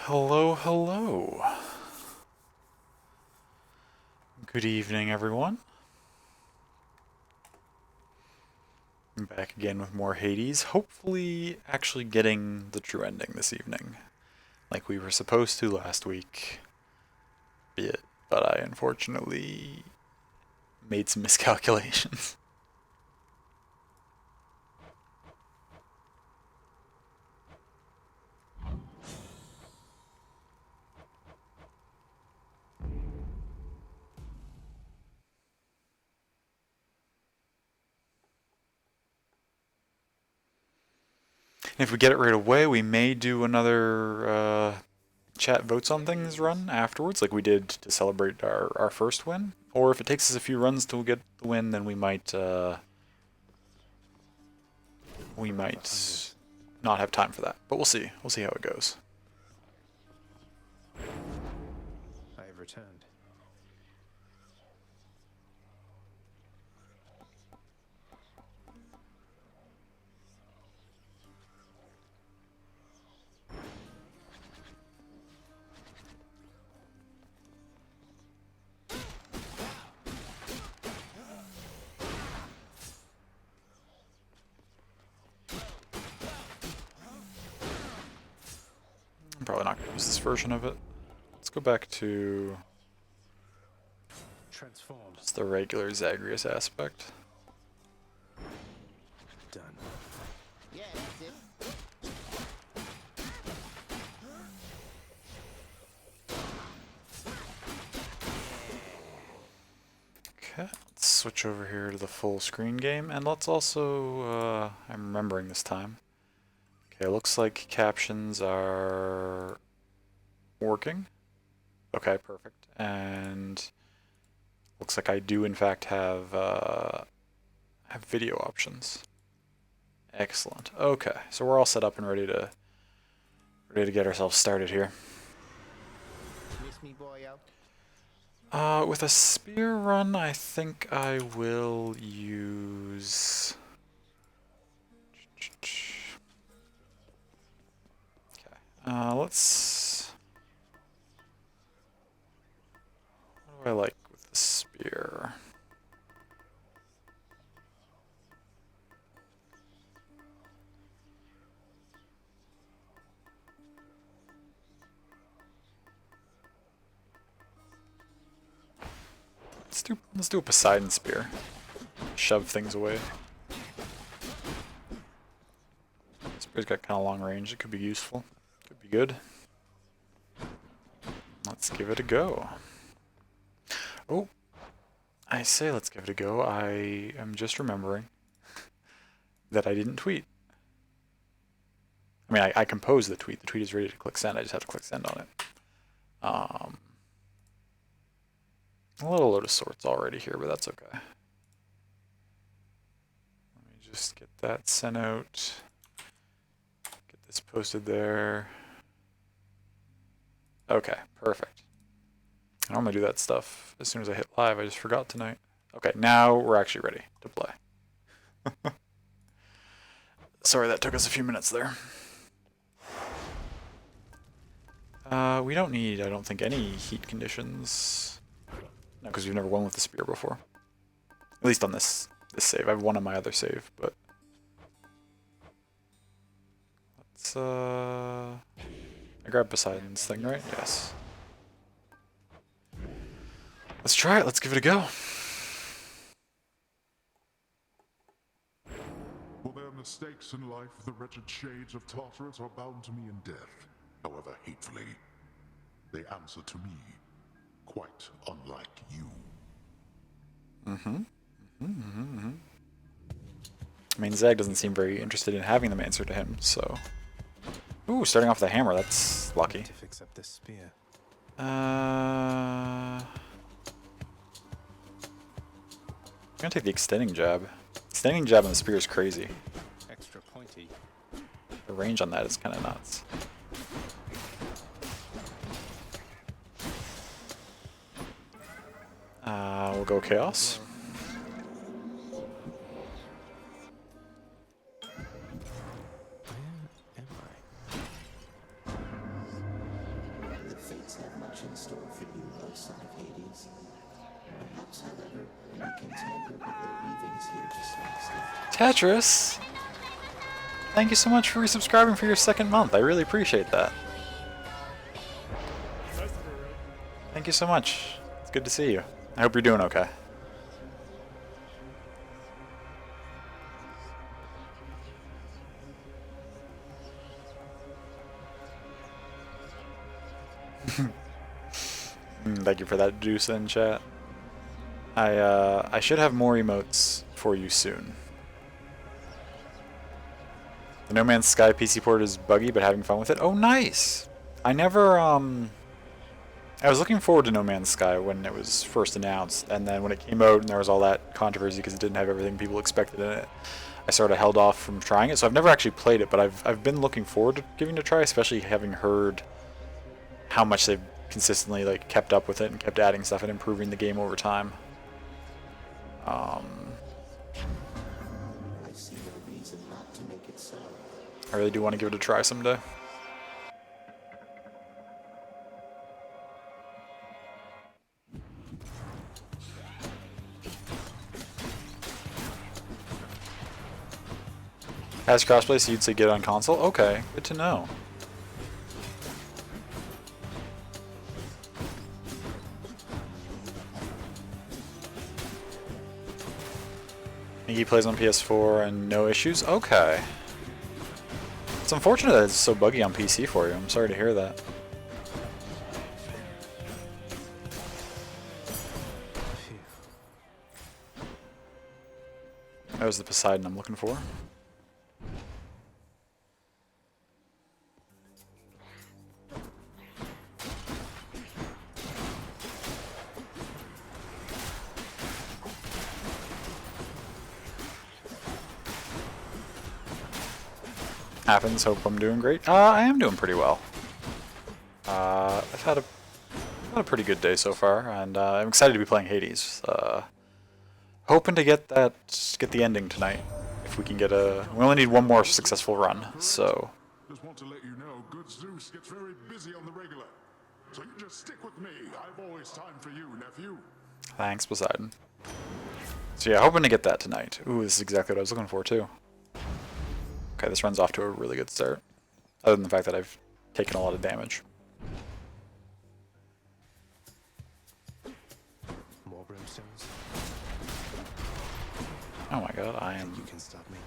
Hello, hello. Good evening, everyone. I'm back again with more Hades, hopefully actually getting the true ending this evening, like we were supposed to last week. But I unfortunately made some miscalculations. If we get it right away, we may do another chat votes on things run afterwards, like we did to celebrate our first win. Or if it takes us a few runs to get the win, then we might not have time for that. But we'll see. We'll see how it goes. I have returned. I'm probably not going to use this version of it. Let's go back to Transformed. just the regular Zagreus aspect. Done. Yeah, that's it. Okay, let's switch over here to the full screen game, and let's also, I'm remembering this time. Okay, looks like captions are working. Okay, perfect. And looks like I do in fact have video options. Excellent. Okay, so we're all set up and ready to get ourselves started here. Miss me, boyo. With a spear run, I think I will use. Okay. Let's. What do I like with the spear? Let's do a Poseidon spear. Shove things away. Spear's got kind of long range. It could be useful. Could be good. Let's give it a go. Oh, I say let's give it a go. I am just remembering that I didn't tweet. I mean, I composed the tweet. The tweet is ready to click send. I just have to click send on it. A little load of sorts already here, but that's okay. Let me just get that sent out. Get this posted there. Okay, perfect. I normally do that stuff as soon as I hit live. I just forgot tonight. Okay, now we're actually ready to play. Sorry that took us a few minutes there. We don't need, I don't think, any heat conditions. No, because we've never won with the spear before. At least on this save. I've won on my other save, but... Let's, I grabbed Poseidon's thing, right? Yes. Let's try it. Let's give it a go. For their mistakes in life, the wretched shades of Tartarus are bound to me in death. However hatefully, they answer to me, quite unlike you. I mean, Zag doesn't seem very interested in having them answer to him, so... Ooh, starting off with a hammer, that's lucky. To fix up this spear. I'm gonna take the extending jab. Extending jab on the spear is crazy. Extra pointy. The range on that is kind of nuts. We'll go Chaos. Where am I? Tetris! Thank you so much for resubscribing for your second month. I really appreciate that. Thank you so much. It's good to see you. I hope you're doing okay. Thank you for that juice in chat. I should have more emotes for you soon. The No Man's Sky PC port is buggy, but having fun with it. Oh, nice! I never, I was looking forward to No Man's Sky when it was first announced, and then when it came out and there was all that controversy because it didn't have everything people expected in it, I sort of held off from trying it. So I've never actually played it, but I've been looking forward to giving it a try, especially having heard how much they've consistently like kept up with it and kept adding stuff and improving the game over time. I see no reason not to make it so. I really do want to give it a try someday. Has crossplay, so you'd say get it on console? Okay, good to know. He plays on PS4 and no issues? Okay. It's unfortunate that it's so buggy on PC for you. I'm sorry to hear that. That was the Poseidon I'm looking for. Happens, hope I'm doing great. I am doing pretty well. I've had a pretty good day so far, and I'm excited to be playing Hades. Hoping to get the ending tonight. If we can get we only need one more successful run, so. Just want to let you know, good Zeus gets very busy on the regular. So you just stick with me. I've always time for you, nephew. Thanks, Poseidon. So yeah, hoping to get that tonight. Ooh, this is exactly what I was looking for too. Okay, this run's off to a really good start. Other than the fact that I've taken a lot of damage. More brimstones. Oh my god, I am... You can stop me.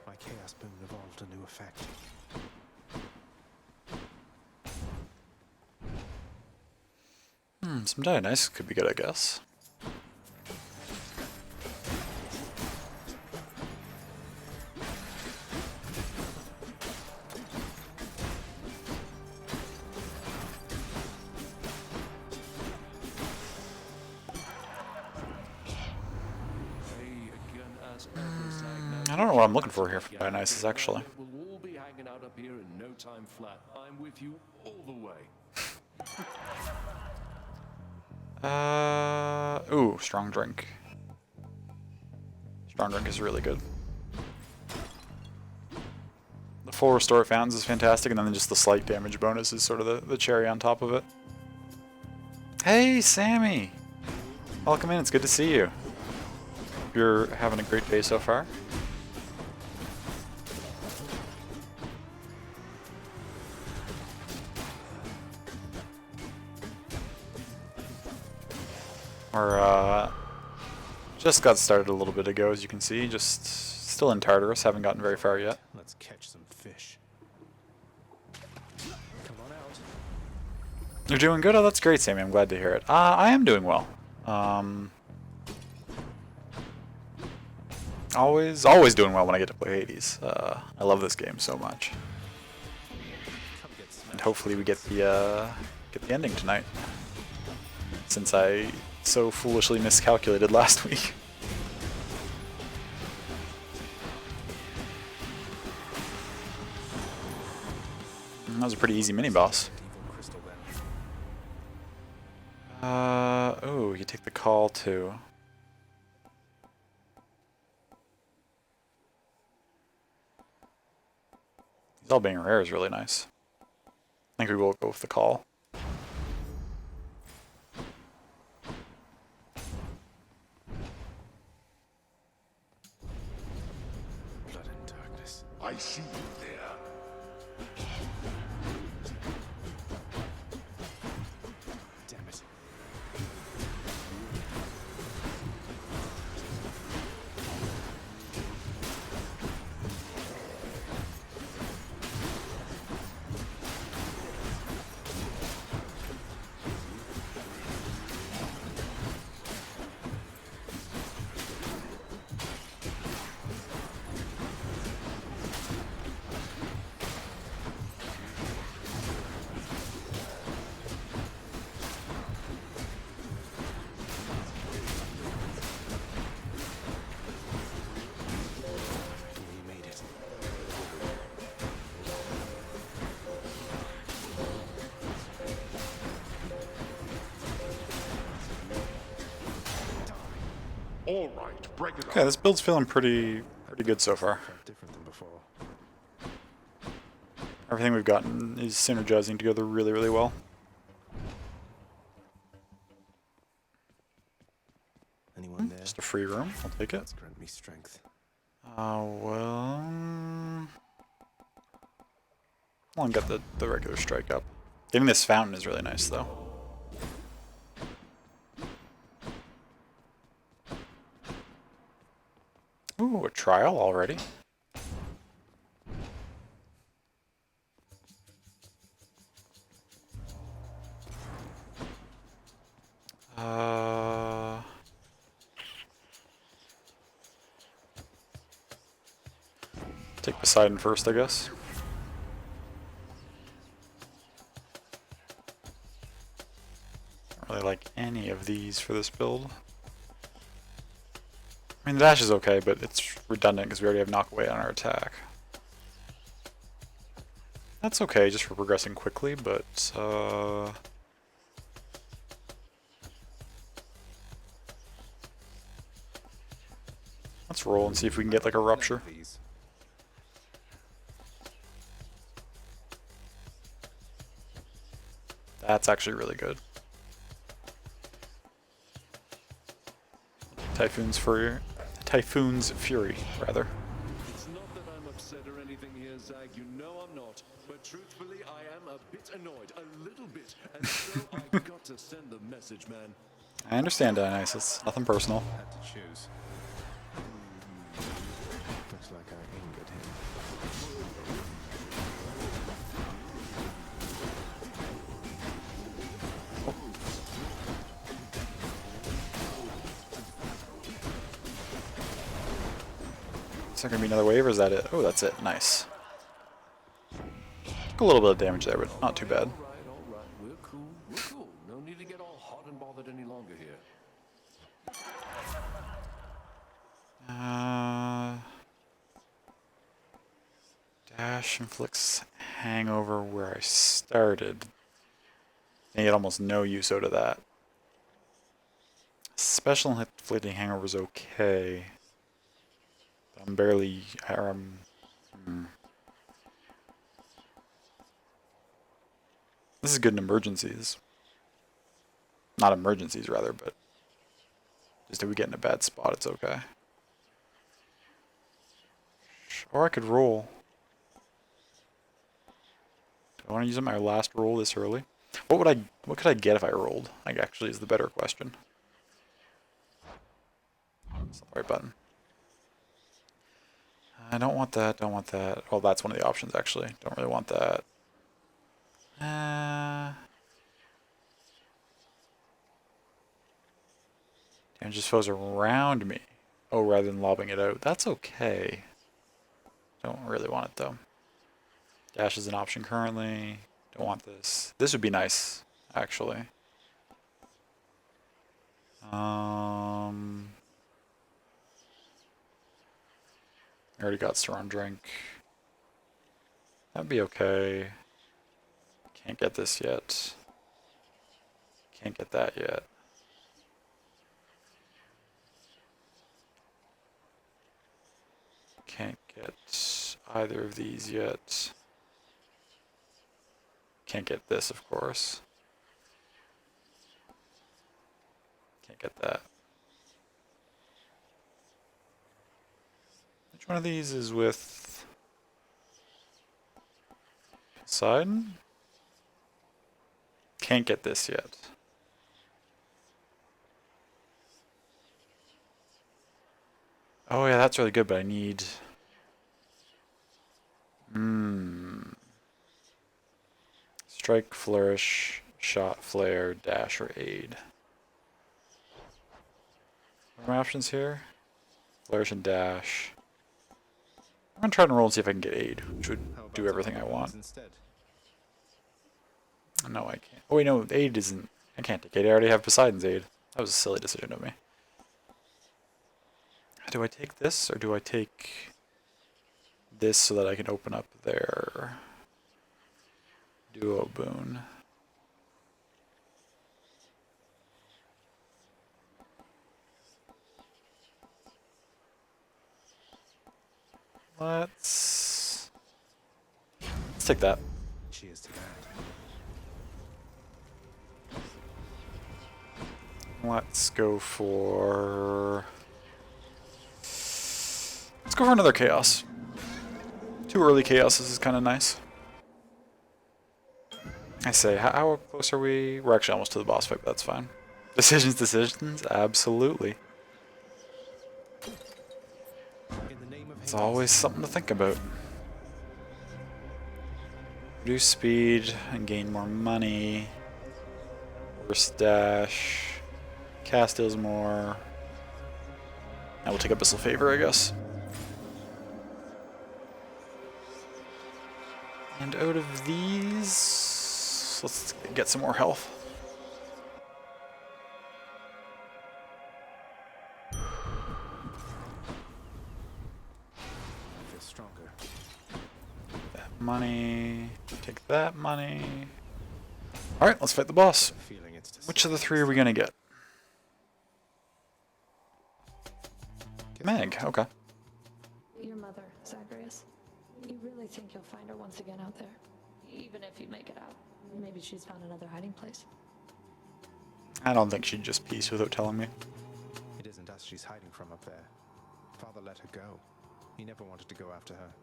My chaos boon evolved a new effect. Some Dionysus could be good, I guess. I don't know what I'm looking for here for Dionysus, actually. We'll all be hanging out up here in no time flat. I'm with you all the way. Ooh, strong drink. Strong drink is really good. The full restore fountains is fantastic, and then just the slight damage bonus is sort of the cherry on top of it. Hey, Sammy! Welcome in, it's good to see you. Hope you're having a great day so far. We're, just got started a little bit ago, as you can see. Just still in Tartarus, haven't gotten very far yet. Let's catch some fish. Come on out. You're doing good? Oh, that's great, Sammy. I'm glad to hear it. I am doing well. Always doing well when I get to play Hades. I love this game so much. And hopefully we get the ending tonight. Since I so foolishly miscalculated last week. That was a pretty easy mini-boss. Oh, you take the call too. These all being rare is really nice. I think we will go with the call. Blood and darkness. I see you there. Damn it. We made it. All right, break it Okay, up. this build's feeling pretty good so far. Felt different than before. Everything we've gotten is synergizing together really well. Anyone there? Just a free room, I'll take it. Let's grant me strength. Well... I'll get the regular strike up. Getting this fountain is really nice, though. Ooh, a trial already? Take Poseidon first, I guess. Don't really like any of these for this build. I mean, the dash is okay, but it's redundant because we already have knockaway on our attack. That's okay, just for progressing quickly, but let's roll and see if we can get like a rupture. These. That's actually really good. Typhoon's Fury, rather. It's not that I'm upset or anything here, Zag. You know I'm not. But truthfully, I am a bit annoyed. A little bit. And so I've got to send the message, man. I understand, Dionysus. Nothing personal. Had to choose. Looks like I angered him. Is there gonna be another wave, or is that it? Oh, that's it. Nice. Took a little bit of damage there, but not too bad. All right. We're cool. We're cool. No need to get all hot and bothered any longer here. Dash inflicts hangover where I started. I get almost no use out of that. Special inflicting hangover is okay. I'm barely. This is good in emergencies. Not emergencies, rather, but just if we get in a bad spot, it's okay. Or I could roll. Do I want to use my last roll this early? What could I get if I rolled? Like, actually is the better question. That's not the right button. I don't want that, don't want that. Oh, that's one of the options, actually. Don't really want that. Damages foes around me. Oh, rather than lobbing it out. That's okay. Don't really want it, though. Dash is an option currently. Don't want this. This would be nice, actually. I already got Strong Drink. That'd be okay. Can't get this yet. Can't get that yet. Can't get either of these yet. Can't get this, of course. Can't get that. Which one of these is with Poseidon? Can't get this yet. Oh yeah, that's really good, but I need... Strike, flourish, shot, flare, dash, or aid. What are my options here? Flourish and dash. I'm gonna try and roll and see if I can get aid, which would How about do everything I other want. ones instead? No, I can't. Oh wait, no, aid isn't... I can't take aid, I already have Poseidon's aid. That was a silly decision of me. Do I take this, or do I take this so that I can open up their duo boon? Let's take that. Cheers to that. Let's go for... Let's go for another chaos. 2 early chaoses is kind of nice. I say, how close are we? We're actually almost to the boss fight, but that's fine. Decisions, absolutely. In the name of It's Hades, always something to think about. Reduce speed and gain more money. Worse dash. Cast deals more. I will take Abyssal Favor, I guess. And out of these, let's get some more health. I feel stronger. That money. Take that money. Alright, let's fight the boss. Feeling it's to Which of the 3 are we gonna get? Meg, okay. Your mother, Zagreus. You really think you'll find her once again out there? Even if you make it out. Maybe she's found another hiding place. I don't think she'd just peace without telling me. It isn't us she's hiding from up there. Father let her go. He never wanted to go after her.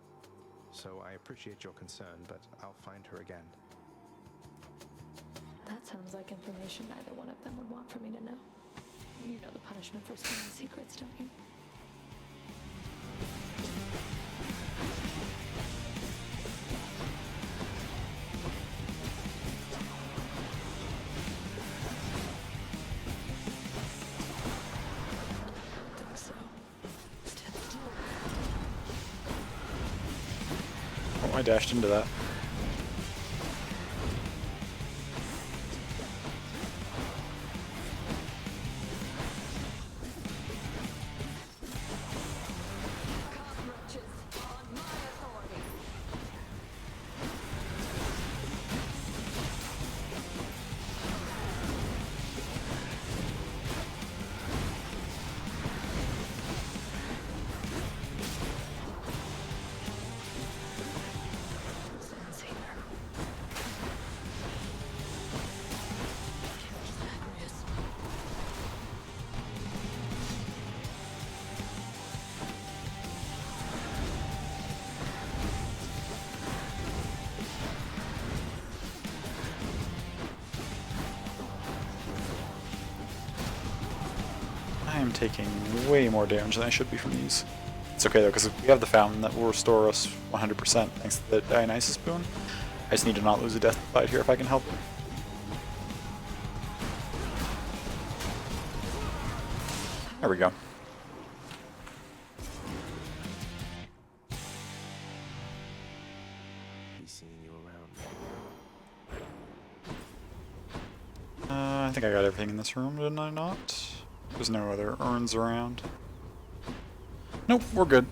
So I appreciate your concern, but I'll find her again. That sounds like information neither one of them would want for me to know. You know the punishment for spilling secrets, don't you? Think so. Stand still. Oh, I dashed into that. Cockroaches on my authority. Zen's here. Zagreus. I am taking way more damage than I should be from these. It's okay though, because we have the fountain that will restore us 100% thanks to the Dionysus boon. I just need to not lose a death fight here if I can help it. There we go. He's seeing you around. I think I got everything in this room, didn't I not? There's no other urns around. Nope, we're good.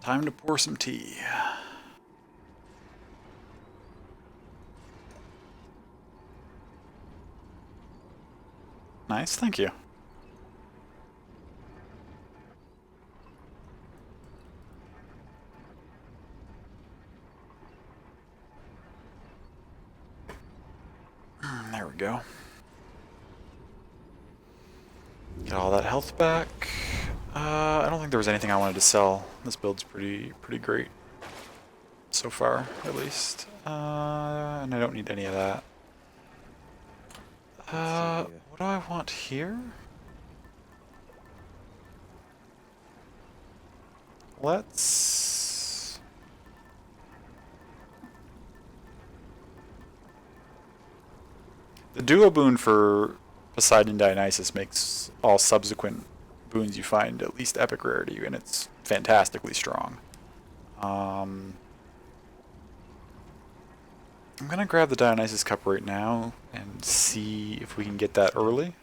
Time to pour some tea. Nice, thank you. we go. Get all that health back. I don't think there was anything I wanted to sell. This build's pretty great so far, at least. And I don't need any of that. What do I want here? Let's... The duo boon for Poseidon Dionysus makes all subsequent boons you find at least epic rarity, and it's fantastically strong. I'm gonna grab the Dionysus Cup right now and see if we can get that early.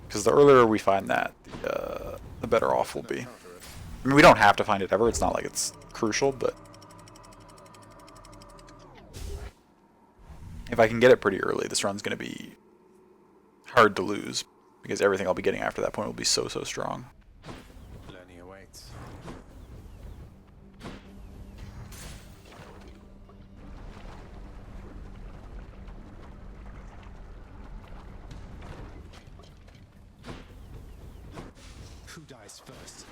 Because the earlier we find that, the better off we'll be. I mean, we don't have to find it ever, it's not like it's crucial, but... if I can get it pretty early, this run's gonna be hard to lose. Because everything I'll be getting after that point will be so strong. Learning awaits. Who dies first?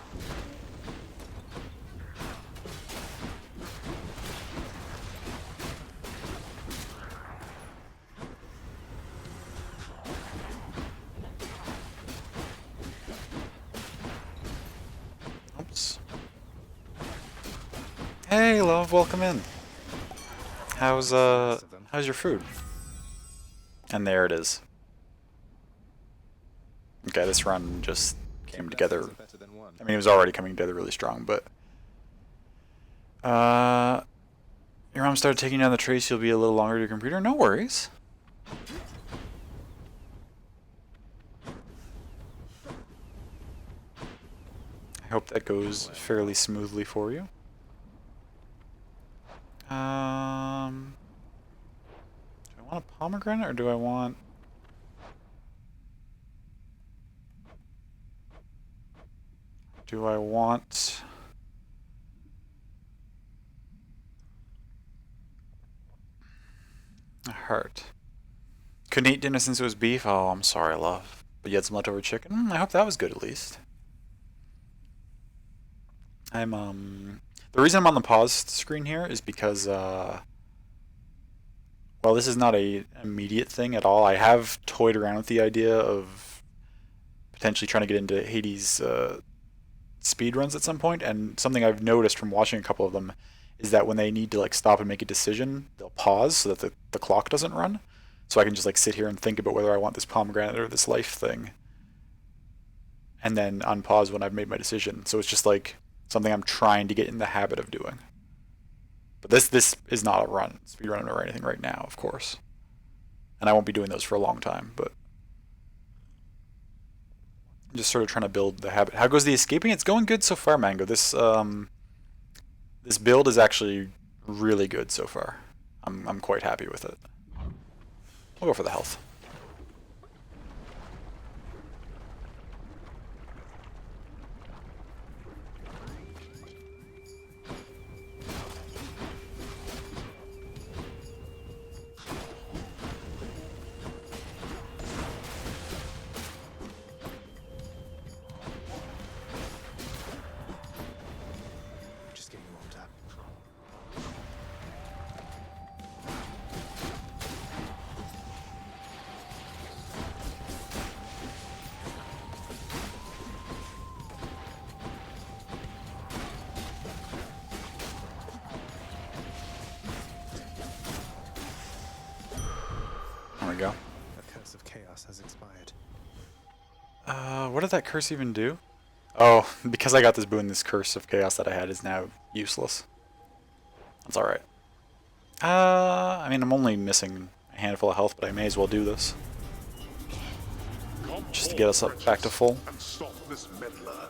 Oops. Hey, love, welcome in. How's your food? And there it is. Okay, this run just came together. I mean, it was already coming together really strong, but... your mom started taking down the trace, you'll be a little longer to your computer? No worries. I hope that goes fairly smoothly for you. Do I want a pomegranate or do I want... do I want... a heart? Couldn't eat dinner since it was beef? Oh, I'm sorry, love. But you had some leftover chicken? I hope that was good at least. The reason I'm on the pause screen here is because, well, this is not a immediate thing at all. I have toyed around with the idea of potentially trying to get into Hades speed runs at some point, and something I've noticed from watching a couple of them is that when they need to like stop and make a decision, they'll pause so that the clock doesn't run. So I can just like sit here and think about whether I want this pomegranate or this life thing, and then unpause when I've made my decision. So it's just like something I'm trying to get in the habit of doing. But this is not a run, speed run or anything right now, of course. And I won't be doing those for a long time, but I'm just sort of trying to build the habit. How goes the escaping? It's going good so far, Mango. This build is actually really good so far. I'm quite happy with it. We'll go for the health. Just getting warmed up. There we go. The curse of chaos has expired. What did that curse even do? Oh, because I got this boon, this curse of chaos that I had is now useless. That's alright. I mean, I'm only missing a handful of health, but I may as well do this. Just to get us up back to full. And stop this meddler.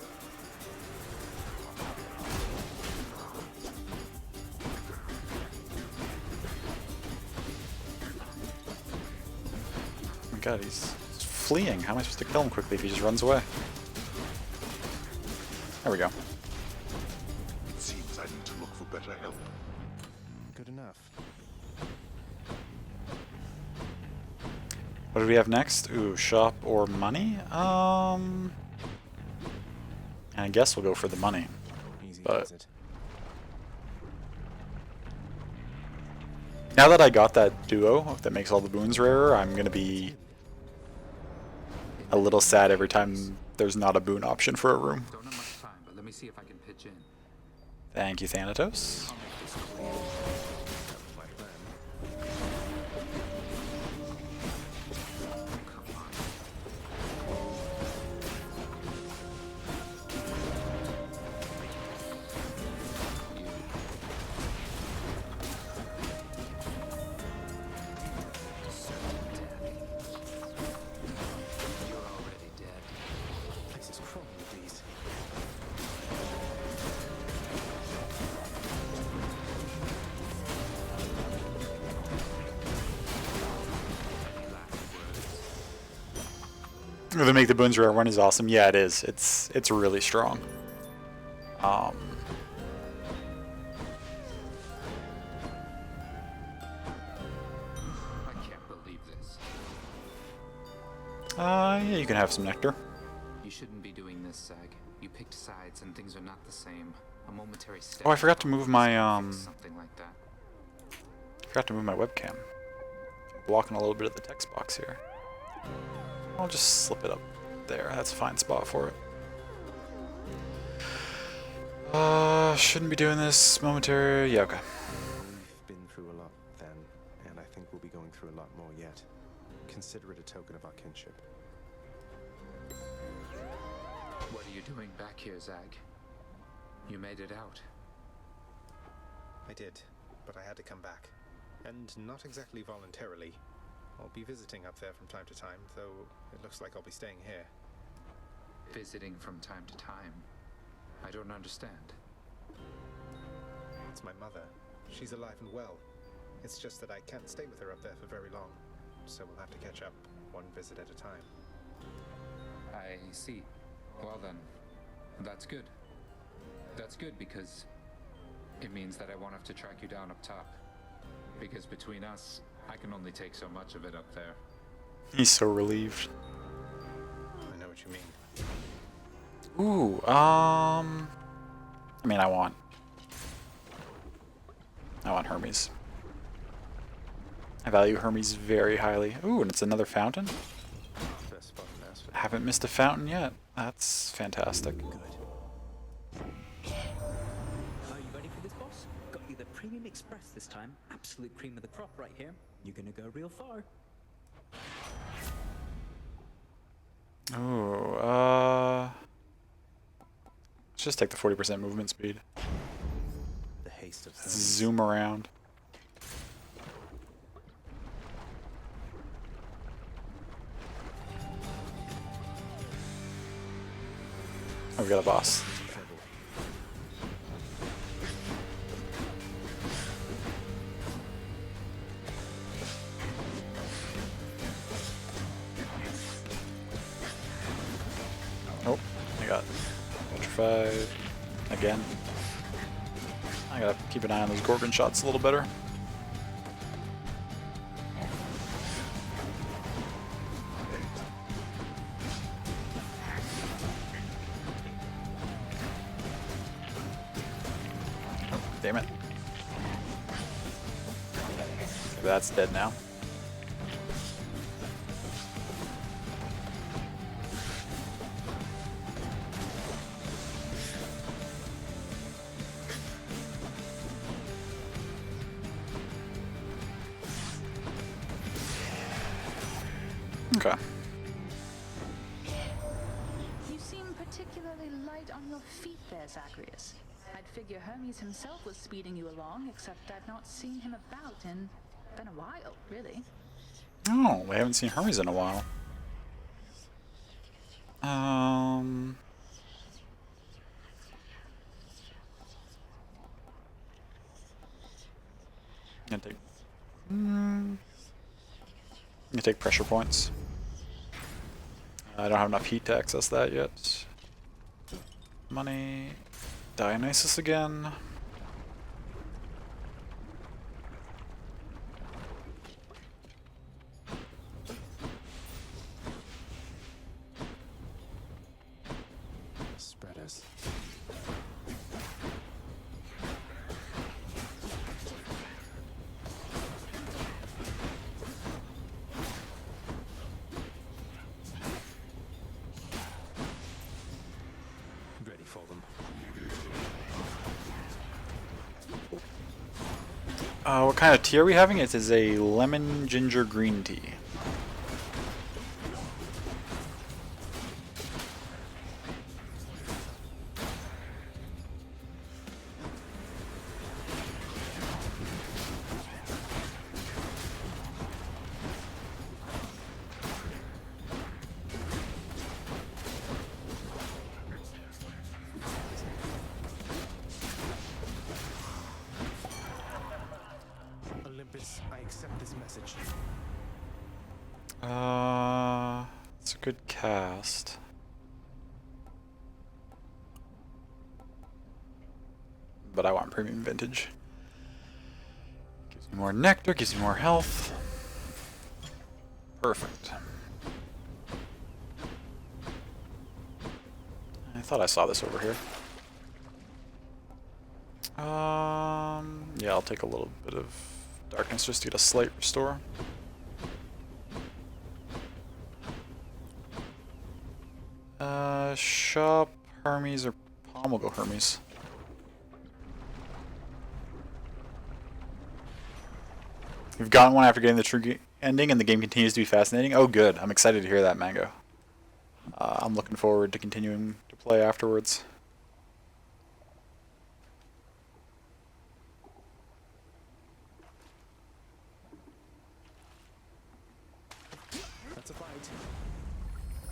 Oh my god, he's fleeing. How am I supposed to kill him quickly if he just runs away? There we go. It seems I need to look for better help. Good enough. What do we have next? Ooh, shop or money? I guess we'll go for the money. Easy But does it. now that I got that duo that makes all the boons rarer, I'm gonna be a little sad every time there's not a boon option for a room. Don't have much time, but let me see if I can pitch in. Thank you, Thanatos. I'll make this quick. That was my plan. Come on. You're already dead. Place is crawling with these. Any last words? They make the boons rare one is awesome. Yeah, it is. It's really strong. I can't believe this. Yeah, you can have some nectar. You shouldn't be doing this, Zag. You picked sides and things are not the same. A momentary step. Oh, I forgot to move my something like that. forgot to move my webcam. Blocking a little bit of the text box here. I'll just slip it up there. That's a fine spot for it. Shouldn't be doing this momentary. Yeah, okay. We've been through a lot then, and I think we'll be going through a lot more yet. Consider it a token of our kinship. What are you doing back here, Zag? You made it out. I did, but I had to come back. And not exactly voluntarily. I'll be visiting up there from time to time, though it looks like I'll be staying here. Visiting from time to time. I don't understand. It's my mother. She's alive and well. It's just that I can't stay with her up there for very long, so we'll have to catch up one visit at a time. I see. Well then, that's good. That's good because it means that I won't have to track you down up top. Because between us, I can only take so much of it up there. He's so relieved. I know what you mean. Ooh, I mean, I want Hermes. I value Hermes very highly. Ooh, and it's another fountain. Best spot in Asphalt. Haven't missed a fountain yet. That's fantastic. Good. Are you ready for this, boss? Got you the Premium Express this time. Absolute cream of the crop right here. You're gonna go real far. Ooh, let's just take the 40% movement speed. The haste of Hermes. Zoom around. Oh, we got a boss. Trouble. Oh, I got petrified again. I gotta keep an eye on those Gorgon shots a little better. Oh, damn it. Maybe that's dead now. Okay. You seem particularly light on your feet there, Zacharias. I'd figure Hermes himself was speeding you along, except I've not seen him about in been a while, really. Oh, we haven't seen Hermes in a while. Gonna take. Gonna take pressure points. I don't have enough heat to access that yet. Money. Dionysus again. What kind of tea are we having? It is a lemon ginger green tea. Olympus, I accept this message. It's a good cast. But I want premium vintage. Gives me more nectar, gives me more health. Perfect. I thought I saw this over here. Yeah, I'll take a little bit of darkness just to get a slight restore. Shop Hermes or Palm will go Hermes. You've gotten one after getting the true ending and the game continues to be fascinating. Oh good, I'm excited to hear that, Mango. I'm looking forward to continuing to play afterwards. That's a fight.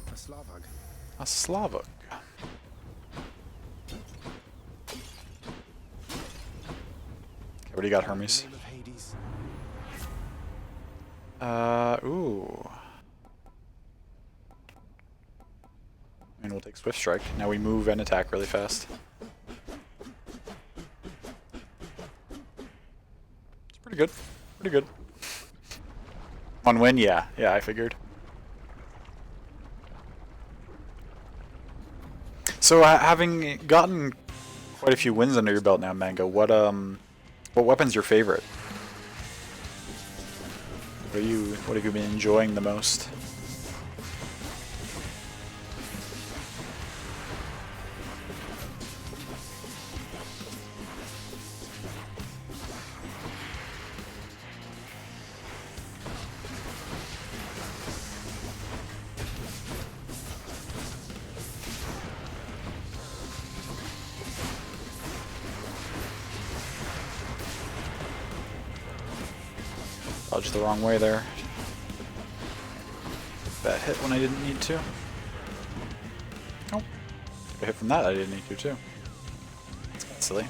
A Slavag. A Slavok. Okay, what do you got, Hermes? In the name of Hades. Ooh. And we'll take Swift Strike. Now we move and attack really fast. It's pretty good. Pretty good. On win, yeah. Yeah, I figured. So, having gotten quite a few wins under your belt now, Mango, what weapon's your favorite? What have you been enjoying the most? Dodged the wrong way there. That hit when I didn't need to. Oh, took a hit from that I didn't need to too. That's silly.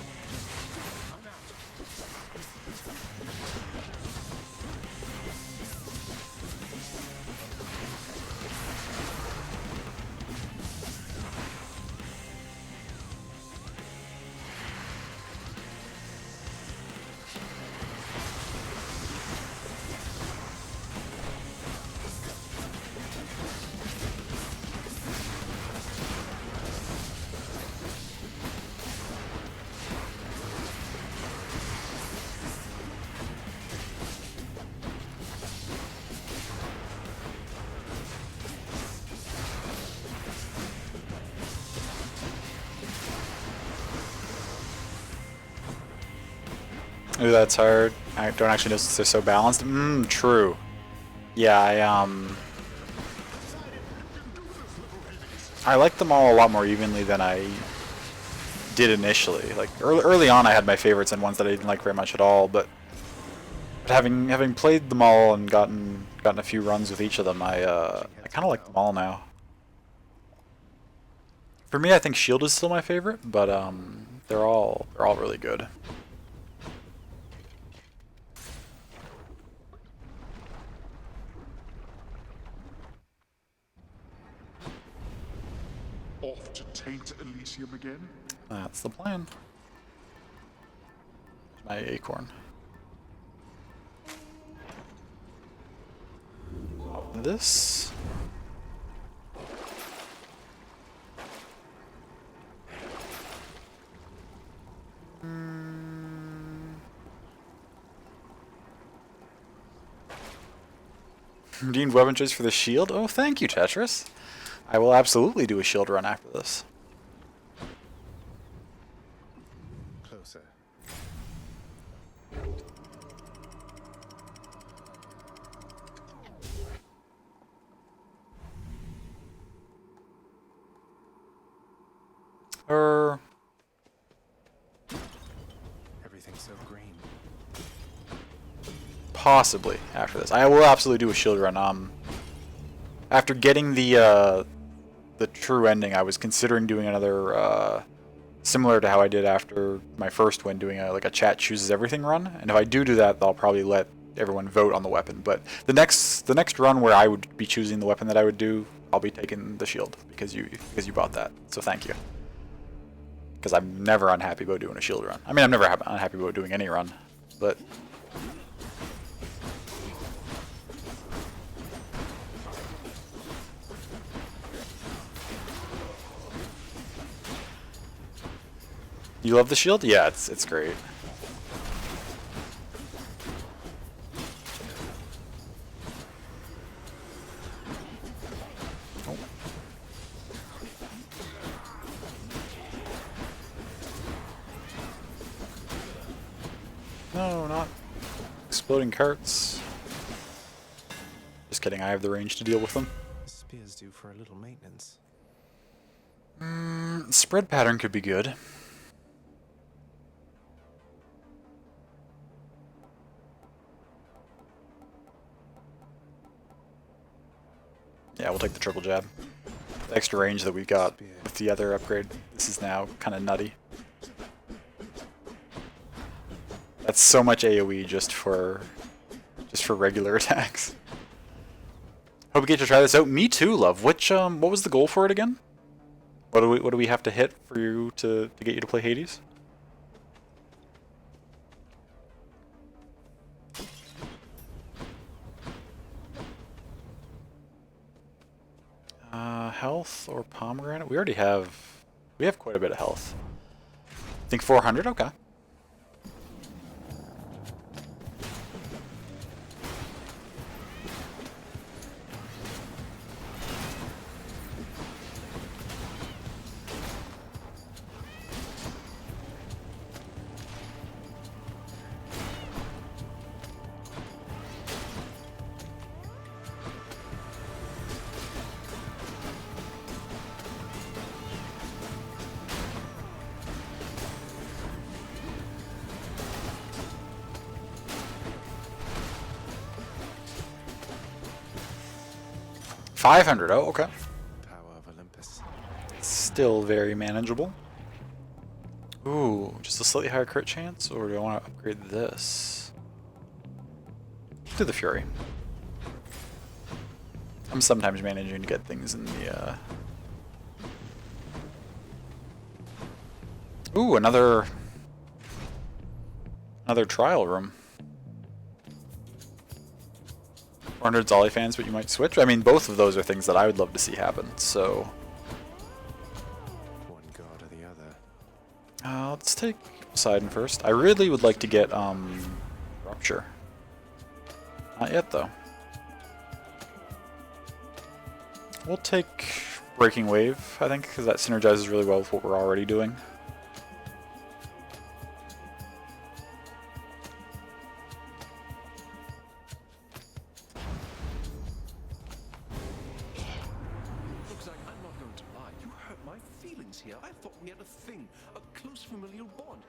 Ooh, that's hard. I don't actually notice they're so balanced. True. Yeah, I like them all a lot more evenly than I did initially. Like early on, I had my favorites and ones that I didn't like very much at all. But having played them all and gotten a few runs with each of them, I kind of like them all now. For me, I think Shield is still my favorite, but they're all really good. Off to taint Elysium again? That's the plan. My acorn. This. Redeemed weapon choice for the shield? Oh, thank you, Tetris. I will absolutely do a shield run after this. Closer. Everything so green. Possibly after this. I will absolutely do a shield run. After getting the true ending, I was considering doing another similar to how I did after my first win, doing like a chat chooses everything run. And if I do that, I'll probably let everyone vote on the weapon. But the next run where I would be choosing the weapon that I would do, I'll be taking the shield because you bought that. So thank you. Because I'm never unhappy about doing a shield run. I mean, I'm never unhappy about doing any run, but. You love the shield? Yeah, it's great. Oh. No, not exploding carts. Just kidding, I have the range to deal with them. The spear's due for a little maintenance. Spread pattern could be good. Yeah, we'll take the triple jab. The extra range that we got with the other upgrade. This is now kind of nutty. That's so much AoE just for regular attacks. Hope we get to try this out. Me too, love. Which what was the goal for it again? What do we have to hit for you to get you to play Hades? Health or pomegranate? We have quite a bit of health. I think 400. Okay. 500. Oh, okay. Power of Olympus. Still very manageable. Ooh, just a slightly higher crit chance, or do I want to upgrade this? Do the Fury. I'm sometimes managing to get things in the. Ooh, another trial room. 400 Zolly fans, but you might switch. I mean, both of those are things that I would love to see happen. So. One god or the other. Let's take Poseidon first. I really would like to get Rupture. Not yet though. We'll take Breaking Wave, I think, because that synergizes really well with what we're already doing. Looks like I'm not going to lie. You hurt my feelings here. I thought we had a thing, a close familial bond.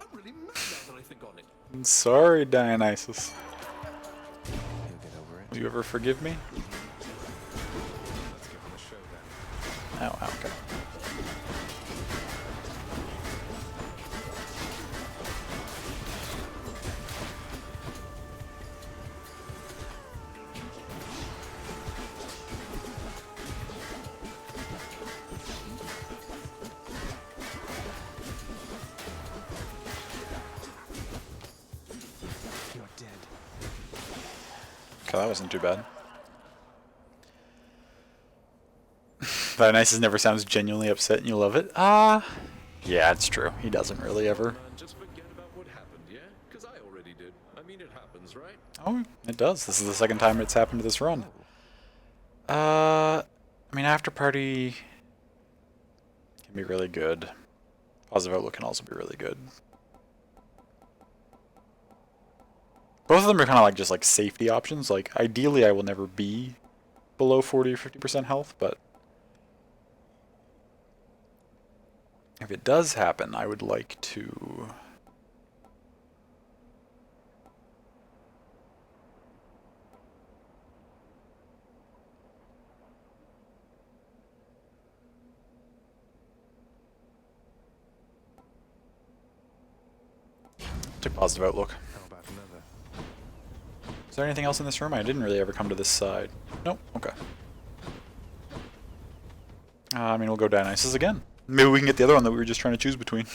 I'm really mad now that I think on it. I'm sorry, Dionysus. He'll get over it. Will you ever forgive me? Let's give him a show then. Oh, okay. You're dead. Okay, that wasn't too bad. Dionysus never sounds genuinely upset and you love it. Yeah, it's true. He doesn't really ever. Man, just forget about what happened, yeah? Because I already did. I mean, it happens, right? Oh, it does. This is the second time it's happened to this run. I mean, After Party can be really good. Positive Outlook can also be really good. Both of them are kind of like just like safety options. Like, ideally, I will never be below 40 or 50% health, but if it does happen, I would like to Take positive outlook. How about another? Is there anything else in this room? I didn't really ever come to this side. Nope. Okay. I mean, we'll go Dionysus again. Maybe we can get the other one that we were just trying to choose between.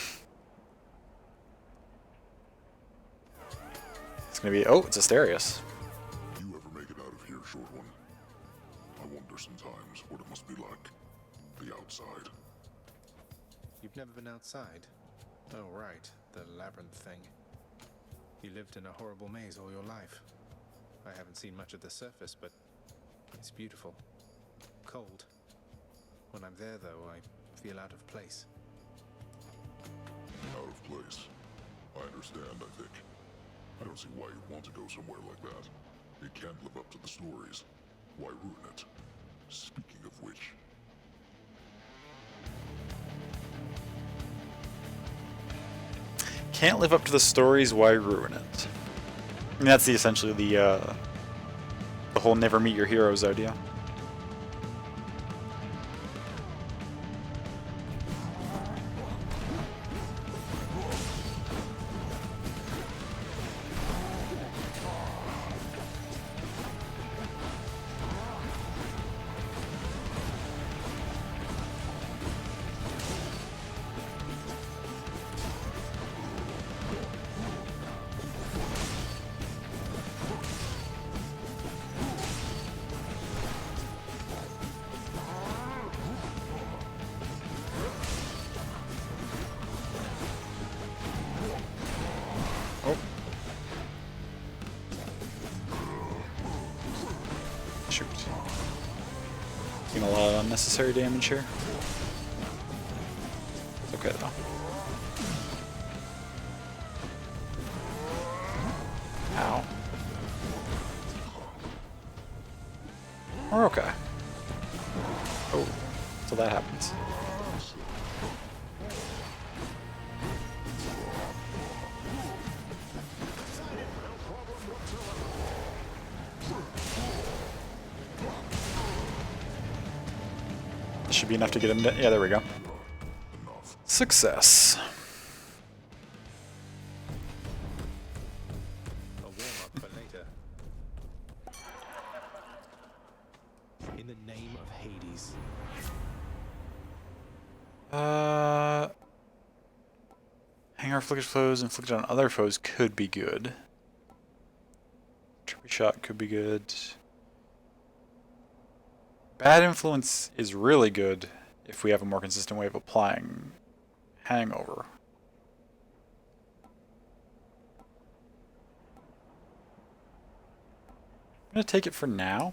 It's gonna be... Oh, it's Asterius. You ever make it out of here, short one? I wonder sometimes what it must be like. The outside. You've never been outside? Oh, right. The labyrinth thing. You lived in a horrible maze all your life. I haven't seen much of the surface, but it's beautiful. Cold. When I'm there, though, I feel out of place. Out of place. I understand, I think. I don't see why you'd want to go somewhere like that. It can't live up to the stories. Why ruin it? Speaking of which... Can't live up to the stories, why ruin it? I mean, that's essentially the whole never meet your heroes idea. Shoot. Taking a lot of unnecessary damage here. It's okay though. Ow. We're okay. Oh, so that happens. This should be enough to get him. Yeah, there we go. Success. A warm-up for later. In the name of Hades. Hang our afflicted foes inflicted on other foes could be good. Trippy shot could be good. Bad influence is really good if we have a more consistent way of applying hangover. I'm gonna take it for now.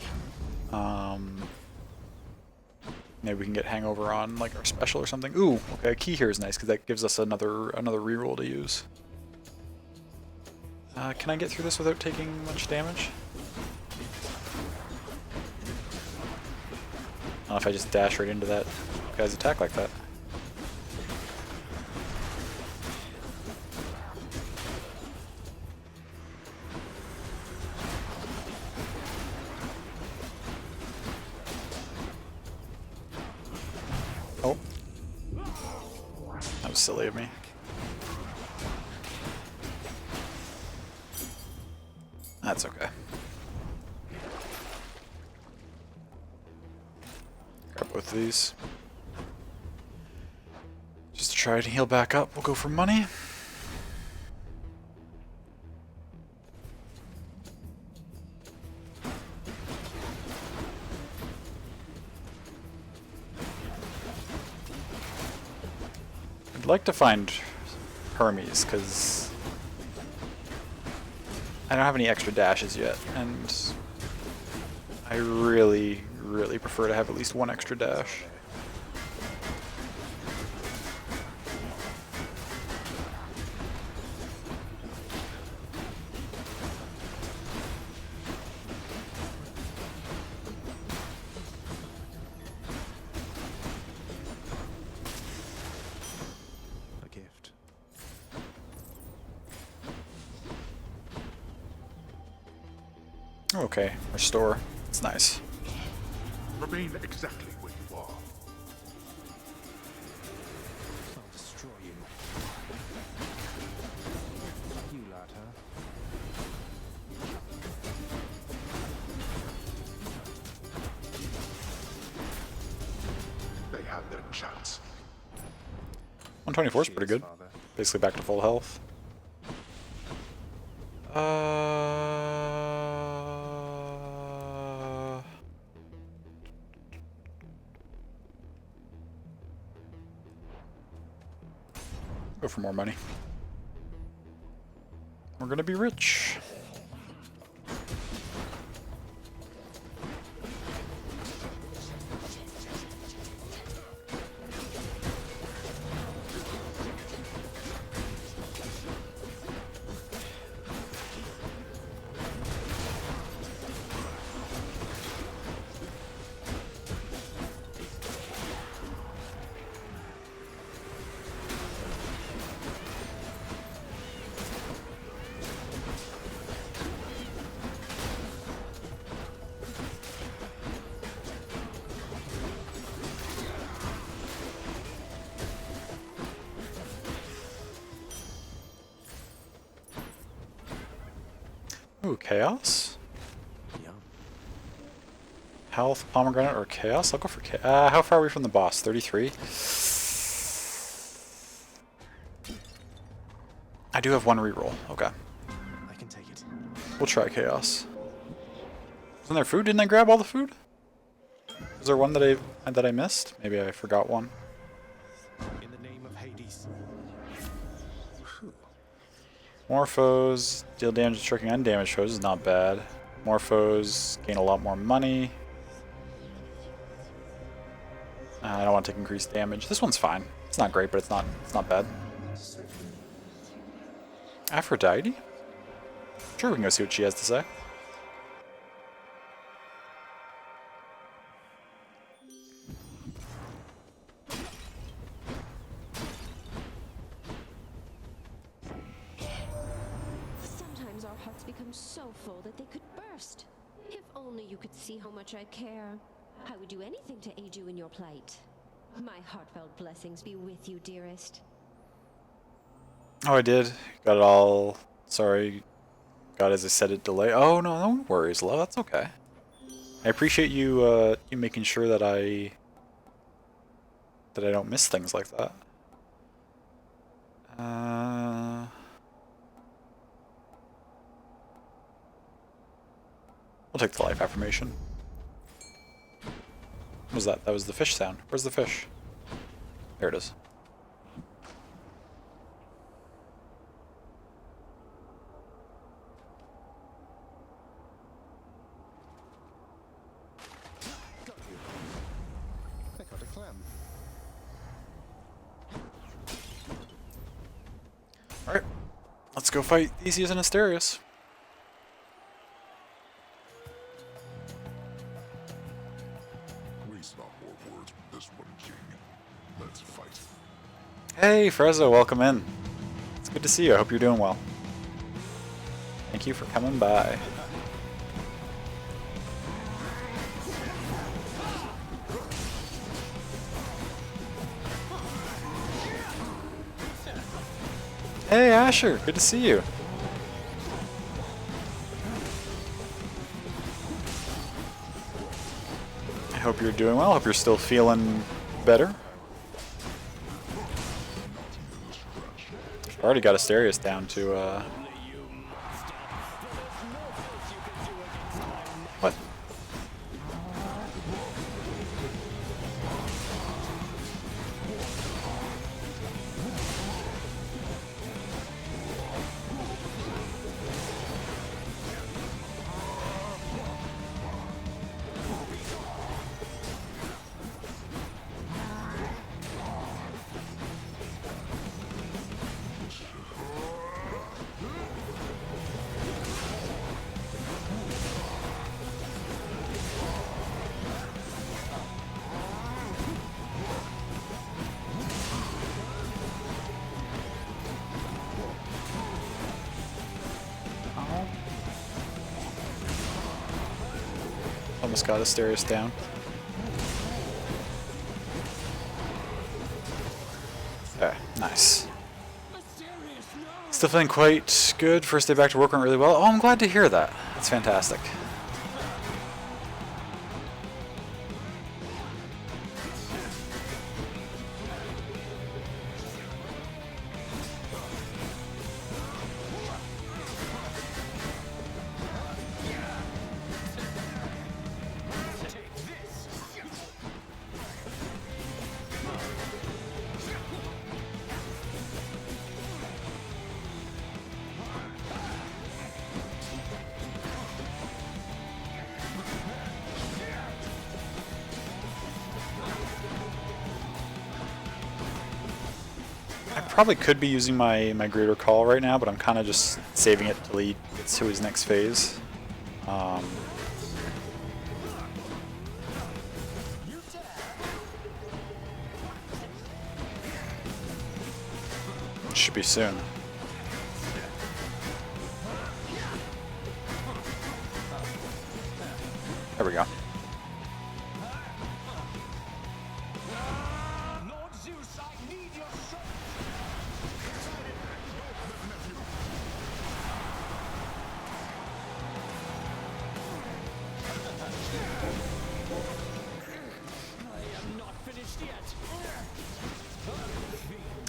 Maybe we can get hangover on like our special or something. Ooh, okay, a key here is nice because that gives us another reroll to use. Can I get through this without taking much damage? I don't know if I just dash right into that guy's attack like that. Oh. That was silly of me. That's okay. Grab both of these. Just to try to heal back up, we'll go for money. I'd like to find Hermes, because I don't have any extra dashes yet, and I really prefer to have at least one extra dash. A gift. Okay, restore. It's nice. Remain exactly where you are. I'll destroy you. You chance. 124 is pretty Cheers, good. Father. Basically back to full health. Go for more money. We're gonna be rich. Ooh, chaos? Yum. Health, pomegranate, or chaos? I'll go for chaos. How far are we from the boss? 33? I do have one reroll. Okay. I can take it. We'll try chaos. Wasn't there food? Didn't I grab all the food? Was there one that I missed? Maybe I forgot one. In the name of Hades. Morphos, deal damage to tricking and damage foes is not bad. Morphos gain a lot more money. I don't want to take increased damage. This one's fine. It's not great, but it's not bad. Aphrodite? Sure, we can go see what she has to say. Sometimes our hearts become so full that they could burst. If only you could see how much I care. I would do anything to aid you in your plight. My heartfelt blessings be with you, dearest. Oh, I did. Got it all. Sorry. Got, as I said, it delay. Oh, no, no worries, love. That's okay. I appreciate you, you making sure that I don't miss things like that. We'll take the life affirmation. What was that? That was the fish sound. Where's the fish? There it is. Got you. I caught a clam. Alright. Let's go fight Theseus and Asterius. Waste not more words with this one, King. Let's fight. Hey, Frezzo, welcome in. It's good to see you. I hope you're doing well. Thank you for coming by. Hey, Asher, good to see you. I hope you're doing well. I hope you're still feeling better. Already got Asterius down to, What? Almost got Asterius down. Okay, nice. Still feeling quite good. First day back to work went really well. Oh, I'm glad to hear that. That's fantastic. probably could be using my Greater Call right now, but I'm kind of just saving it till he gets to his next phase. Should be soon. There we go.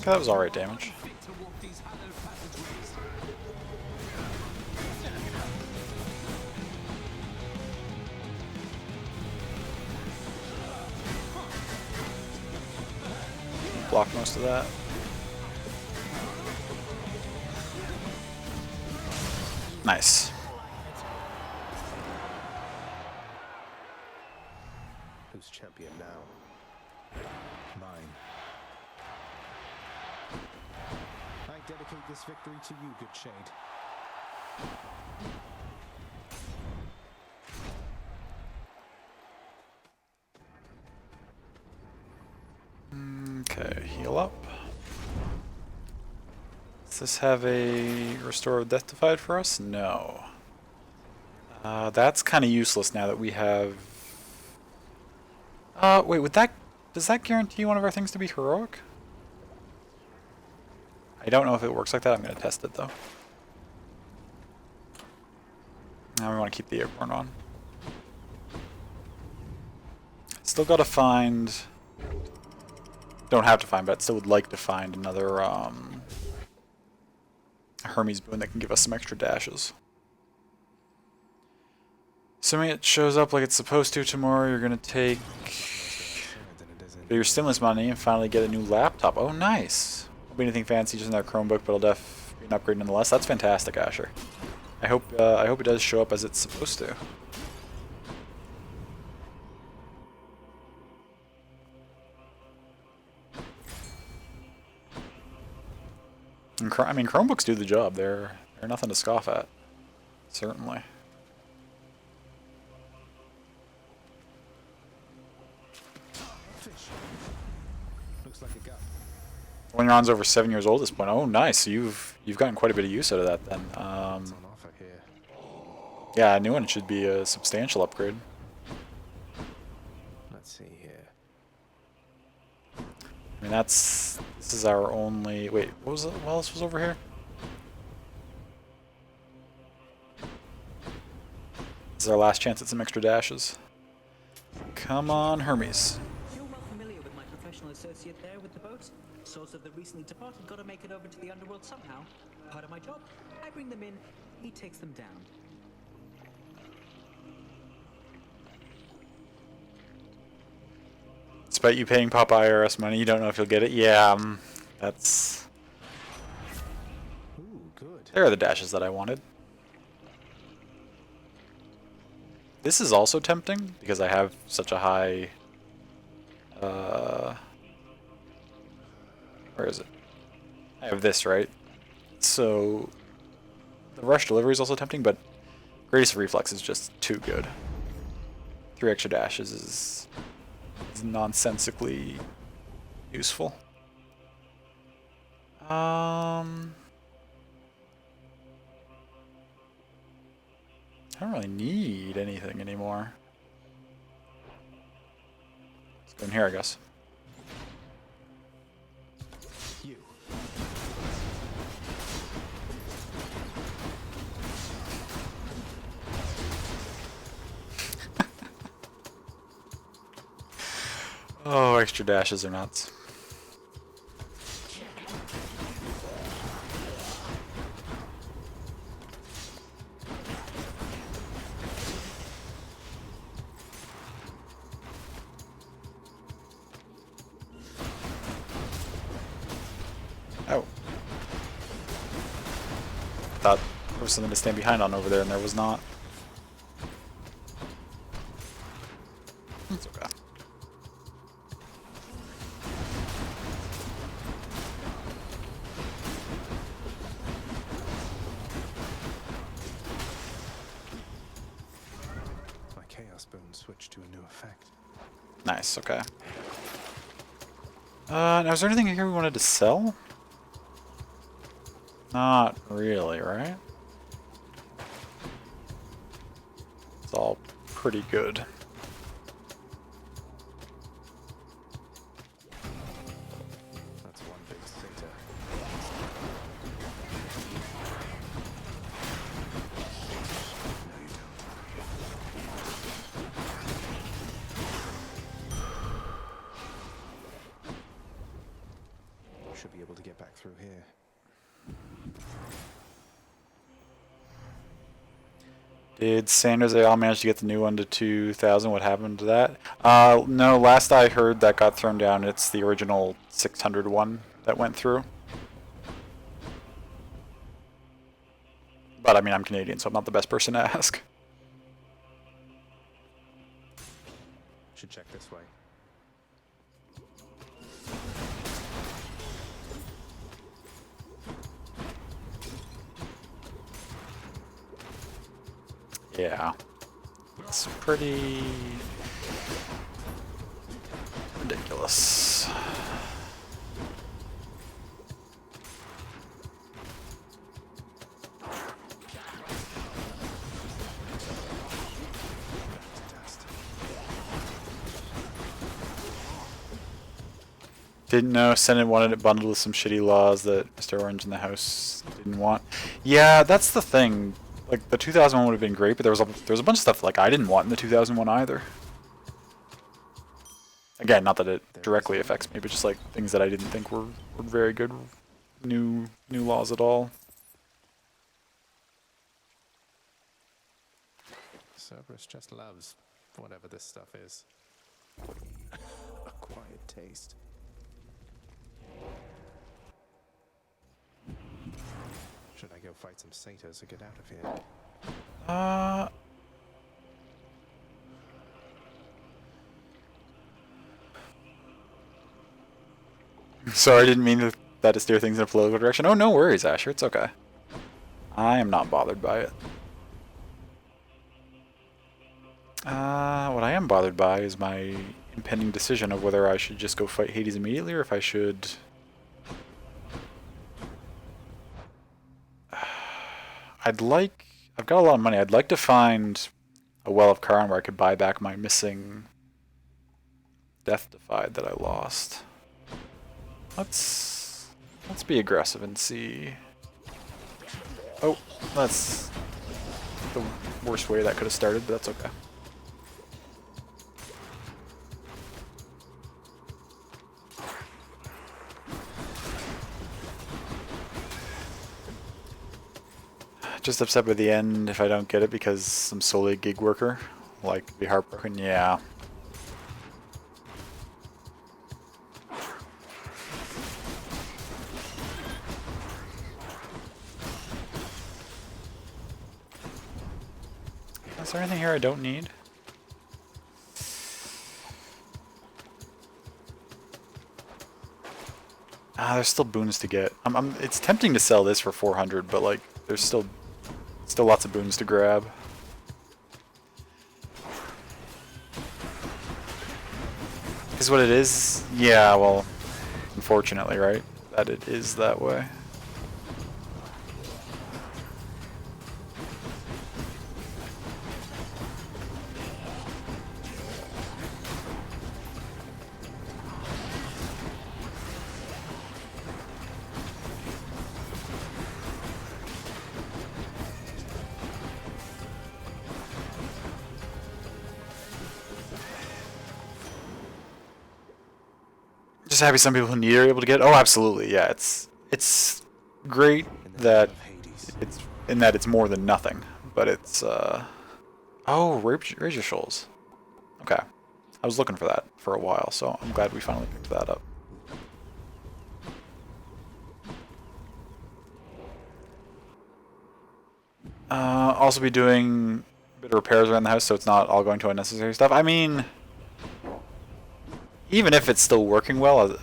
That was alright damage. Block most of that. Nice. Who's champion now? Mine. I dedicate this victory to you, good Shade. Okay, heal up. Does this have a Restore of Death Defied for us? No. That's kind of useless now that we have... wait, does that guarantee one of our things to be heroic? I don't know if it works like that. I'm going to test it, though. Now we want to keep the airborne on. Still got to find... Don't have to find, but I still would like to find another Hermes boon that can give us some extra dashes. Assuming it shows up like it's supposed to tomorrow, you're going to take your stimulus money and finally get a new laptop. Oh, nice. Won't be anything fancy, just another Chromebook, but it'll def be an upgrade nonetheless. That's fantastic, Asher. I hope it does show up as it's supposed to. And I mean, Chromebooks do the job. They're nothing to scoff at. Certainly. Looks like a gap. When Ron's over 7 years old at this point. Oh, nice. So you've gotten quite a bit of use out of that then. What's on offer here? Yeah, a new one should be a substantial upgrade. Let's see here. I mean, this is our only... Wait, what was it? What else was over here? This is our last chance at some extra dashes. Come on, Hermes. You're well familiar with my professional associate there with the boat. Source of the recently departed got to make it over to the underworld somehow. Part of my job. I bring them in, he takes them down. Despite you paying Papa IRS money, you don't know if you'll get it. Yeah, that's... Ooh, good. There are the dashes that I wanted. This is also tempting, because I have such a high... where is it? I have this, right? So... The rush delivery is also tempting, but Greatest Reflex is just too good. 3 extra dashes is nonsensically useful. I don't really need anything anymore. Let's go in here, I guess. You. Oh, extra dashes are nuts. Oh. Thought there was something to stand behind on over there, and there was not. It's okay. switch to a new effect. Nice, okay. Now is there anything here we wanted to sell? Not really, right? It's all pretty good. That's one big satyr. No, you don't. Should be able to get back through here. Did Sanders they all manage to get the new one to 2,000? What happened to that? No, last I heard that got thrown down. It's the original 600 one that went through. But I mean, I'm Canadian, so I'm not the best person to ask. Should check this way. Yeah. It's pretty ridiculous. Didn't know Senate wanted it bundled with some shitty laws that Mr. Orange in the House didn't want. Yeah, that's the thing. Like, the 2001 would have been great, but there was a bunch of stuff like I didn't want in the 2001 either. Again, not that it directly affects me, but just like things that I didn't think were very good new laws at all. Cerberus just loves whatever this stuff is. Acquired taste. Should I go fight some satyrs or get out of here? Sorry, I didn't mean that to steer things in a political direction. Oh, no worries, Asher. It's okay. I am not bothered by it. What I am bothered by is my impending decision of whether I should just go fight Hades immediately or if I should... I've got a lot of money. I'd like to find a Well of Charon where I could buy back my missing Death Defied that I lost. Let's be aggressive and see. Oh, that's the worst way that could have started, but that's okay. Just upset by the end if I don't get it because I'm solely a gig worker. Like, be heartbroken, yeah. Is there anything here I don't need? There's still boons to get. It's tempting to sell this for 400, but like, there's still lots of boons to grab. Is what it is? Yeah, well, unfortunately, right? That it is that way. Just happy some people who need it are able to get it. Oh, absolutely, yeah. It's great that it's more than nothing, but it's oh, Razor Shoals. Okay, I was looking for that for a while, so I'm glad we finally picked that up. Also be doing a bit of repairs around the house, so it's not all going to unnecessary stuff. I mean, even if it's still working well,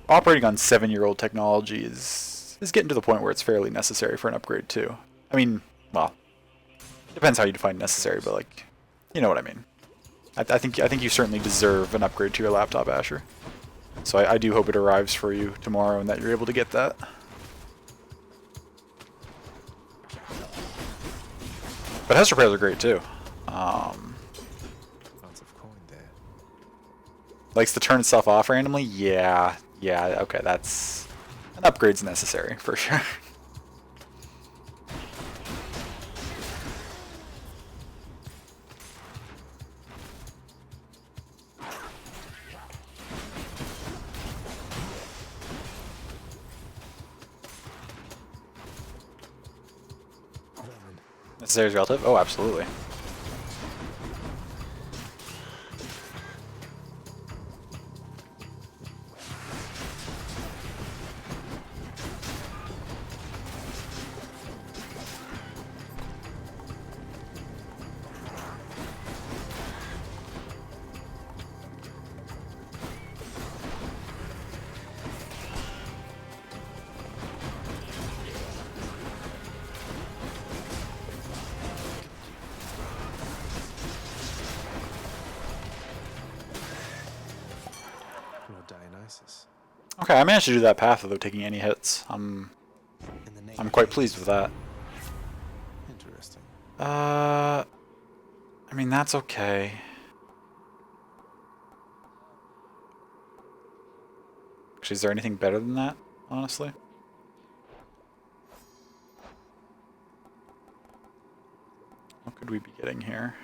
operating on 7-year-old technology is getting to the point where it's fairly necessary for an upgrade too. I mean, well, depends how you define necessary, but like, you know what I mean. I think you certainly deserve an upgrade to your laptop, Asher. So I do hope it arrives for you tomorrow and that you're able to get that. But house repairs are great too. Lots of coin there. Likes to turn itself off randomly? Yeah, okay, that's... An upgrade's necessary, for sure. Necessary is relative? Oh, absolutely. Lord Dionysus. Okay, I managed to do that path without taking any hits. I'm quite pleased with that. Interesting. I mean, that's okay. Actually, is there anything better than that, honestly? What could we be getting here?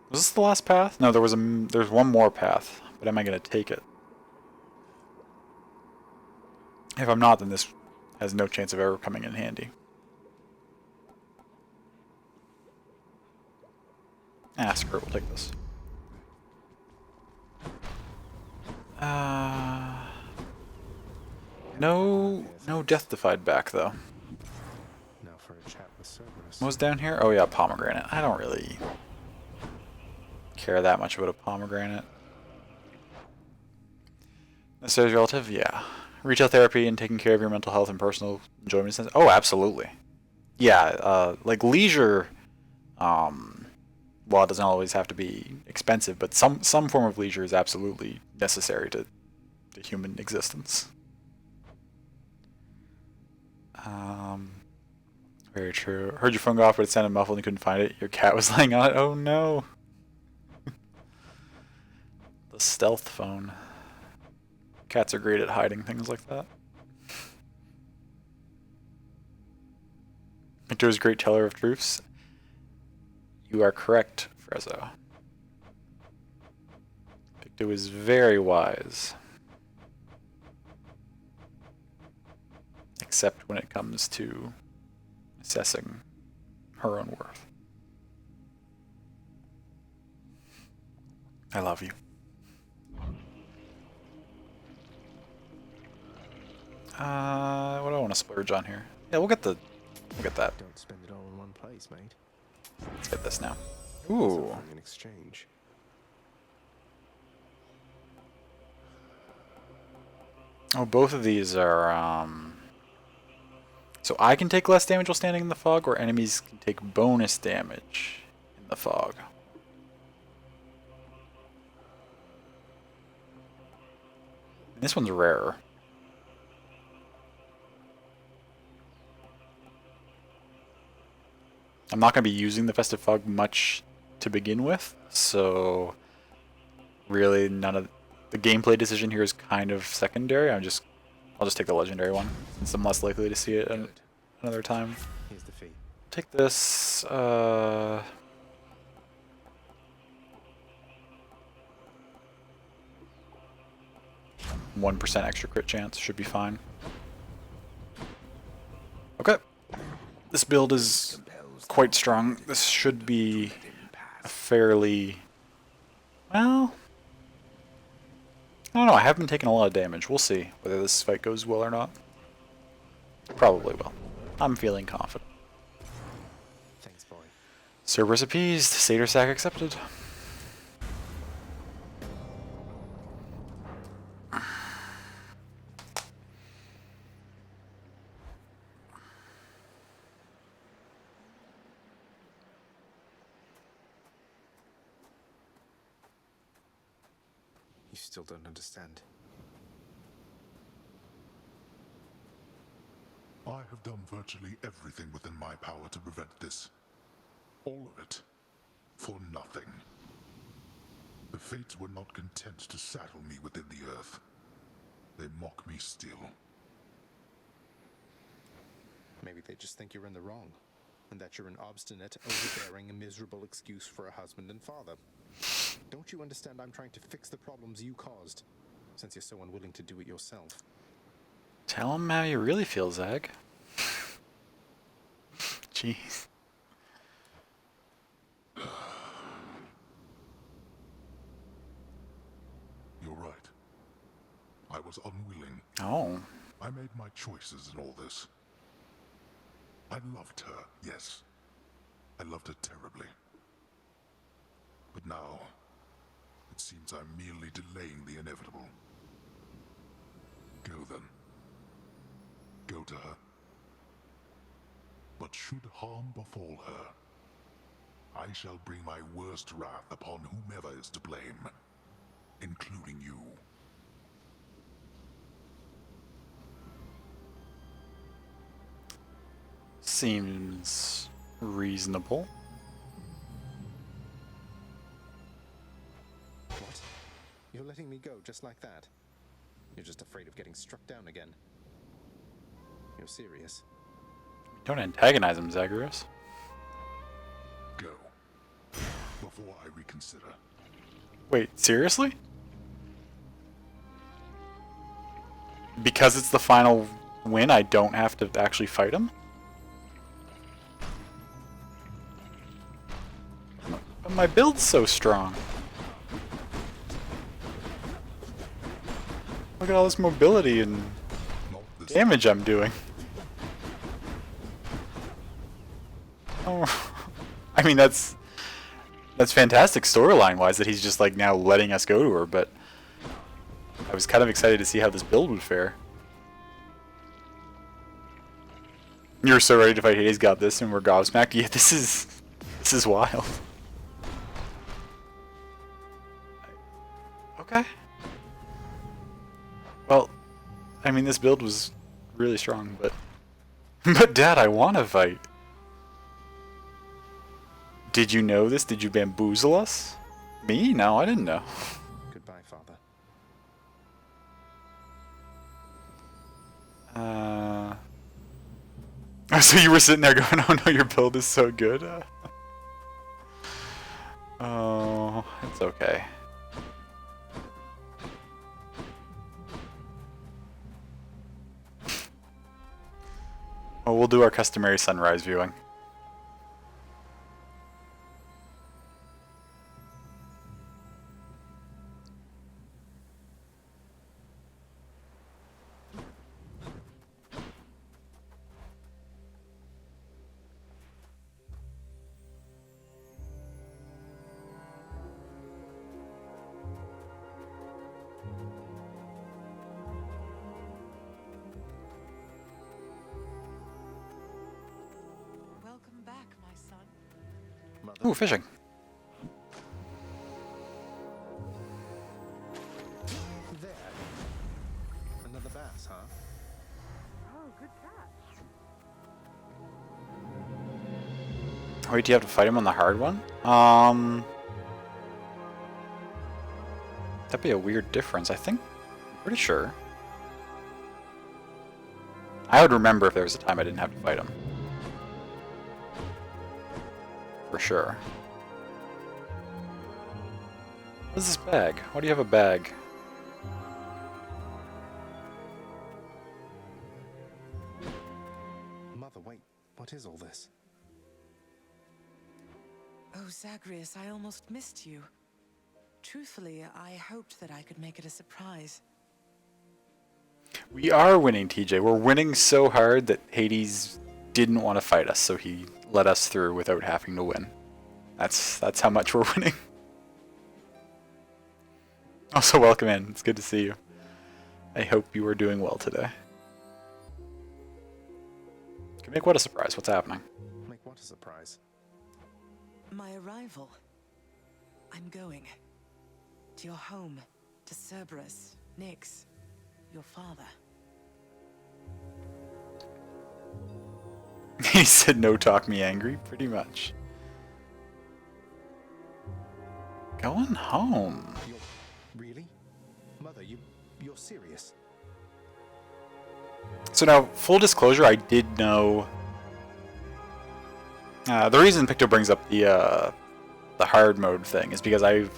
Was this the last path? No, there's one more path, but am I gonna take it? If I'm not, then this has no chance of ever coming in handy. Ah, screw it, we'll take this. No Death Defied back though. Now for a chat with Cerberus. What was down here? Oh yeah, pomegranate. I don't really care that much about a pomegranate. Necessary relative? Yeah. Retail therapy and taking care of your mental health and personal enjoyment sense. Oh, absolutely. Yeah, like leisure, well, it doesn't always have to be expensive, but some form of leisure is absolutely necessary to human existence. Very true. Heard your phone go off, but it sounded muffled and you couldn't find it. Your cat was laying on it. Oh no. The stealth phone. Cats are great at hiding things like that. Victor is a great teller of truths. You are correct, Frezzo. Victor was very wise. Except when it comes to assessing her own worth. I love you. What do I want to splurge on here? Yeah, we'll get that. Don't spend it all in one place, mate. Let's get this now. Ooh. Something in exchange. Oh, both of these are, so I can take less damage while standing in the fog, or enemies can take bonus damage in the fog. And this one's rarer. I'm not going to be using the Festive Fog much to begin with, so really none of the gameplay decision here is kind of secondary. I'll just take the legendary one since I'm less likely to see it another time. Here's the fee. Take this. 1% extra crit chance should be fine. Okay. This build is quite strong. This should be a fairly... Well... I don't know, I have been taking a lot of damage. We'll see whether this fight goes well or not. Probably will. I'm feeling confident. Thanks, boy. Cerberus appeased. Satyr sack accepted. You still don't understand. I have done virtually everything within my power to prevent this. All of it. For nothing. The Fates were not content to saddle me within the earth. They mock me still. Maybe they just think you're in the wrong, and that you're an obstinate, overbearing, and miserable excuse for a husband and father. Don't you understand I'm trying to fix the problems you caused, since you're so unwilling to do it yourself? Tell him how you really feel, Zag. Jeez. You're right. I was unwilling. Oh. I made my choices in all this. I loved her, yes. I loved her terribly. But now, it seems I'm merely delaying the inevitable. Go then. Go to her. But should harm befall her, I shall bring my worst wrath upon whomever is to blame, including you. Seems reasonable. What? You're letting me go just like that? You're just afraid of getting struck down again. You're serious? Don't antagonize him, Zagreus. Go. Before I reconsider. Wait, seriously? Because it's the final win, I don't have to actually fight him? But my build's so strong. Look at all this mobility and damage I'm doing. Oh, I mean that's fantastic storyline-wise that he's just like now letting us go to her, but I was kind of excited to see how this build would fare. You're so ready to fight Hades, got this, and we're gobsmacked. Yeah, this is wild. Okay. Well, I mean this build was really strong, but but Dad, I want to fight. Did you know this? Did you bamboozle us? Me? No, I didn't know. Goodbye, Father. So you were sitting there going, oh no, your build is so good. Oh, it's okay. Well, we'll do our customary sunrise viewing. Welcome back, my son. Mother. Ooh, fishing. There. Another bass, huh? Oh, good catch. Wait, do you have to fight him on the hard one? That'd be a weird difference, I think. I'm pretty sure. I would remember if there was a time I didn't have to fight him. For sure. What is this bag? Why do you have a bag? Mother, wait. What is all this? Oh, Zagreus, I almost missed you. Truthfully, I hoped that I could make it a surprise. We are winning, TJ. We're winning so hard that Hades didn't want to fight us, so he let us through without having to win. That's how much we're winning. Also, welcome in. It's good to see you. I hope you are doing well today. Can make what a surprise. What's happening? Make what a surprise. My arrival. I'm going to your home. to Cerberus, Nyx, your father. He said, no talk me angry, pretty much. Going home. Really? Mother, you're serious? So now, full disclosure, I did know... the reason Picto brings up the hard mode thing is because I've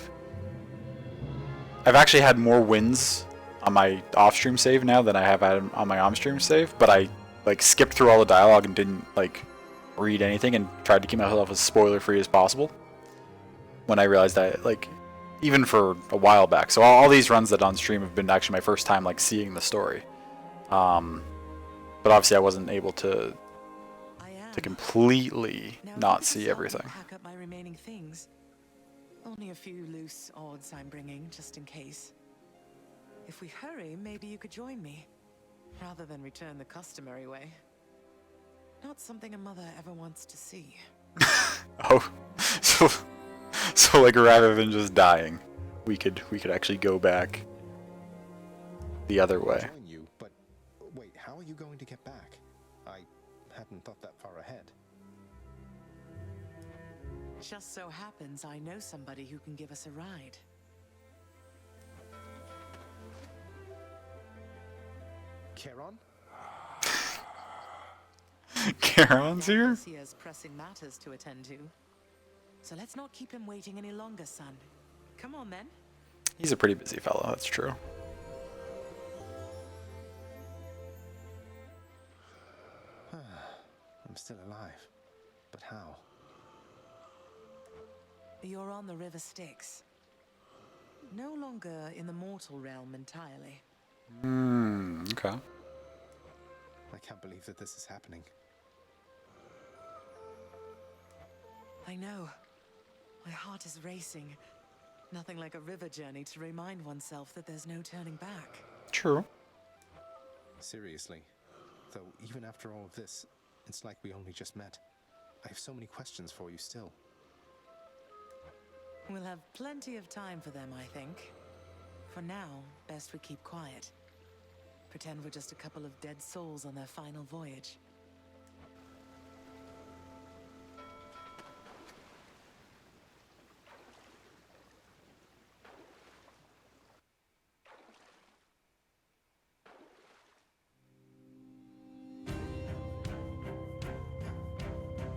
actually had more wins on my off-stream save now than I have had on my on-stream save, but I like skipped through all the dialogue and didn't like read anything and tried to keep myself as spoiler-free as possible when I realized that, like, even for a while back. So all these runs that on stream have been actually my first time like seeing the story. But obviously I wasn't able to completely not see everything. Pack up my remaining things. Only a few loose odds I'm bringing, just in case. If we hurry, maybe you could join me, rather than return the customary way. Not something a mother ever wants to see. Oh, so like rather than just dying, we could actually go back the other way. Join you, but wait, how are you going to get back? I hadn't thought that far ahead. Just so happens I know somebody who can give us a ride. Charon? Charon's here? He has pressing matters to attend to. So let's not keep him waiting any longer, son. Come on, then. He's a pretty busy fellow, that's true. I'm still alive. But how? You're on the river Styx. No longer in the mortal realm entirely. Okay. I can't believe that this is happening. I know. My heart is racing. Nothing like a river journey to remind oneself that there's no turning back. True. Seriously. Though, even after all of this, it's like we only just met. I have so many questions for you still. We'll have plenty of time for them, I think. For now, best we keep quiet. Pretend we're just a couple of dead souls on their final voyage.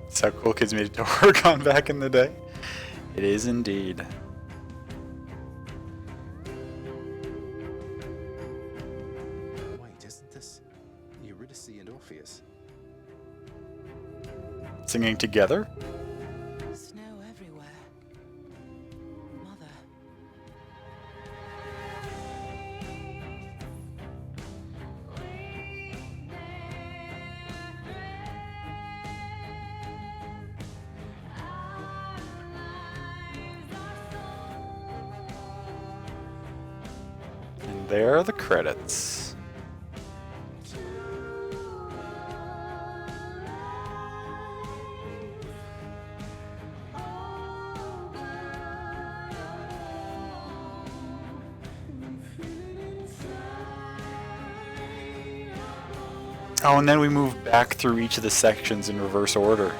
That's how cool kids made it to work on back in the day. It is indeed. Wait, isn't this Eurydice and Orpheus? Singing together? Snow everywhere. Mother. And there are the credits. Oh, and then we move back through each of the sections in reverse order.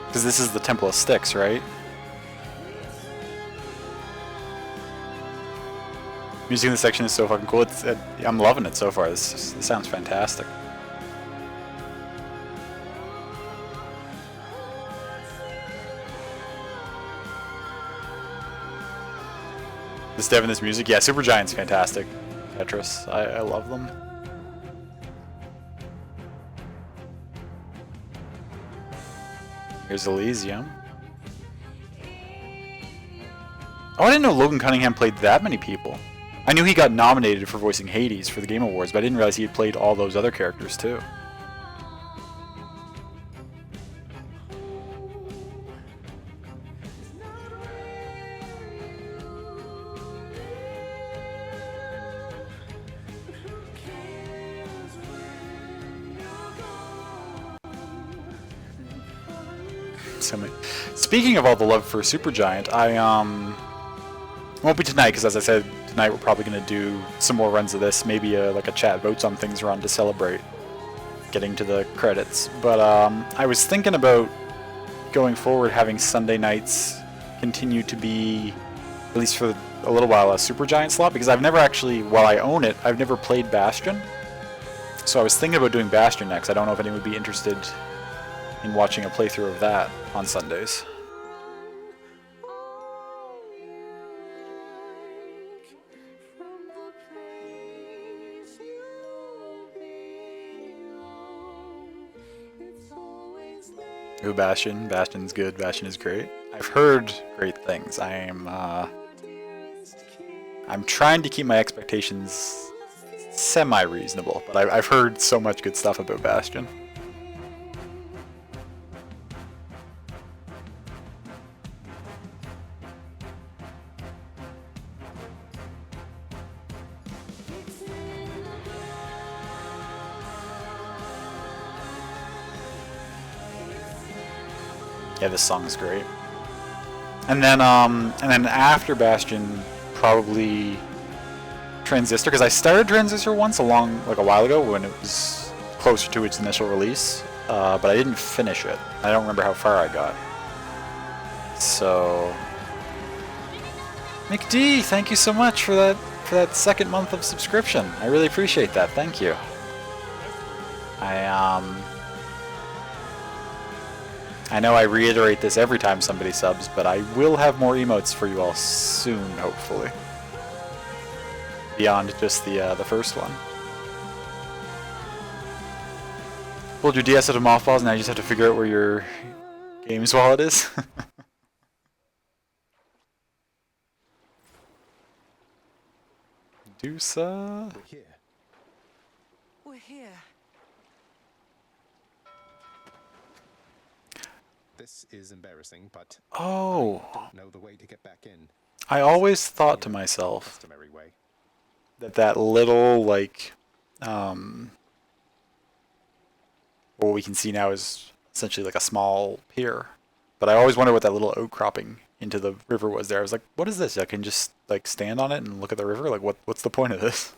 Because this is the Temple of Styx, right? Music in this section is so fucking cool. I'm loving it so far. This sounds fantastic. This dev and this music, yeah, Supergiant's fantastic. Tetris, I love them. Here's Elysium. Oh, I didn't know Logan Cunningham played that many people. I knew he got nominated for voicing Hades for the Game Awards, but I didn't realize he had played all those other characters too. Speaking of all the love for Supergiant, I Won't be tonight, because as I said, tonight we're probably going to do some more runs of this, maybe like a chat votes on things run to celebrate getting to the credits. But I was thinking about going forward having Sunday nights continue to be, at least for a little while, a Supergiant slot, because I've never actually, while I own it, I've never played Bastion. So I was thinking about doing Bastion next. I don't know if anyone would be interested in watching a playthrough of that on Sundays. Ooh, Bastion. Bastion's good. Bastion is great. I've heard great things. I'm trying to keep my expectations semi-reasonable, but I've heard so much good stuff about Bastion. Yeah, this song is great. And then after Bastion, probably Transistor, because I started Transistor once a while ago when it was closer to its initial release, but I didn't finish it. I don't remember how far I got. So, McD, thank you so much for that second month of subscription. I really appreciate that. Thank you. I know I reiterate this every time somebody subs, but I will have more emotes for you all soon, hopefully. Beyond just the first one. Pulled your DS out of mothballs, now you just have to figure out where your games wallet is. Deusa. We're here. We're here. This is embarrassing, but Oh. I don't know the way to get back in. I always thought to myself Customary way. that little, like, what we can see now is essentially like a small pier. But I always wondered what that little outcropping into the river was there. I was like, what is this? I can just like stand on it and look at the river? Like, what's the point of this?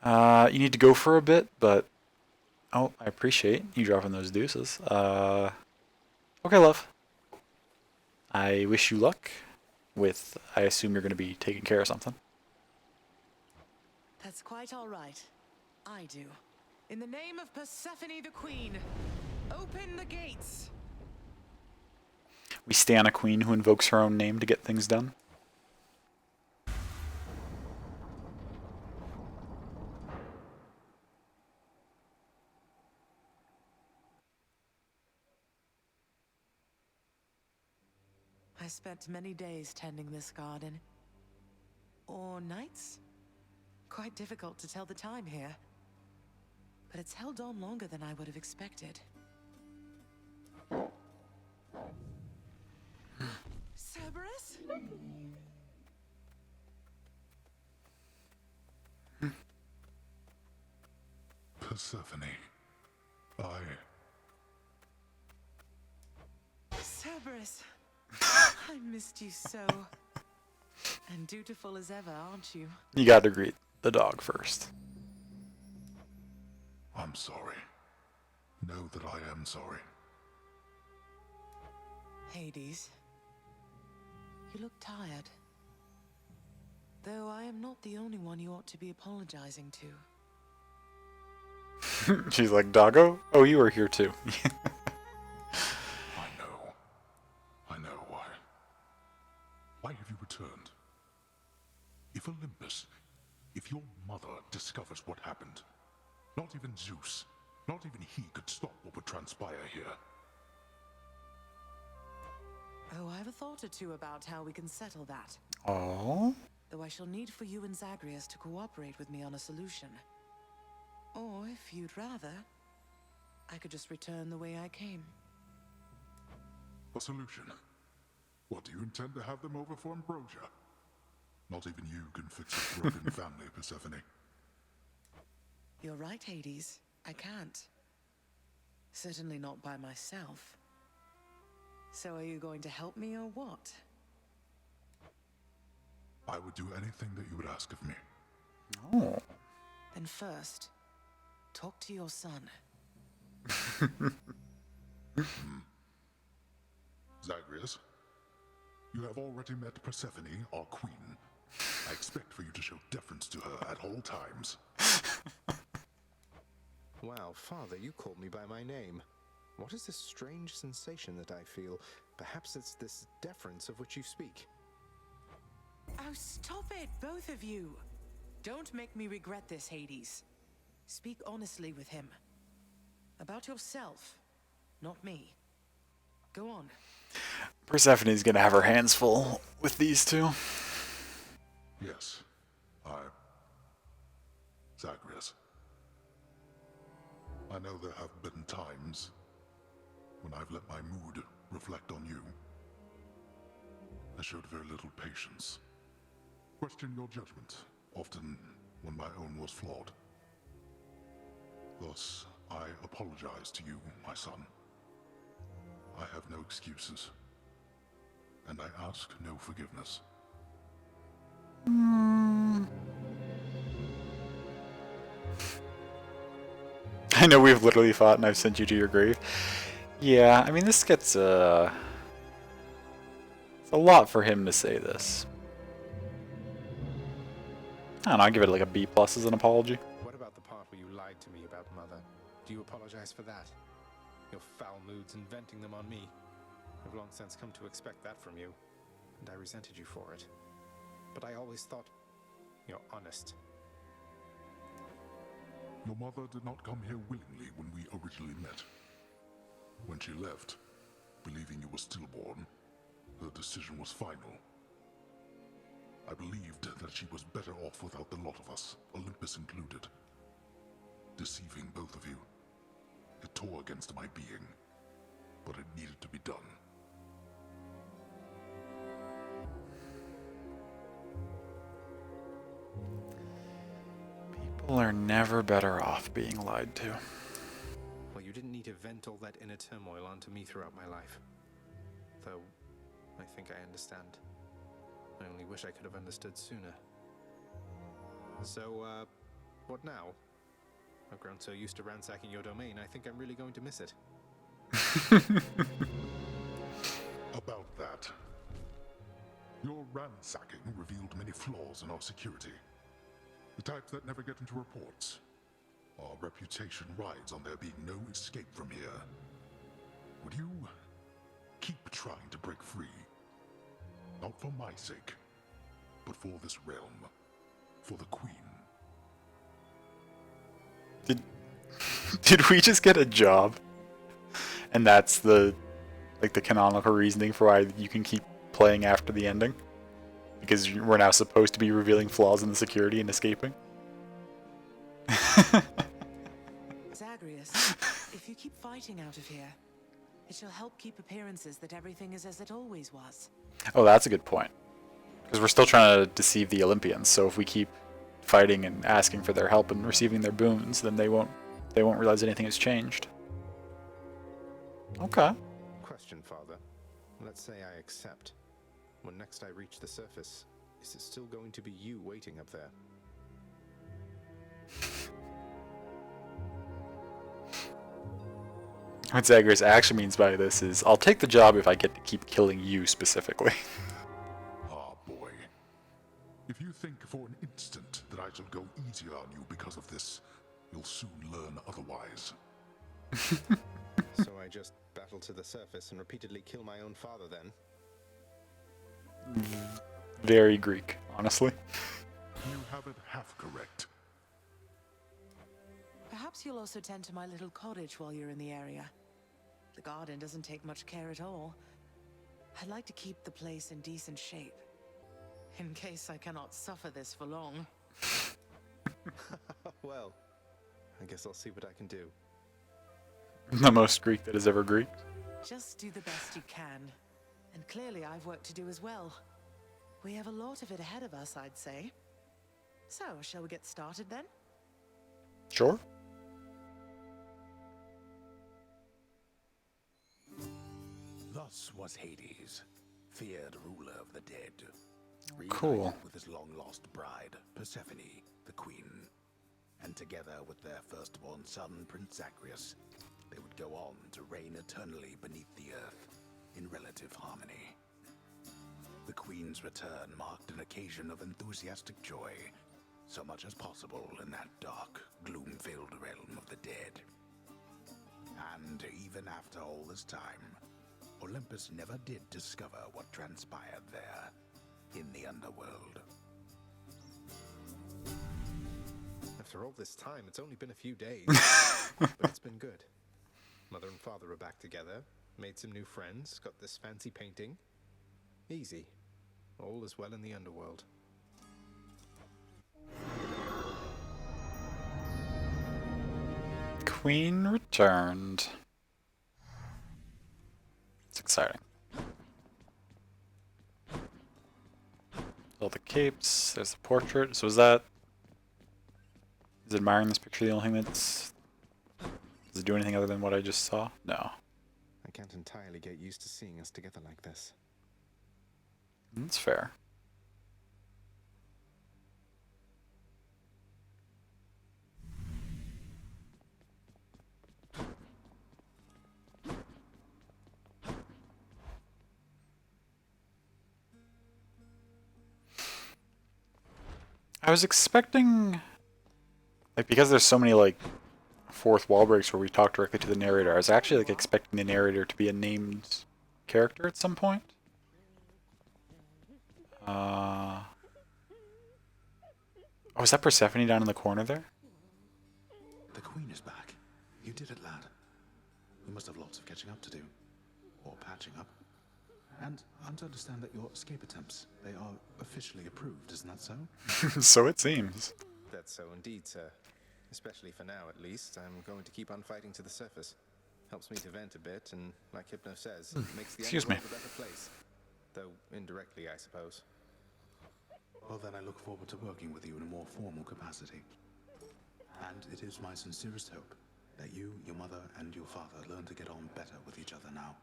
You need to go for a bit, but oh, I appreciate you dropping those deuces. Okay, love. I wish you luck with, I assume you're going to be taking care of something. That's quite all right. I do. In the name of Persephone the Queen, open the gates! We stand a queen who invokes her own name to get things done. I spent many days tending this garden. Or nights? Quite difficult to tell the time here. But it's held on longer than I would have expected. Cerberus? Persephone. Cerberus. I missed you so. And dutiful as ever, aren't you? You gotta greet the dog first. I'm sorry. Know that I am sorry. Hades. You look tired. Though I am not the only one you ought to be apologizing to. She's like, Doggo? Oh, you were here too. I know why. Why have you returned? If Olympus, if your mother discovers what happened, not even Zeus, not even he could stop what would transpire here. Oh, I have a thought or two about how we can settle that. Oh. Though I shall need for you and Zagreus to cooperate with me on a solution. Or, if you'd rather, I could just return the way I came. A solution? What, do you intend to have them over for ambrosia? Not even you can fix a broken family, Persephone. You're right, Hades. I can't. Certainly not by myself. So are you going to help me or what? I would do anything that you would ask of me. Oh. Then first, talk to your son. Zagreus, you have already met Persephone, our queen. I expect for you to show deference to her at all times. Wow, Father, you called me by my name. What is this strange sensation that I feel? Perhaps it's this deference of which you speak. Oh, stop it, both of you. Don't make me regret this, Hades. Speak honestly with him. About yourself, not me. Go on. Persephone's gonna have her hands full with these two. Yes, Zagreus. I know there have been times when I've let my mood reflect on you. I showed very little patience. Questioned your judgment, often when my own was flawed. Thus, I apologize to you, my son. I have no excuses, and I ask no forgiveness. I know we've literally fought and I've sent you to your grave. Yeah, I mean, this gets, it's a lot for him to say this. I don't know, I'll give it like a B+ as an apology. What about the part where you lied to me about Mother? Do you apologize for that? Your foul moods and venting them on me. I've long since come to expect that from you, and I resented you for it. But I always thought you're honest. Your mother did not come here willingly when we originally met. When she left, believing you were stillborn, her decision was final. I believed that she was better off without the lot of us, Olympus included. Deceiving both of you. It tore against my being, but it needed to be done. People are never better off being lied to. Well, you didn't need to vent all that inner turmoil onto me throughout my life. Though, I think I understand. I only wish I could have understood sooner. So, what now? I've grown so used to ransacking your domain, I think I'm really going to miss it. About that. Your ransacking revealed many flaws in our security. The types that never get into reports. Our reputation rides on there being no escape from here. Would you keep trying to break free? Not for my sake, but for this realm. For the Queen. Did we just get a job? And that's the canonical reasoning for why you can keep playing after the ending? Because we're now supposed to be revealing flaws in the security and escaping? Zagreus, if you keep fighting out of here, it shall help keep appearances that everything is as it always was. Oh, that's a good point. Because we're still trying to deceive the Olympians, so if we keep fighting and asking for their help and receiving their boons, then they won't realize anything has changed. Okay. Question, Father. Let's say I accept. When next I reach the surface, is it still going to be you waiting up there? What Zagreus actually means by this is, I'll take the job if I get to keep killing you specifically. Ah, boy. If you think for an instant that I shall go easier on you because of this, you'll soon learn otherwise. So I just battle to the surface and repeatedly kill my own father then? Very Greek, honestly. You have it half correct. Perhaps you'll also tend to my little cottage while you're in the area. The garden doesn't take much care at all. I'd like to keep the place in decent shape, in case I cannot suffer this for long. Well, I guess I'll see what I can do. The most Greek that is ever Greek. Just do the best you can. And clearly I've work to do as well. We have a lot of it ahead of us, I'd say. So, shall we get started then? Sure. Thus was Hades, feared ruler of the dead. Cool. reunited with his long-lost bride, Persephone, the queen. And together with their firstborn son, Prince Zagreus, they would go on to reign eternally beneath the earth, in relative harmony. The queen's return marked an occasion of enthusiastic joy, so much as possible in that dark, gloom-filled realm of the dead. And even after all this time, Olympus never did discover what transpired there, in the underworld. After all this time, it's only been a few days. But it's been good. Mother and father are back together, made some new friends, got this fancy painting. Easy. All is well in the underworld. Queen returned. It's exciting. All the capes, there's the portrait. So is admiring this picture the only thing does it do anything other than what I just saw? No. I can't entirely get used to seeing us together like this. That's fair. I was expecting, like, because there's so many, like, fourth wall breaks where we talk directly to the narrator, I was actually, like, expecting the narrator to be a named character at some point. Oh, is that Persephone down in the corner there? The queen is back. You did it, lad. We must have lots of catching up to do. Or patching up. And I'm to understand that your escape attempts, they are officially approved, isn't that so? So it seems. That's so indeed, sir. Especially for now, at least. I'm going to keep on fighting to the surface. Helps me to vent a bit, and like Hypno says, makes the Excuse me. underworld a better place. Though indirectly, I suppose. Well, then I look forward to working with you in a more formal capacity. And it is my sincerest hope that you, your mother, and your father learn to get on better with each other now.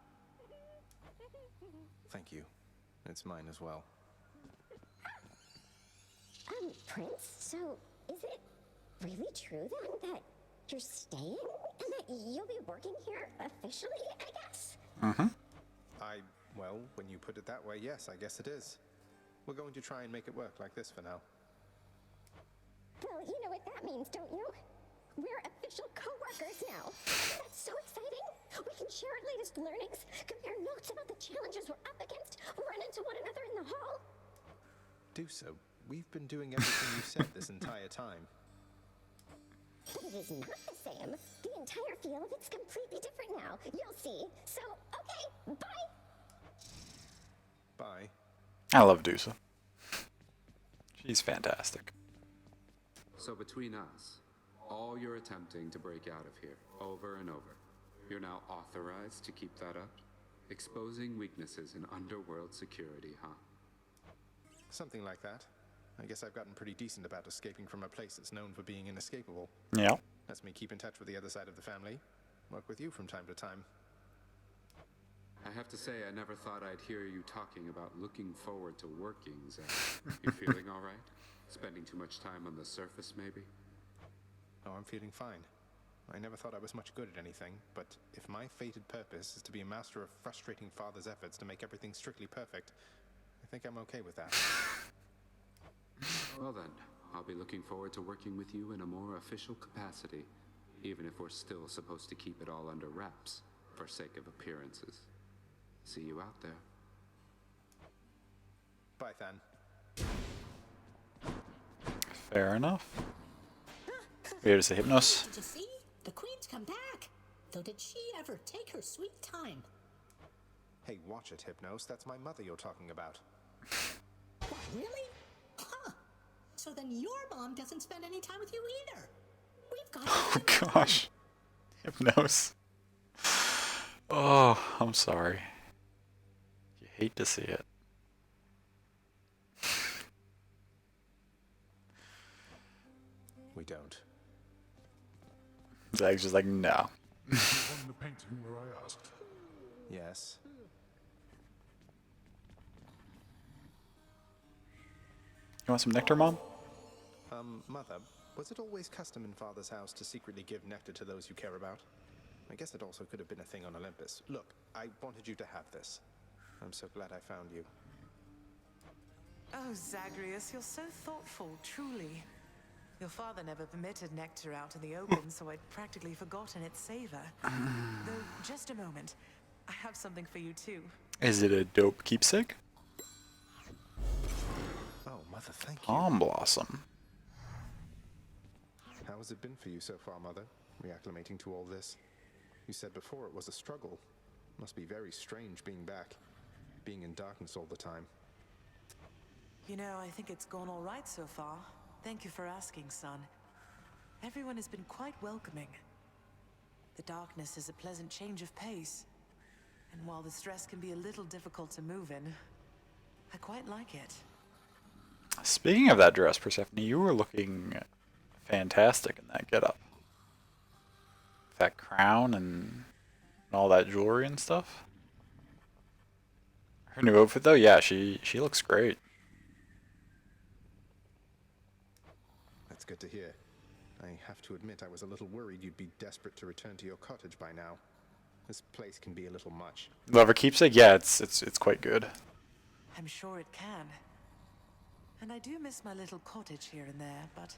Thank you. It's mine as well. Prince, so is it really true then that you're staying and that you'll be working here officially, I guess? Mm-hmm. Well, when you put it that way, yes, I guess it is. We're going to try and make it work like this for now. Well, you know what that means, don't you? We're official co-workers now. That's so exciting. We can share our latest learnings, compare notes about the challenges we're up against, run into one another in the hall. Do so. We've been doing everything you said this entire time. But it is not the same. The entire feel of it's completely different now. You'll see. So, okay, bye. Bye. I love Dusa. She's fantastic. So between us, all you're attempting to break out of here, over and over, you're now authorized to keep that up? Exposing weaknesses in underworld security, huh? Something like that. I guess I've gotten pretty decent about escaping from a place that's known for being inescapable. Yeah. Lets me keep in touch with the other side of the family. Work with you from time to time. I have to say, I never thought I'd hear you talking about looking forward to working, Zach. You feeling all right? Spending too much time on the surface, maybe? Oh, I'm feeling fine. I never thought I was much good at anything, but if my fated purpose is to be a master of frustrating father's efforts to make everything strictly perfect, I think I'm okay with that. Well then, I'll be looking forward to working with you in a more official capacity, even if we're still supposed to keep it all under wraps, for sake of appearances. See you out there. Bye, Than. Fair enough. We here to say Hypnos. Did you see? The Queen's come back. Though did she ever take her sweet time? Hey, watch it, Hypnos. That's my mother you're talking about. What, really? Huh. So then your mom doesn't spend any time with you either. We've got Oh gosh. Hypnos. Oh, I'm sorry. You hate to see it. We don't. Zag's just like, no. You won the painting where I asked. Yes. You want some nectar, Mom? Mother, was it always custom in Father's house to secretly give nectar to those you care about? I guess it also could have been a thing on Olympus. Look, I wanted you to have this. I'm so glad I found you. Oh, Zagreus, you're so thoughtful, truly. Your father never permitted nectar out in the open, so I'd practically forgotten its savor. Though, just a moment. I have something for you, too. Is it a dope keepsake? Oh, Mother, thank you. Palm blossom. How has it been for you so far, Mother? Reacclimating to all this? You said before it was a struggle. Must be very strange being back. Being in darkness all the time. You know, I think it's gone all right so far. Thank you for asking, son. Everyone has been quite welcoming. The darkness is a pleasant change of pace. And while the stress can be a little difficult to move in, I quite like it. Speaking of that dress, Persephone, you were looking fantastic in that getup. That crown and all that jewelry and stuff. Her new outfit, though, yeah, she looks great. That's good to hear. I have to admit I was a little worried you'd be desperate to return to your cottage by now. This place can be a little much. Love her keepsake? Yeah, it's quite good. I'm sure it can. And I do miss my little cottage here and there, but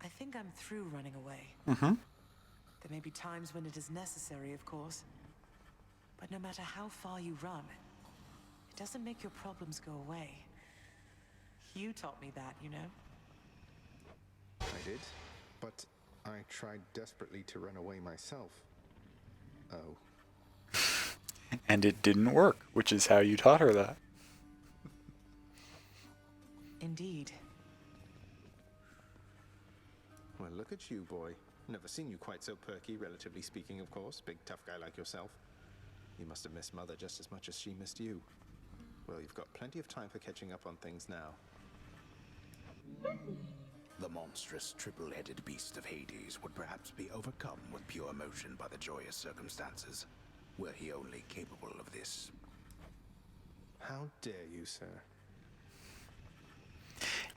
I think I'm through running away. Mm-hmm. There may be times when it is necessary, of course. But no matter how far you run, it doesn't make your problems go away. You taught me that, you know? I did, but I tried desperately to run away myself. Oh. And it didn't work, which is how you taught her that. Indeed. Well, look at you, boy. Never seen you quite so perky, relatively speaking, of course. Big, tough guy like yourself. You must have missed Mother just as much as she missed you. Well, you've got plenty of time for catching up on things now. The monstrous triple-headed beast of Hades would perhaps be overcome with pure emotion by the joyous circumstances, were he only capable of this. How dare you, sir?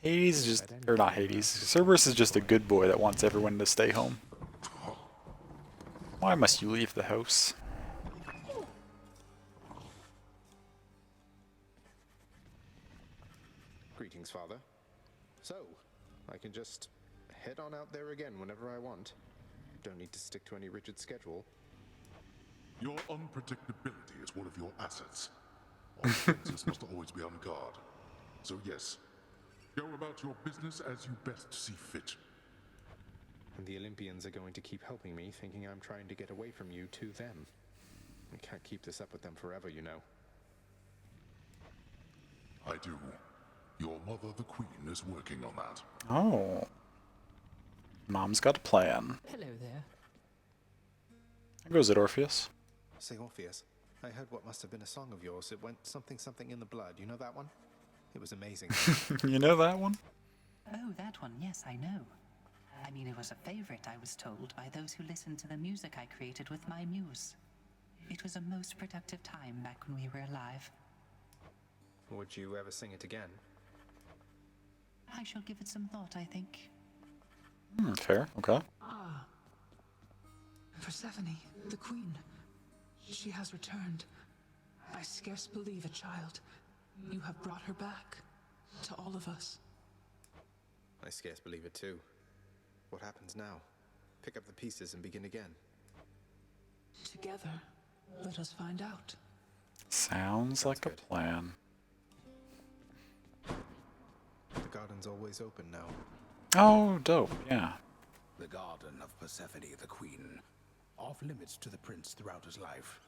Hades is just, or not Hades, Cerberus is just a good boy that wants everyone to stay home. Why must you leave the house? Greetings, Father. So, I can just head on out there again whenever I want. Don't need to stick to any rigid schedule. Your unpredictability is one of your assets. All princes must always be on guard. So yes, go about your business as you best see fit. And the Olympians are going to keep helping me, thinking I'm trying to get away from you to them. I can't keep this up with them forever, you know. I do. Your mother, the Queen, is working on that. Oh. Mom's got a plan. Hello there. There goes it, Orpheus. Say, Orpheus, I heard what must have been a song of yours. It went something in the blood. You know that one? It was amazing. You know that one? Oh, that one, yes, I know. I mean, it was a favorite, I was told, by those who listened to the music I created with my muse. It was a most productive time back when we were alive. Would you ever sing it again? I shall give it some thought, I think. Fair, okay. Ah. Persephone, the Queen. She has returned. I scarce believe it, child. You have brought her back. To all of us. I scarce believe it too. What happens now? Pick up the pieces and begin again. Together, let us find out. Sounds like a plan. The garden's always open now. Oh, dope, yeah. The garden of Persephone the Queen, off limits to the prince throughout his life,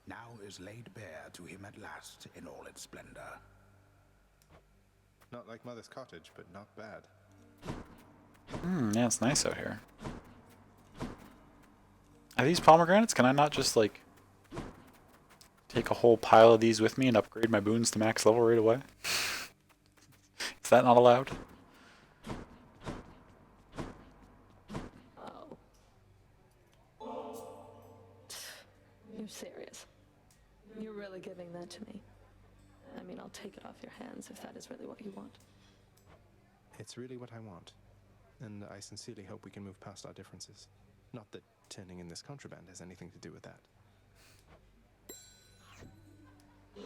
now is laid bare to him at last in all its splendor. Not like Mother's cottage, but not bad. Yeah, it's nice out here. Are these pomegranates? Can I not just, like, take a whole pile of these with me and upgrade my boons to max level right away? Is that not allowed? You're serious? You're really giving that to me? I mean, I'll take it off your hands if that is really what you want. It's really what I want, and I sincerely hope we can move past our differences. Not that turning in this contraband has anything to do with that.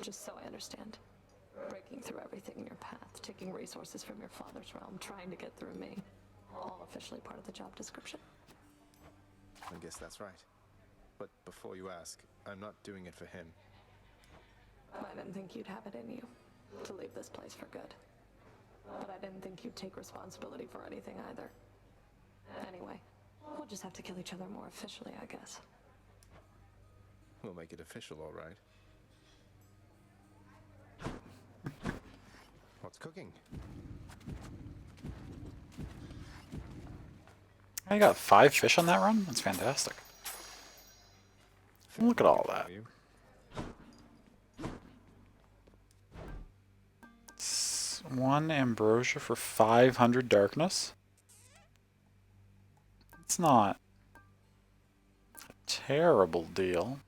Just so I understand. Breaking through everything in your path, taking resources from your father's realm, trying to get through me. All officially part of the job description. I guess that's right. But before you ask, I'm not doing it for him. I didn't think you'd have it in you to leave this place for good. But I didn't think you'd take responsibility for anything either. Anyway, we'll just have to kill each other more officially, I guess. We'll make it official, all right. What's cooking? I got 5 fish on that run? That's fantastic. Look at all that. It's 1 ambrosia for 500 darkness. It's not a terrible deal.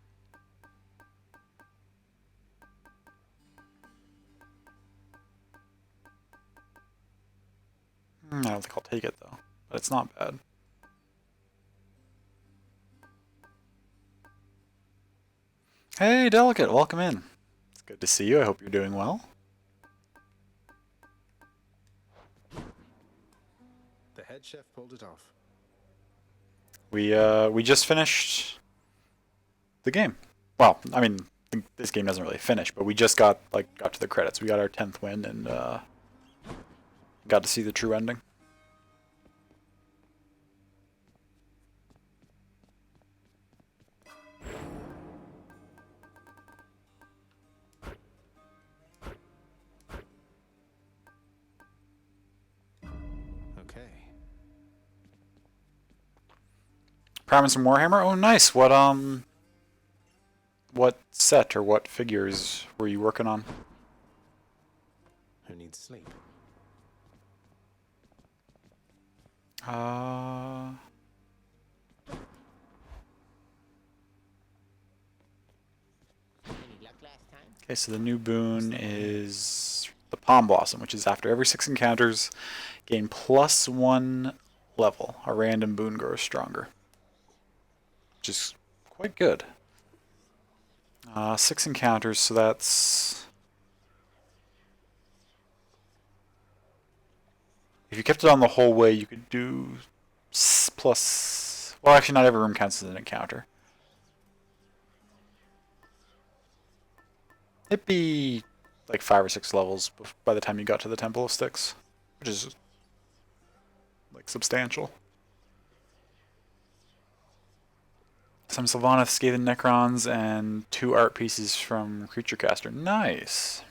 I don't think I'll take it though, but it's not bad. Hey, Delicate, welcome in. It's good to see you. I hope you're doing well. The head chef pulled it off. We just finished the game. Well, I mean, this game doesn't really finish, but we just got to the credits. We got our 10th win and got to see the true ending. Okay. Priming some Warhammer? Oh, nice. What set or what figures were you working on? Who needs sleep? Okay, so the new boon is the Palm Blossom, which is after every 6 encounters, gain +1 level. A random boon grows stronger, which is quite good. 6 encounters, so that's... If you kept it on the whole way, you could do plus... Well, actually, not every room counts as an encounter. It'd be like 5 or 6 levels by the time you got to the Temple of Styx, which is like substantial. Some Sylvaneth Skaven Necrons and 2 art pieces from Creature Caster. Nice.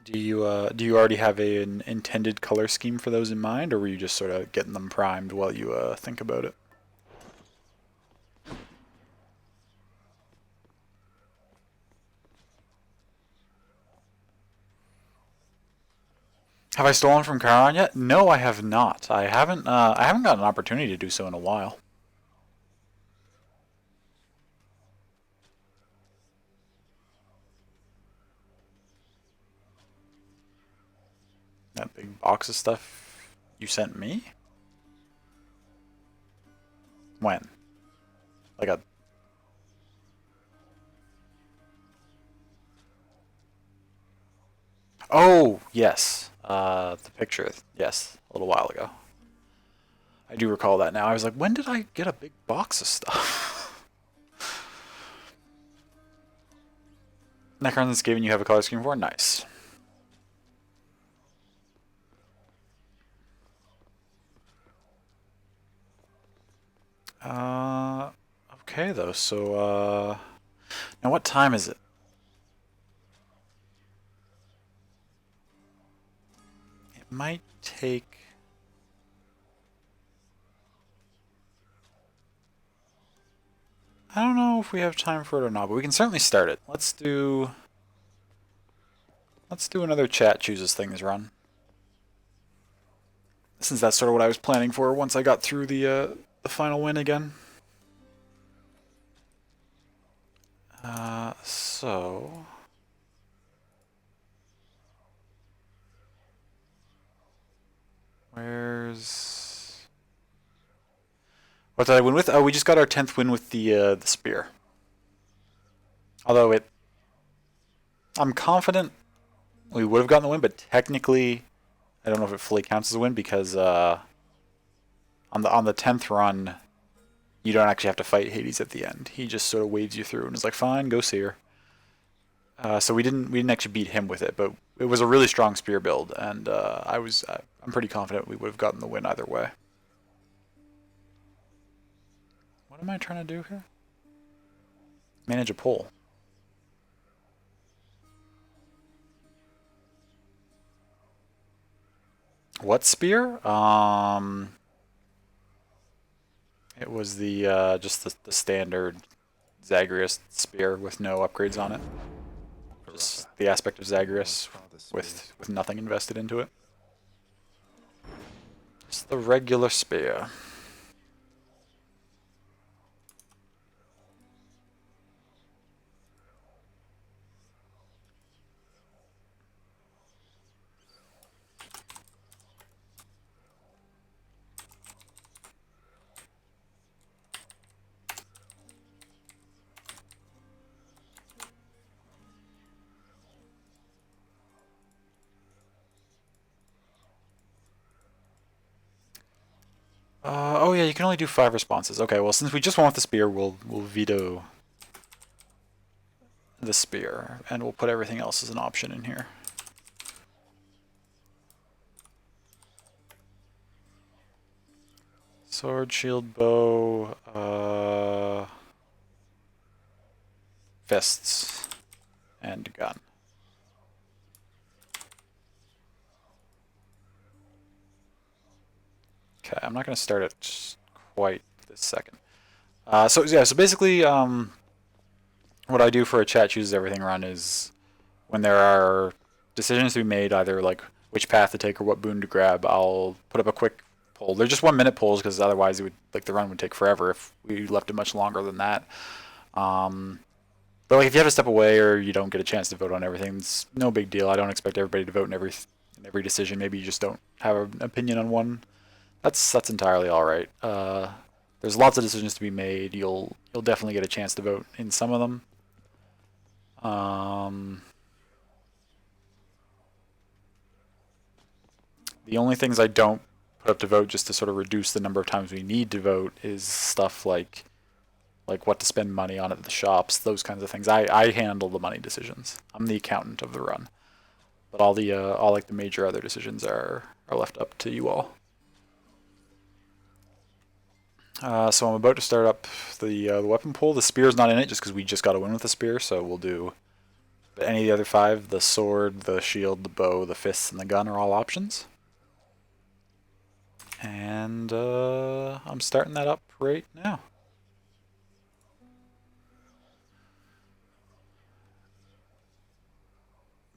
Do you already have an intended color scheme for those in mind, or were you just sort of getting them primed while you think about it? Have I stolen from Charon yet? No, I have not. I haven't got an opportunity to do so in a while. That big box of stuff you sent me? When? Like a... Oh, yes. The picture. Yes, a little while ago. I do recall that now. I was like, when did I get a big box of stuff? Necrons Skaven you have a color scheme for? Nice. Okay though, so, now what time is it? It might take... I don't know if we have time for it or not, but we can certainly start it. Let's do another chat chooses things run. Since that's sort of what I was planning for once I got through the final win again. So Where's... What did I win with? Oh, we just got our 10th win with the spear. Although I'm confident we would have gotten the win, but technically, I don't know if it fully counts as a win because on the 10th run, you don't actually have to fight Hades at the end. He just sort of waves you through and is like, "Fine, go see her." So we didn't actually beat him with it, but it was a really strong spear build, and I'm pretty confident we would have gotten the win either way. What am I trying to do here? Manage a poll. What spear? It was the just the standard Zagreus spear with no upgrades on it. Just the aspect of Zagreus with nothing invested into it. Just the regular spear. Oh yeah, you can only do 5 responses. Okay, well since we just went with the spear, we'll veto the spear, and we'll put everything else as an option in here. Sword, shield, bow, fists, and gun. Okay, I'm not going to start it quite this second. So basically, what I do for a chat chooses everything run is when there are decisions to be made, either like which path to take or what boon to grab, I'll put up a quick poll. They're just 1-minute polls because otherwise it would the run would take forever if we left it much longer than that. But like if you have to step away or you don't get a chance to vote on everything, it's no big deal. I don't expect everybody to vote in every decision. Maybe you just don't have an opinion on one. That's entirely all right. There's lots of decisions to be made. You'll definitely get a chance to vote in some of them. The only things I don't put up to vote just to sort of reduce the number of times we need to vote is stuff like what to spend money on at the shops, those kinds of things. I handle the money decisions. I'm the accountant of the run. But all the major other decisions are left up to you all. So I'm about to start up the weapon pool. The spear's not in it just because we just got to win with the spear, so we'll do any of the other 5. The sword, the shield, the bow, the fists, and the gun are all options. And I'm starting that up right now.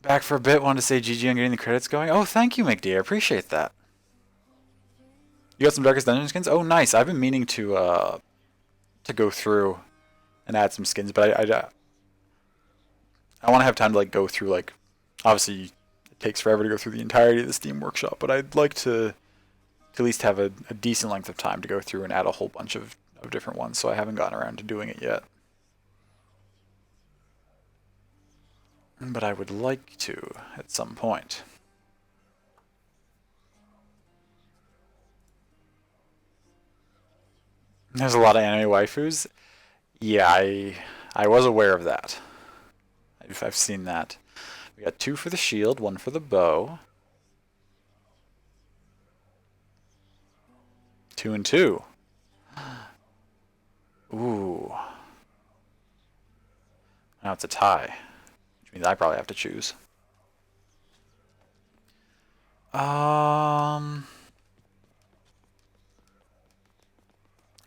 Back for a bit, wanted to say GG on getting the credits going. Oh, thank you, McD. I appreciate that. You got some Darkest Dungeon skins? Oh, nice. I've been meaning to go through and add some skins, but I want to have time to go through obviously it takes forever to go through the entirety of the Steam Workshop, but I'd like to at least have a decent length of time to go through and add a whole bunch of different ones, so I haven't gotten around to doing it yet. But I would like to at some point. There's a lot of anime waifus. Yeah, I was aware of that. I've seen that. We got 2 for the shield, 1 for the bow. 2 and 2. Ooh. Now it's a tie, which means I probably have to choose.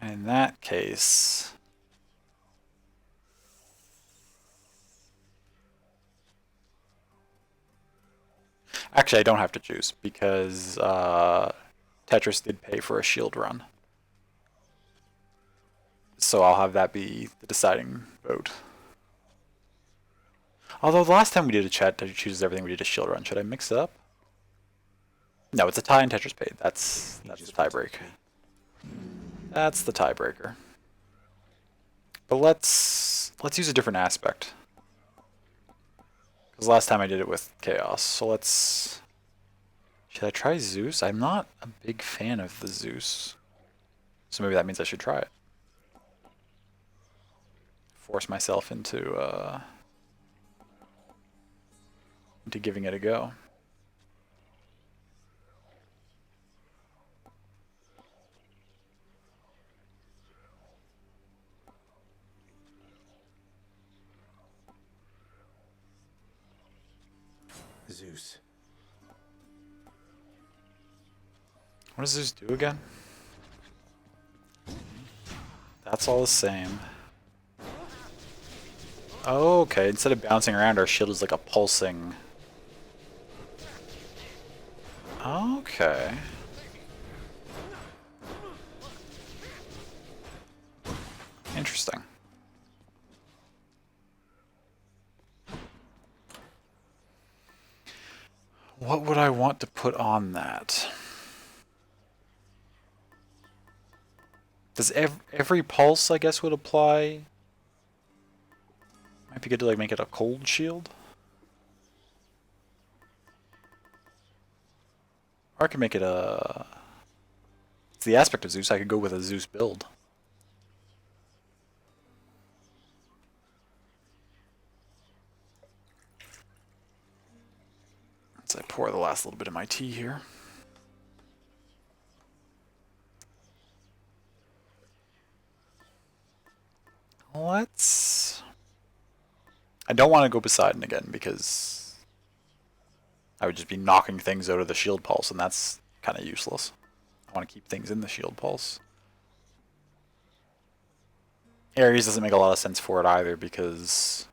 In that case, actually I don't have to choose because Tetris did pay for a shield run. So I'll have that be the deciding vote. Although the last time we did a chat that chooses everything, we did a shield run. Should I mix it up? No, it's a tie and Tetris paid. That's the tiebreaker. That's the tiebreaker. But let's use a different aspect. Because last time I did it with Chaos. So let's... Should I try Zeus? I'm not a big fan of the Zeus. So maybe that means I should try it. Force myself into giving it a go. Zeus. What does Zeus do again? That's all the same. Oh, okay, instead of bouncing around, our shield is like a pulsing... Okay. Interesting. What would I want to put on that? Does every pulse, I guess, would apply? Might be good to like make it a cold shield. Or I could make it a... It's the aspect of Zeus, I could go with a Zeus build. As I pour the last little bit of my tea here. Let's... I don't want to go Poseidon again because I would just be knocking things out of the shield pulse, and that's kind of useless. I want to keep things in the shield pulse. Ares doesn't make a lot of sense for it either because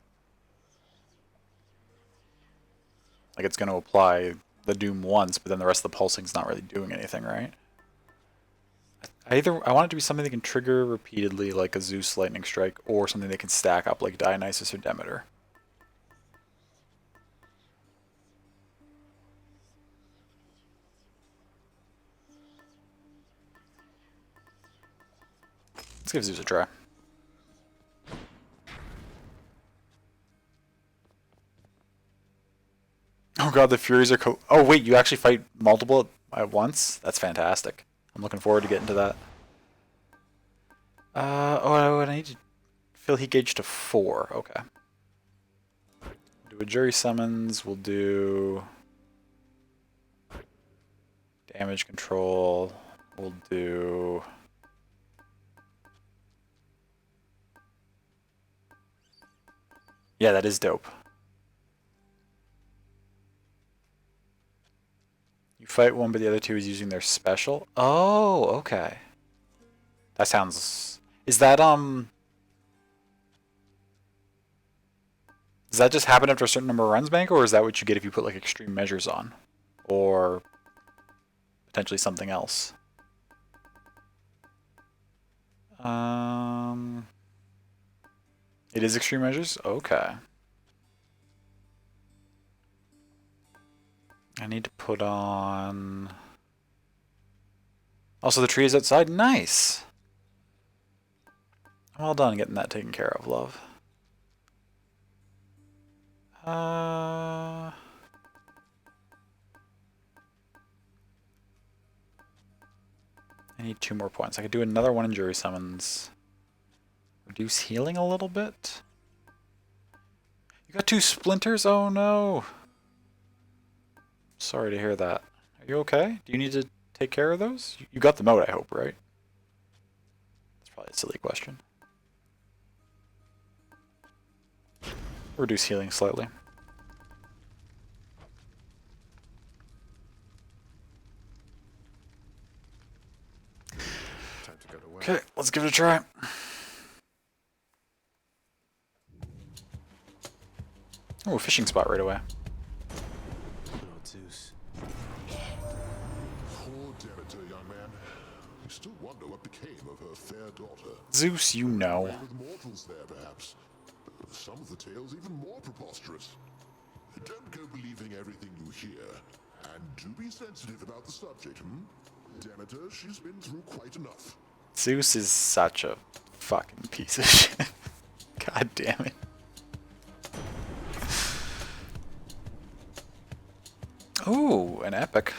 like it's going to apply the doom once, but then the rest of the pulsing's not really doing anything, right? I want it to be something that can trigger repeatedly like a Zeus lightning strike, or something that can stack up like Dionysus or Demeter. Let's give Zeus a try. Oh god, the Furies are oh wait, you actually fight multiple at once? That's fantastic. I'm looking forward to getting to that. Oh, I need to fill heat gauge to 4. Okay. Do a jury summons. We'll do damage control. We'll do... Yeah, that is dope. You fight one, but the other two is using their special? Oh, okay. That sounds... Is that, Does that just happen after a certain number of runs, Bank, or is that what you get if you put, like, extreme measures on? Or potentially something else? It is extreme measures? Okay. I need to put on... Also, the tree is outside? Nice! I'm all done getting that taken care of, love. I need 2 more points. I could do another one in Jury Summons. Reduce healing a little bit? You got 2 splinters? Oh no! Sorry to hear that. Are you okay? Do you need to take care of those? You got them out, I hope, right? That's probably a silly question. Reduce healing slightly. Okay, let's give it a try. Oh, a fishing spot right away. Lord Zeus. Poor Demeter, young man. You still wonder what became of her fair daughter. Zeus, you know. With mortals there, perhaps. Some of the tales even more preposterous. Don't go believing everything you hear, And do be sensitive about the subject, hmm? Demeter, she's been through quite enough. Zeus is such a fucking piece of shit. God damn it. Ooh, an epic.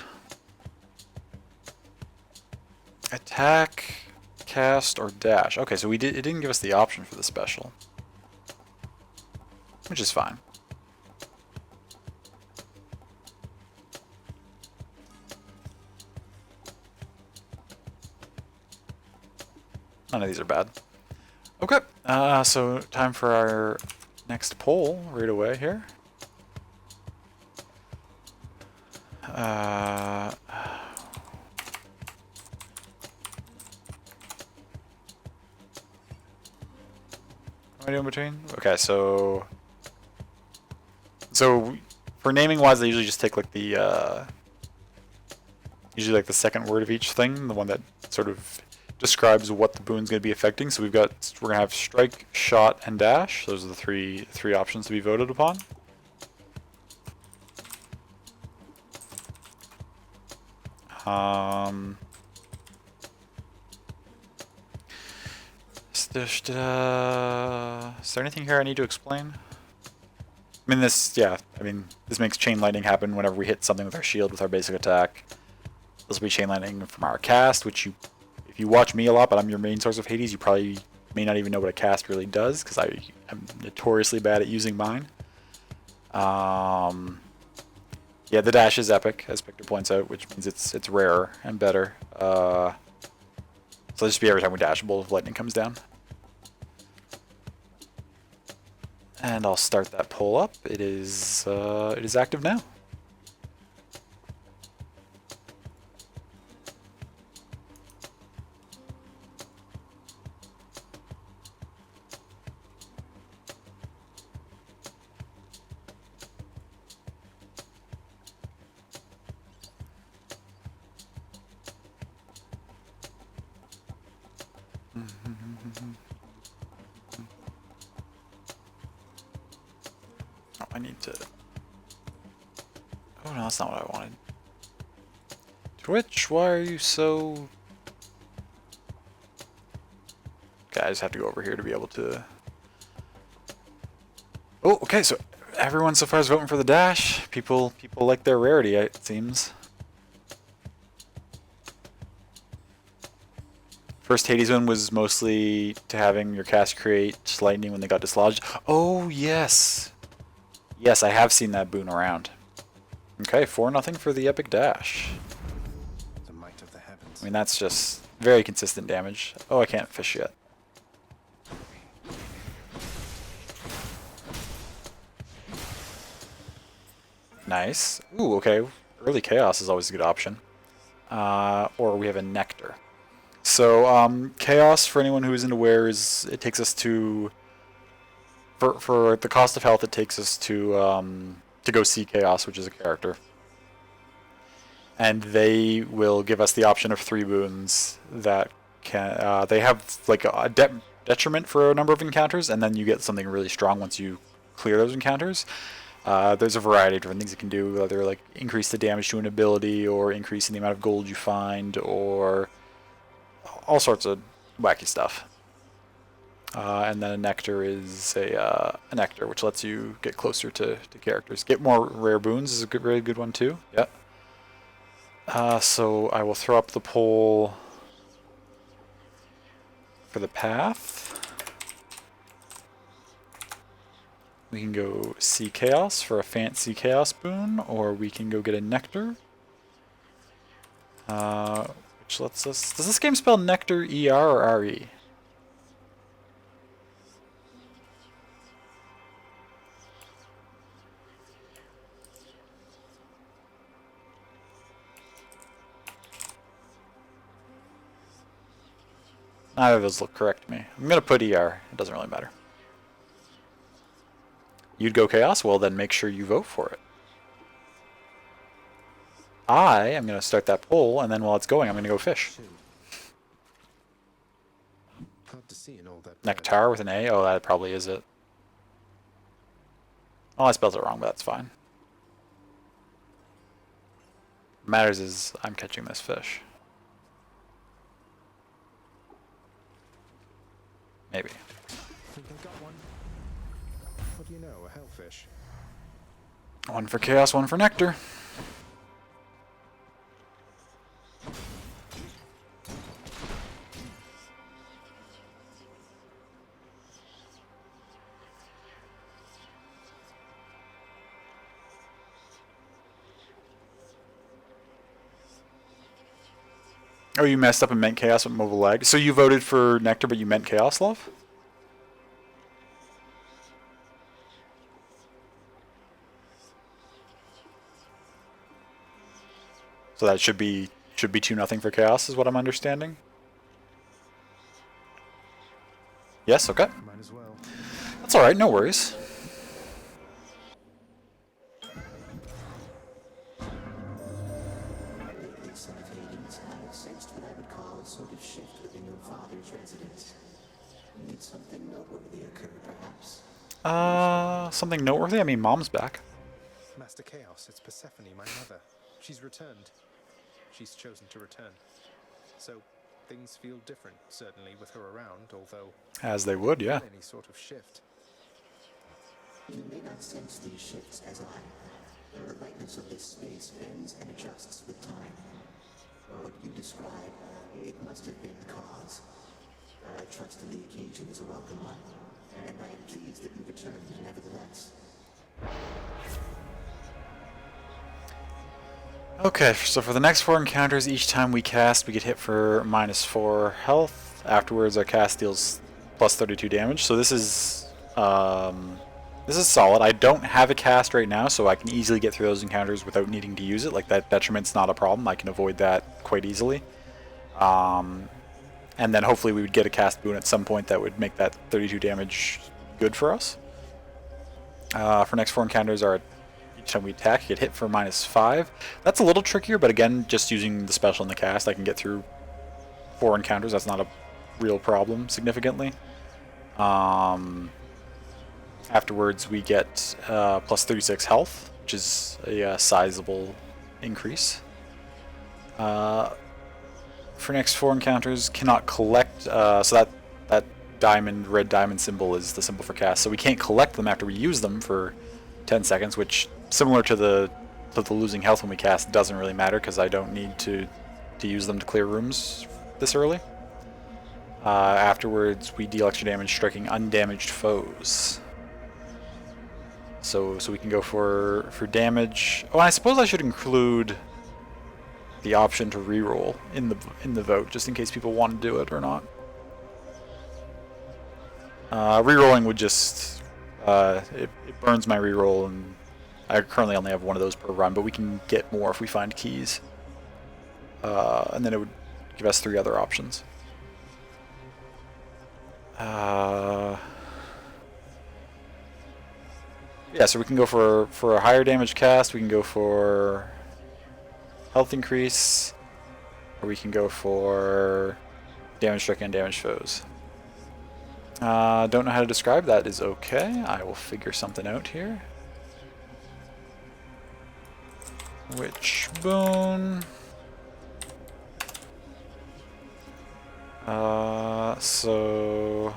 Attack, cast, or dash. Okay, so it didn't give us the option for the special. Which is fine. None of these are bad. Okay, so time for our next poll right away here. What am I doing between? Okay, so for naming wise, they usually just take like the usually like the second word of each thing, the one that sort of describes what the boon's going to be affecting. So we're going to have strike, shot, and dash. Those are the three options to be voted upon. Is there anything here I need to explain? I mean, this makes chain lightning happen whenever we hit something with our shield with our basic attack. This will be chain lightning from our cast, which if you watch me a lot, but I'm your main source of Hades, you probably may not even know what a cast really does, because I'm notoriously bad at using mine. Yeah, the dash is epic, as Victor points out, which means it's rarer and better. So it'll just be every time we dash, a bolt of lightning comes down. And I'll start that poll up. It is active now. I need to... Oh no, that's not what I wanted. Twitch, why are you so... Okay, I just have to go over here to be able to... Oh, okay, so everyone so far is voting for the dash. People like their rarity, it seems. First Hades one was mostly to having your cast create lightning when they got dislodged. Oh, yes! Yes, I have seen that boon around. Okay, 4-0 for the epic dash. The might of the heavens. I mean, that's just very consistent damage. Oh, I can't fish yet. Nice. Ooh, okay. Early chaos is always a good option. Or we have a nectar. So, chaos, for anyone who isn't aware, it takes us to... For the cost of health, it takes us to go see Chaos, which is a character. And they will give us the option of 3 boons that can... they have like a detriment for a number of encounters, and then you get something really strong once you clear those encounters. There's a variety of different things it can do, whether like increase the damage to an ability, or increase in the amount of gold you find, or all sorts of wacky stuff. And then a nectar is a nectar, which lets you get closer to characters. Get more rare boons is a very good one too. Yeah. So I will throw up the poll for the path. We can go see Chaos for a fancy Chaos boon, or we can go get a nectar. Which lets us... Does this game spell nectar ER or RE? Neither of those look correct to me. I'm going to put ER. It doesn't really matter. You'd go Chaos? Well, then make sure you vote for it. I am going to start that poll, and then while it's going, I'm going to go fish. Hard to see in all that Nectar with an A? Oh, that probably is it. Oh, I spelled it wrong, but that's fine. What matters is I'm catching this fish. Maybe. Think I got one. What do you know, a hellfish? One for chaos, one for nectar. Oh, you messed up and meant chaos with mobile lag. So you voted for nectar, but you meant chaos, love? So that should be 2-0 for chaos, is what I'm understanding. Yes. Okay. Might as well. That's all right. No worries. Some of Hades have sensed what I would call a sort of shift within your father's residence. Did something noteworthy occur, perhaps? Something noteworthy? I mean, Mom's back. Master Chaos, it's Persephone, my mother. She's returned. She's chosen to return. So, things feel different, certainly, with her around, although... As they would, yeah. Any sort of shift. You may not sense these shifts as I. The lightness of this space bends and adjusts with time. What you describe, it must have been the cause. I trust the occasion is a welcome one, and I am pleased that you returned nevertheless. Okay, so for the next 4 encounters, each time we cast, we get hit for -4 health. Afterwards, our cast deals plus 32 damage. So this is solid. I don't have a cast right now, so I can easily get through those encounters without needing to use it. Like, that detriment's not a problem. I can avoid that quite easily. And then hopefully we would get a cast boon at some point that would make that 32 damage good for us. For next 4 encounters, each time we attack, get hit for -5. That's a little trickier, but again, just using the special in the cast, I can get through 4 encounters. That's not a real problem significantly. Afterwards, we get plus 36 health, which is a sizable increase. For next 4 encounters, cannot collect. So that red diamond symbol is the symbol for cast. So we can't collect them after we use them for 10 seconds, which, similar to the losing health when we cast, doesn't really matter because I don't need to use them to clear rooms this early. Afterwards, we deal extra damage striking undamaged foes. So we can go for damage. Oh, and I suppose I should include the option to reroll in the vote, just in case people want to do it or not. Rerolling would just it burns my reroll, and I currently only have 1 of those per run, but we can get more if we find keys. And then it would give us 3 other options. Yeah, so we can go for a higher damage cast, we can go for health increase, or we can go for damage stricken and damaged foes. Don't know how to describe that. Is okay. I will figure something out here. Which boon? So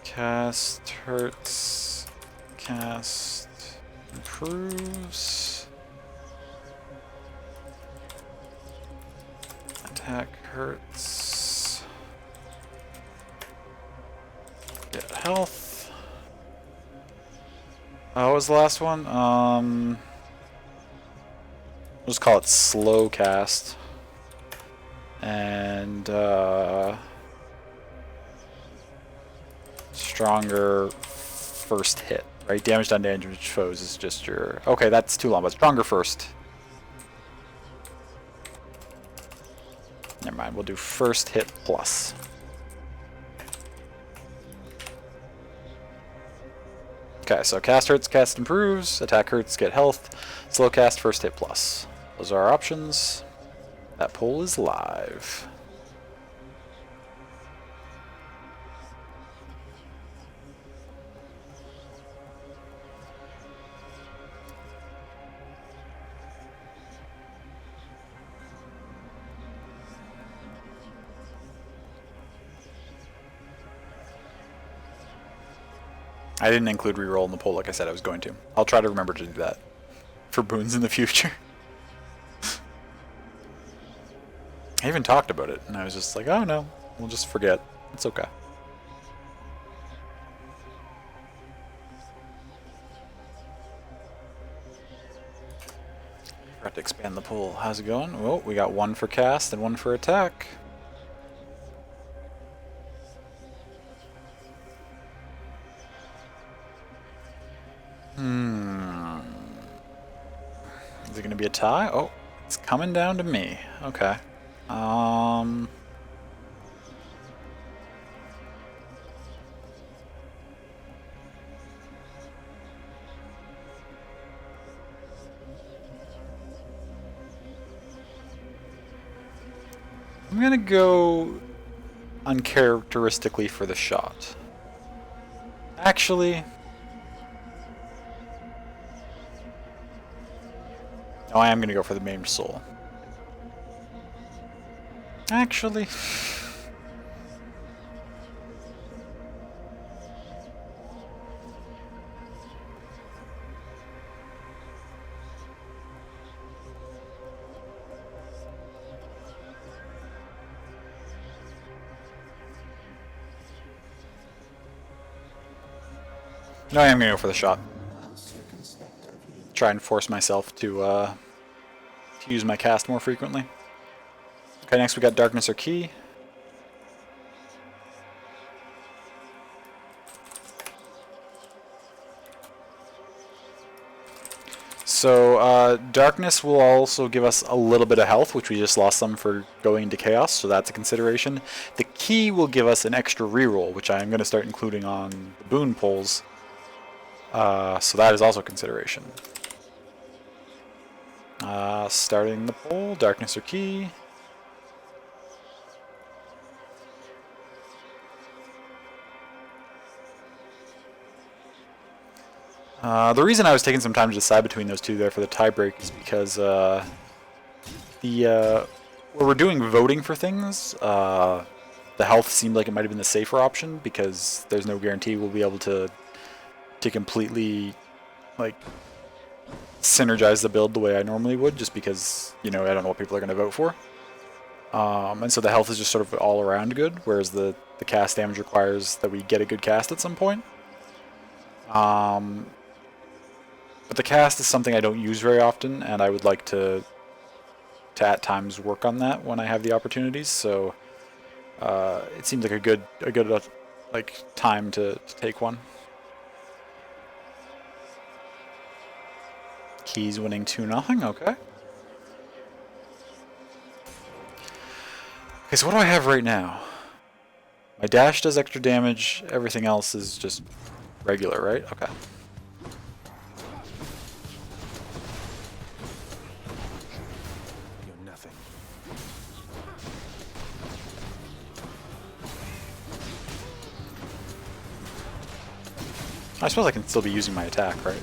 cast hurts, cast improves, attack hurts, get health. What was the last one? We'll just call it slow cast. And stronger first hit, right? Damaged undamaged foes is just your... Okay, that's too long, but stronger first. Never mind, we'll do first hit plus. Okay, so cast hurts, cast improves, attack hurts, get health, slow cast, first hit plus. Those are our options. That poll is live. I didn't include reroll in the poll like I said I was going to. I'll try to remember to do that for boons in the future. I even talked about it, and I was just like, oh no, we'll just forget. It's okay. Forgot to expand the pool. How's it going? Oh, we got one for cast and one for attack. Is it going to be a tie? Oh, it's coming down to me. Okay. I'm going to go uncharacteristically for the shot. Actually... Oh, I am going to go for the maimed soul. Actually... No, I am going to go for the shot. Try and force myself to use my cast more frequently. Okay, next we got Darkness or Key. So, Darkness will also give us a little bit of health, which we just lost some for going into Chaos, so that's a consideration. The Key will give us an extra reroll, which I'm going to start including on the boon polls. So that is also a consideration. Starting the poll, Darkness or Key. The reason I was taking some time to decide between those two there for the tiebreak is because where we're doing voting for things, the health seemed like it might have been the safer option because there's no guarantee we'll be able to completely like synergize the build the way I normally would, just because, you know, I don't know what people are going to vote for. And so the health is just sort of all around good, whereas the cast damage requires that we get a good cast at some point. But the cast is something I don't use very often, and I would like to at times work on that when I have the opportunities. So it seems like a good like time to take one. Keys winning 2-0. Okay. Okay, so what do I have right now? My dash does extra damage. Everything else is just regular, right? Okay. You're nothing. I suppose I can still be using my attack, right?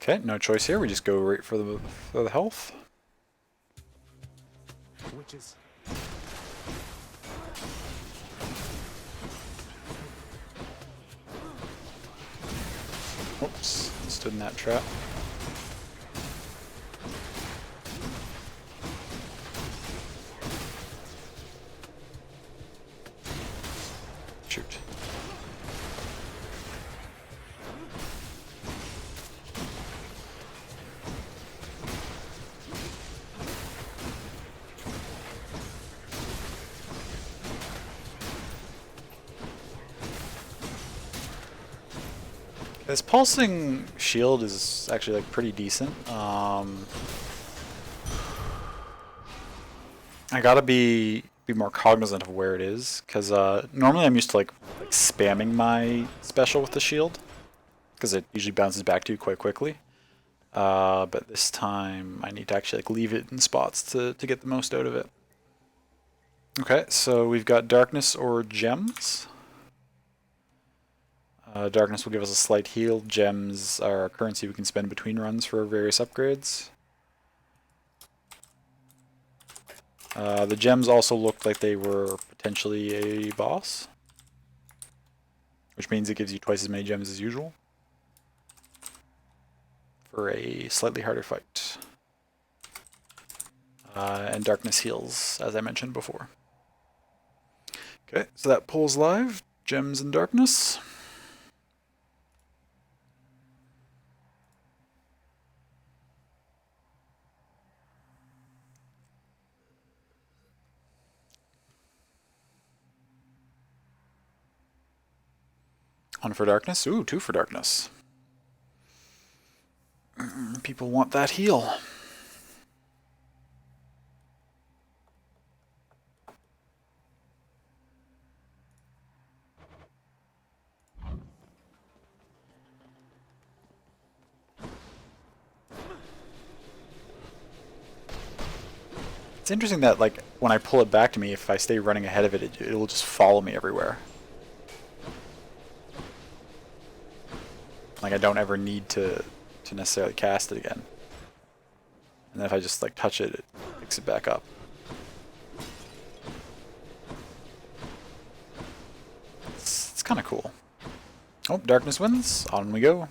Okay, no choice here. We just go right for the health. Witches. Oops, stood in that trap. Shoot. This pulsing shield is actually like pretty decent. I gotta be more cognizant of where it is, because normally I'm used to like spamming my special with the shield, because it usually bounces back to you quite quickly. But this time I need to actually like leave it in spots to get the most out of it. Okay, so we've got Darkness or Gems. Darkness will give us a slight heal. Gems are a currency we can spend between runs for various upgrades. The gems also looked like they were potentially a boss, which means it gives you twice as many gems as usual for a slightly harder fight. And Darkness heals, as I mentioned before. Okay, so that poll's live. Gems and Darkness. One for Darkness. Ooh, two for Darkness. People want that heal. It's interesting that, like, when I pull it back to me, if I stay running ahead of it, it will just follow me everywhere. Like, I don't ever need to necessarily cast it again. And then if I just, like, touch it, it picks it back up. It's kind of cool. Oh, Darkness wins. On we go.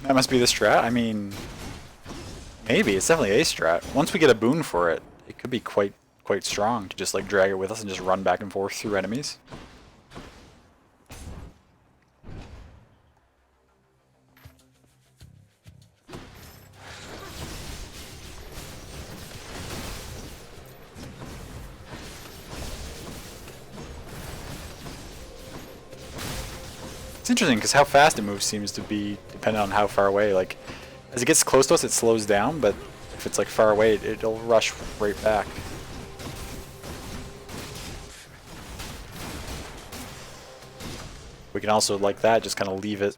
That must be the strat. I mean, maybe. It's definitely a strat. Once we get a boon for it, it could be quite strong to just like drag it with us and just run back and forth through enemies. It's interesting because how fast it moves seems to be dependent on how far away. Like, as it gets close to us, it slows down, but if it's like far away, it'll rush right back. We can also, like that, just kind of leave it.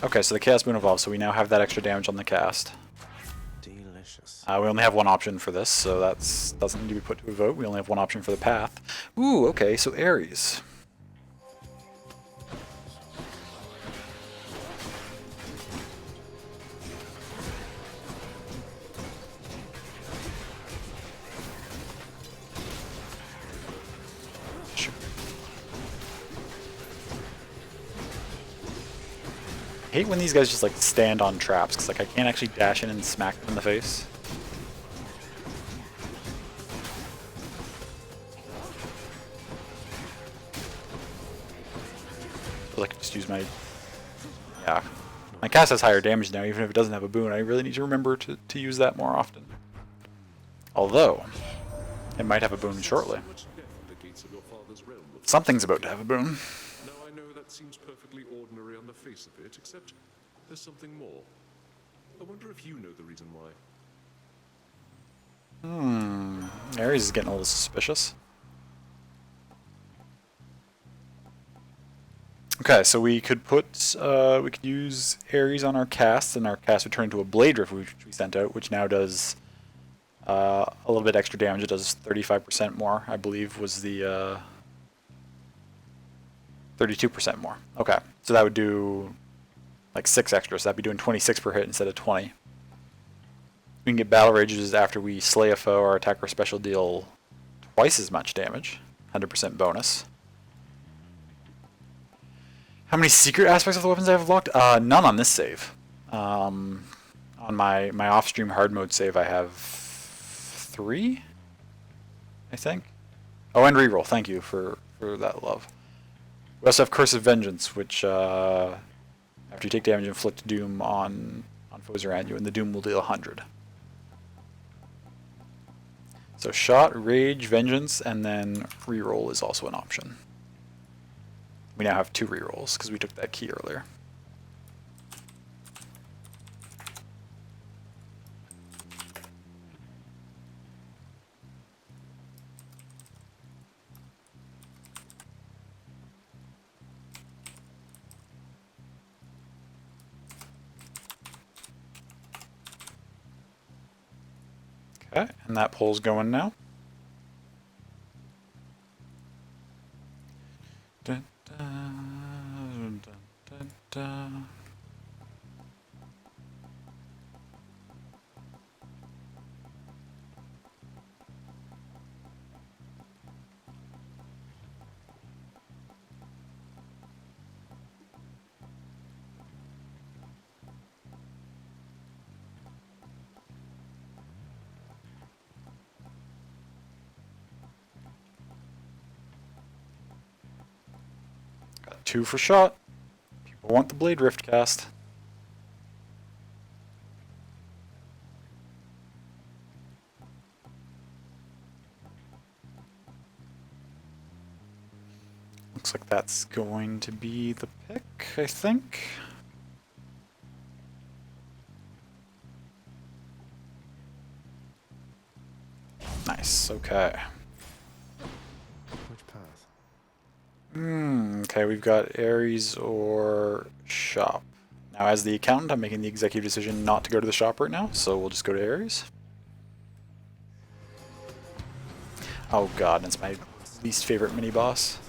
Okay, so the Chaos Boon evolved, so we now have that extra damage on the cast. Delicious. We only have one option for this, so that doesn't need to be put to a vote. We only have one option for the path. Ooh, okay, so Ares. I hate when these guys just like stand on traps, because like I can't actually dash in and smack them in the face. I could just use my... Yeah. My cast has higher damage now, even if it doesn't have a boon. I really need to remember to use that more often. Although, it might have a boon shortly. Something's about to have a boon. Now I know that seems perfectly ordinary on the face of it, except there's something more. I wonder if you know the reason why. Ares is getting a little suspicious. Okay, so we could use Ares on our cast, and our cast would turn into a Blade Rift, which we sent out, which now does a little bit extra damage. It does 35% more, I believe, was the 32% more. Okay, so that would do like 6 extra, so that'd be doing 26 per hit instead of 20. We can get Battle Rages after we slay a foe. Our attack or special deal twice as much damage, 100% bonus. How many secret aspects of the weapons I have locked? None on this save. On my off-stream hard mode save, I have 3, I think. Oh, and reroll. Thank you for that love. We also have Curse of Vengeance, which After you take damage, inflict doom on foes around you, and the doom will deal 100. So shot, rage, vengeance, and then reroll is also an option. We now have 2 rerolls because we took that key earlier. Okay, and that poll's going now. Dun, dun, dun, dun, dun. Got 2 for shot. People want the Blade Rift cast. Looks like that's going to be the pick, I think. Nice, okay. Which path? Okay, we've got Ares or shop. Now, as the accountant, I'm making the executive decision not to go to the shop right now, so we'll just go to Ares. Oh god, that's my least favorite mini-boss.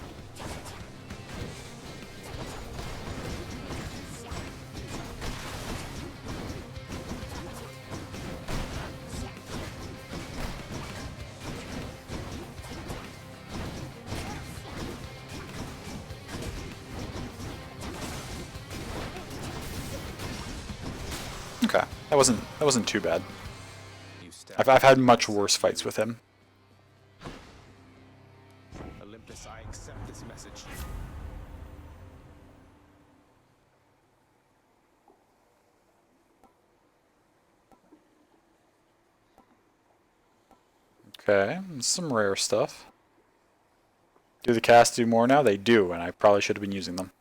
Okay, that wasn't too bad. I've had much worse fights with him. Olympus, I accept this message. Okay, some rare stuff. Do the casts do more now? They do, and I probably should have been using them.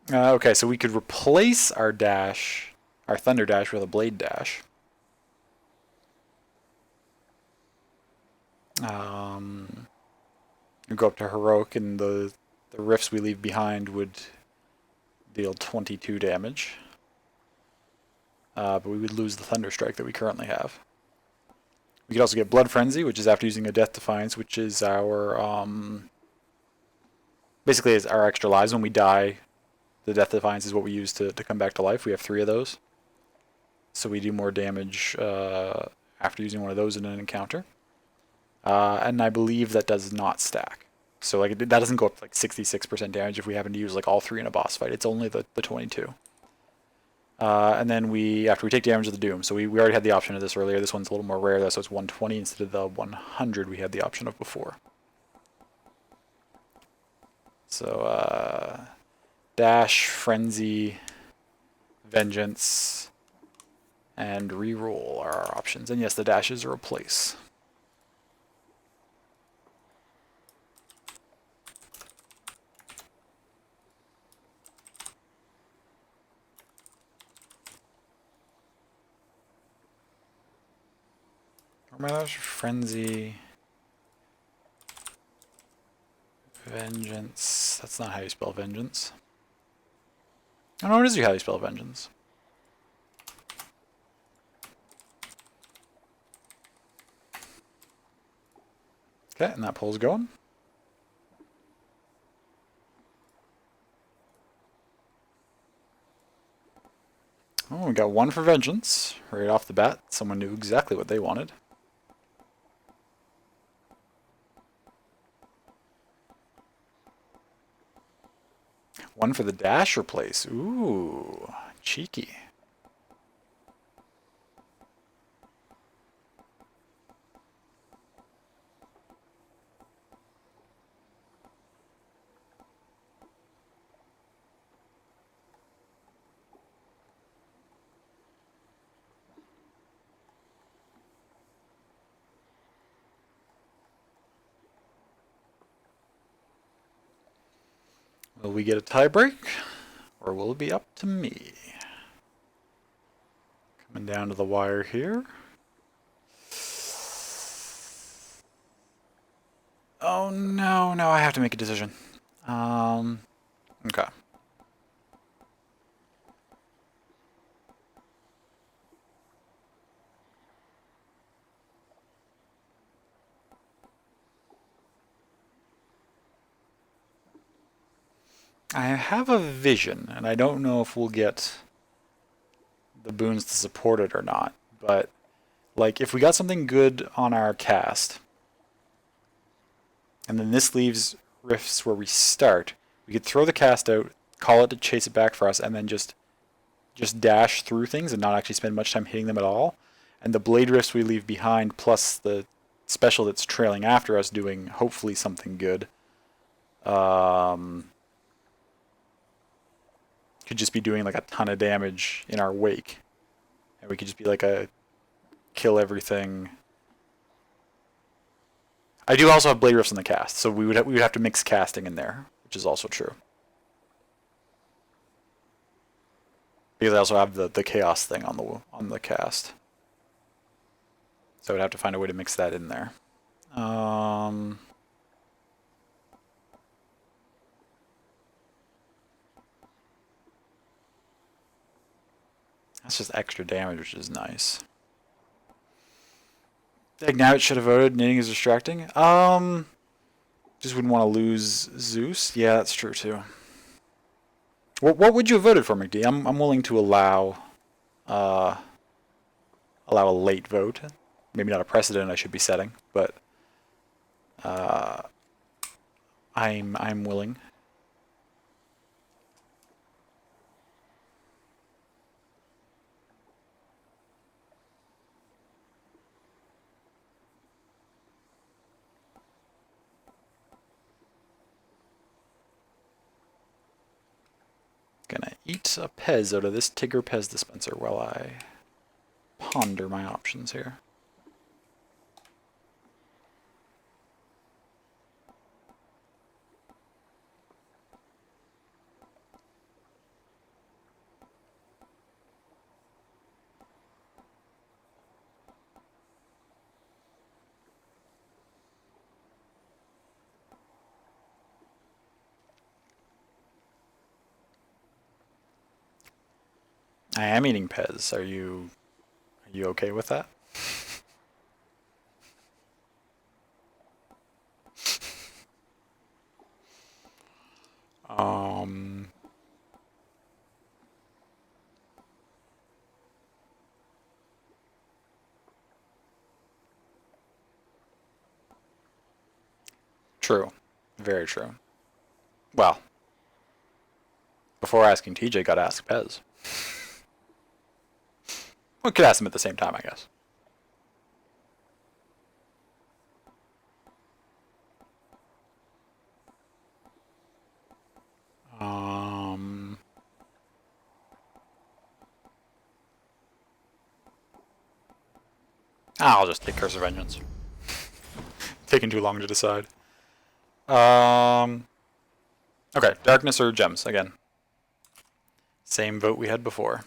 Okay, so we could replace our dash, our Thunder Dash, with a Blade Dash. We go up to Heroic, and the rifts we leave behind would deal 22 damage. But we would lose the Thunder Strike that we currently have. We could also get Blood Frenzy, which is after using a Death Defiance, which is our basically is our extra lives when we die. The Death Defiance is what we use to come back to life. We have 3 of those. So we do more damage after using one of those in an encounter. And I believe that does not stack. So like that doesn't go up to like 66% damage if we happen to use like all 3 in a boss fight. It's only the 22. And then after we take damage of the Doom. So we already had the option of this earlier. This one's a little more rare though, so it's 120 instead of the 100 we had the option of before. So Dash, Frenzy, Vengeance, and Reroll are our options. And yes, the dashes are a replace. Frenzy, Vengeance. That's not how you spell Vengeance. I don't know what is how you spell Vengeance. Okay, and that poll's going. Oh, we got 1 for Vengeance. Right off the bat, someone knew exactly what they wanted. One for the dash replace. Ooh, cheeky. Will we get a tie break? Or will it be up to me? Coming down to the wire here. Oh no, no, I have to make a decision. Okay. I have a vision, and I don't know if we'll get the boons to support it or not, but like if we got something good on our cast, and then this leaves rifts where we start, we could throw the cast out, call it to chase it back for us, and then just dash through things and not actually spend much time hitting them at all. And the blade rifts we leave behind, plus the special that's trailing after us doing hopefully something good, could just be doing like a ton of damage in our wake. And we could just be like a kill everything. I do also have blade rifts in the cast, so we would have to mix casting in there, which is also true. Because I also have the chaos thing on the cast. So I would have to find a way to mix that in there. That's just extra damage, which is nice. Ignite should have voted. Knitting is distracting. Just wouldn't want to lose Zeus. Yeah, that's true too. What would you have voted for, McD? I'm willing to allow a late vote. Maybe not a precedent I should be setting, but I'm willing. Gonna eat a Pez out of this Tigger Pez dispenser while I ponder my options here. I am eating Pez. Are you okay with that? True. Very true. Well, before asking TJ, gotta ask Pez. We could ask him at the same time, I guess. I'll just take Curse of Vengeance. Taking too long to decide. Okay, Darkness or Gems, again. Same vote we had before.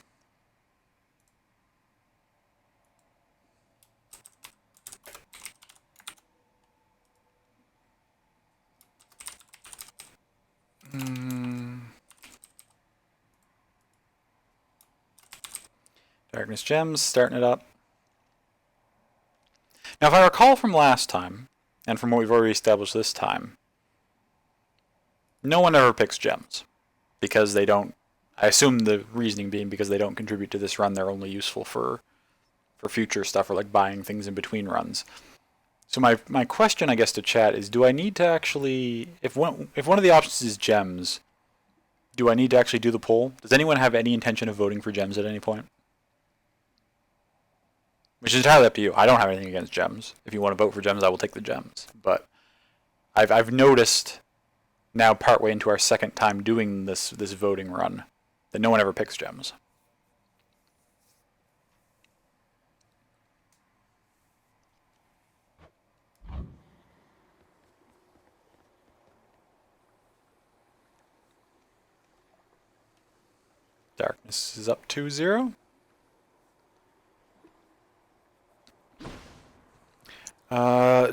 Darkness Gems, starting it up. Now, if I recall from last time, and from what we've already established this time, no one ever picks gems. Because they don't... I assume the reasoning being because they don't contribute to this run, they're only useful for future stuff, or like buying things in between runs. So my question, I guess, to chat is, do I need to actually... If one of the options is gems, do I need to actually do the poll? Does anyone have any intention of voting for gems at any point? Which is entirely up to you. I don't have anything against gems. If you want to vote for gems, I will take the gems. But I've noticed now, partway into our second time doing this voting run, that no one ever picks gems. Darkness is up 2-0.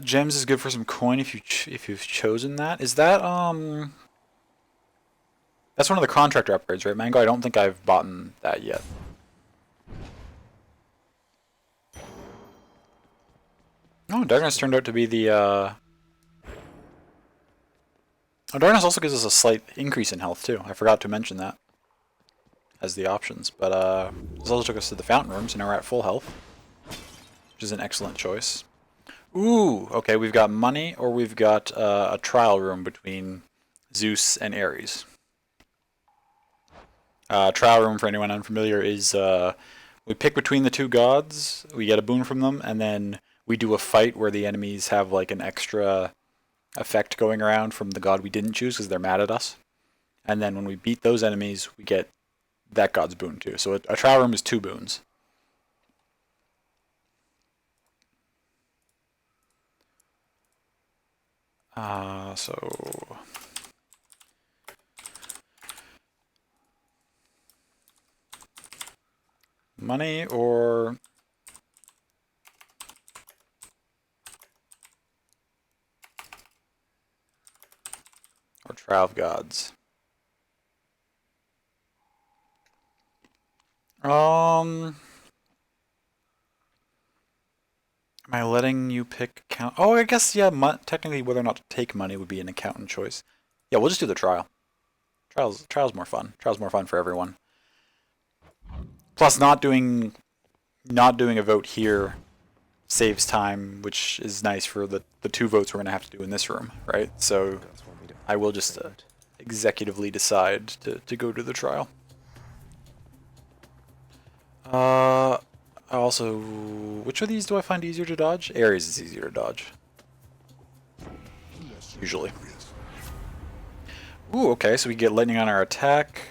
Gems is good for some coin if you've chosen that. Is that that's one of the contractor upgrades, right, Mango? I don't think I've bought that yet. Oh, Darkness turned out to be the Oh, Darkness also gives us a slight increase in health too. I forgot to mention that as the options, but this also took us to the Fountain Room, so now we're at full health, which is an excellent choice. Ooh, okay, we've got money, or we've got a trial room between Zeus and Ares. Trial room, for anyone unfamiliar, is we pick between the two gods, we get a boon from them, and then we do a fight where the enemies have like an extra effect going around from the god we didn't choose because they're mad at us. And then when we beat those enemies, we get that god's boon too. So a trial room is 2 boons. So money or Trial of Gods. Am I letting you pick account? Oh, I guess, yeah, technically whether or not to take money would be an accountant choice. Yeah, we'll just do the trial. Trial's more fun. Trial's more fun for everyone. Plus, not doing a vote here saves time, which is nice for the 2 votes we're going to have to do in this room, right? So I will just executively decide to go to the trial. Also, which of these do I find easier to dodge? Ares is easier to dodge. Usually. Ooh, okay, so we get lightning on our attack.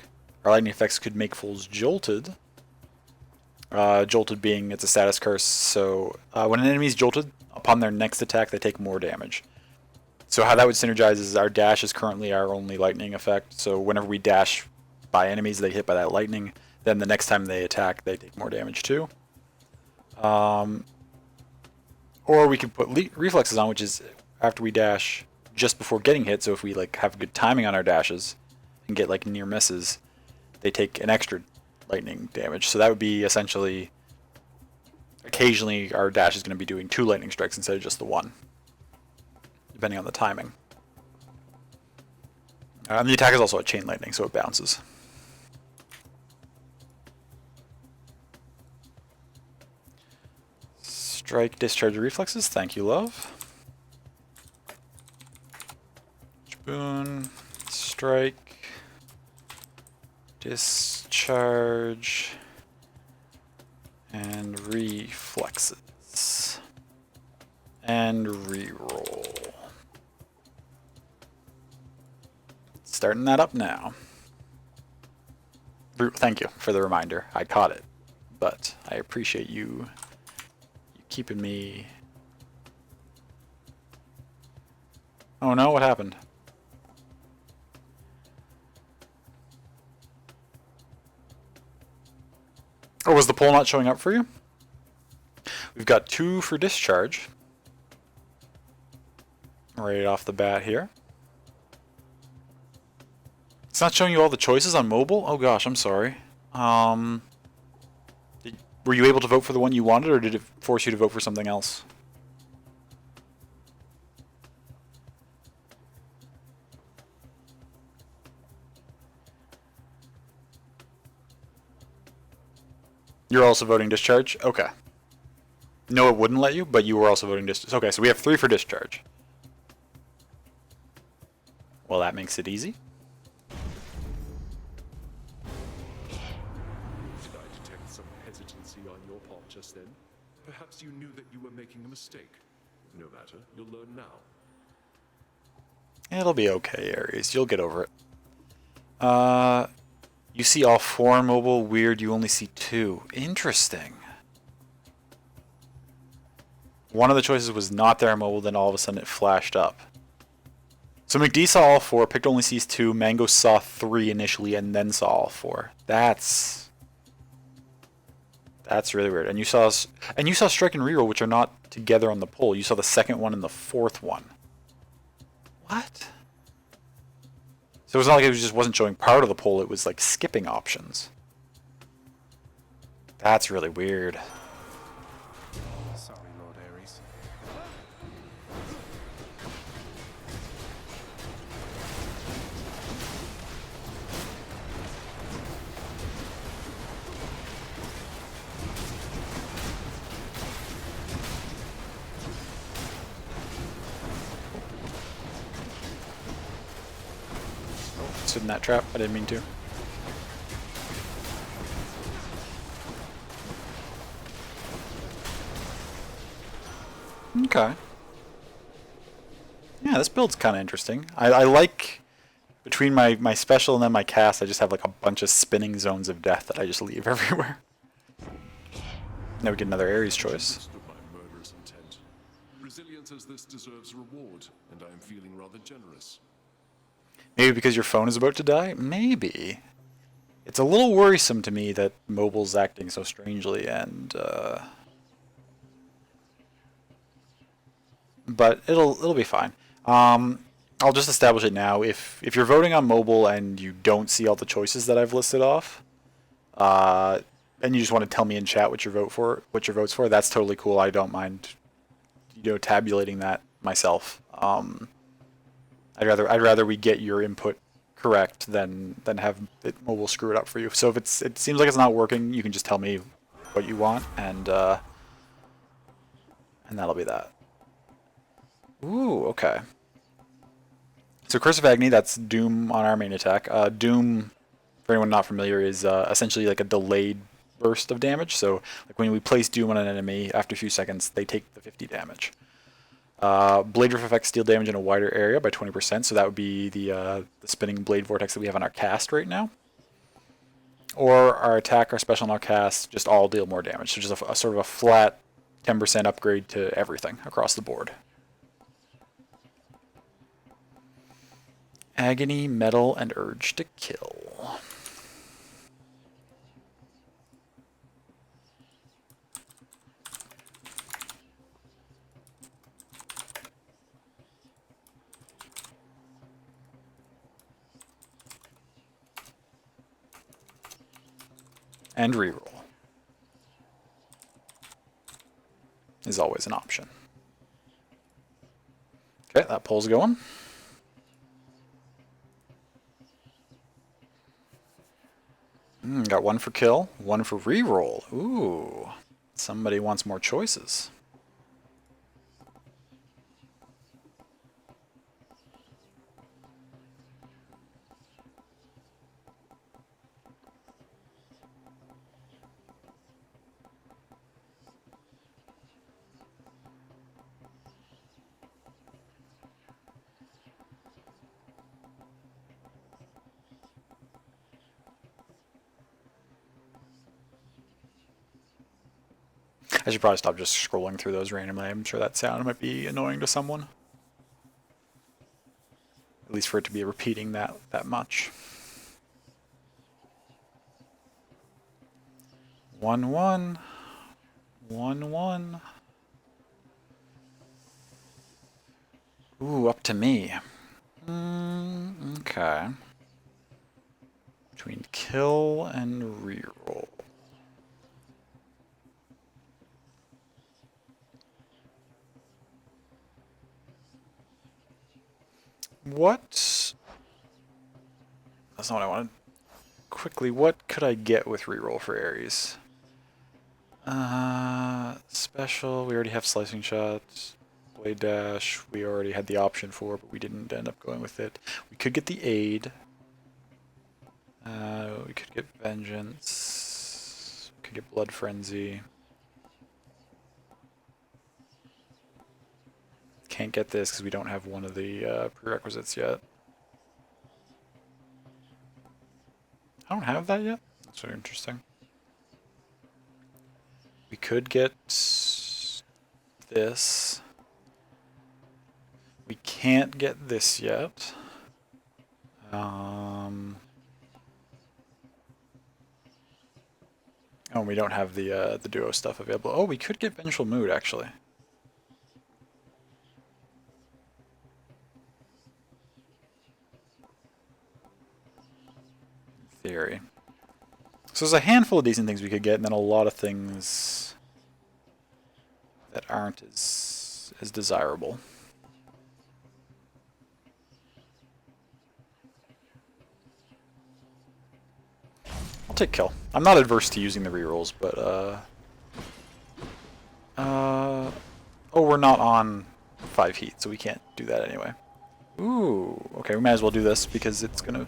Our lightning effects could make fools jolted. Jolted being, it's a status curse, so when an enemy is jolted, upon their next attack they take more damage. So how that would synergize is our dash is currently our only lightning effect, so whenever we dash by enemies they hit by that lightning, then the next time they attack they take more damage too. Or we could put reflexes on, which is after we dash just before getting hit, so if we like have good timing on our dashes and get like near misses, they take an extra lightning damage. So that would be essentially, occasionally our dash is going to be doing 2 lightning strikes instead of just the 1, depending on the timing. And the attack is also a chain lightning, so it bounces. Strike, discharge, reflexes. Thank you, love. Boon, strike, discharge, and reflexes. And reroll. Starting that up now. Thank you for the reminder. I caught it, but I appreciate you keeping me. Oh no, what happened? Or was the poll not showing up for you? We've got 2 for discharge. Right off the bat here. It's not showing you all the choices on mobile? Oh gosh, I'm sorry. Were you able to vote for the one you wanted, or did it force you to vote for something else? You're also voting discharge? Okay. No, it wouldn't let you, but you were also voting discharge. Okay, so we have 3 for discharge. Well, that makes it easy. Did I detect some hesitancy on your part just then? Perhaps you knew that you were making a mistake. No matter, you'll learn now. It'll be okay, Ares. You'll get over it. You see all 4 on mobile. Weird, you only see 2. Interesting. One of the choices was not there on mobile, then all of a sudden it flashed up. So McD saw all 4, Picked only sees 2, Mango saw 3 initially and then saw all 4. That's really weird. And you saw Strike and Reroll, which are not together on the poll. You saw the second one and the fourth one. What? So it was not like it just wasn't showing part of the poll, it was like skipping options. That's really weird. Sorry, Lord Ares. Stood in that trap. I didn't mean to. Okay. Yeah, this build's kind of interesting. I like, between my special and then my cast, I just have like a bunch of spinning zones of death that I just leave everywhere. Now we get another Ares choice. Understood my murderous intent. Resilience as this deserves reward, and I am feeling rather generous. Maybe because your phone is about to die? Maybe. It's a little worrisome to me that mobile's acting so strangely, and but it'll be fine. I'll just establish it now. If you're voting on mobile and you don't see all the choices that I've listed off, and you just want to tell me in chat what your vote's for, that's totally cool. I don't mind, tabulating that myself. I'd rather we get your input correct than have mobile screw it up for you. So if it seems like it's not working, you can just tell me what you want, and that'll be that. Ooh, okay. So Curse of Agony, that's Doom on our main attack. Doom, for anyone not familiar, is essentially like a delayed burst of damage. So like when we place Doom on an enemy, after a few seconds, they take the 50 damage. Blade Riff affects steel damage in a wider area by 20%, so that would be the spinning blade vortex that we have on our cast right now. Or our attack, our special, and our cast just all deal more damage. So just a sort of a flat 10% upgrade to everything across the board. Agony, Metal, and Urge to Kill. And reroll is always an option. Okay, that poll's going. Got one for kill, one for reroll. Ooh, somebody wants more choices. I should probably stop just scrolling through those randomly. I'm sure that sound might be annoying to someone. At least for it to be repeating that much. 1-1. 1-1. Ooh, up to me. Okay. Between kill and reroll. What? That's not what I wanted. Quickly, what could I get with reroll for Ares? Special, we already have slicing shots. Blade dash, we already had the option for, but we didn't end up going with it. We could get the aid. We could get vengeance. We could get blood frenzy. Can't get this because we don't have one of the prerequisites yet. I don't have that yet? That's very interesting. We could get this. We can't get this yet. Oh, we don't have the duo stuff available. Oh, we could get Vengeful Mood, actually. In theory. So there's a handful of decent things we could get, and then a lot of things that aren't as desirable. I'll take kill. I'm not adverse to using the rerolls, but oh, we're not on 5 heat, so we can't do that anyway. Ooh, okay, we might as well do this because it's gonna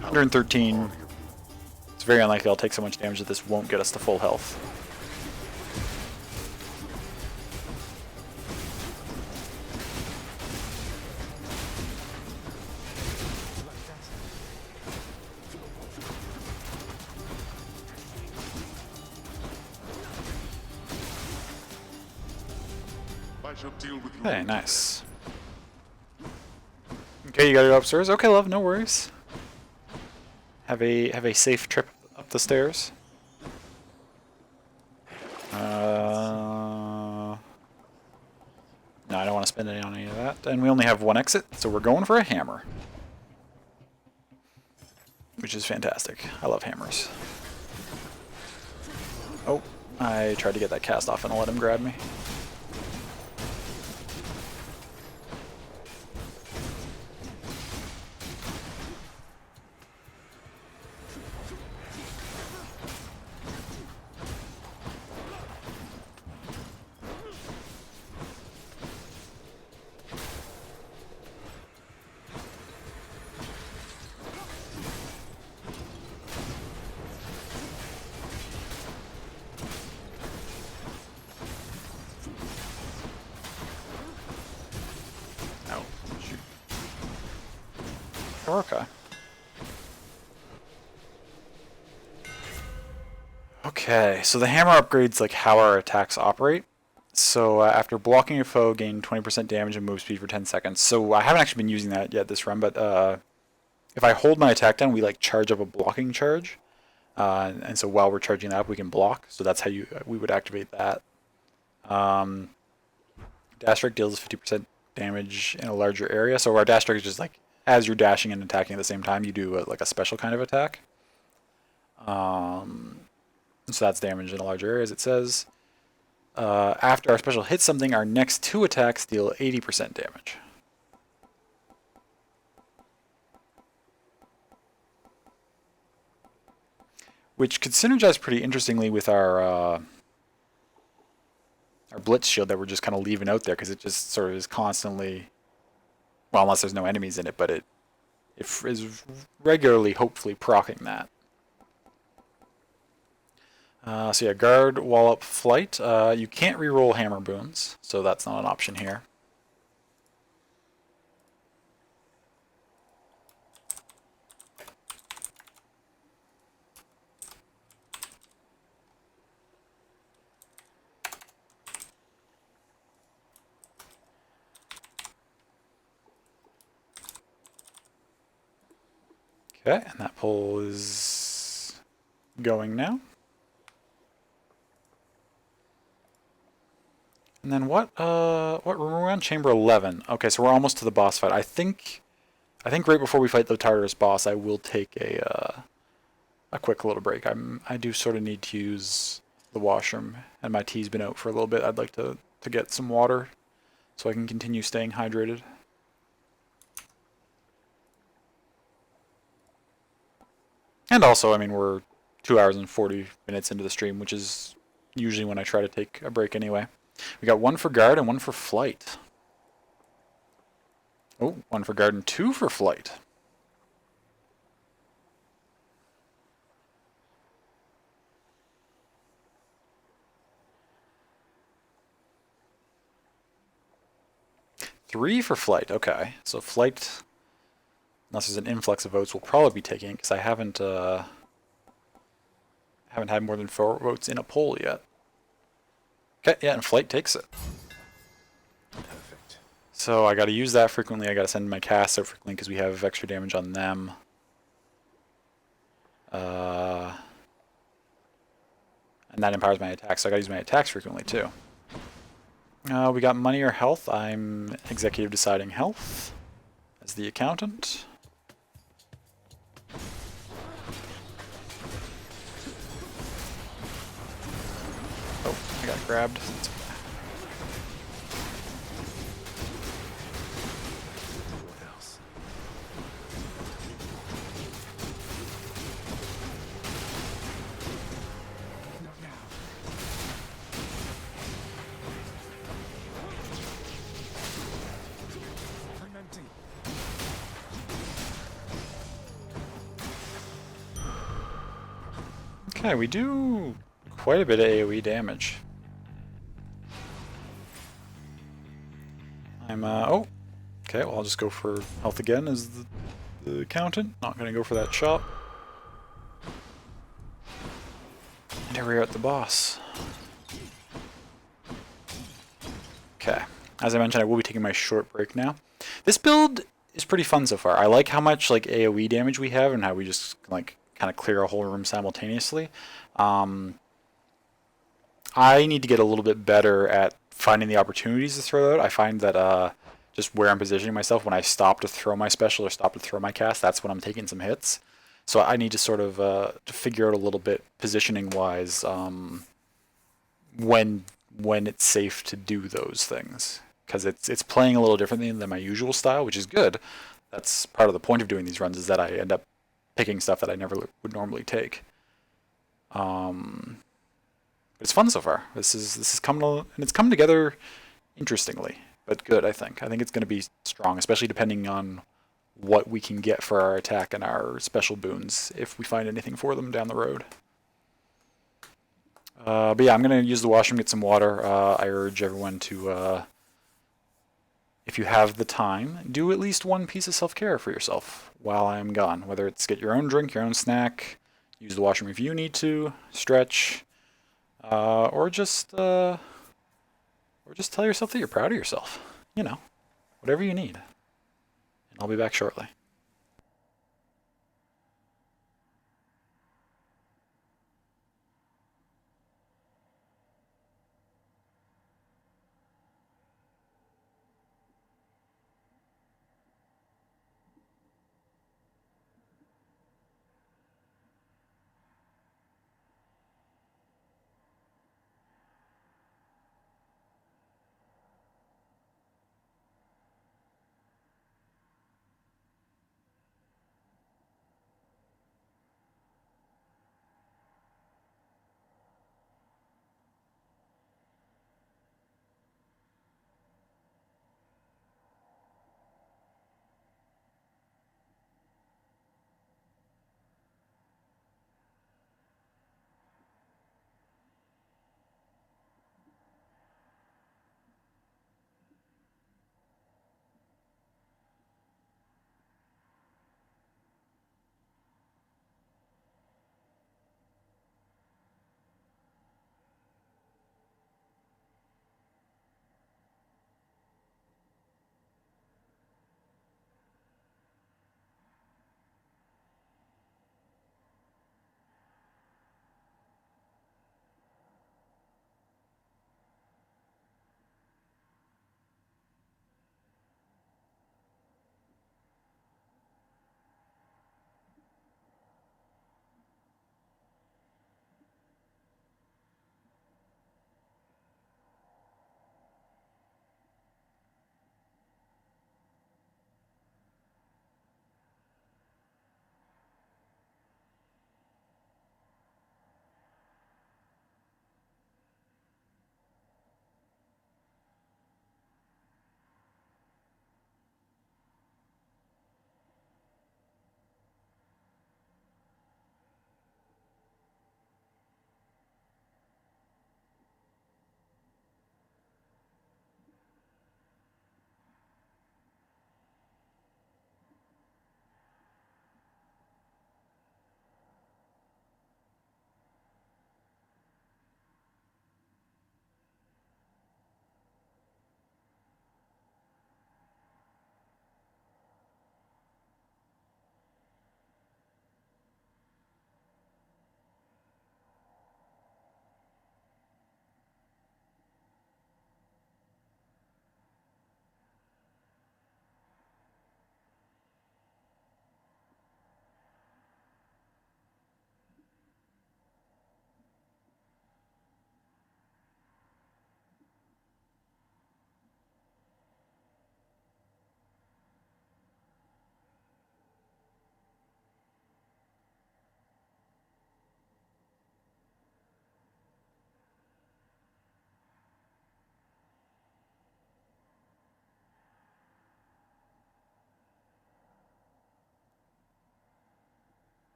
113. It's very unlikely I'll take so much damage that this won't get us to full health. Hey, nice. Okay, you gotta go upstairs. Okay, love, no worries. Have a safe trip up the stairs. No, I don't want to spend any on any of that. And we only have one exit, so we're going for a hammer. Which is fantastic. I love hammers. Oh, I tried to get that cast off and let him grab me. Okay. Okay, so the hammer upgrades like how our attacks operate. So after blocking a foe, gain 20% damage and move speed for 10 seconds. So I haven't actually been using that yet this run, but if I hold my attack down, we like charge up a blocking charge. And so while we're charging that up, we can block. So that's how we would activate that. Dash strike deals 50% damage in a larger area. So our dash strike is just like as you're dashing and attacking at the same time, you do like a special kind of attack. So that's damage in a larger area, as it says. After our special hits something, our next 2 attacks deal 80% damage. Which could synergize pretty interestingly with our Blitz shield that we're just kind of leaving out there, because it just sort of is constantly, well, unless there's no enemies in it, but it is regularly, hopefully, proccing that. So yeah, guard, wall up, flight. You can't reroll hammer boons, so that's not an option here. Okay, and that pull is going now. And then what room are we on? Chamber 11. Okay, so we're almost to the boss fight. I think right before we fight the Tartarus boss, I will take a quick little break. I do sort of need to use the washroom, and my tea's been out for a little bit. I'd like to get some water so I can continue staying hydrated. And also, I mean, we're 2 hours and 40 minutes into the stream, which is usually when I try to take a break anyway. We got 1 for guard and 1 for flight. Oh, 1 for guard and 2 for flight. Three for flight. Okay, so flight, unless there's an influx of votes, we'll probably be taking it because I haven't had more than 4 votes in a poll yet. Okay, yeah, and flight takes it. Perfect. So I got to use that frequently. I got to send my cast so frequently because we have extra damage on them. And that empowers my attacks, so I got to use my attacks frequently too. We got money or health. I'm executive deciding health as the accountant. Oh, I got grabbed. That's okay. What else? Not now. I'm empty. Okay, we do quite a bit of AoE damage. Oh, okay, well I'll just go for health again as the accountant. Not gonna go for that shop. And here we are at the boss. Okay, as I mentioned, I will be taking my short break now. This build is pretty fun so far. I like how much like AoE damage we have and how we just like kind of clear a whole room simultaneously. I need to get a little bit better at finding the opportunities to throw out. I find that just where I'm positioning myself, when I stop to throw my special or stop to throw my cast, that's when I'm taking some hits. So I need to sort of to figure out a little bit positioning-wise when it's safe to do those things, because it's playing a little differently than my usual style, which is good. That's part of the point of doing these runs, is that I end up picking stuff that I never would normally take. It's fun so far. This is coming and it's coming together interestingly, but good. I think it's going to be strong, especially depending on what we can get for our attack and our special boons if we find anything for them down the road. But yeah, I'm going to use the washroom, get some water. I urge everyone to, if you have the time, do at least one piece of self-care for yourself while I'm gone. Whether it's get your own drink, your own snack, use the washroom if you need to, stretch, or just tell yourself that you're proud of yourself. You know, whatever you need. And I'll be back shortly.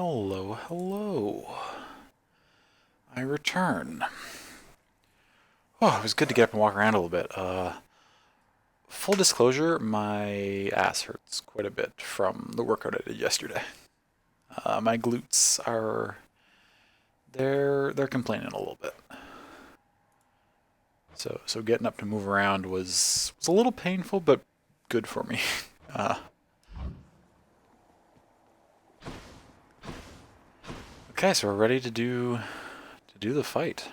Hello, hello. I return. Oh, it was good to get up and walk around a little bit. Full disclosure, my ass hurts quite a bit from the workout I did yesterday. My glutes are... they're complaining a little bit. So getting up to move around was a little painful, but good for me. Okay, so we're ready to do the fight.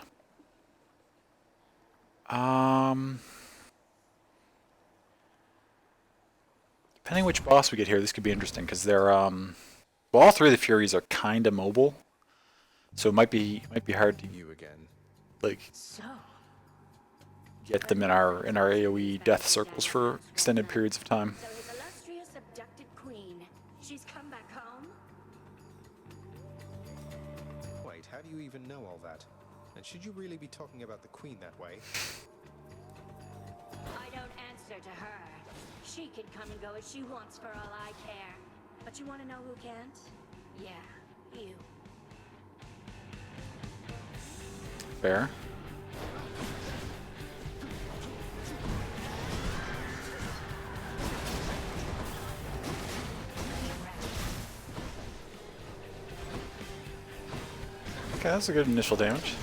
Depending which boss we get here, this could be interesting because they're well, all three of the Furies are kind of mobile, so it might be hard to like get them in our AOE death circles for extended periods of time. So his illustrious abducted queen, she's come back home? Wait, how do you even know all that? And should you really be talking about the queen that way? I don't answer to her. She can come and go as she wants for all I care. But you want to know who can't? Yeah, you. Fair. Okay, that's a good initial damage.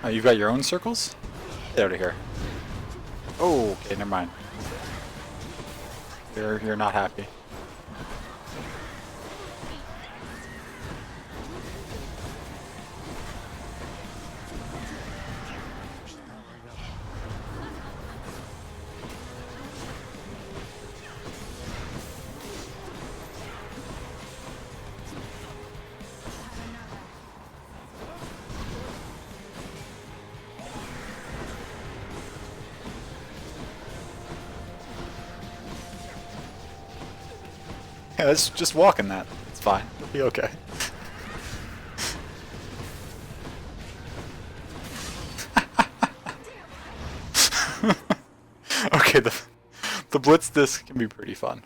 Oh, you've got your own circles? Get out of here. Oh, okay, never mind. You're not happy. Yeah, let's just walk in that. It's fine. It'll be okay. Okay, the blitz disc can be pretty fun.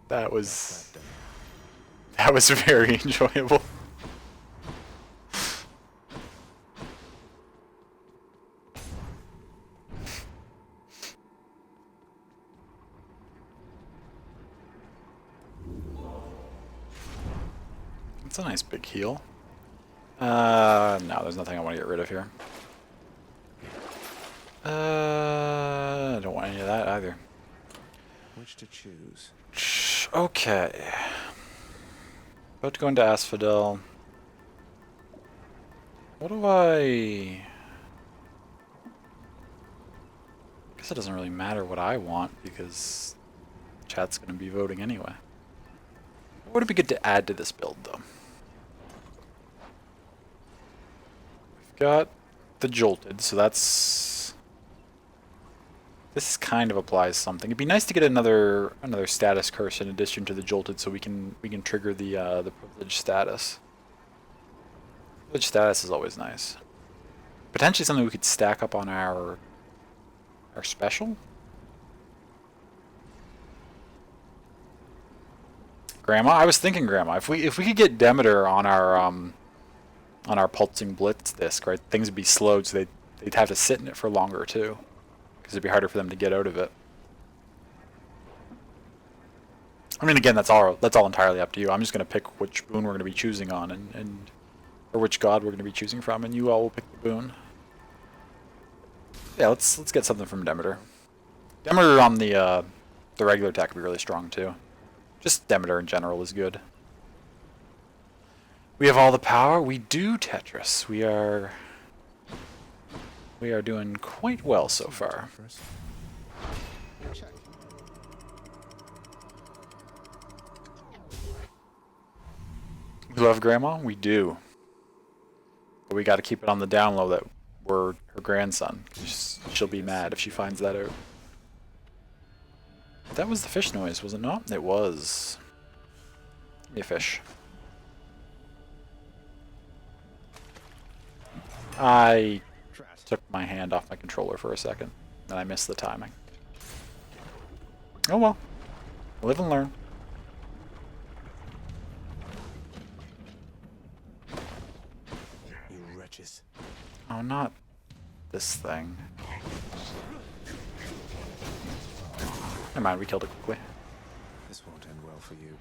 That was very enjoyable. It's a nice big heal. No, there's nothing I want to get rid of here. I don't want any of that either. Which to choose? Okay. About to go into Asphodel. What do I... guess it doesn't really matter what I want because chat's going to be voting anyway. What would it be good to add to this build though? We've got the Jolted, so that's... this kind of applies something. It'd be nice to get another status curse in addition to the Jolted, so we can trigger the privilege status. Privilege status is always nice. Potentially something we could stack up on our special. Grandma, I was thinking Grandma. If we could get Demeter on our pulsing blitz disc, right? Things would be slowed, so they'd have to sit in it for longer too, because it'd be harder for them to get out of it. I mean, again, that's all entirely up to you. I'm just gonna pick which boon we're gonna be choosing on, and or which god we're gonna be choosing from, and you all will pick the boon. Yeah, let's get something from Demeter. Demeter on the regular attack would be really strong too. Just Demeter in general is good. We have all the power. We do, Tetris. We are doing quite well so far. We love Grandma? We do. But we got to keep it on the down low that we're her grandson. She'll be mad if she finds that out. That was the fish noise, was it not? It was. Give me a fish. I took my hand off my controller for a second, and I missed the timing. Oh well. Live and learn. You wretches. Oh, not this thing. Never mind, we killed it quickly. This won't end well for you.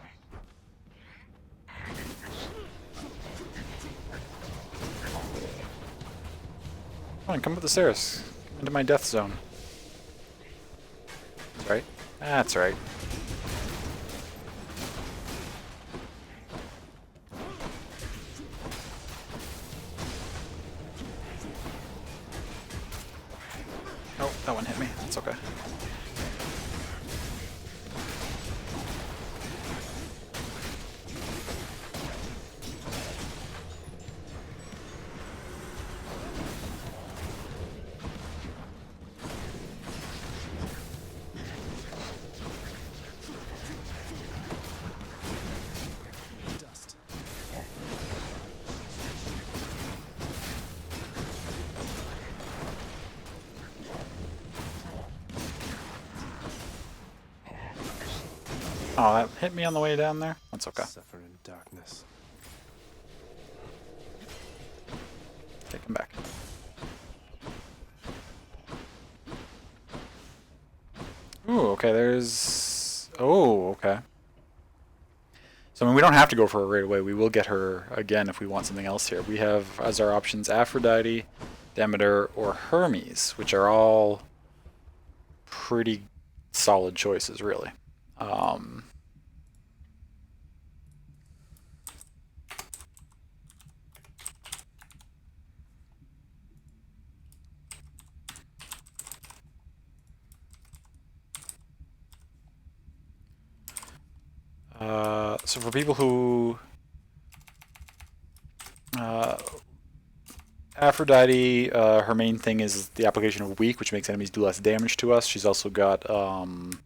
Come on, come up the stairs. Come into my death zone. Right? That's right. Oh, that one hit me. It's okay. Oh, that hit me on the way down there? That's okay. Suffer in darkness. Take him back. Ooh, okay, there's... Oh, okay. So, I mean, we don't have to go for her right away. We will get her again if we want something else here. We have as our options Aphrodite, Demeter, or Hermes, which are all pretty solid choices, really. So for people who... Aphrodite, her main thing is the application of Weak, which makes enemies do less damage to us. She's also got some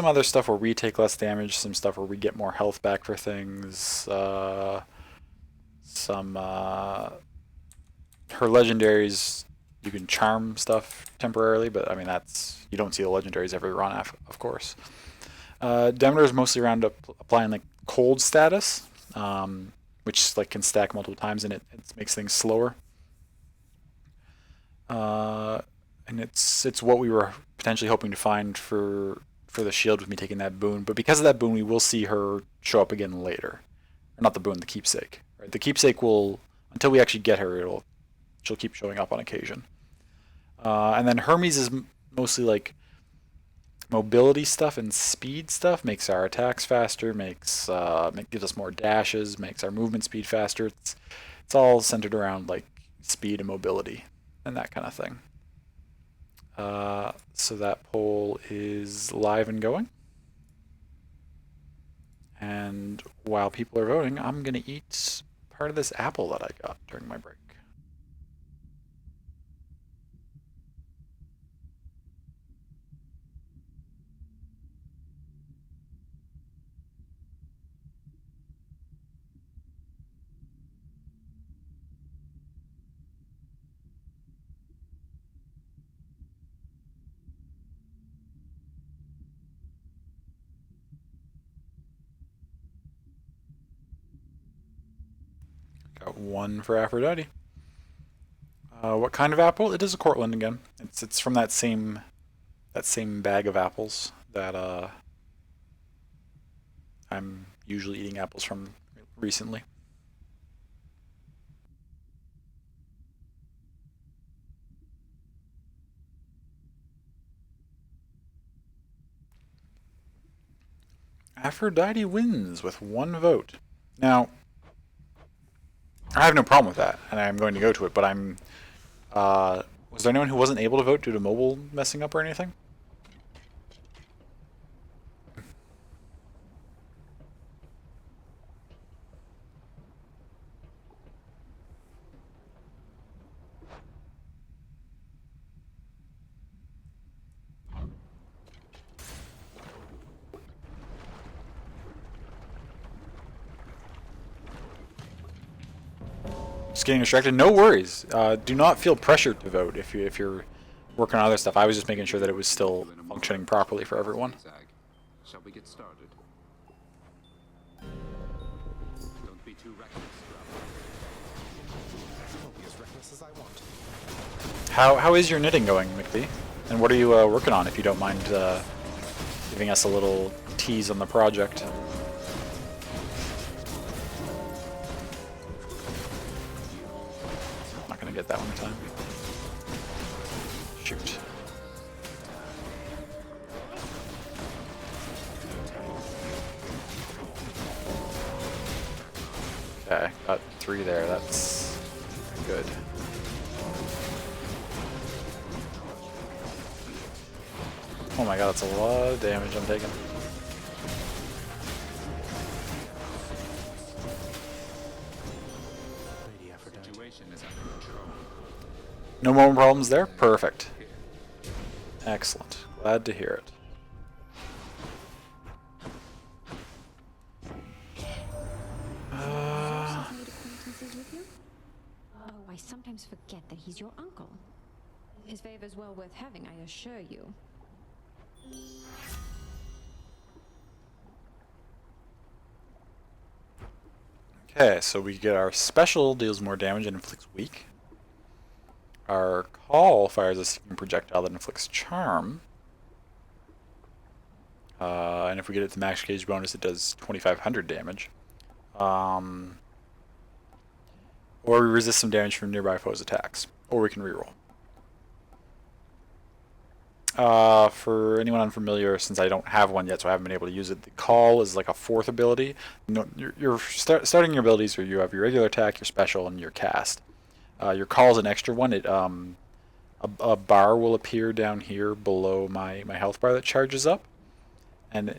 other stuff where we take less damage, some stuff where we get more health back for things, her legendaries, you can charm stuff temporarily, but I mean that's, you don't see the legendaries every run, of course. Demeter is mostly around applying like cold status, which like can stack multiple times and it makes things slower. And it's what we were potentially hoping to find for the shield with me taking that boon, but because of that boon we will see her show up again later. Or not the boon, the keepsake. Right? The keepsake will, until we actually get her, she'll keep showing up on occasion. And then Hermes is mostly like mobility stuff and speed stuff, makes our attacks faster, gives us more dashes, makes our movement speed faster. It's all centered around like speed and mobility and that kind of thing. So that poll is live and going. And while people are voting, I'm gonna eat part of this apple that I got during my break. Got one for Aphrodite. What kind of apple? It is a Cortland again. It's from that same bag of apples that I'm usually eating apples from recently. Aphrodite wins with one vote. Now, I have no problem with that, and I'm going to go to it, but I'm... was there anyone who wasn't able to vote due to mobile messing up or anything? Just getting distracted. No worries. Do not feel pressured to vote if you're working on other stuff. I was just making sure that it was still functioning properly for everyone. Shall we get started? Don't be too reckless, I'll be as reckless as I want. How is your knitting going, McD? And what are you working on, if you don't mind giving us a little tease on the project? Not gonna get that one in time. Shoot. Okay, got 3 there. That's good. Oh my god, that's a lot of damage I'm taking. Situation is under control. No more problems there? Perfect. Excellent. Glad to hear it. Oh, I sometimes forget that he's your uncle. His favor's well worth having, I assure you. Okay, so we get our special deals more damage and inflicts weak. Our call fires a stinging projectile that inflicts charm. And if we get it to max gauge bonus, it does 2,500 damage. Or we resist some damage from nearby foes' attacks. Or we can reroll. For anyone unfamiliar, since I don't have one yet, so I haven't been able to use it, the call is like a 4th ability. No, you're starting your abilities where you have your regular attack, your special, and your cast. Your call is an extra one. It a bar will appear down here below my health bar that charges up, and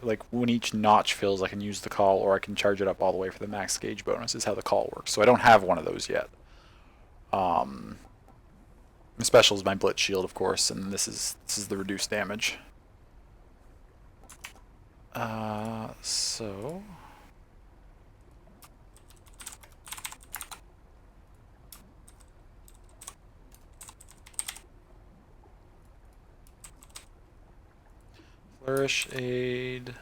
like when each notch fills, I can use the call, or I can charge it up all the way for the max gauge bonus. Is how the call works. So I don't have one of those yet. The special is my Blitz Shield, of course, and this is the reduced damage. So Flourish Aid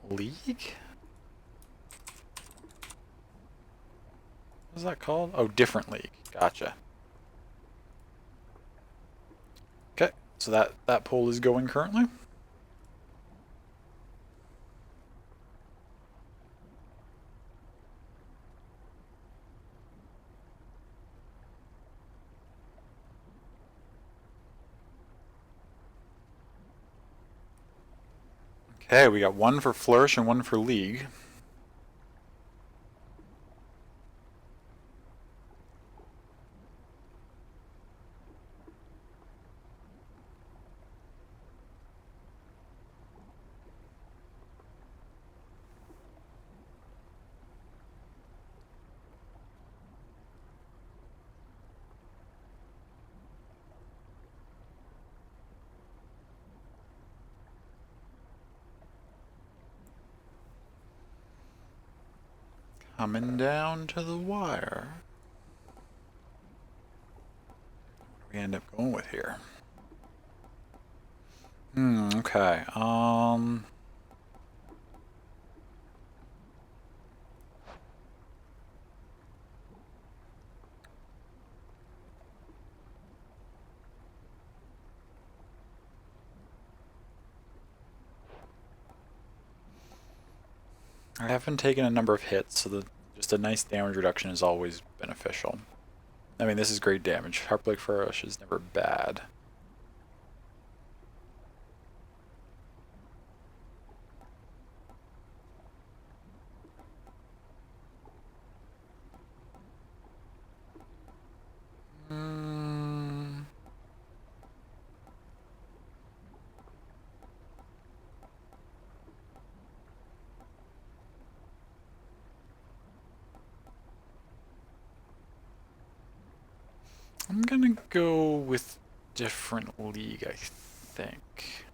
League? What is that called? Oh, different league. Gotcha. Okay, so that poll is going currently. Okay, we got 1 for Flourish and 1 for League. Coming down to the wire. What do we end up going with here? Okay. I haven't taken a number of hits, so just a nice damage reduction is always beneficial. I mean, this is great damage. Heartbreak Flourish is never bad. I'm gonna go with different league, I think.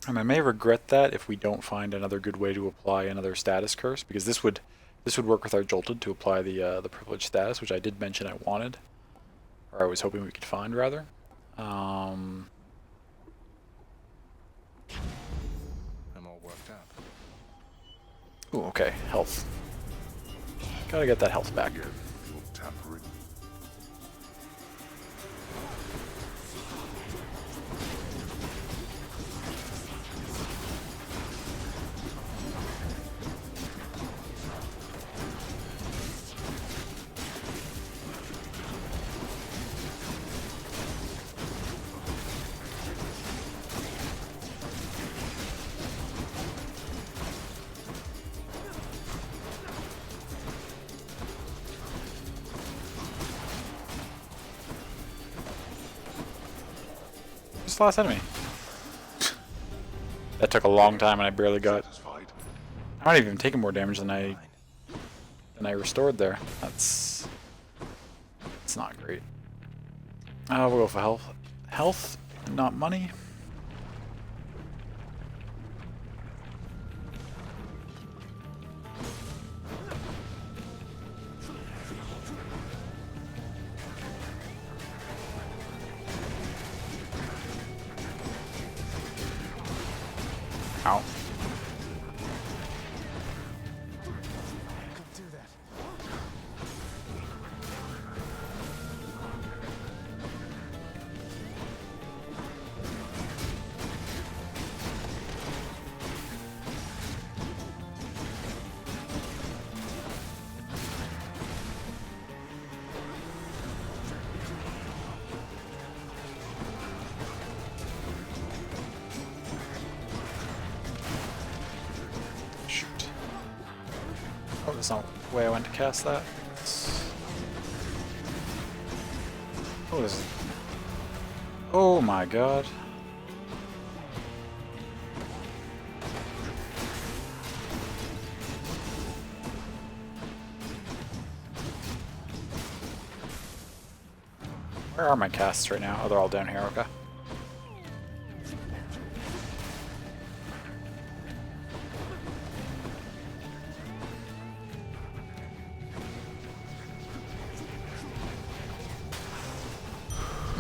And I may regret that if we don't find another good way to apply another status curse, because this would This would work with our Jolted to apply the privilege status, which I did mention I wanted. Or I was hoping we could find, rather. I'm all worked up. Ooh, okay. Health. Gotta get that health back. Tampering. Who's the last enemy? That took a long time and I barely got. I might have even taken more damage than I restored there. That's not great. We'll go for health. Health, not money. Ow. Don't do that. Shoot. Oh, that's not the way I went to cast that. Oh, this is... Oh my god. Where are my casts right now? Oh, they're all down here, okay.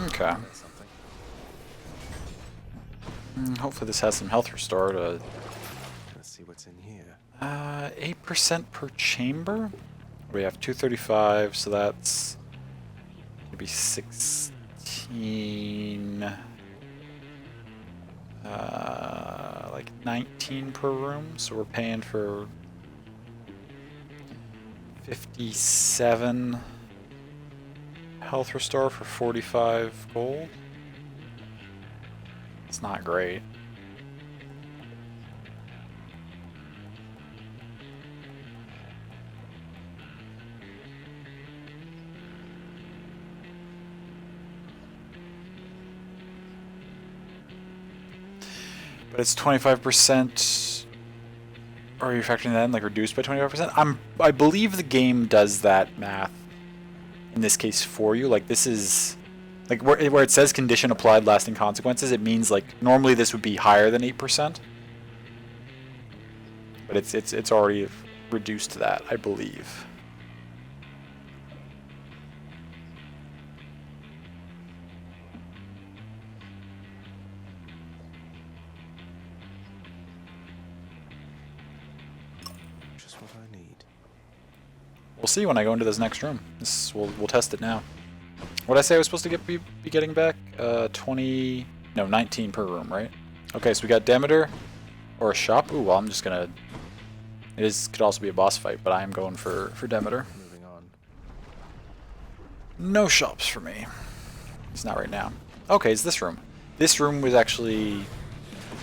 Okay. Hopefully this has some health restored. Let's see what's in here. 8% per chamber? We have 235, so that's maybe 16. Like 19 per room, so we're paying for 57 health restore for 45 gold. It's not great. But it's 25%. Or are you factoring that in, like reduced by 25%? I believe the game does that math in this case for you. Like this is like where it says condition applied lasting consequences, it means like normally this would be higher than 8%. But it's already reduced to that, I believe. Just what I need. We'll see when I go into this next room. We'll test it now. What did I say I was supposed to be getting back? 19 per room, right? Okay, so we got Demeter or a shop. Ooh, well, I'm just gonna. Could also be a boss fight, but I am going for Demeter. Moving on. No shops for me. It's not right now. Okay, it's this room. This room was actually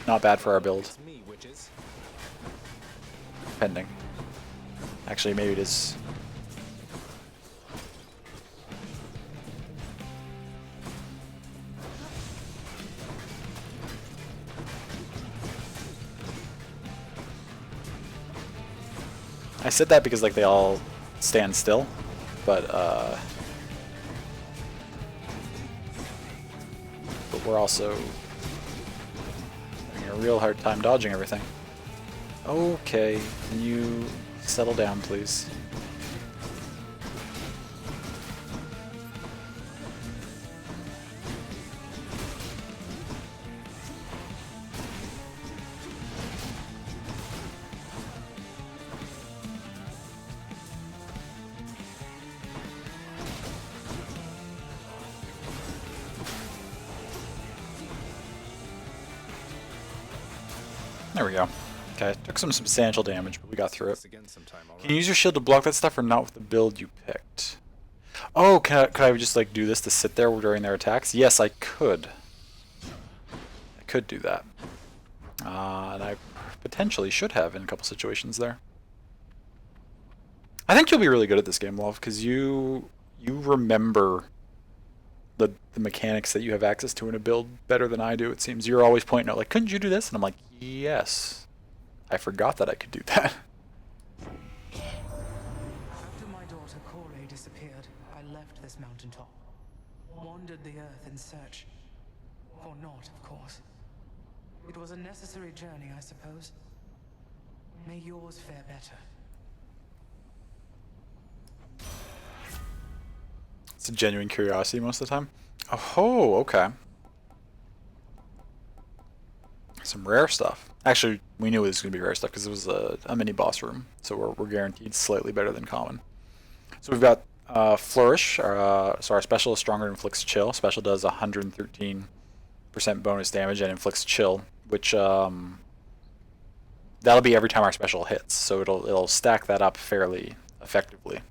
not bad for our build. It's me, witches. Pending. Actually, maybe it is. I said that because like they all stand still, but we're also having a real hard time dodging everything. Okay, can you Settle down, please. There we go. Okay, took some substantial damage, but we got through it. Can you use your shield to block that stuff or not with the build you picked? Oh, could I just like do this to sit there during their attacks? Yes, I could. I could do that. And I potentially should have in a couple situations there. I think you'll be really good at this game, Love, because you remember the mechanics that you have access to in a build better than I do, it seems. You're always pointing out, like, couldn't you do this? And I'm like, yes. I forgot that I could do that. After my daughter Corey disappeared, I left this mountaintop. Wandered the earth in search. Or not, of course. It was a necessary journey, I suppose. May yours fare better. It's a genuine curiosity most of the time. Oh, okay. Some rare stuff. Actually, we knew it was going to be rare stuff because it was a mini boss room. So we're guaranteed slightly better than common. So we've got Flourish. So our special is stronger and inflicts chill. Special does 113% bonus damage and inflicts chill, which that'll be every time our special hits. So it'll stack that up fairly effectively.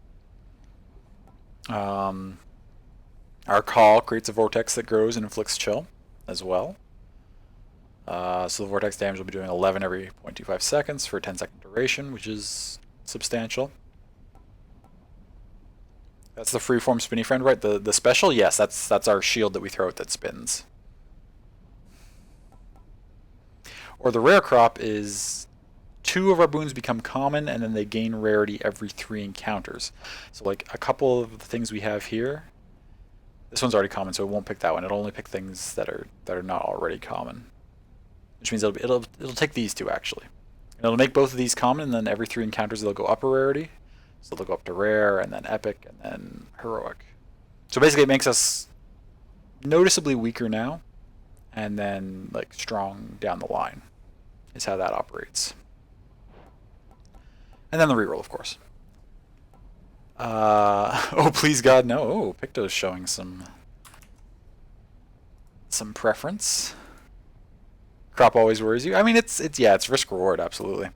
Our Call creates a vortex that grows and inflicts chill as well. So the vortex damage will be doing 11 every 0.25 seconds for a 10-second duration, which is substantial. That's the freeform spinny friend, right? The special, yes, that's our shield that we throw out that spins. Or the rare crop is 2 of our boons become common, and then they gain rarity every 3 encounters. So like a couple of the things we have here, this one's already common, so it won't pick that one. It'll only pick things that are not already common. Which means it'll take these 2 actually. And it'll make both of these common, and then every 3 encounters they'll go up a rarity. So they'll go up to rare, and then epic, and then heroic. So basically it makes us noticeably weaker now, and then like strong down the line is how that operates. And then the reroll, of course. Oh, please God, no. Oh, Picto's showing some preference. Crop always worries you. I mean, it's risk reward, absolutely.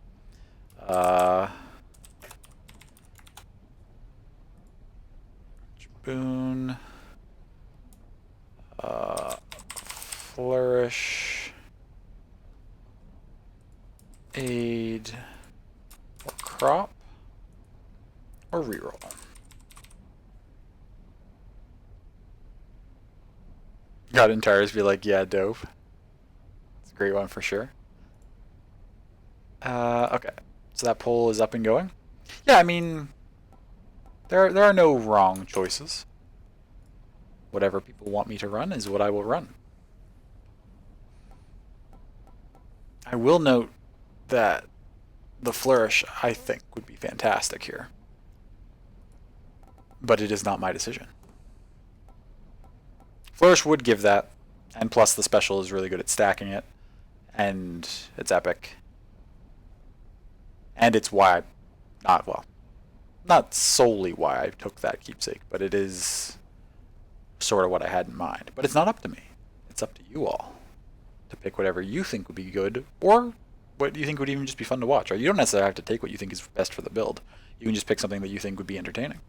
Boon. Flourish. Aid. Or crop. Or reroll. Got entires be like, yeah, dope. It's a great one for sure. Okay, so that poll is up and going. Yeah, I mean, there are no wrong choices. Whatever people want me to run is what I will run. I will note that the Flourish, I think, would be fantastic here. But it is not my decision. Flourish would give that, and plus the special is really good at stacking it, and it's epic. And it's why not solely why I took that keepsake, but it is sort of what I had in mind. But it's not up to me. It's up to you all to pick whatever you think would be good, or what you think would even just be fun to watch. Right? You don't necessarily have to take what you think is best for the build. You can just pick something that you think would be entertaining.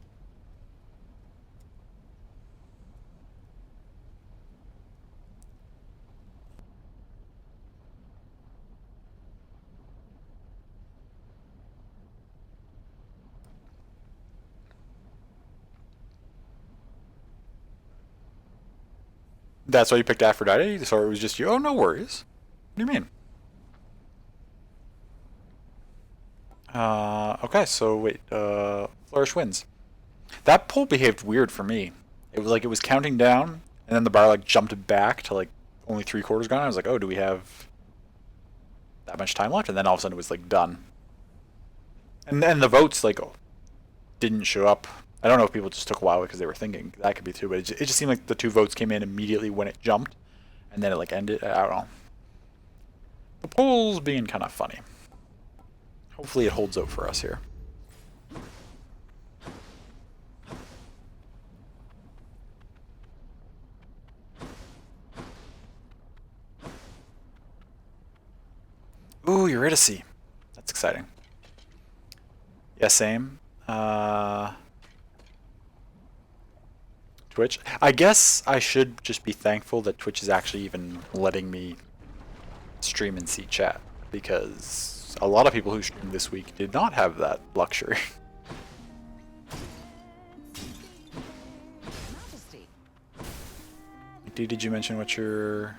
That's why you picked Aphrodite? So it was just you? Oh, no worries. What do you mean? Okay, so wait. Flourish wins. That poll behaved weird for me. It was like it was counting down, and then the bar like jumped back to like only 3/4 gone. I was like, oh, do we have that much time left? And then all of a sudden it was like done. And then the votes, like, didn't show up. I don't know if people just took a while because they were thinking. That could be too, but it just seemed like the 2 votes came in immediately when it jumped, and then it, like, ended. I don't know. The poll's being kind of funny. Hopefully it holds out for us here. Ooh, Eurydice. That's exciting. Yeah, same. Twitch. I guess I should just be thankful that Twitch is actually even letting me stream and see chat, because a lot of people who streamed this week did not have that luxury. Did you mention what you're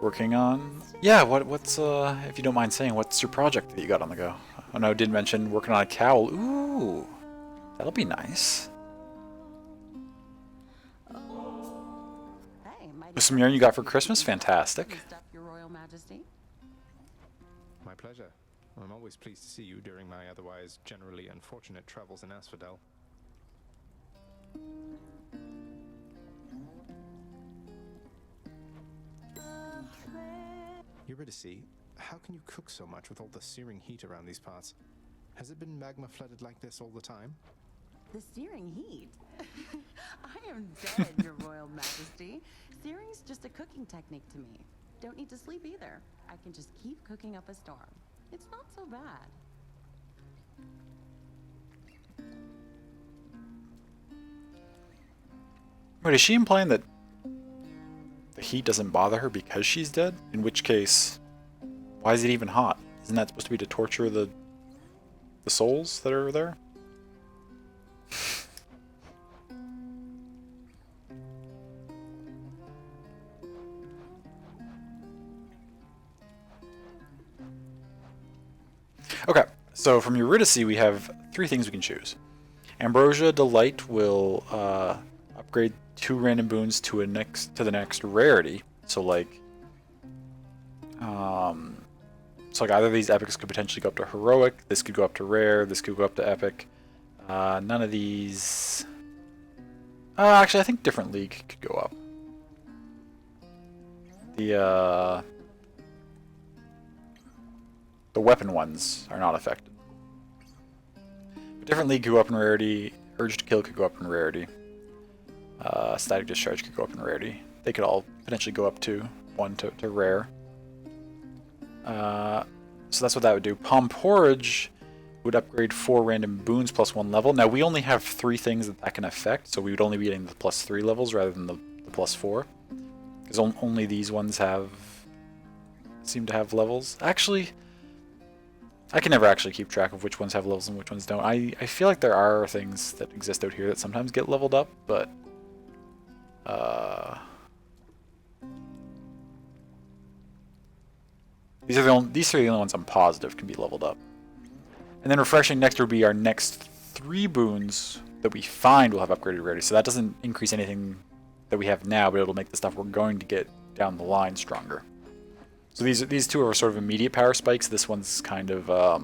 working on? Yeah, what's if you don't mind saying, what's your project that you got on the go? Oh no, did mention working on a cowl. Ooh, that'll be nice. There's some yarn you got for Christmas? Fantastic. Your Royal Majesty. My pleasure. I'm always pleased to see you during my otherwise generally unfortunate travels in Asphodel. Eurydice, how can you cook so much with all the searing heat around these parts? Has it been magma flooded like this all the time? The searing heat? I am dead, Your Royal Majesty. Searing's just a cooking technique to me. Don't need to sleep either. I can just keep cooking up a storm. It's not so bad. Wait, is she implying that the heat doesn't bother her because she's dead? In which case, why is it even hot? Isn't that supposed to be to torture the souls that are there? Okay, so from Eurydice we have 3 things we can choose. Ambrosia Delight will upgrade 2 random boons to the next rarity. So like, either of these epics could potentially go up to heroic. This could go up to rare. This could go up to epic. None of these. Actually, I think different league could go up. The weapon ones are not affected. But different league could go up in rarity. Urge to Kill could go up in rarity. Static Discharge could go up in rarity. They could all potentially go up to 1 to rare. So that's what that would do. Palm Porridge would upgrade 4 random boons plus 1 level. Now we only have 3 things that can affect, so we would only be getting the +3 levels rather than the +4. Because only these ones seem to have levels. Actually, I can never actually keep track of which ones have levels and which ones don't. I feel like there are things that exist out here that sometimes get leveled up, but these 3 are the only ones I'm positive can be leveled up. And then Refreshing Nectar would be our next 3 boons that we find will have upgraded rarity. So that doesn't increase anything that we have now, but it'll make the stuff we're going to get down the line stronger. So these 2 are sort of immediate power spikes. This one's kind of the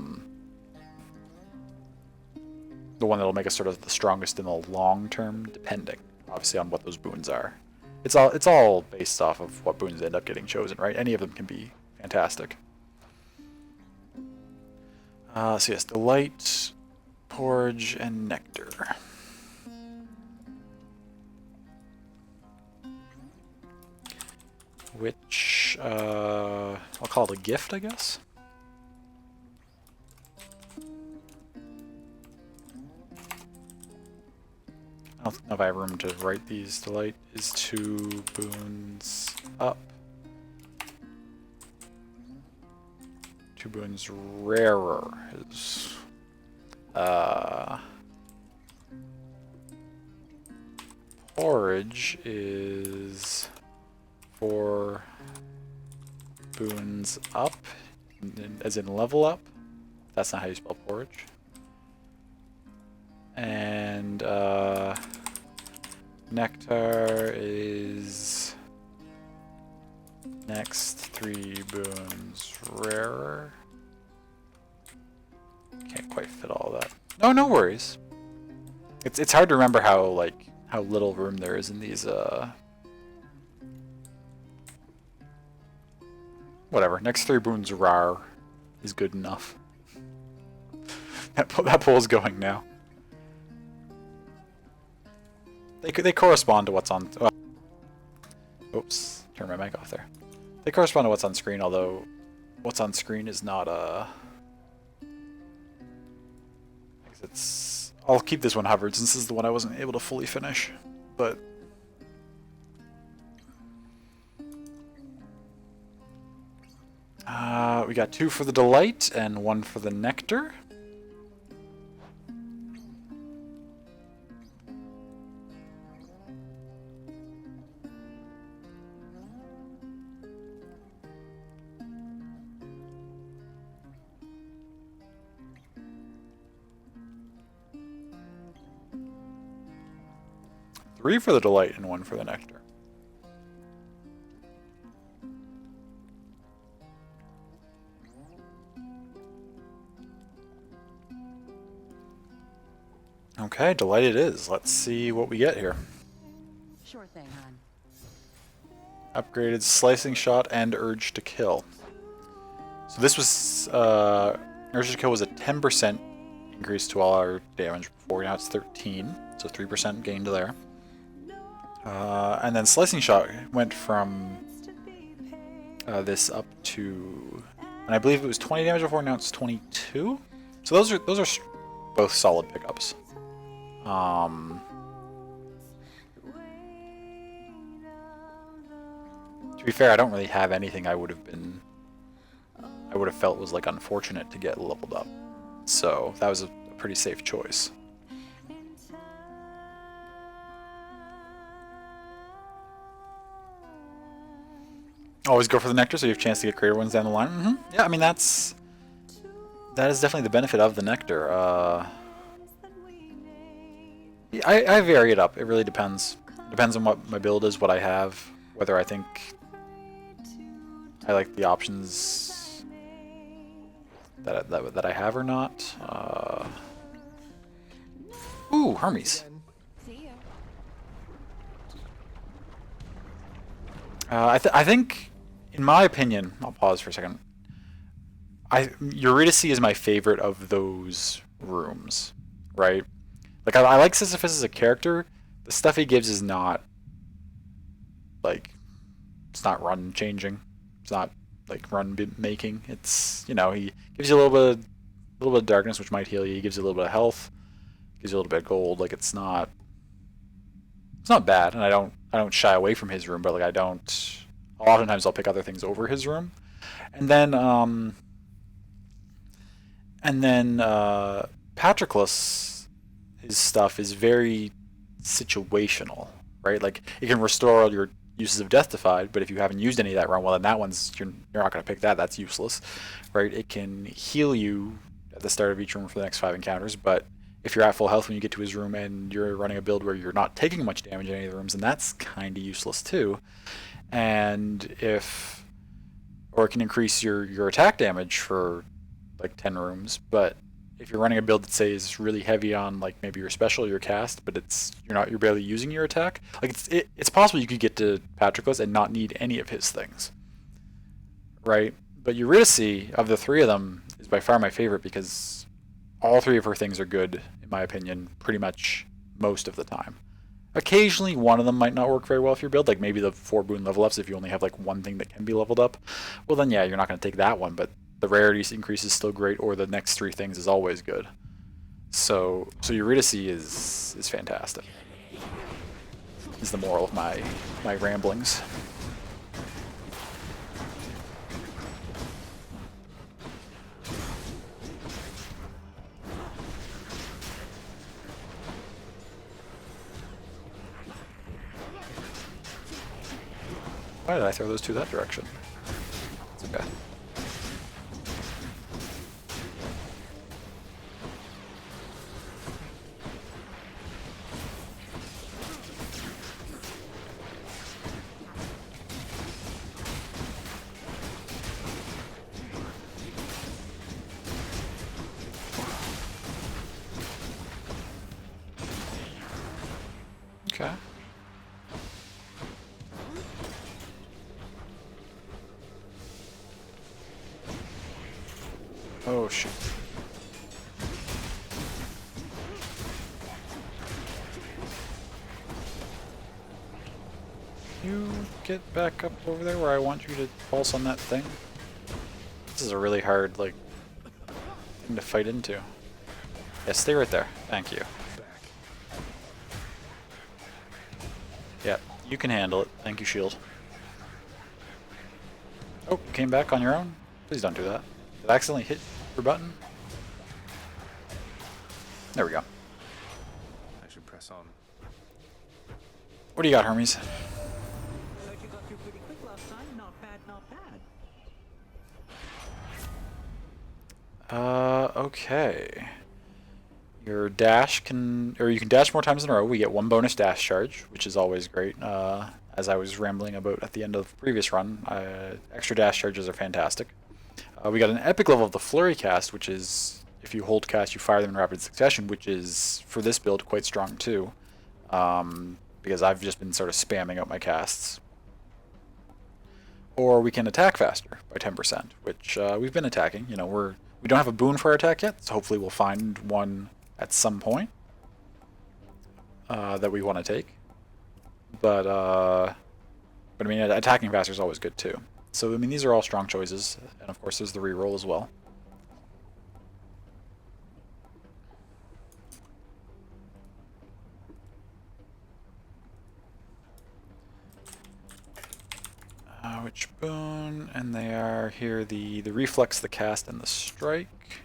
one that'll make us sort of the strongest in the long term, depending obviously on what those boons are. It's all based off of what boons end up getting chosen, right? Any of them can be fantastic. So yes, Delight, Porridge, and Nectar. Which, I'll call it a gift, I guess? I don't know if I have room to write these. Delight is 2 boons up. 2 boons rarer is Porridge is 4 boons up, as in level up. That's not how you spell porridge. And Nectar is next 3 boons rarer. Oh, no worries. It's hard to remember how little room there is in these whatever. Next 3 boons rar is good enough. That poll's going now. They correspond to what's on. Oops, turn my mic off there. They correspond to what's on screen, although what's on screen is not it's. I'll keep this one hovered since this is the one I wasn't able to fully finish, but. We got 2 for the delight and 1 for the nectar. Three for the delight and 1 for the nectar. Okay, delight it is. Let's see what we get here. Sure thing, hon. Upgraded slicing shot and urge to kill. So this was urge to kill was a 10% increase to all our damage before. Now it's 13, so 3% gained there. And then slicing shot went from this up to, and I believe it was 20 damage before. Now it's 22. So those are both solid pickups. To be fair, I don't really have anything I would have felt was like unfortunate to get leveled up. So that was a pretty safe choice. Always go for the nectar so you have a chance to get greater ones down the line. Yeah, I mean that is definitely the benefit of the nectar. I vary it up. It really depends. Depends on what my build is, what I have, whether I think I like the options that I have or not. Ooh, Hermes. I think, in my opinion, I'll pause for a second. Eurydice is my favorite of those rooms, right? Like, I like Sisyphus as a character. The stuff he gives is not, like, it's not run changing. It's not, like, run making. It's, you know, he gives you a little bit of darkness, which might heal you. He gives you a little bit of health. Gives you a little bit of gold. Like, it's not bad, and I don't shy away from his room, but, like, oftentimes I'll pick other things over his room. And then Patroclus, his stuff is very situational, right? Like, it can restore all your uses of Death Defied, but if you haven't used any of that round, well, then that one's, you're not going to pick that. That's useless, right? It can heal you at the start of each room for the next 5 encounters, but if you're at full health when you get to his room and you're running a build where you're not taking much damage in any of the rooms, then that's kind of useless too. And or it can increase your attack damage for like 10 rooms, but if you're running a build that, say, is really heavy on, like, maybe your special or your cast, but you're barely using your attack, like, it's possible you could get to Patroclus and not need any of his things, right? But Eurydice, of the 3 of them, is by far my favorite because all 3 of her things are good, in my opinion, pretty much most of the time. Occasionally, one of them might not work very well if you build, like maybe the 4 boon level ups. If you only have like one thing that can be leveled up, well then yeah, you're not going to take that one, but the rarity increase is still great, or the next 3 things is always good. So Eurydice is fantastic. Is the moral of my ramblings. Why did I throw those 2 that direction? It's okay. Oh, shoot. You get back up over there where I want you to pulse on that thing. This is a really hard, like, thing to fight into. Yeah, stay right there. Thank you. Yeah, you can handle it. Thank you, shield. Oh, came back on your own? Please don't do that. Did I accidentally hit your button? There we go. I should press on. What do you got, Hermes? Heard you got through pretty quick last time. Not bad, not bad. Okay. Your dash can, or you can dash more times in a row. We get 1 bonus dash charge, which is always great. As I was rambling about at the end of the previous run, extra dash charges are fantastic. We got an epic level of the Flurry cast, which is, if you hold cast, you fire them in rapid succession, which is, for this build, quite strong too. Because I've just been sort of spamming out my casts. Or we can attack faster by 10%, which we've been attacking. You know, we don't have a boon for our attack yet, so hopefully we'll find one at some point that we want to take. But I mean, attacking faster is always good too. So I mean, these are all strong choices, and of course there's the reroll as well. Which boon? And they are here the reflex, the cast, and the strike.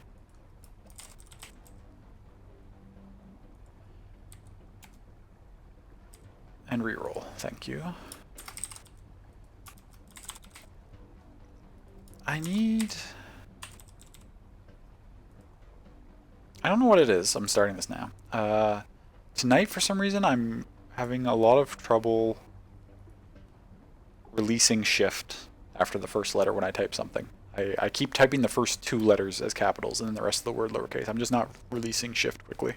And reroll. Thank you. I don't know what it is. I'm starting this now. Tonight, for some reason, I'm having a lot of trouble releasing shift after the first letter when I type something. I keep typing the first 2 letters as capitals and then the rest of the word lowercase. I'm just not releasing shift quickly.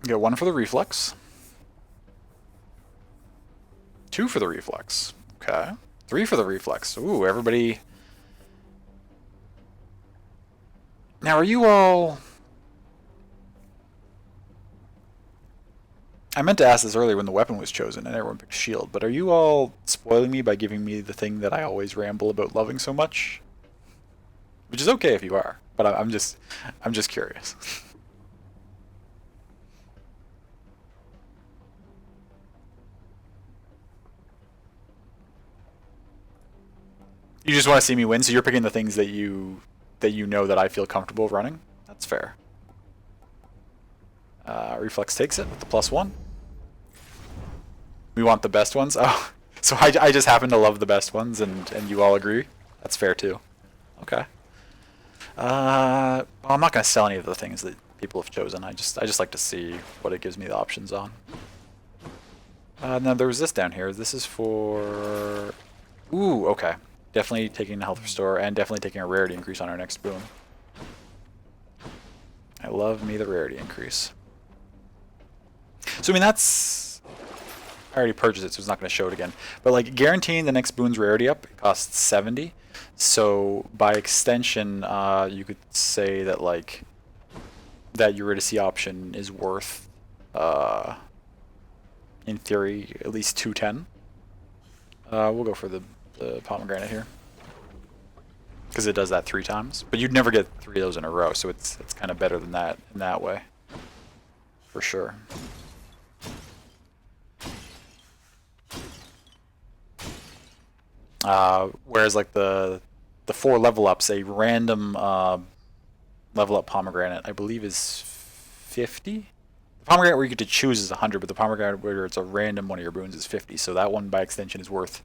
Get 1 for the reflex. 2 for the reflex. Okay. 3 for the reflex. Ooh, everybody. Now, are you all... I meant to ask this earlier when the weapon was chosen and everyone picked shield, but are you all spoiling me by giving me the thing that I always ramble about loving so much? Which is okay if you are, but I'm just curious. You just want to see me win, so you're picking the things that you know that I feel comfortable running? That's fair. Reflex takes it with the +1. We want the best ones? Oh, so I just happen to love the best ones, and you all agree? That's fair too. Okay. Well, I'm not going to sell any of the things that people have chosen. I just like to see what it gives me the options on. Now there was this down here. This is for... Ooh, okay. Definitely taking the health restore, and definitely taking a rarity increase on our next boon. I love me the rarity increase. So, I mean, that's... I already purchased it, so it's not going to show it again. But, like, guaranteeing the next boon's rarity up costs 70. So, by extension, you could say that, like, that Eurydice option is worth, in theory, at least 210. We'll go for the pomegranate here. Because it does that 3 times. But you'd never get 3 of those in a row, so it's kind of better than that in that way. For sure. Whereas like the 4 level ups, a random level up pomegranate, I believe is 50? The pomegranate where you get to choose is 100, but the pomegranate where it's a random one of your boons is 50. So that one by extension is worth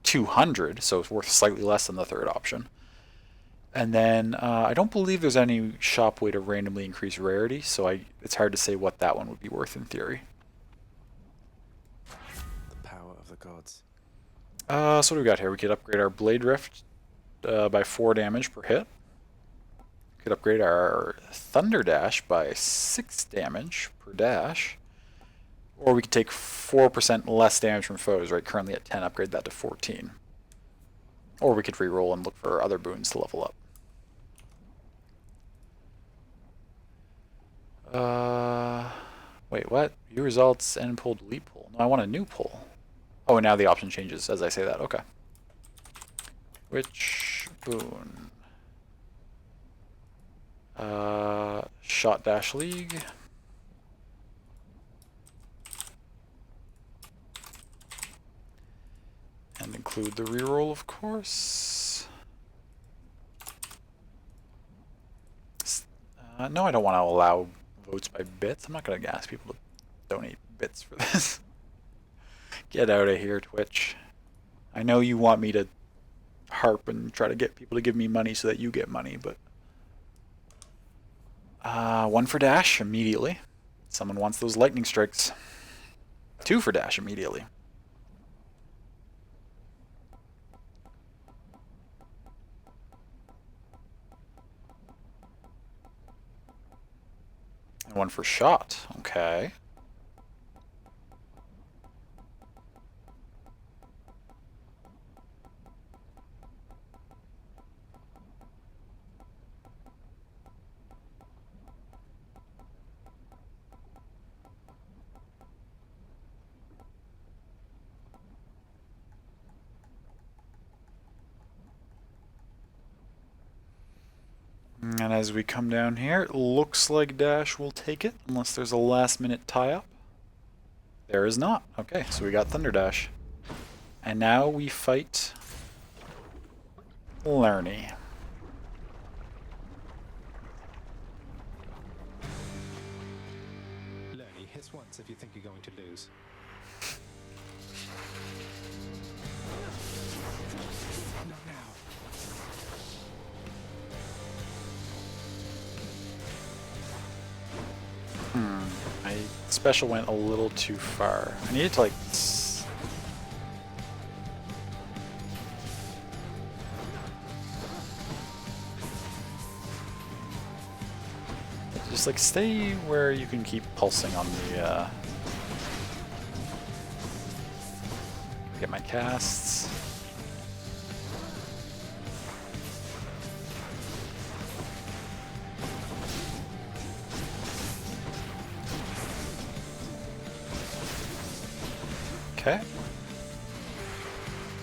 200, so it's worth slightly less than the 3rd option. And then I don't believe there's any shop way to randomly increase rarity, so it's hard to say what that one would be worth in theory. The power of the gods. So what do we got here? We could upgrade our Blade Rift by 4 damage per hit. We could upgrade our Thunder Dash by 6 damage per dash. Or we could take 4% less damage from foes, right? Currently at 10, upgrade that to 14. Or we could re-roll and look for other boons to level up. Wait, what? View results, end pull, delete pull. No, I want a new pull. Oh, and now the option changes as I say that. Okay. Which boon? Shot Dash League. And include the reroll, of course. No, I don't want to allow votes by bits. I'm not going to ask people to donate bits for this. Get out of here, Twitch. I know you want me to harp and try to get people to give me money so that you get money, but... one for Dash immediately. Someone wants those lightning strikes. 2 for Dash immediately. And 1 for Shot. Okay. And as we come down here, it looks like Dash will take it, unless there's a last-minute tie-up. There is not. Okay, so we got Thunder Dash. And now we fight Lerny. Lerny, hiss once if you think you're going to lose. Not now. My special went a little too far. I needed to, like... Just, like, stay where you can keep pulsing on the, Get my casts. Okay.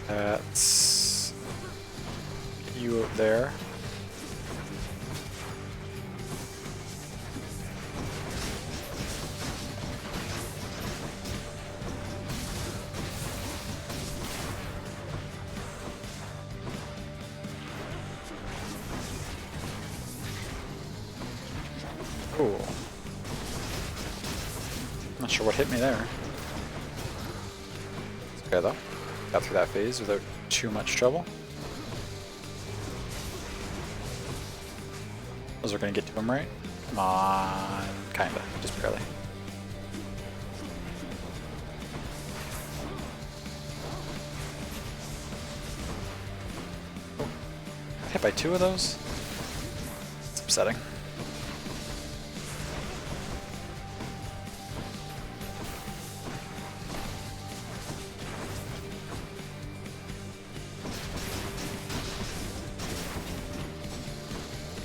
That's you up there. Cool. Not sure what hit me there. Okay though. Got through that phase without too much trouble. Those are gonna get to him, right? Come on. Kinda. Just barely. Oh. Hit by 2 of those? It's upsetting.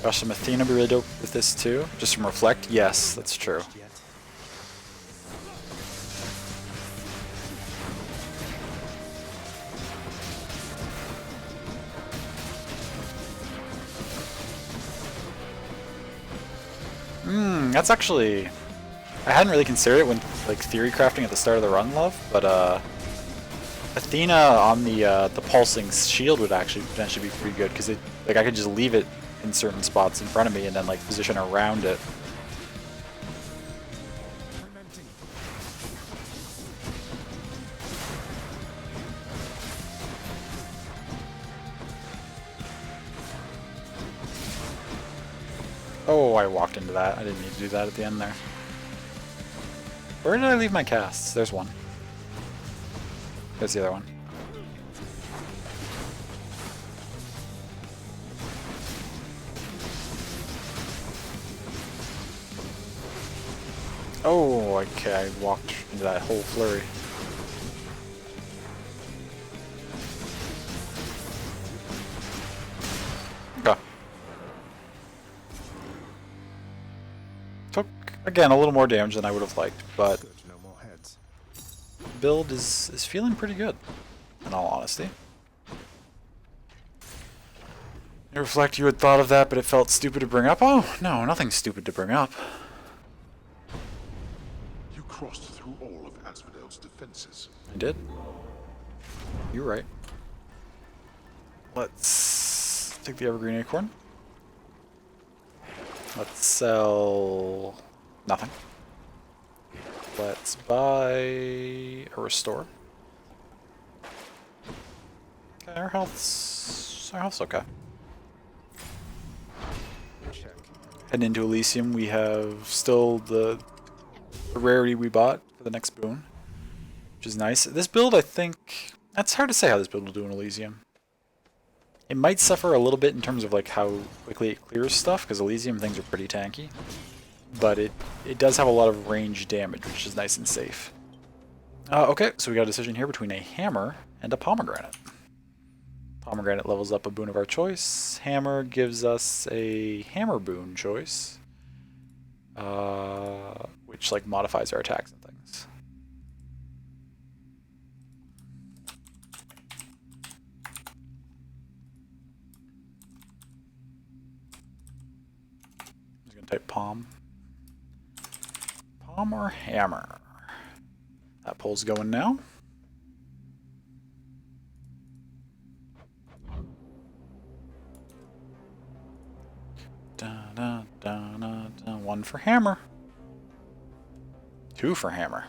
Gosh, some Athena be really dope with this too. Just from Reflect? Yes, that's true. That's actually... I hadn't really considered it when, like, theory crafting at the start of the run, love, but, Athena on the pulsing shield would actually potentially be pretty good, because it, like, I could just leave it in certain spots in front of me and then, like, position around it. Oh, I walked into that. I didn't need to do that at the end there. Where did I leave my casts? There's one. There's the other one. Oh, okay, I walked into that whole flurry. Again, a little more damage than I would have liked, but Good, no more heads. build is feeling pretty good, in all honesty. You reflect, you had thought of that, but it felt stupid to bring up. Oh, no, nothing stupid to bring up. You crossed through all of Asphodel's defenses. I did. You're right. Let's take the Evergreen Acorn. Let's sell nothing. Let's buy a Restore. Okay, our health's okay. Check. Heading into Elysium, we have still the rarity we bought for the next boon, which is nice. This build, I think, it's hard to say how this build will do in Elysium. It might suffer a little bit in terms of like how quickly it clears stuff, because Elysium things are pretty tanky. But it does have a lot of range damage, which is nice and safe. Okay, so we got a decision here between a hammer and a pomegranate. Pomegranate levels up a boon of our choice. Hammer gives us a hammer boon choice, which like modifies our attacks and things. I'm just gonna type palm. Palm or hammer? That poll's going now. Da, da, da, da, da. 1 for hammer. 2 for hammer.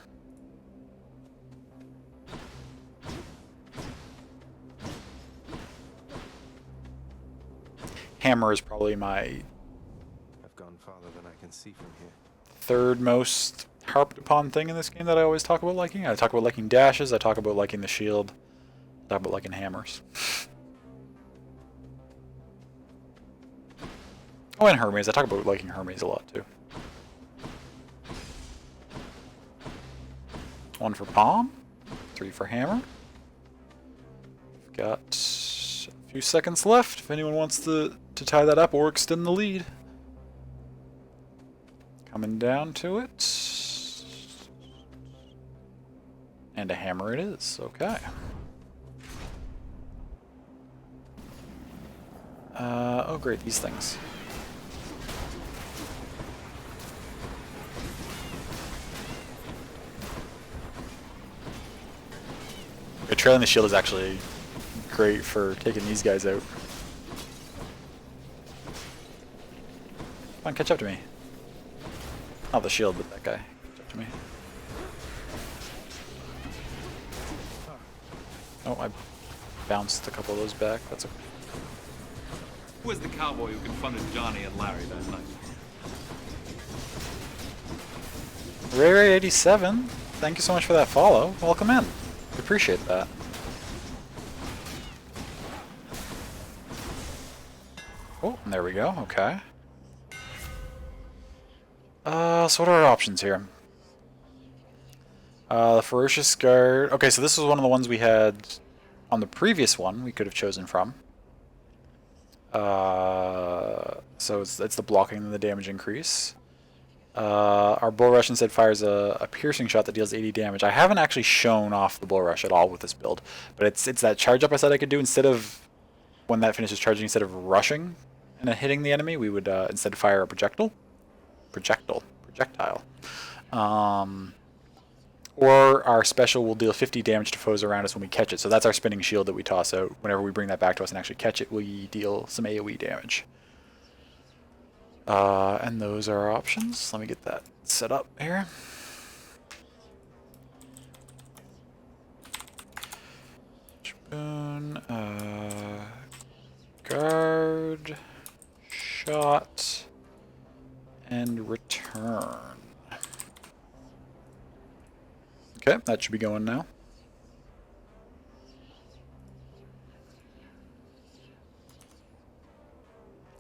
Hammer is probably my I've gone farther than I can see from here. third most harped upon thing in this game that I always talk about liking. I talk about liking dashes, I talk about liking the shield, I talk about liking hammers. Oh, and Hermes. I talk about liking Hermes a lot too. 1 for palm, 3 for hammer. We've got a few seconds left if anyone wants to tie that up or extend the lead. Coming down to it. And a hammer it is. Okay. Oh great, these things. Okay, trailing the shield is actually great for taking these guys out. Come on, catch up to me. Not the shield, but that guy. Catch up to me. Oh, I bounced a couple of those back. That's okay. Who was the cowboy who confronted Johnny and Larry that night? Ray87, thank you so much for that follow. Welcome in. Appreciate that. Oh, and there we go. Okay. So what are our options here? The Ferocious Guard. Okay, so this was one of the ones we had on the previous one we could have chosen from. So it's the blocking and the damage increase. Our Bull Rush instead fires a piercing shot that deals 80 damage. I haven't actually shown off the Bull Rush at all with this build, but it's that charge up I said I could do. Instead of, when that finishes charging, instead of rushing and then hitting the enemy, we would instead fire a projectile. Or our special will deal 50 damage to foes around us when we catch it. So that's our spinning shield that we toss out. Whenever we bring that back to us and actually catch it, we deal some AoE damage. And those are our options. Let me get that set up here. Boon, guard, shot, and return. Okay, that should be going now.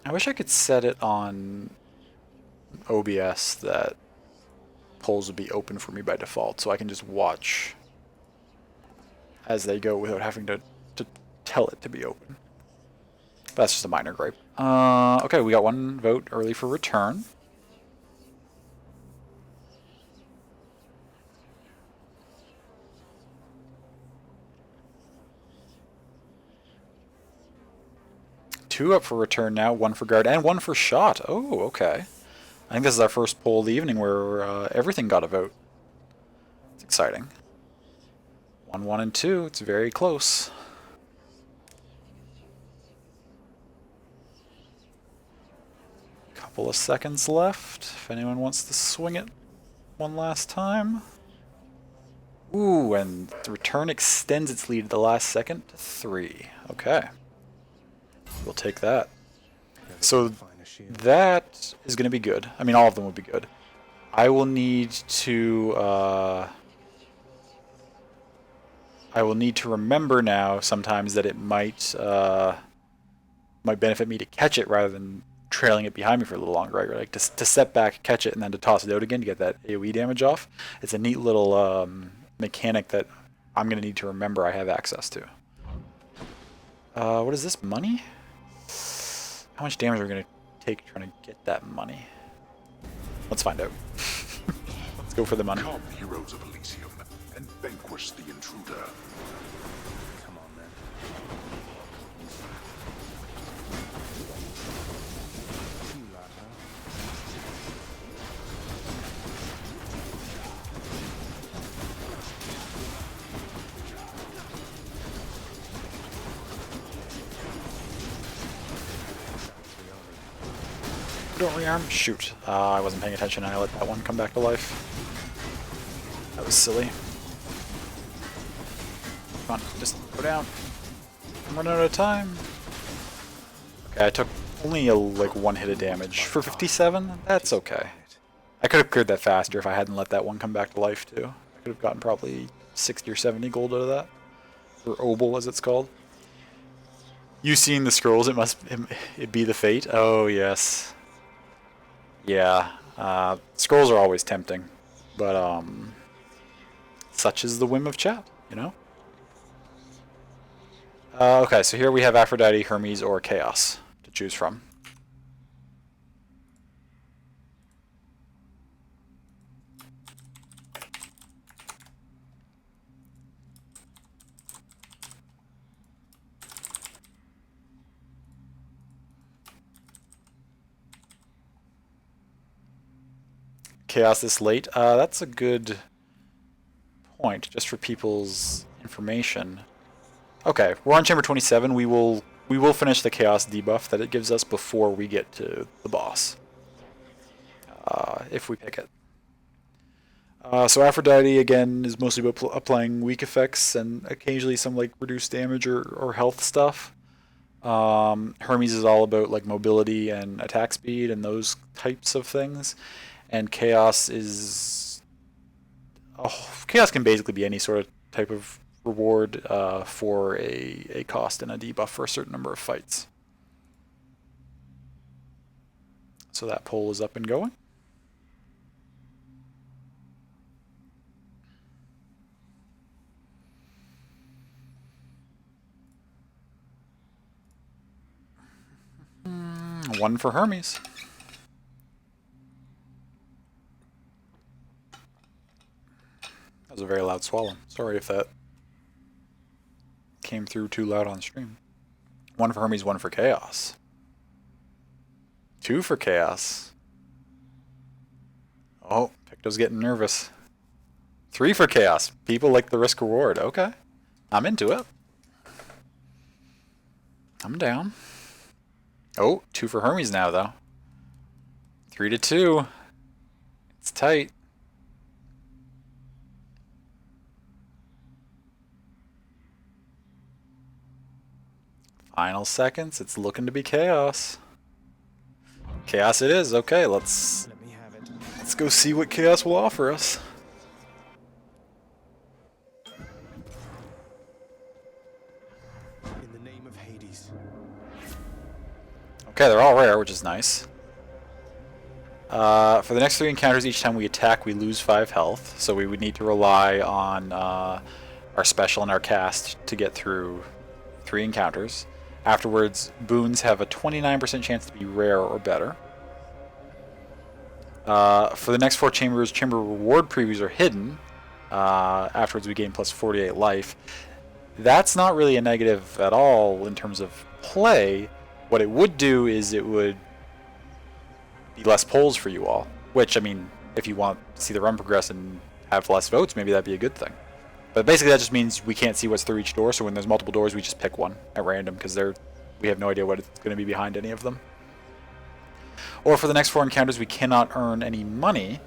I wish I could set it on OBS that polls would be open for me by default, so I can just watch as they go without having to tell it to be open. That's just a minor gripe. Okay, we got 1 vote early for return. 2 up for return now, 1 for guard, and 1 for shot. Oh, okay. I think this is our first poll of the evening where everything got a vote. It's exciting. 1, 1, and 2. It's very close. Couple of seconds left. If anyone wants to swing it one last time. Ooh, and the return extends its lead at the last second to 3. Okay. We'll take that. So that is going to be good. I mean, all of them would be good. I will need to remember now sometimes that it might benefit me to catch it rather than trailing it behind me for a little longer, right? Like to step back, catch it, and then to toss it out again to get that AoE damage off. It's a neat little mechanic that I'm going to need to remember I have access to. What is this? Money? How much damage are we going to take trying to get that money? Let's find out. Let's go for the money. Come, heroes of Elysium, and vanquish the intruder. Come on, then. You lot, huh? Don't rearm. Shoot. I wasn't paying attention and I let that one come back to life. That was silly. Come on, just go down. I'm running out of time. Okay, I took only like 1 hit of damage. For 57? That's okay. I could have cleared that faster if I hadn't let that one come back to life too. I could have gotten probably 60 or 70 gold out of that. Or obol as it's called. You seeing the scrolls, it be the fate? Oh yes. Yeah, scrolls are always tempting, but such is the whim of chat, you know? Okay, so here we have Aphrodite, Hermes, or Chaos to choose from. Chaos this late? That's a good point, just for people's information. Okay, we're on chamber 27. We will finish the chaos debuff that it gives us before we get to the boss, if we pick it. So Aphrodite again is mostly about applying weak effects and occasionally some like reduced damage or health stuff. Hermes is all about like mobility and attack speed and those types of things. And Chaos is... Chaos can basically be any sort of type of reward for a cost and a debuff for a certain number of fights. So that poll is up and going. One for Hermes. That was a very loud swallow. Sorry if that came through too loud on stream. 1 for Hermes, 1 for Chaos. 2 for Chaos. Oh, Picto's getting nervous. 3 for Chaos. People like the risk reward. Okay. I'm into it. I'm down. Oh, 2 for Hermes now, though. 3 to 2. It's tight. Final seconds. It's looking to be Chaos. Chaos it is. Okay, let's go see what Chaos will offer us. In the name of Hades. Okay, they're all rare, which is nice. For the next 3 encounters, each time we attack, we lose 5 health. So we would need to rely on our special and our cast to get through 3 encounters. Afterwards, boons have a 29% chance to be rare or better. For the next 4 chambers, chamber reward previews are hidden. Afterwards, we gain plus 48 life. That's not really a negative at all in terms of play, What it would do is it would be less polls for you all. Which, I mean, if you want to see the run progress and have less votes, maybe that'd be a good thing. But basically that just means we can't see what's through each door, so when there's multiple doors, we just pick one at random, because we have no idea what it's going to be behind any of them. Or for the next 4 encounters, we cannot earn any money.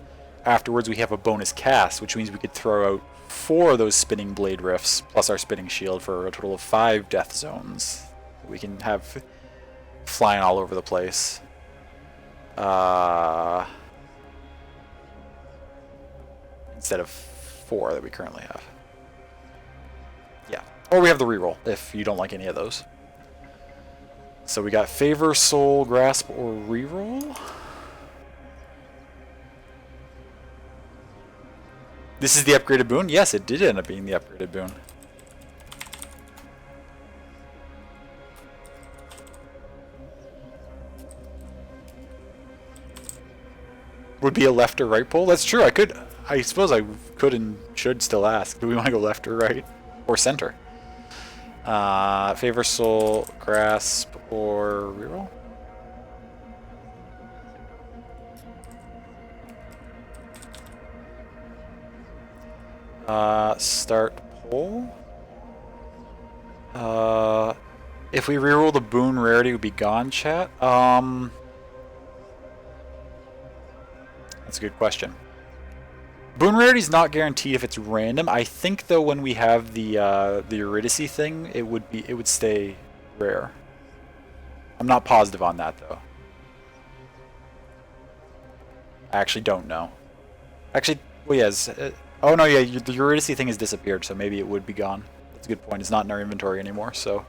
Afterwards, we have a bonus cast, which means we could throw out 4 of those spinning blade rifts, plus our spinning shield, for a total of 5 death zones. We can have flying all over the place. Instead of 4 that we currently have. Yeah. Or we have the reroll, if you don't like any of those. So we got Favor, Soul, Grasp, or reroll. This is the upgraded boon? Yes, it did end up being the upgraded boon. Would be a left or right pull? That's true, I suppose I could and should still ask. Do we want to go left or right? Or center? Favor, Soul, Grasp, or reroll? Start pull. If we reroll, the boon rarity would be gone, chat. That's a good question. Boon rarity is not guaranteed if it's random. I think though when we have the Eurydice thing, it would stay rare. I'm not positive on that though. I actually don't know. Actually, well, yes. Oh no, yeah, the Eurydice thing has disappeared, so maybe it would be gone. That's a good point. It's not in our inventory anymore, so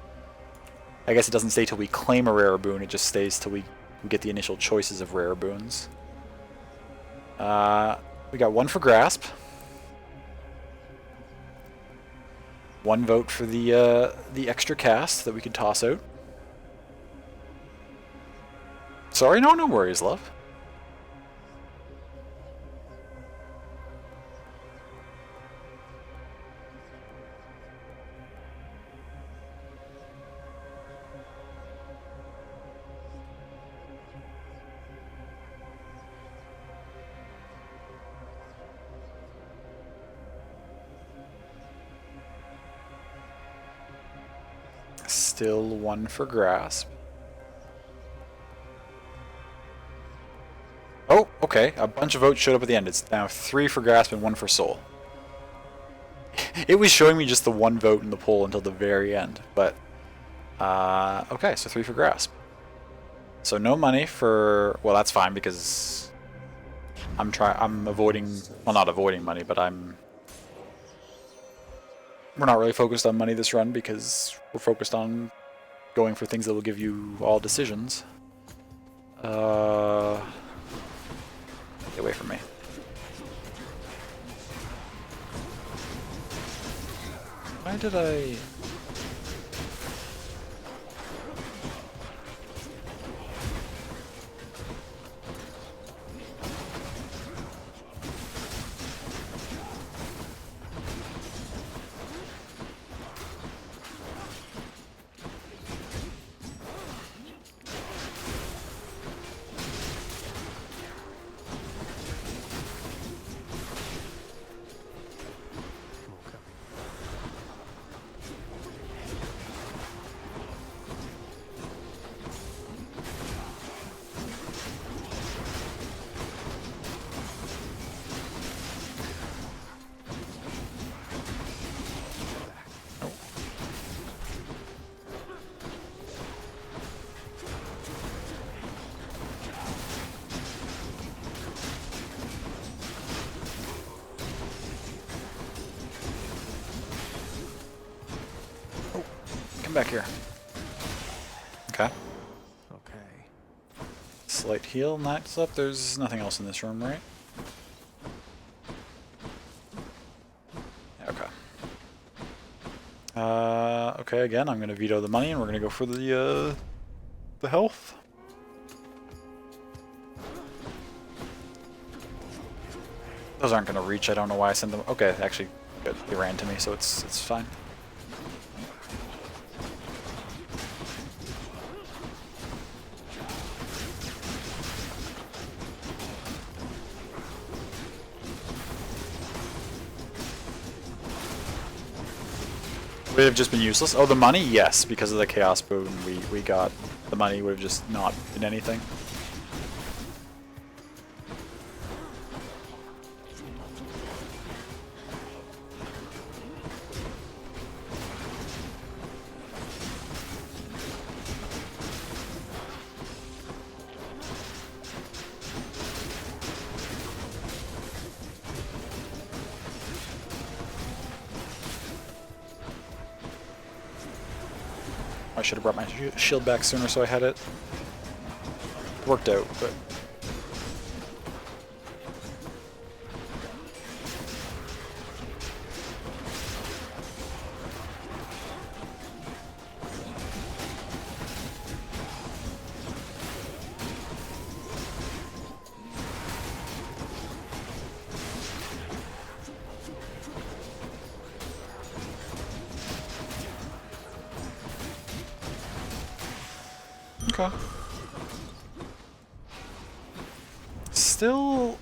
I guess it doesn't stay till we claim a rare boon. It just stays till we get the initial choices of rare boons. We got 1 for Grasp. 1 vote for the extra cast that we could toss out. Sorry, no worries, love. Still 1 for Grasp. Oh, okay. A bunch of votes showed up at the end. It's now 3 for Grasp and 1 for Soul. It was showing me just the 1 vote in the poll until the very end, but okay, so 3 for Grasp. So no money for, well, that's fine because I'm avoiding, well, not avoiding money, but we're not really focused on money this run because we're focused on going for things that will give you all decisions. Get away from me. Why did I... back here. Okay. Okay. Slight heal, knife's up. There's nothing else in this room, right? Okay. Okay, again, I'm gonna veto the money and we're gonna go for the health. Those aren't gonna reach, I don't know why I sent them. Okay, actually, good. They ran to me, so it's fine. Would it have just been useless? Oh, the money? Yes, because of the Chaos Boon we got. The money would have just not been anything. I should have brought my shield back sooner so I had it. Worked out, but... Okay. Still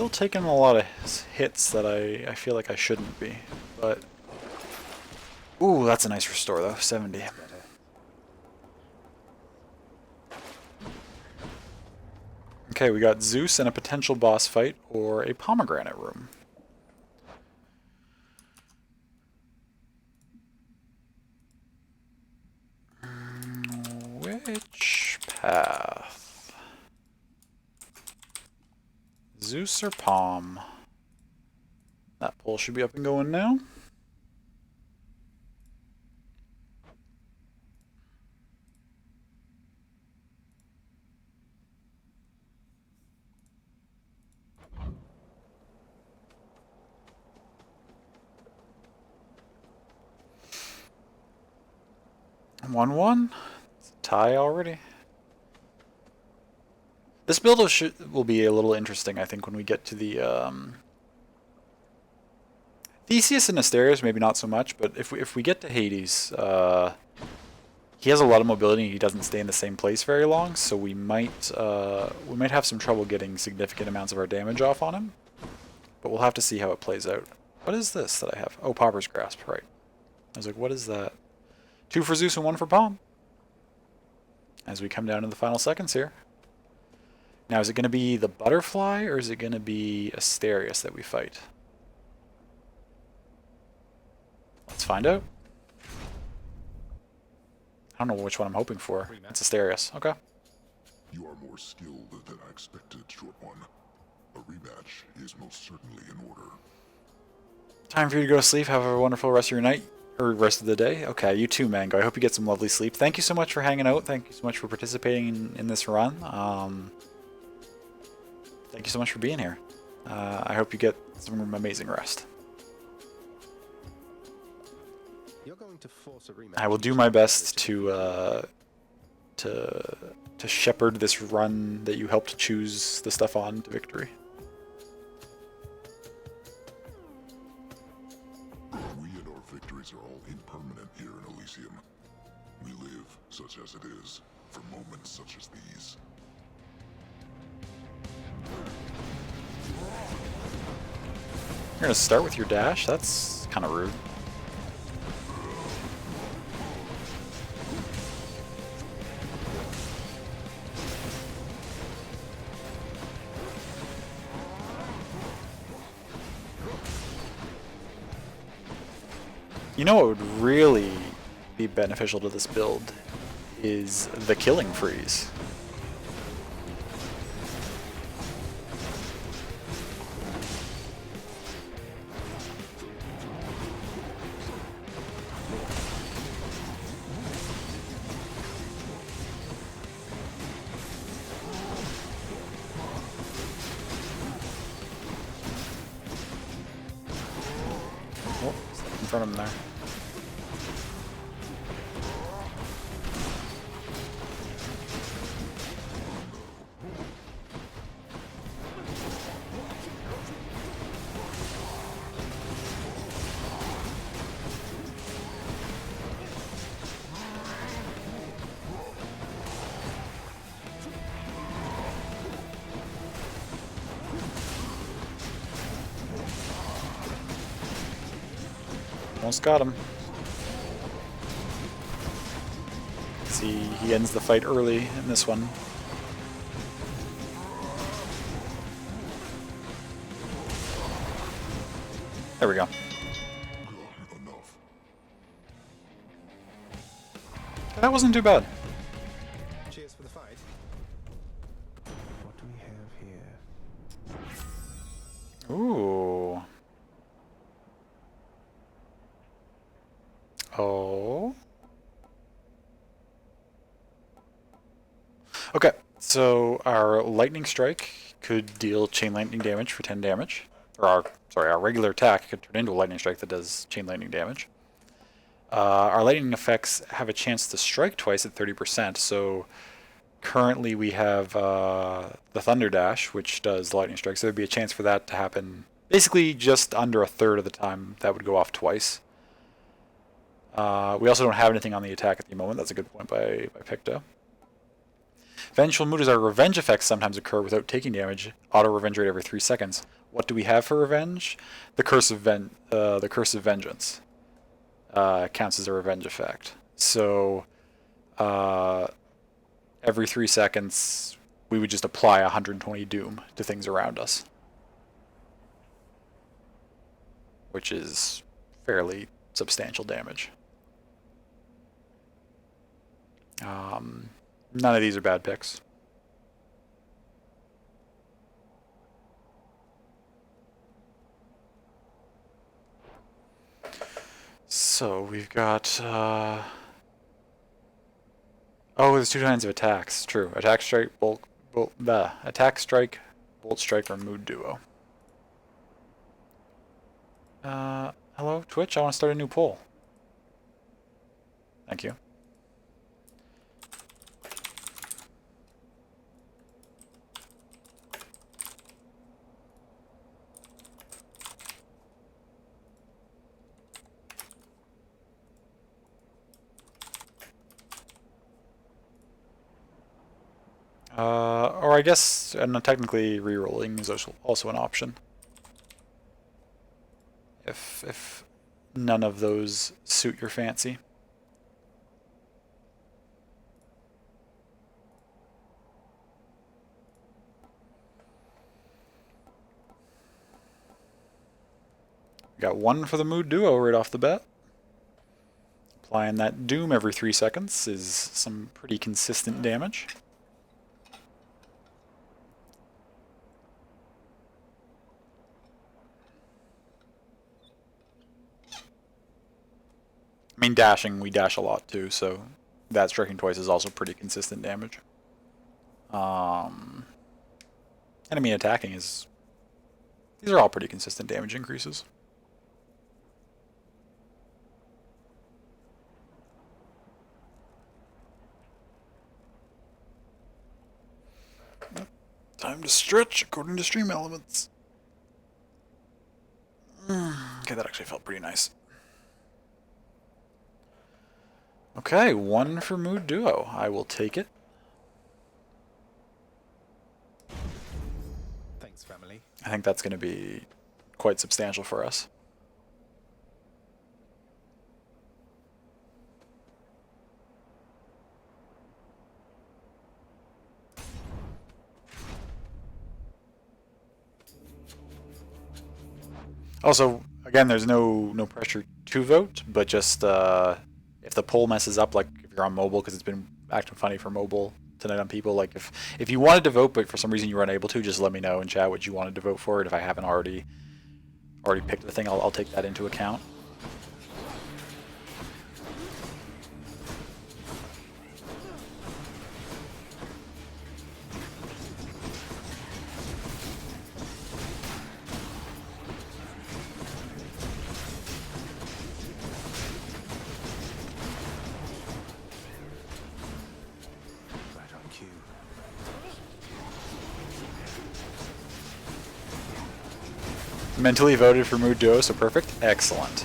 taking a lot of hits that I feel like I shouldn't be, but... Ooh, that's a nice restore though, 70. Okay, we got Zeus and a potential boss fight, or a pomegranate room. Which path? Zeus or Pom? That poll should be up and going now. One. It's a tie already. This build will be a little interesting, I think, when we get to the Theseus and Asterius, maybe not so much, but if we get to Hades, he has a lot of mobility and he doesn't stay in the same place very long, so we might have some trouble getting significant amounts of our damage off on him. But we'll have to see how it plays out. What is this that I have? Oh, Pauper's Grasp, right. I was like, what is that? 2 for Zeus and 1 for Pom. As we come down to the final seconds here. Now, is it going to be the butterfly, or is it going to be Asterius that we fight? Let's find out. I don't know which one I'm hoping for. It's Asterius. Okay. You are more skilled than I expected, Short One. A rematch is most certainly in order. Time for you to go to sleep. Have a wonderful rest of your night. Or rest of the day. Okay, you too, Mango. I hope you get some lovely sleep. Thank you so much for hanging out. Thank you so much for participating in this run. Thank you so much for being here. I hope you get some amazing rest. You're going to force a rematch. I will do my best to shepherd this run that you helped choose the stuff on to victory. We and our victories are all impermanent here in Elysium. We live, such as it is, for moments such as these. You're gonna start with your dash? That's kind of rude. You know what would really be beneficial to this build is the killing freeze. Oh, in front of him there. Almost got him. he ends the fight early in this one. There we go. That wasn't too bad. Cheers for the fight. What do we have here? Ooh. Oh. Okay, so our lightning strike could deal chain lightning damage for 10 damage. Or our regular attack could turn into a lightning strike that does chain lightning damage. Our lightning effects have a chance to strike twice at 30%, so currently we have the Thunder Dash, which does lightning strike, so there'd be a chance for that to happen basically just under a third of the time that would go off twice. We also don't have anything on the attack at the moment. That's a good point by Picto. Vengeful Mood is our revenge effects sometimes occur without taking damage. Auto revenge rate every 3 seconds. What do we have for revenge? The Curse of Vengeance counts as a revenge effect. So every 3 seconds, we would just apply 120 doom to things around us, which is fairly substantial damage. None of these are bad picks. So we've got oh, there's 2 kinds of attacks. True. Attack strike, attack strike, bolt strike, or mood duo. Hello, Twitch. I want to start a new poll. Thank you. Or I guess, and technically rerolling is also an option. If none of those suit your fancy. Got 1 for the mood duo right off the bat. Applying that doom every 3 seconds is some pretty consistent damage. I mean, dashing, we dash a lot too, so that striking twice is also pretty consistent damage. And I mean, attacking is... These are all pretty consistent damage increases. Time to stretch according to stream elements. Okay, that actually felt pretty nice. Okay, 1 for mood duo. I will take it. Thanks, family. I think that's going to be quite substantial for us. Also, again, there's no pressure to vote, but just if the poll messes up, like if you're on mobile, because it's been acting funny for mobile tonight on people, like if you wanted to vote but for some reason you were unable to, just let me know in chat what you wanted to vote for, and if I haven't already picked the thing, I'll take that into account. Mentally voted for mood duo, so perfect. Excellent.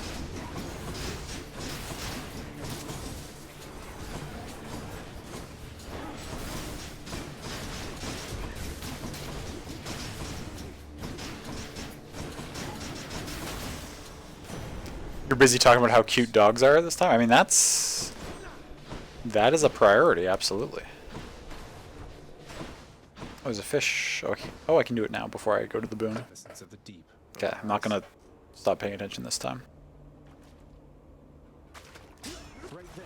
You're busy talking about how cute dogs are this time? I mean, that's That is a priority, absolutely. Oh, there's a fish. Oh, I can do it now before I go to the boon. Of the deep. Okay, I'm not gonna stop paying attention this time. Right there.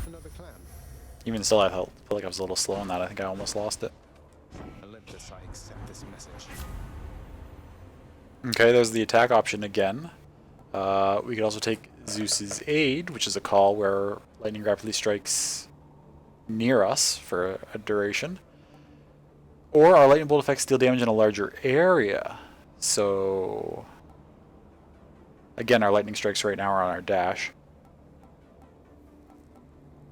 Another clam. Even still, I feel like I was a little slow on that. I think I almost lost it. Olympus, I accept this message. Okay, there's the attack option again. We could also take Zeus's Aid, which is a call where lightning rapidly strikes near us for a duration. Or our lightning bolt effects deal damage in a larger area. So, again, our lightning strikes right now are on our dash.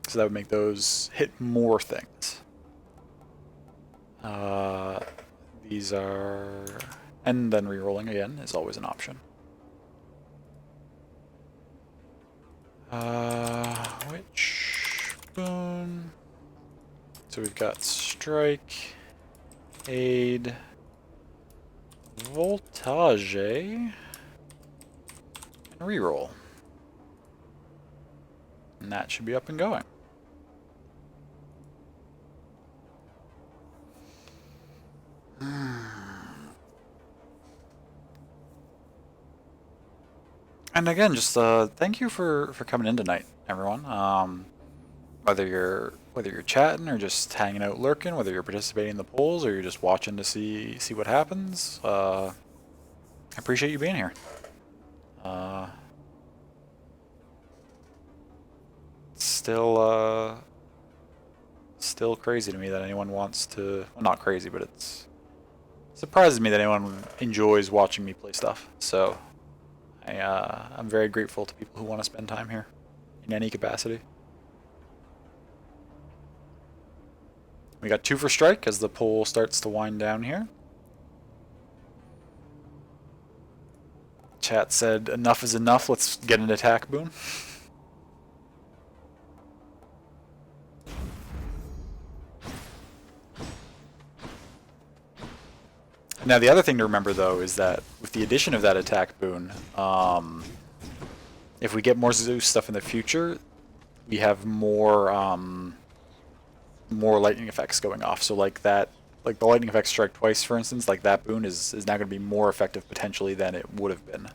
So that would make those hit more things. These are... And then rerolling again is always an option. Which boon? So we've got Strike, Aid, Voltage, and reroll. And that should be up and going. And again, just thank you for coming in tonight, everyone. Whether you're chatting or just hanging out, lurking, whether you're participating in the polls or you're just watching to see what happens, I appreciate you being here. Still crazy to me that anyone wants to. Well, not crazy, but it surprises me that anyone enjoys watching me play stuff. So. I'm very grateful to people who want to spend time here in any capacity. We got 2 for strike as the poll starts to wind down here. Chat said enough is enough, let's get an attack boon. Now the other thing to remember though is that with the addition of that attack boon, if we get more Zeus stuff in the future, we have more lightning effects going off. So like the lightning effect strike twice, for instance, like that boon is now going to be more effective potentially than it would have been.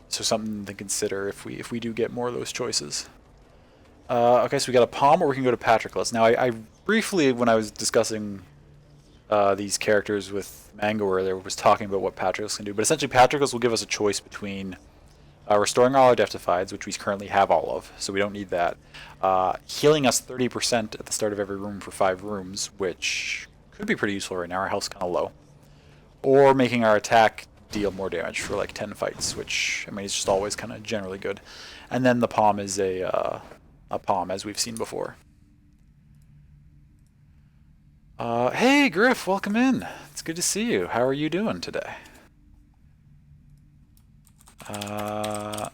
So something to consider if we do get more of those choices. Okay, so we got a palm, or we can go to Patroclus. Now I briefly, when I was discussing these characters with Mango earlier, was talking about what Patroclus can do, but essentially Patroclus will give us a choice between restoring all our Death-Defieds, which we currently have all of, so we don't need that, healing us 30% at the start of every room for 5 rooms, which could be pretty useful right now, our health's kind of low, or making our attack deal more damage for like 10 fights, which, I mean, is just always kind of generally good. And then the palm is a palm, as we've seen before. Hey Griff, welcome in. It's good to see you. How are you doing today? For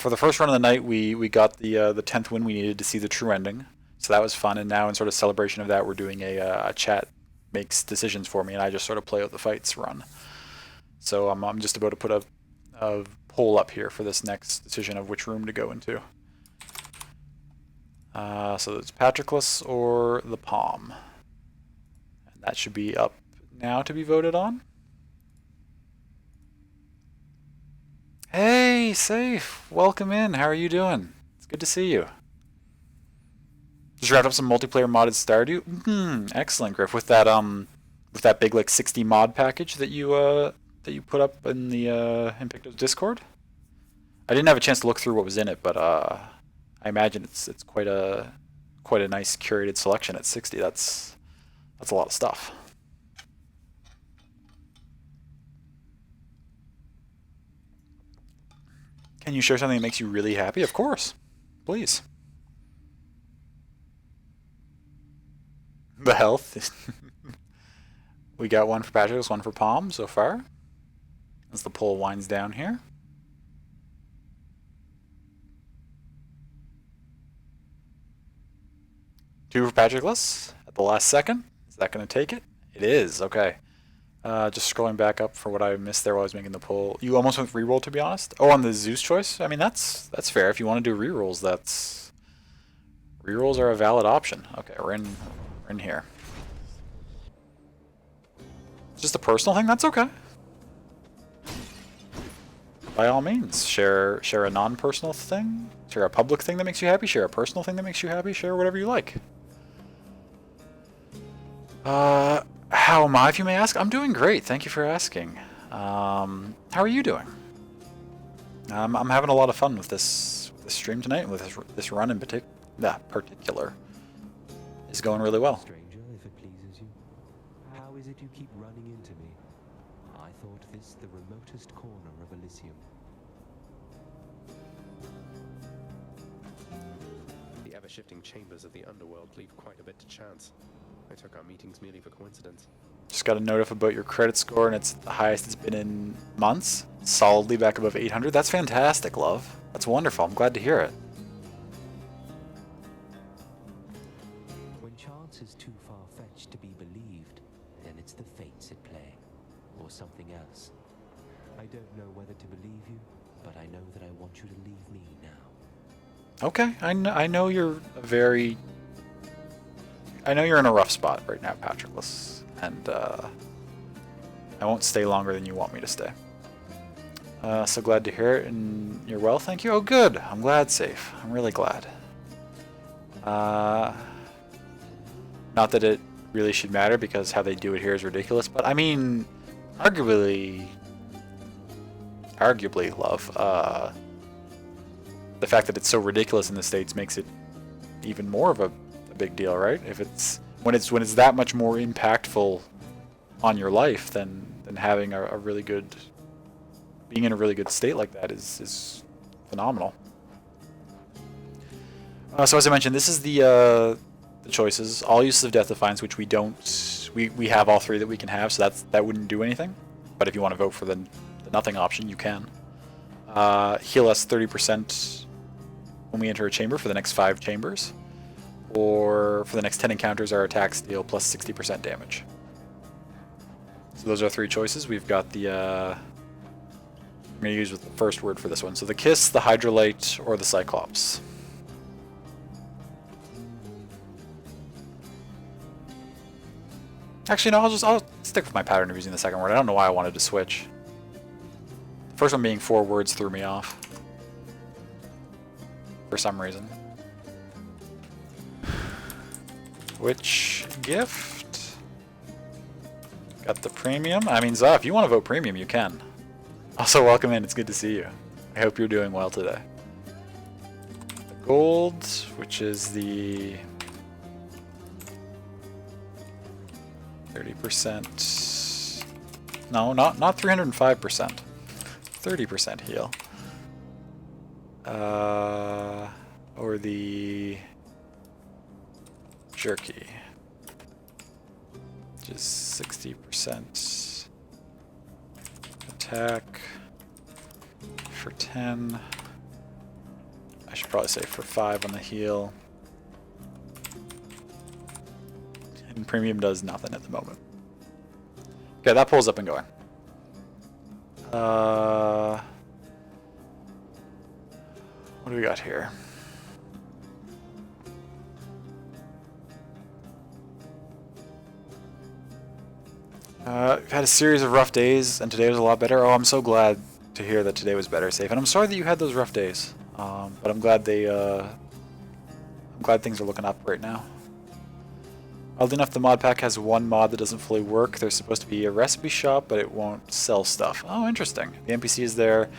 the first run of the night, we got the 10th win we needed to see the true ending, so that was fun. And now in sort of celebration of that, we're doing a chat makes decisions for me, and I just sort of play out the fights run. So I'm just about to put a poll up here for this next decision of which room to go into. So it's Patroclus or the palm, and that should be up now to be voted on. Hey, Safe, welcome in. How are you doing? It's good to see you. Just wrapped up some multiplayer modded Stardew. Excellent, Griff. With that big like 60 mod package that you put up in the Invicto's Discord. I didn't have a chance to look through what was in it, but I imagine it's quite a nice curated selection at 60. That's a lot of stuff. Can you share something that makes you really happy? Of course. Please. The health. We got one for Patrick's, one for Palm so far. As the poll winds down here. Two for Patroclus at the last second. Is that going to take it? It is. Okay. Just scrolling back up for what I missed there while I was making the poll. You almost went reroll, to be honest. Oh, on the Zeus choice. I mean, that's fair. If you want to do rerolls, rerolls are a valid option. Okay, we're in here. It's just a personal thing. That's okay. By all means, share a non-personal thing. Share a public thing that makes you happy. Share a personal thing that makes you happy. Share whatever you like. How am I, if you may ask? I'm doing great. Thank you for asking. How are you doing? I'm having a lot of fun with this stream tonight, with this run in particular. It's going really well. Stranger, if it pleases you, how is it you keep running into me? I thought this the remotest corner of Elysium. The ever-shifting chambers of the underworld leave quite a bit to chance. I took our meetings merely for coincidence. Just got a note about your credit score, and it's the highest it's been in months. Solidly back above 800. That's fantastic, love. That's wonderful. I'm glad to hear it. When chance is too far-fetched to be believed, then it's the fates at play, or something else. I don't know whether to believe you, but I know that I want you to leave me now. Okay, I know you're I know you're in a rough spot right now, Patroclus, and I won't stay longer than you want me to stay. So glad to hear it, and you're well, thank you. Oh, good. I'm glad, safe. I'm really glad. Not that it really should matter, because how they do it here is ridiculous, but I mean, arguably, love, the fact that it's so ridiculous in the States makes it even more of a big deal, right? If it's when it's that much more impactful on your life than having a really good, being in a really good state like that is phenomenal. So as I mentioned, this is the choices. All uses of Death Defiance, which we have all three that we can have, so that wouldn't do anything. But if you want to vote for the nothing option, you can. Heal us 30% when we enter a chamber for the next 5 chambers. Or for the next 10 encounters, our attacks deal plus 60% damage. So those are 3 choices. We've got the... I'm going to use the first word for this one. So the Kiss, the Hydrolite, or the Cyclops. Actually, no, I'll stick with my pattern of using the second word. I don't know why I wanted to switch. The first one being 4 words threw me off. For some reason. Which gift? Got the premium. I mean, Za, if you want to vote premium, you can. Also, welcome in. It's good to see you. I hope you're doing well today. The gold, which is the 30%. No, not 305%. 30% heal. Or the jerky, which is 60% attack for 10. I should probably say for 5 on the heal. And premium does nothing at the moment. Okay, that pulls up and going. What do we got here? We've had a series of rough days, and today was a lot better. Oh, I'm so glad to hear that today was better, Safe. And I'm sorry that you had those rough days. But I'm glad I'm glad things are looking up right now. Oddly enough, the mod pack has one mod that doesn't fully work. There's supposed to be a recipe shop, but it won't sell stuff. Oh, interesting. The NPC is there.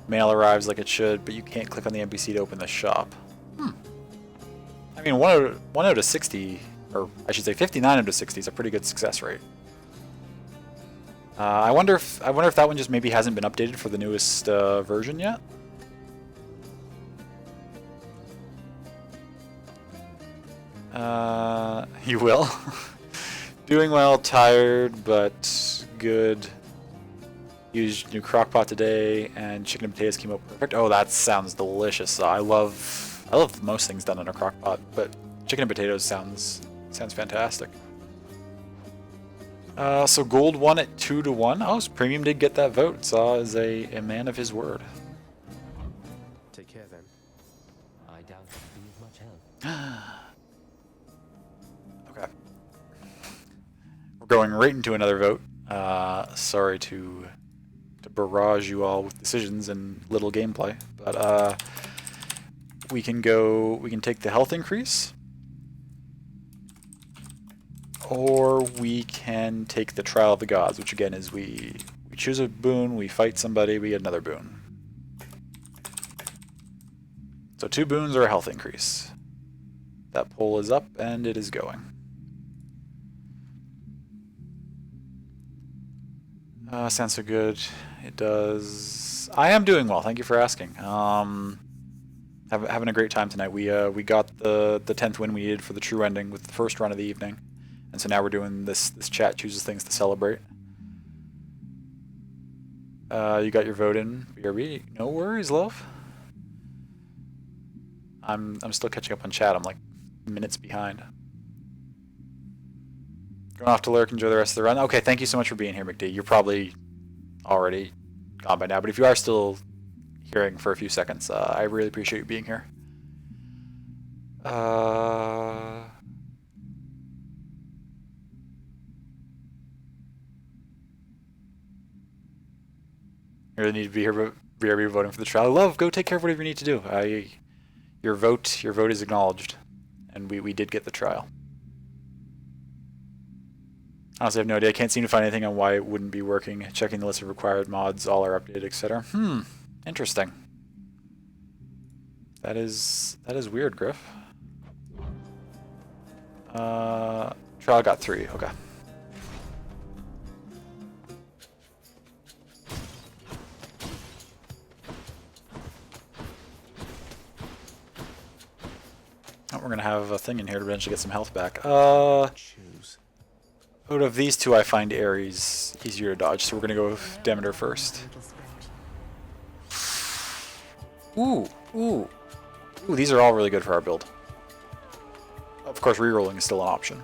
Mail arrives like it should, but you can't click on the NPC to open the shop. I mean, 1 out of 60, or I should say 59 out of 60 is a pretty good success rate. I wonder if that one just maybe hasn't been updated for the newest version yet. You will. Doing well, tired, but good. Used new crockpot today, and chicken and potatoes came out perfect. Oh, that sounds delicious. I love most things done in a crockpot, but chicken and potatoes sounds fantastic. So gold won at 2-1. Oh, so Premium did get that vote. Saw as a man of his word. Take care then. I doubt it'll be of much help. Okay. We're going right into another vote. Sorry to barrage you all with decisions and little gameplay, but we can take the health increase, or we can take the Trial of the Gods, which again is we choose a boon, we fight somebody, we get another boon. So 2 boons or a health increase. That poll is up and it is going. Sounds so good. It does. I am doing well. Thank you for asking. Having a great time tonight. We got the 10th win we needed for the true ending with the first run of the evening, and so now we're doing this chat chooses things to celebrate. You got your vote in, BRB. No worries, love. I'm still catching up on chat. I'm like minutes behind. Going off to lurk, enjoy the rest of the run. Okay, thank you so much for being here, McD. You're probably already gone by now, but if you are still hearing for a few seconds, I really appreciate you being here. You really need to be here, but BRB voting for the trial. Love, go take care of whatever you need to do. Your vote is acknowledged, and we did get the trial. Honestly, I have no idea. I can't seem to find anything on why it wouldn't be working. Checking the list of required mods, all are updated, etc. Interesting. That is weird, Griff. Trial got 3. Okay. Oh, we're gonna have a thing in here to eventually get some health back. Out of these two, I find Ares easier to dodge, so we're gonna go with Demeter first. Ooh, these are all really good for our build. Of course, rerolling is still an option.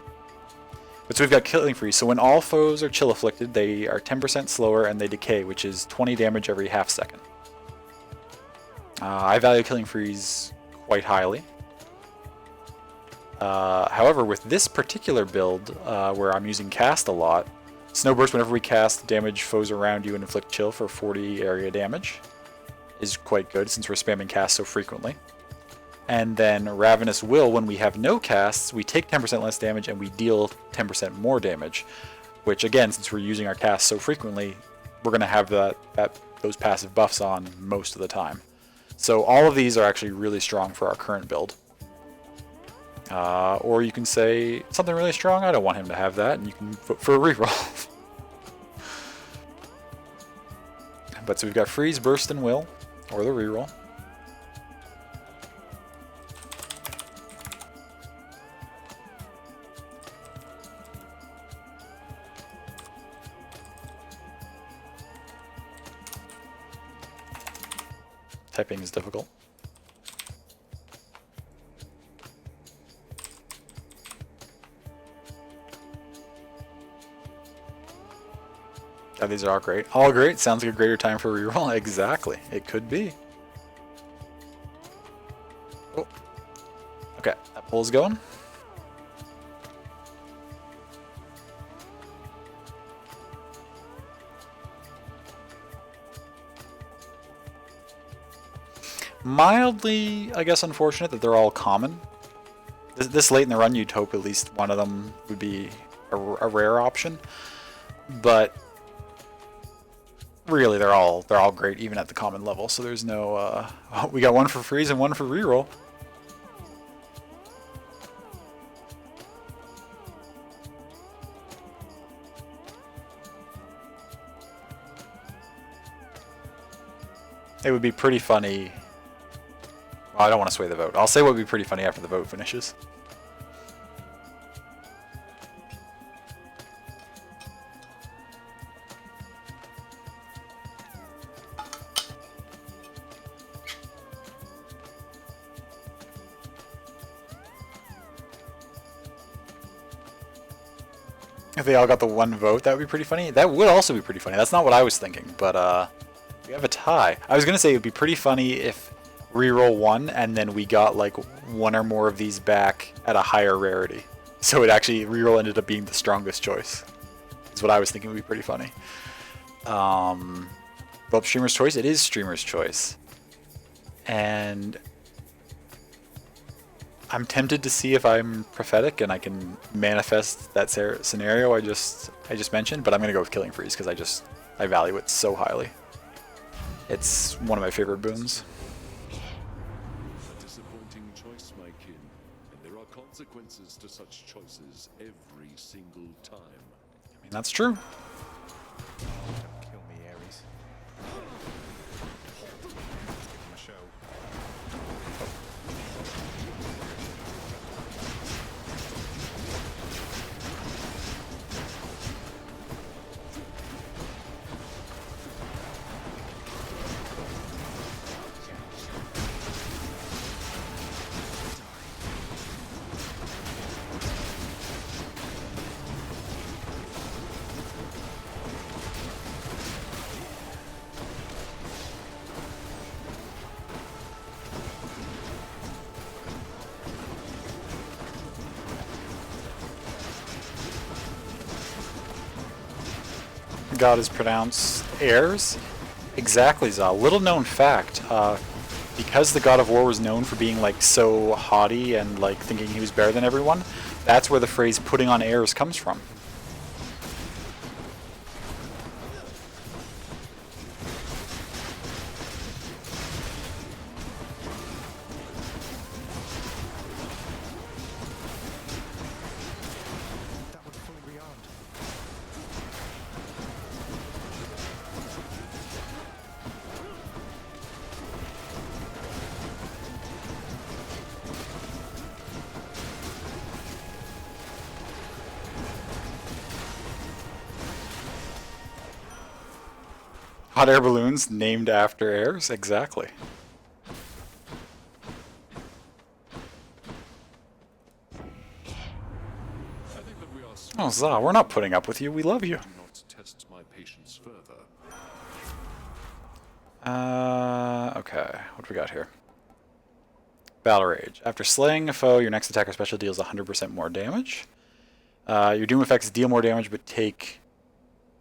But so we've got Killing Freeze. So when all foes are chill afflicted, they are 10% slower and they decay, which is 20 damage every half second. I value Killing Freeze quite highly. However, with this particular build, where I'm using cast a lot, Snowburst, whenever we cast, damage foes around you and inflict chill for 40 area damage is quite good since we're spamming cast so frequently. And then Ravenous Will, when we have no casts, we take 10% less damage and we deal 10% more damage, which again, since we're using our casts so frequently, we're going to have those passive buffs on most of the time. So all of these are actually really strong for our current build. Or you can say something really strong, I don't want him to have that, and you can vote for a reroll. But so we've got Freeze, Burst, and Will, or the reroll. Typing is difficult. Yeah, these are all great. All great. Sounds like a greater time for reroll. Exactly. It could be. Oh. Okay, that poll's going. Mildly, I guess, unfortunate that they're all common. This late in the run, you'd hope at least one of them would be a rare option, but really they're all great, even at the common level. So there's no. We got one for freeze and one for reroll. It would be pretty funny. Well, I don't want to sway the vote. I'll say what would be pretty funny after the vote finishes. If they all got the one vote, that would be pretty funny. That would also be pretty funny. That's not what I was thinking, but we have a tie. I was gonna say it would be pretty funny if reroll won and then we got like one or more of these back at a higher rarity. So it actually reroll ended up being the strongest choice. Is what I was thinking would be pretty funny. But streamer's choice, it is streamer's choice. And I'm tempted to see if I'm prophetic and I can manifest that scenario I just mentioned, but I'm gonna go with Killing Freeze because I value it so highly. It's one of my favorite boons. A disappointing choice, my kin, and there are consequences to such choices every single time. I mean, that's true. Kill me, Ares. Give him a show. God is pronounced heirs. Exactly, Za. Little known fact. Because the God of War was known for being like so haughty and like thinking he was better than everyone, that's where the phrase "putting on airs" comes from. That would fully rearmed. Hot air balloons named after heirs? Exactly. Oh, Za, we're not putting up with you. We love you. Do not test my patience further. Okay. What do we got here? Battle Rage. After slaying a foe, your next attack or special deals 100% more damage. Your Doom effects deal more damage, but take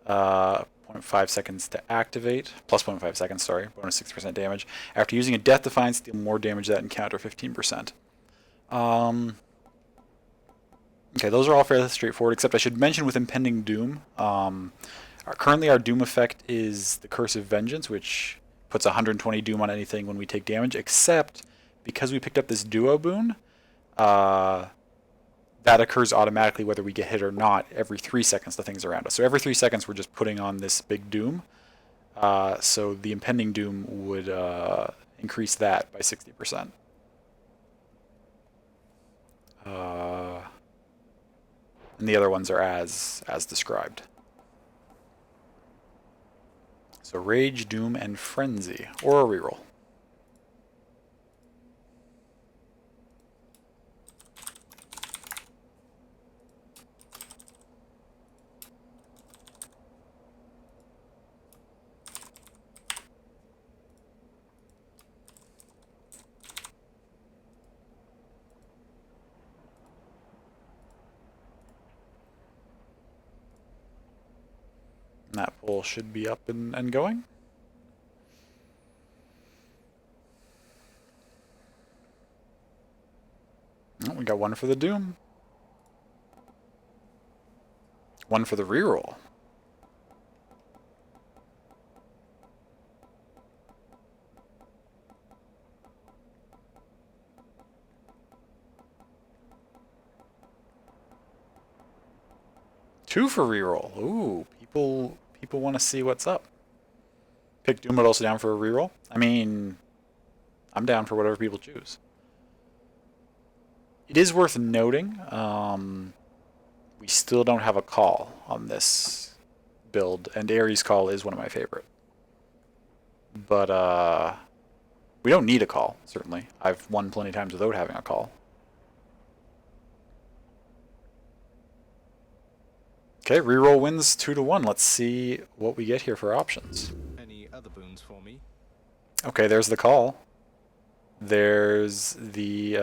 0.5 seconds to activate. Plus 0.5 seconds, sorry. Bonus 60% damage. After using a Death Defiance, deal more damage that encounter 15%. Okay, those are all fairly straightforward, except I should mention with Impending Doom, currently our Doom effect is the Curse of Vengeance, which puts 120 Doom on anything when we take damage, except because we picked up this Duo boon, that occurs automatically whether we get hit or not every 3 seconds to things around us. So every 3 seconds we're just putting on this big Doom, so the Impending Doom would increase that by 60%. And the other ones are as described. So Rage, Doom, and Frenzy, or a reroll. That poll should be up and going. Oh, we got one for the Doom. One for the reroll. Two for reroll. Ooh, people want to see what's up. Pick Doom, but also down for a reroll. I mean, I'm down for whatever people choose. It is worth noting, we still don't have a call on this build, and Ares' call is one of my favorite. But we don't need a call, certainly. I've won plenty of times without having a call. Okay, reroll wins 2-1. Let's see what we get here for options. Any other boons for me? Okay, there's the call. There's the...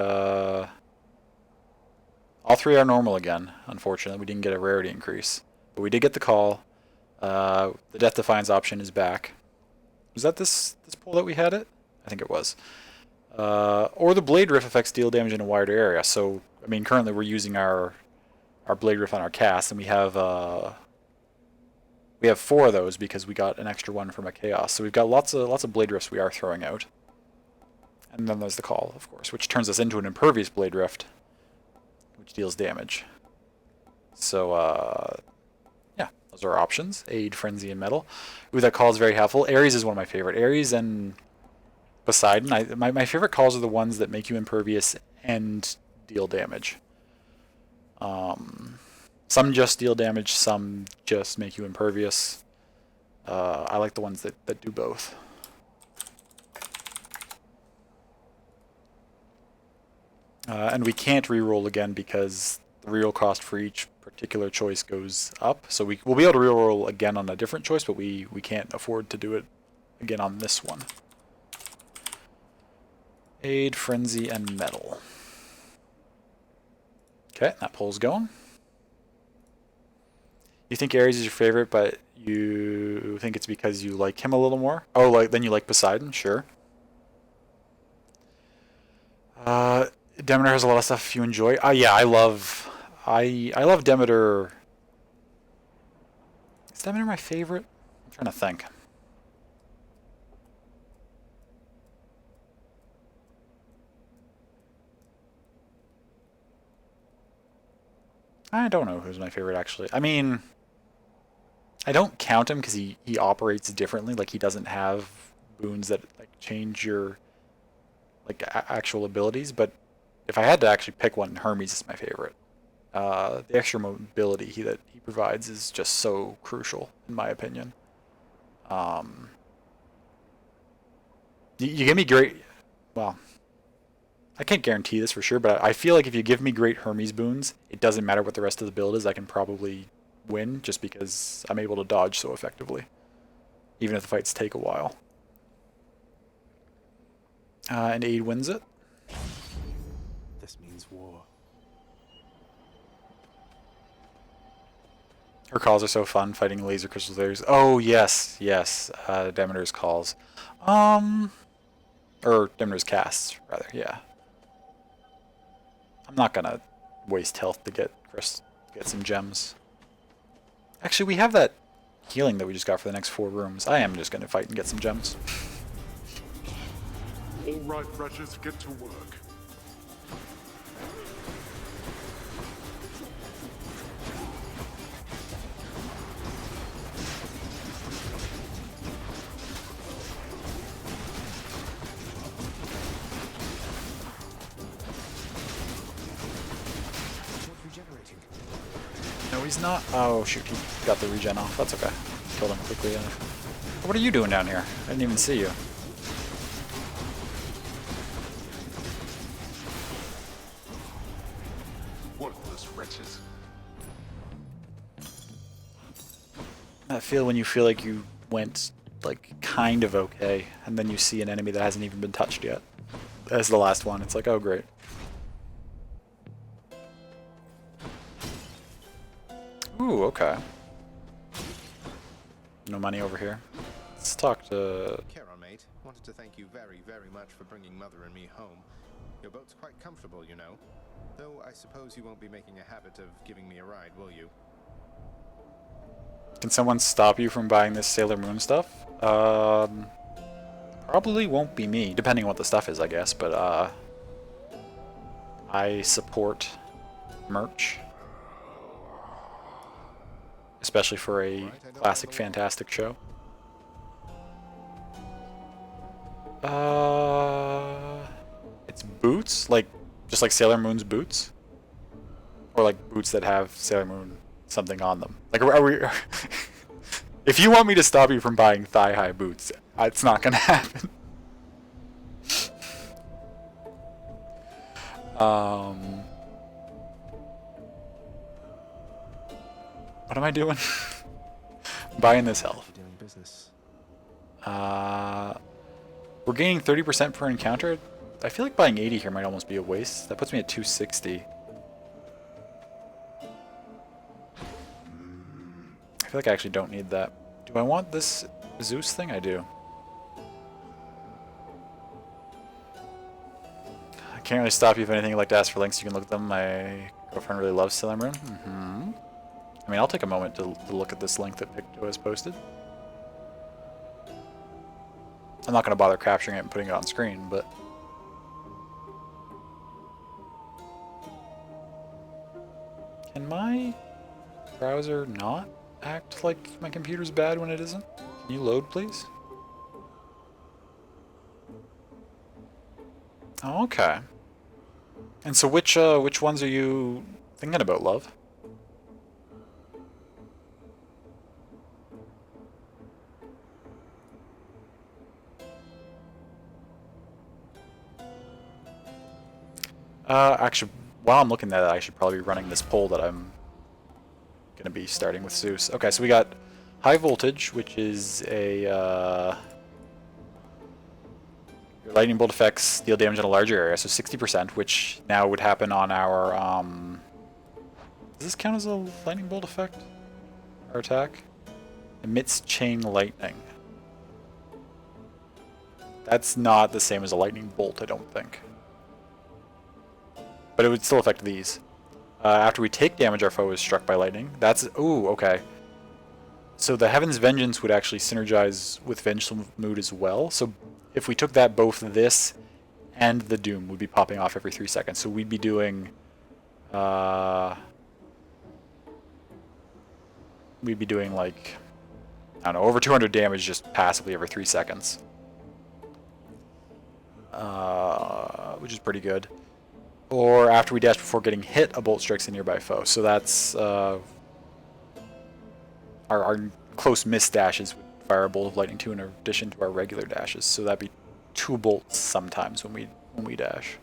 all three are normal again, unfortunately. We didn't get a rarity increase. But we did get the call. The Death Defiance option is back. Was that this pull that we had it? I think it was. Or the Blade Rift affects deal damage in a wider area. So, I mean, currently we're using our Blade Rift on our cast, and we have 4 of those because we got an extra one from a Chaos. So we've got lots of Blade Rifts we are throwing out. And then there's the call, of course, which turns us into an Impervious Blade Rift, which deals damage. So, yeah, those are our options. Aid, Frenzy, and Metal. Ooh, that call is very helpful. Ares is one of my favorite. Ares and Poseidon. My favorite calls are the ones that make you impervious and deal damage. Some just deal damage, some just make you impervious. I like the ones that do both. And we can't reroll again because the reroll cost for each particular choice goes up. So we'll be able to reroll again on a different choice, but we can't afford to do it again on this one. Aid, Frenzy, and Metal. Okay, that poll's going. You think Ares is your favorite, but you think it's because you like him a little more? Oh, then you like Poseidon? Sure. Demeter has a lot of stuff you enjoy. Yeah, I love Demeter. Is Demeter my favorite? I'm trying to think. I don't know who's my favorite, actually. I mean, I don't count him because he operates differently. Like, he doesn't have boons that like change your actual abilities. But if I had to actually pick one, Hermes is my favorite. The extra mobility that he provides is just so crucial, in my opinion. You give me great... Well, I can't guarantee this for sure, but I feel like if you give me great Hermes boons, it doesn't matter what the rest of the build is, I can probably win just because I'm able to dodge so effectively. Even if the fights take a while. And Aid wins it. This means war. Her calls are so fun, fighting laser crystals. Oh, yes, Demeter's calls. Or Demeter's casts, rather, yeah. I'm not gonna waste health to get some gems. Actually, we have that healing that we just got for the next 4 rooms. I am just gonna fight and get some gems. All right, Wretches, get to work. No, he's not. Oh, shoot, he got the regen off. That's okay. Killed him quickly enough. What are you doing down here? I didn't even see you. Worthless wretches. That feel when you feel like you went, like, kind of okay, and then you see an enemy that hasn't even been touched yet. As the last one, it's like, oh, great. Ooh, okay. No money over here. Let's talk to... Charon, mate. Wanted to thank you very, very much for bringing Mother and me home. Your boat's quite comfortable, you know. Though I suppose you won't be making a habit of giving me a ride, will you? Can someone stop you from buying this Sailor Moon stuff? Probably won't be me, depending on what the stuff is, I guess, but, I support merch. Especially for a classic, fantastic show. It's boots? Just like Sailor Moon's boots? Or like boots that have Sailor Moon something on them? Like, are we... If you want me to stop you from buying thigh-high boots, it's not gonna happen. What am I doing? Buying this health. Doing business. We're gaining 30% per encounter. I feel like buying 80 here might almost be a waste. That puts me at 260. I feel like I actually don't need that. Do I want this Zeus thing? I do. I can't really stop you if anything you'd like to ask for links. You can look at them. My girlfriend really loves Sailor Moon. I mean, I'll take a moment to look at this link that Picto has posted. I'm not going to bother capturing it and putting it on screen, but... Can my browser not act like my computer's bad when it isn't? Can you load, please? Oh, okay. And so which ones are you thinking about, love? Actually, while I'm looking at it, I should probably be running this poll that I'm going to be starting with Zeus. Okay, so we got high voltage, which is a your lightning bolt effects deal damage in a larger area, so 60%, which now would happen on our does this count as a lightning bolt effect? Our attack emits chain lightning. That's not the same as a lightning bolt, I don't think. But it would still affect these. After we take damage, our foe is struck by lightning. That's... Ooh, okay. So the Heaven's Vengeance would actually synergize with Vengeful Mood as well. So if we took that, both this and the Doom would be popping off every 3 seconds. So we'd be doing... we'd be doing, like... I don't know, over 200 damage just passively every 3 seconds. Which is pretty good. Or after we dash before getting hit, a bolt strikes a nearby foe. So that's our close miss dashes would fire a bolt of lightning too, in addition to our regular dashes. So that'd be 2 bolts sometimes when we dash.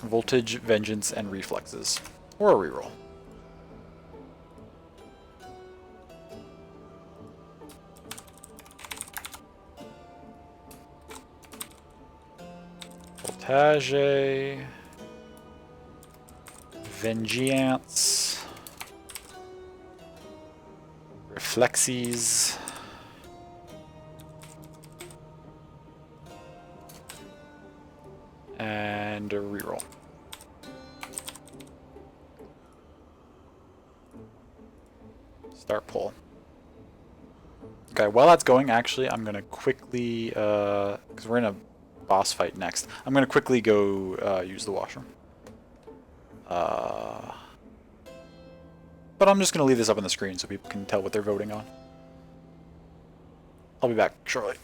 Voltage, Vengeance, and Reflexes, or a reroll. Voltage, Vengeance, Reflexes, and a reroll. Start pull. Okay, while that's going, actually, I'm going to quickly, because we're in a boss fight next, I'm going to quickly go use the washroom. But I'm just going to leave this up on the screen so people can tell what they're voting on. I'll be back shortly.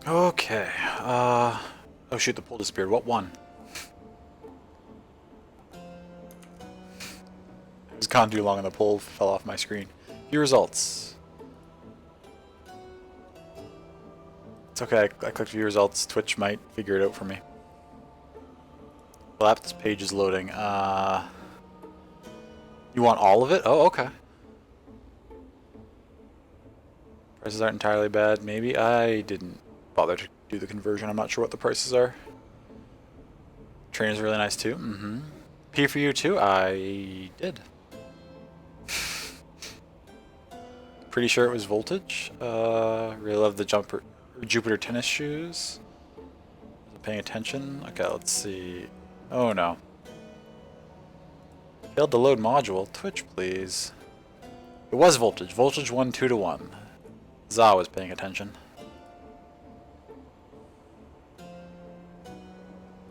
Okay. Oh shoot, the poll disappeared. What one? It was gone too long and the poll fell off my screen. View results. It's okay, I clicked view results. Twitch might figure it out for me. Well, this page is loading. You want all of it? Oh, okay. Prices aren't entirely bad. Maybe I didn't bother to do the conversion. I'm not sure what the prices are. Train is really nice too. Mm-hmm. P for you too? I did. Pretty sure it was Voltage. Really love the Jupiter tennis shoes. Wasn't paying attention. Okay, let's see. Oh no. Failed to load module. Twitch, please. It was Voltage. Voltage won 2-1. Za was paying attention.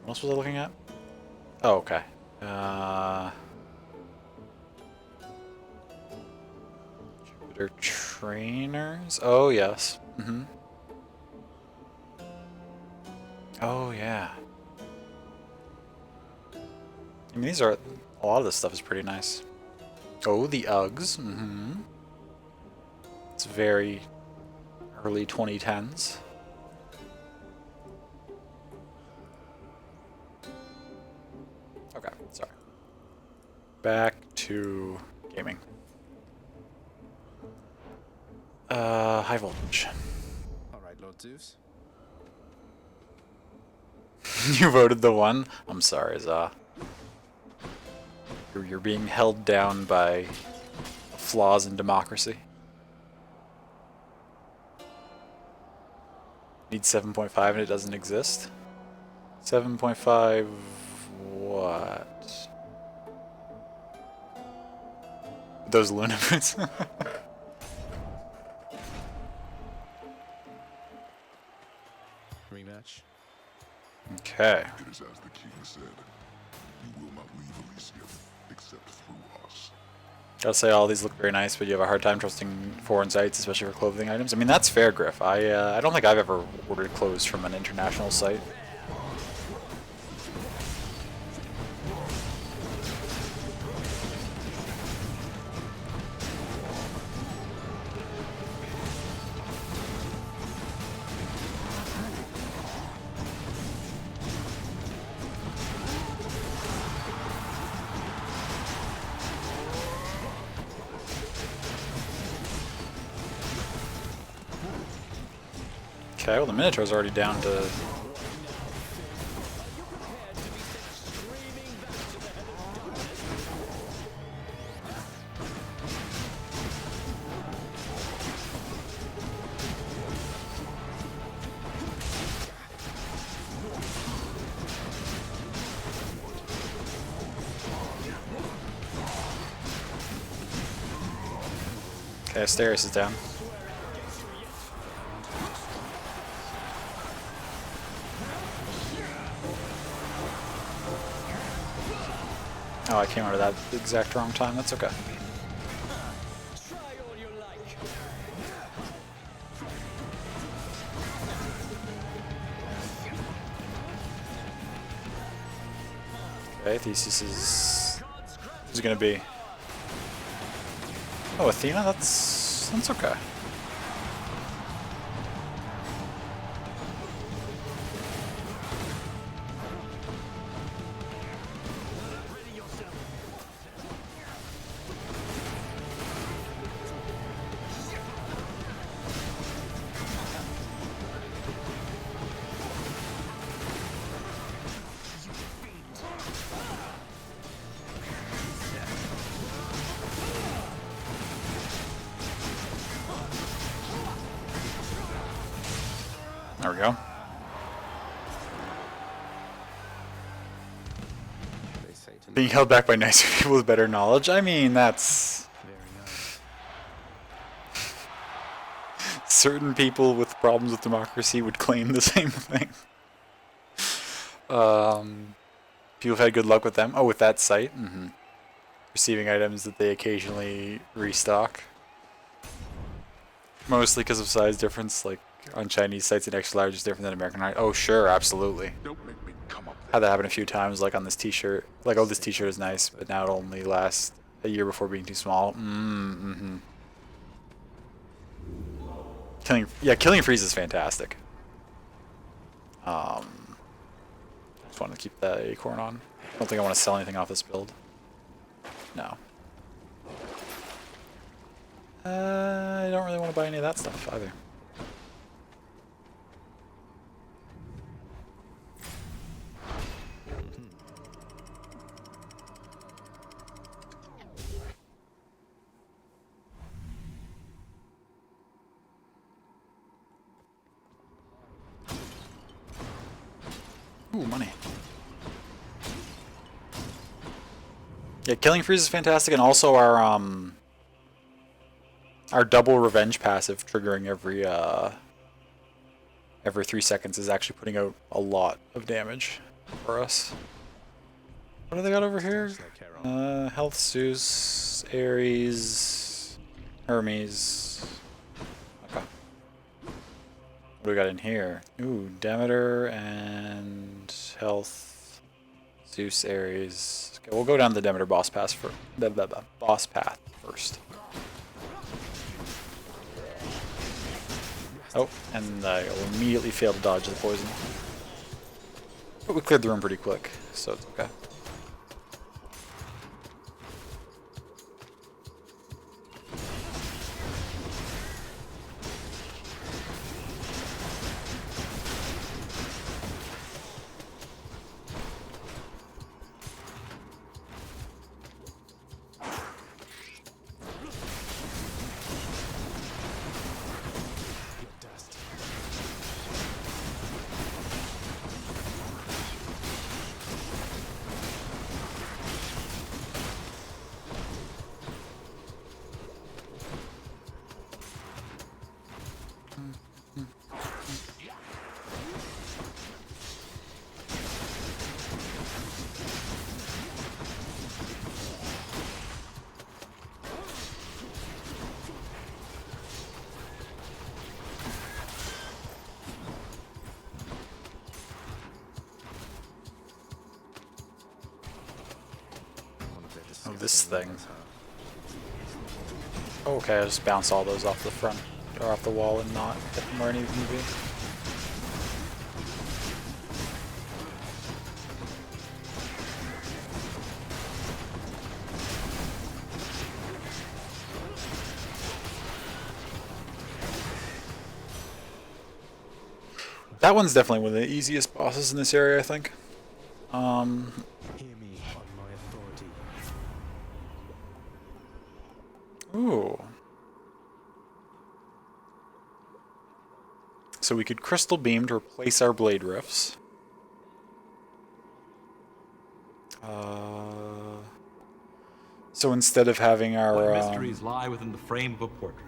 What else was I looking at? Oh, okay. Jupiter trainers. Oh yes. Mm-hmm. Oh yeah. I mean, these are a lot of this stuff is pretty nice. Oh, the Uggs. Mm-hmm. It's very early 2010s. Okay, sorry. Back to gaming. High voltage. Alright, Lord Zeus. You voted the one? I'm sorry, Za. You're being held down by flaws in democracy. Need 7.5 and it doesn't exist? 7.5 what? Those Luna boots? Rematch. Okay. It is as the king said. You will not leave Elysium except through us. Gotta say, all these look very nice, but you have a hard time trusting foreign sites, especially for clothing items. I mean, that's fair, Griff. I don't think I've ever ordered clothes from an international site. Okay, well the Minotaur's already down to... Okay, Asterius is down. Oh, I came out of that exact wrong time. That's okay. Okay, Theseus is... Who's it gonna be? Oh, Athena? That's okay. There we go. Being held back by nicer people with better knowledge. I mean, that's... Certain people with problems with democracy would claim the same thing. People have had good luck with them. Oh, with that site? Mm-hmm. Receiving items that they occasionally restock. Mostly because of size difference, like... on Chinese sites, an extra large is different than American height. Oh, sure, absolutely. Don't make me come up Had that happen a few times, like on this t-shirt. Like, oh, this t-shirt is nice, but now it'll only last a year before being too small. Mm-hmm. Killing Freeze is fantastic. Just want to keep that acorn on. I don't think I want to sell anything off this build. No. I don't really want to buy any of that stuff either. Ooh, money. Yeah, Killing Freeze is fantastic, and also our double revenge passive triggering every 3 seconds is actually putting out a lot of damage for us. What do they got over here? Health, Zeus, Ares, Hermes. Okay. What do we got in here? Ooh, Demeter and Health, Zeus, Ares. Okay, we'll go down the Demeter boss path first. Oh, and I will immediately fail to dodge the poison. But we cleared the room pretty quick, so it's okay. Oh, this thing. Okay, I just bounce all those off the front, or off the wall and not get them where I need them to be. That one's definitely one of the easiest bosses in this area, I think. Hear me on my authority. Ooh. So we could Crystal Beam to replace our Blade Rifts. So instead of having our... What mysteries lie within the frame of a portrait?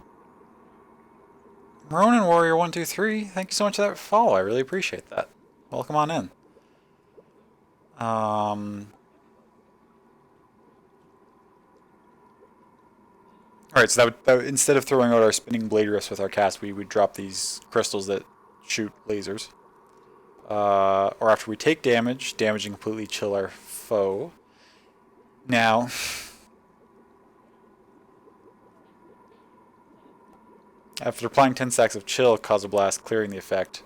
Ronin Warrior 123, thank you so much for that follow. I really appreciate that. Welcome on in. Alright, so that would, instead of throwing out our spinning blade rifts with our cast, we would drop these crystals that shoot lasers. Or after we take damage, damage and completely chill our foe. Now... After applying 10 stacks of chill, cause a blast, clearing the effect.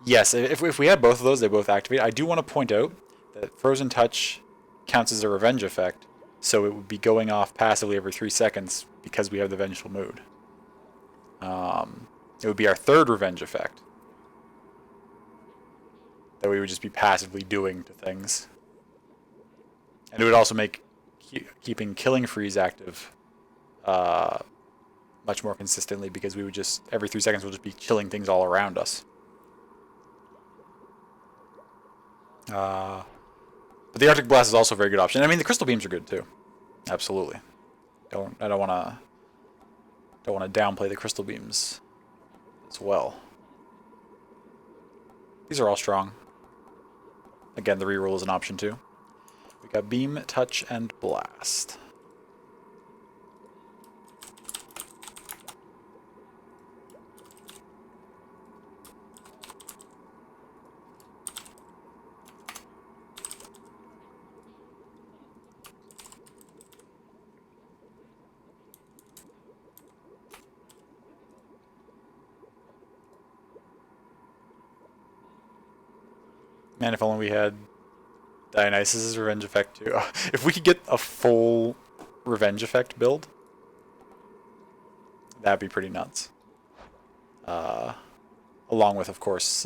Yes, if we had both of those, they both activate. I do want to point out that Frozen Touch counts as a revenge effect, so it would be going off passively every 3 seconds because we have the Vengeful Mood. It would be our third revenge effect that we would just be passively doing to things. And it would also make keeping Killing Freeze active much more consistently because we would just, every 3 seconds, we'll just be chilling things all around us. But the Arctic Blast is also a very good option. I mean, the Crystal Beams are good too. Absolutely. I don't want to downplay the Crystal Beams as well. These are all strong. Again, the reroll is an option too. We got Beam, Touch, and Blast. Man, if only we had Dionysus' Revenge Effect too. If we could get a full Revenge Effect build, that'd be pretty nuts. Along with, of course,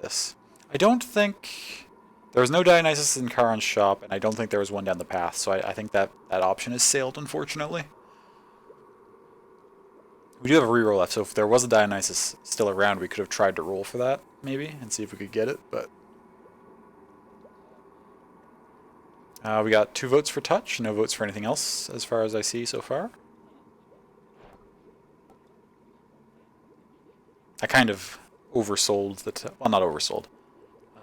this. I don't think... There was no Dionysus in Charon's shop, and I don't think there was one down the path, so I think that option is sailed, unfortunately. We do have a reroll left, so if there was a Dionysus still around, we could have tried to roll for that, maybe, and see if we could get it, but... we got 2 votes for touch, no votes for anything else, as far as I see so far. I kind of oversold the... well, not oversold.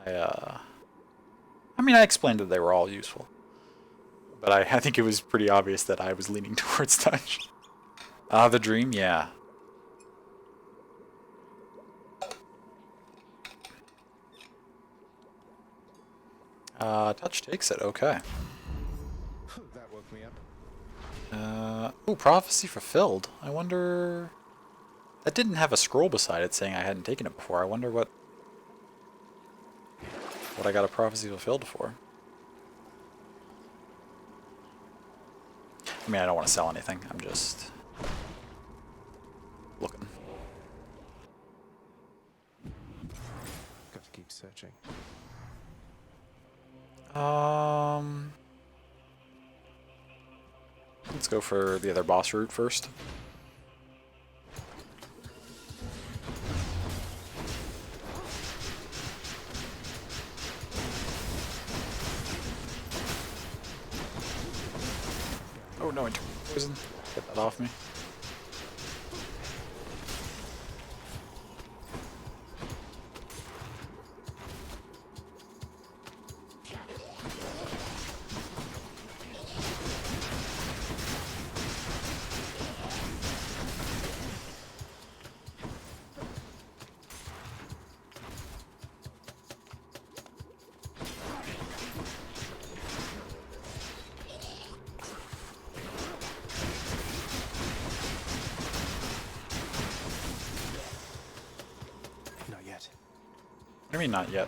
I mean, I explained that they were all useful. But I think it was pretty obvious that I was leaning towards touch. The dream, yeah. Touch takes it, okay. That woke me up. Ooh, prophecy fulfilled. I wonder... That didn't have a scroll beside it saying I hadn't taken it before. I wonder what I got a prophecy fulfilled for. I mean, I don't want to sell anything. I'm just looking. Got to keep searching. Let's go for the other boss route first. Oh no, I took poison. Get that off me. What do you mean, not yet?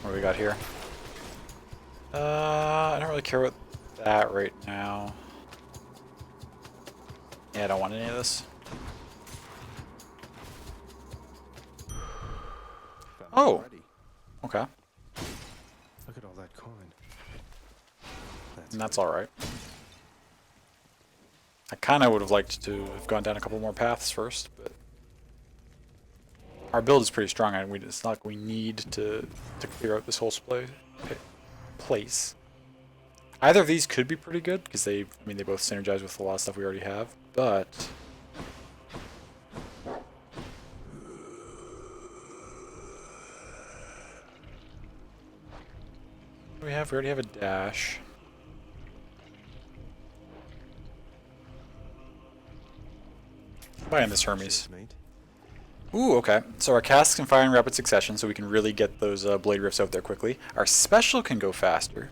What do we got here? I don't really care about that right now. Yeah, I don't want any of this. Oh! Okay. Look at all that coin. And that's alright. I kind of would have liked to have gone down a couple more paths first, but our build is pretty strong, and it's not like we need to clear out this whole place. Either of these could be pretty good, because they both synergize with a lot of stuff we already have, but... We already have a dash. Buying this Hermes. Ooh, okay. So our casts can fire in rapid succession, so we can really get those blade rifts out there quickly. Our special can go faster.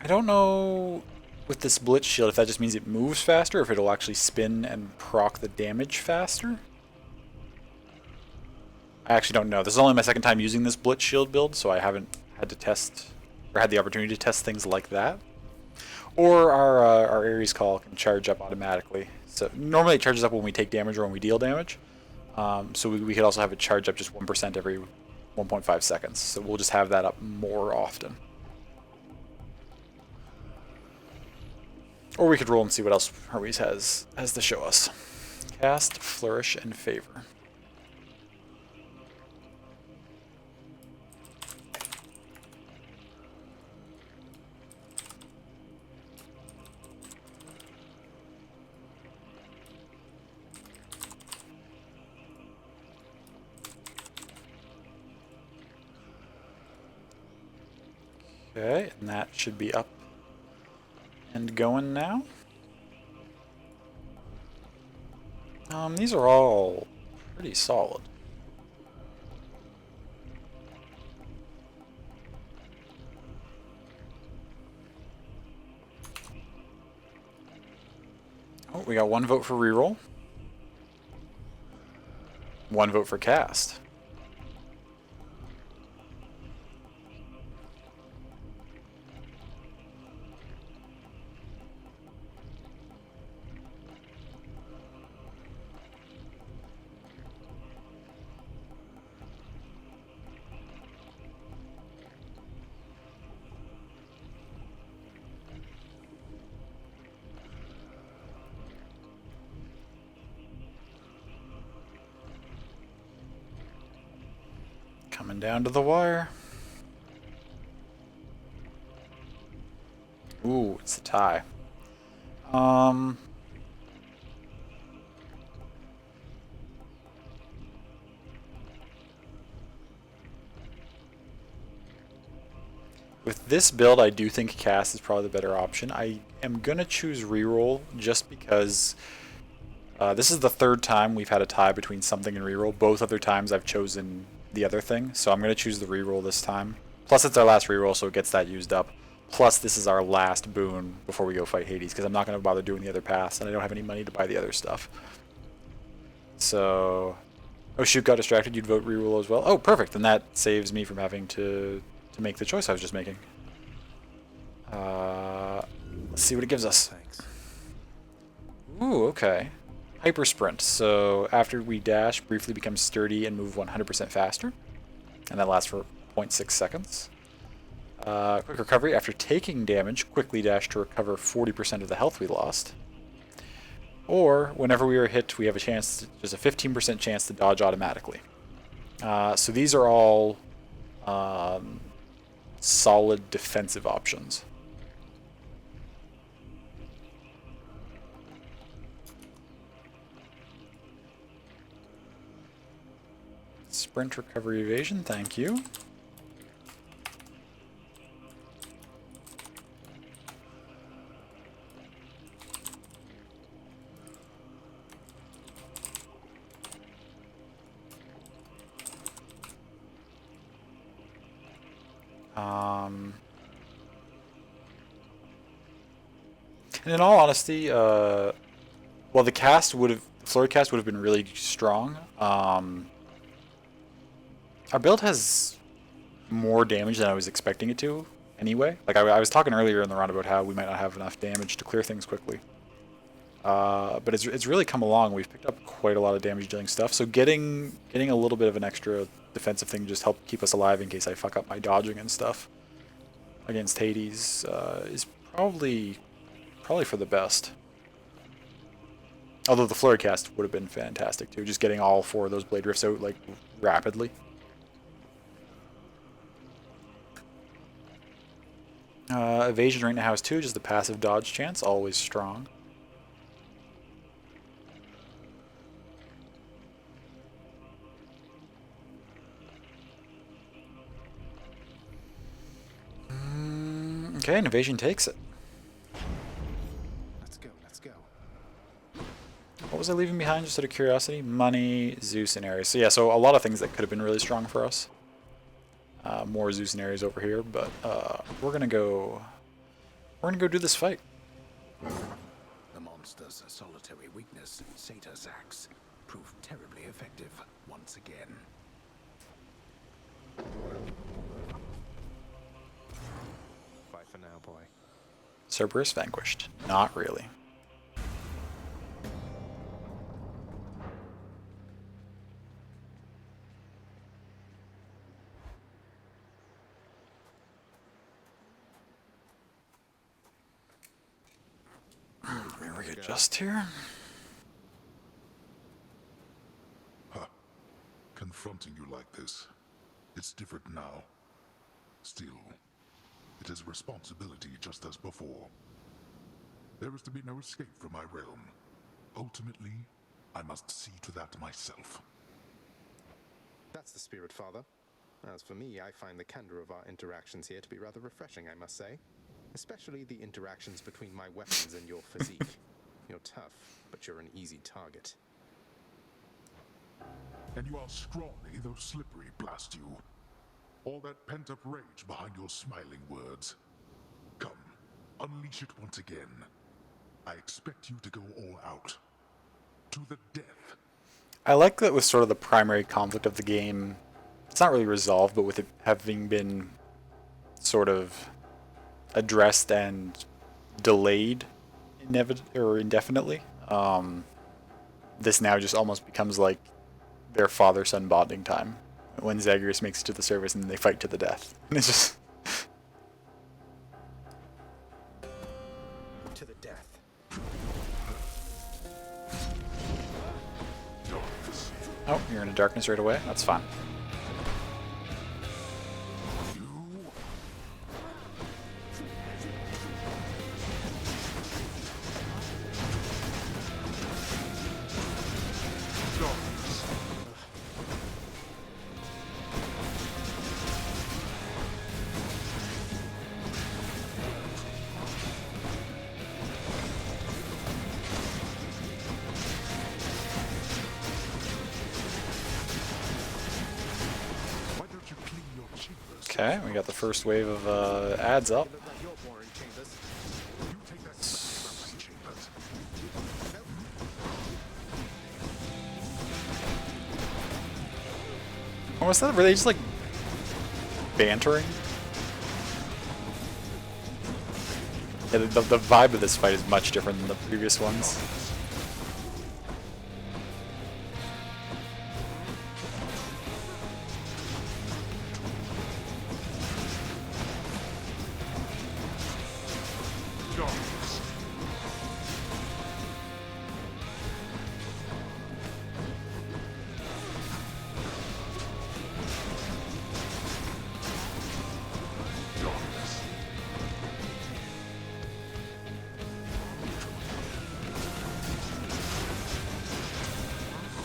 I don't know with this blitz shield if that just means it moves faster, or if it'll actually spin and proc the damage faster. I actually don't know. This is only my second time using this blitz shield build, so I haven't had to test, or had the opportunity to test things like that. Or our Ares Call can charge up automatically. So normally it charges up when we take damage or when we deal damage. So we could also have it charge up just 1% every 1.5 seconds. So we'll just have that up more often. Or we could roll and see what else Hermes has to show us. Cast, Flourish, and Favor. Okay, and that should be up and going now. These are all pretty solid. We got 1 vote for reroll. 1 vote for cast. Coming down to the wire. Ooh, it's a tie. With this build, I do think cast is probably the better option. I am gonna choose reroll just because this is the 3rd time we've had a tie between something and reroll. Both other times I've chosen the other thing, so I'm gonna choose the reroll this time. Plus it's our last reroll, so it gets that used up. Plus this is our last boon before we go fight Hades, because I'm not gonna bother doing the other paths, and I don't have any money to buy the other stuff. So, oh shoot, got distracted. You'd vote reroll as well. Oh, perfect. Then that saves me from having to make the choice I was just making. Let's see what it gives us. Thanks. Ooh, okay. Hyper sprint. So after we dash, briefly become sturdy and move 100% faster. And that lasts for 0.6 seconds. Quick recovery. After taking damage, quickly dash to recover 40% of the health we lost. Or whenever we are hit, we have a chance, there's a 15% chance to dodge automatically. So these are all solid defensive options. Sprint, recovery, evasion, thank you. And in all honesty, well, the flurry cast would have been really strong. Our build has more damage than I was expecting it to anyway. Like I was talking earlier in the round about how we might not have enough damage to clear things quickly. But it's really come along. We've picked up quite a lot of damage dealing stuff. So getting a little bit of an extra defensive thing just helped keep us alive in case I fuck up my dodging and stuff against Hades is probably for the best. Although the flurry cast would have been fantastic too, just getting all 4 of those blade rifts out like rapidly. Evasion right now has 2, just the passive dodge chance, always strong. Okay, and evasion takes it. Let's go, let's go. What was I leaving behind, just out of curiosity? Money, Zeus, and Ares. So yeah, so a lot of things that could have been really strong for us. More Zeus and Ares over here, but we're gonna go do this fight. The monster's solitary weakness, Satyr's axe, proved terribly effective once again. Bye for now, boy. Cerberus vanquished. Not really. Let me readjust here. Huh. Confronting you like this. It's different now. Still, it is a responsibility just as before. There is to be no escape from my realm. Ultimately, I must see to that myself. That's the spirit, Father. As for me, I find the candor of our interactions here to be rather refreshing, I must say. Especially the interactions between my weapons and your physique. You're tough, but you're an easy target. And you are scrawny, though slippery, blast you. All that pent-up rage behind your smiling words. Come, unleash it once again. I expect you to go all out. To the death. I like that with sort of the primary conflict of the game. It's not really resolved, but with it having been sort of addressed and delayed indefinitely, this now just almost becomes like their father-son bonding time when Zagreus makes it to the surface and they fight to the death. And it's just To the death. oh, you're in a darkness right away. That's fine. Okay, we got the first wave of ads up. What was that? Were they just like bantering? Yeah, the vibe of this fight is much different than the previous ones.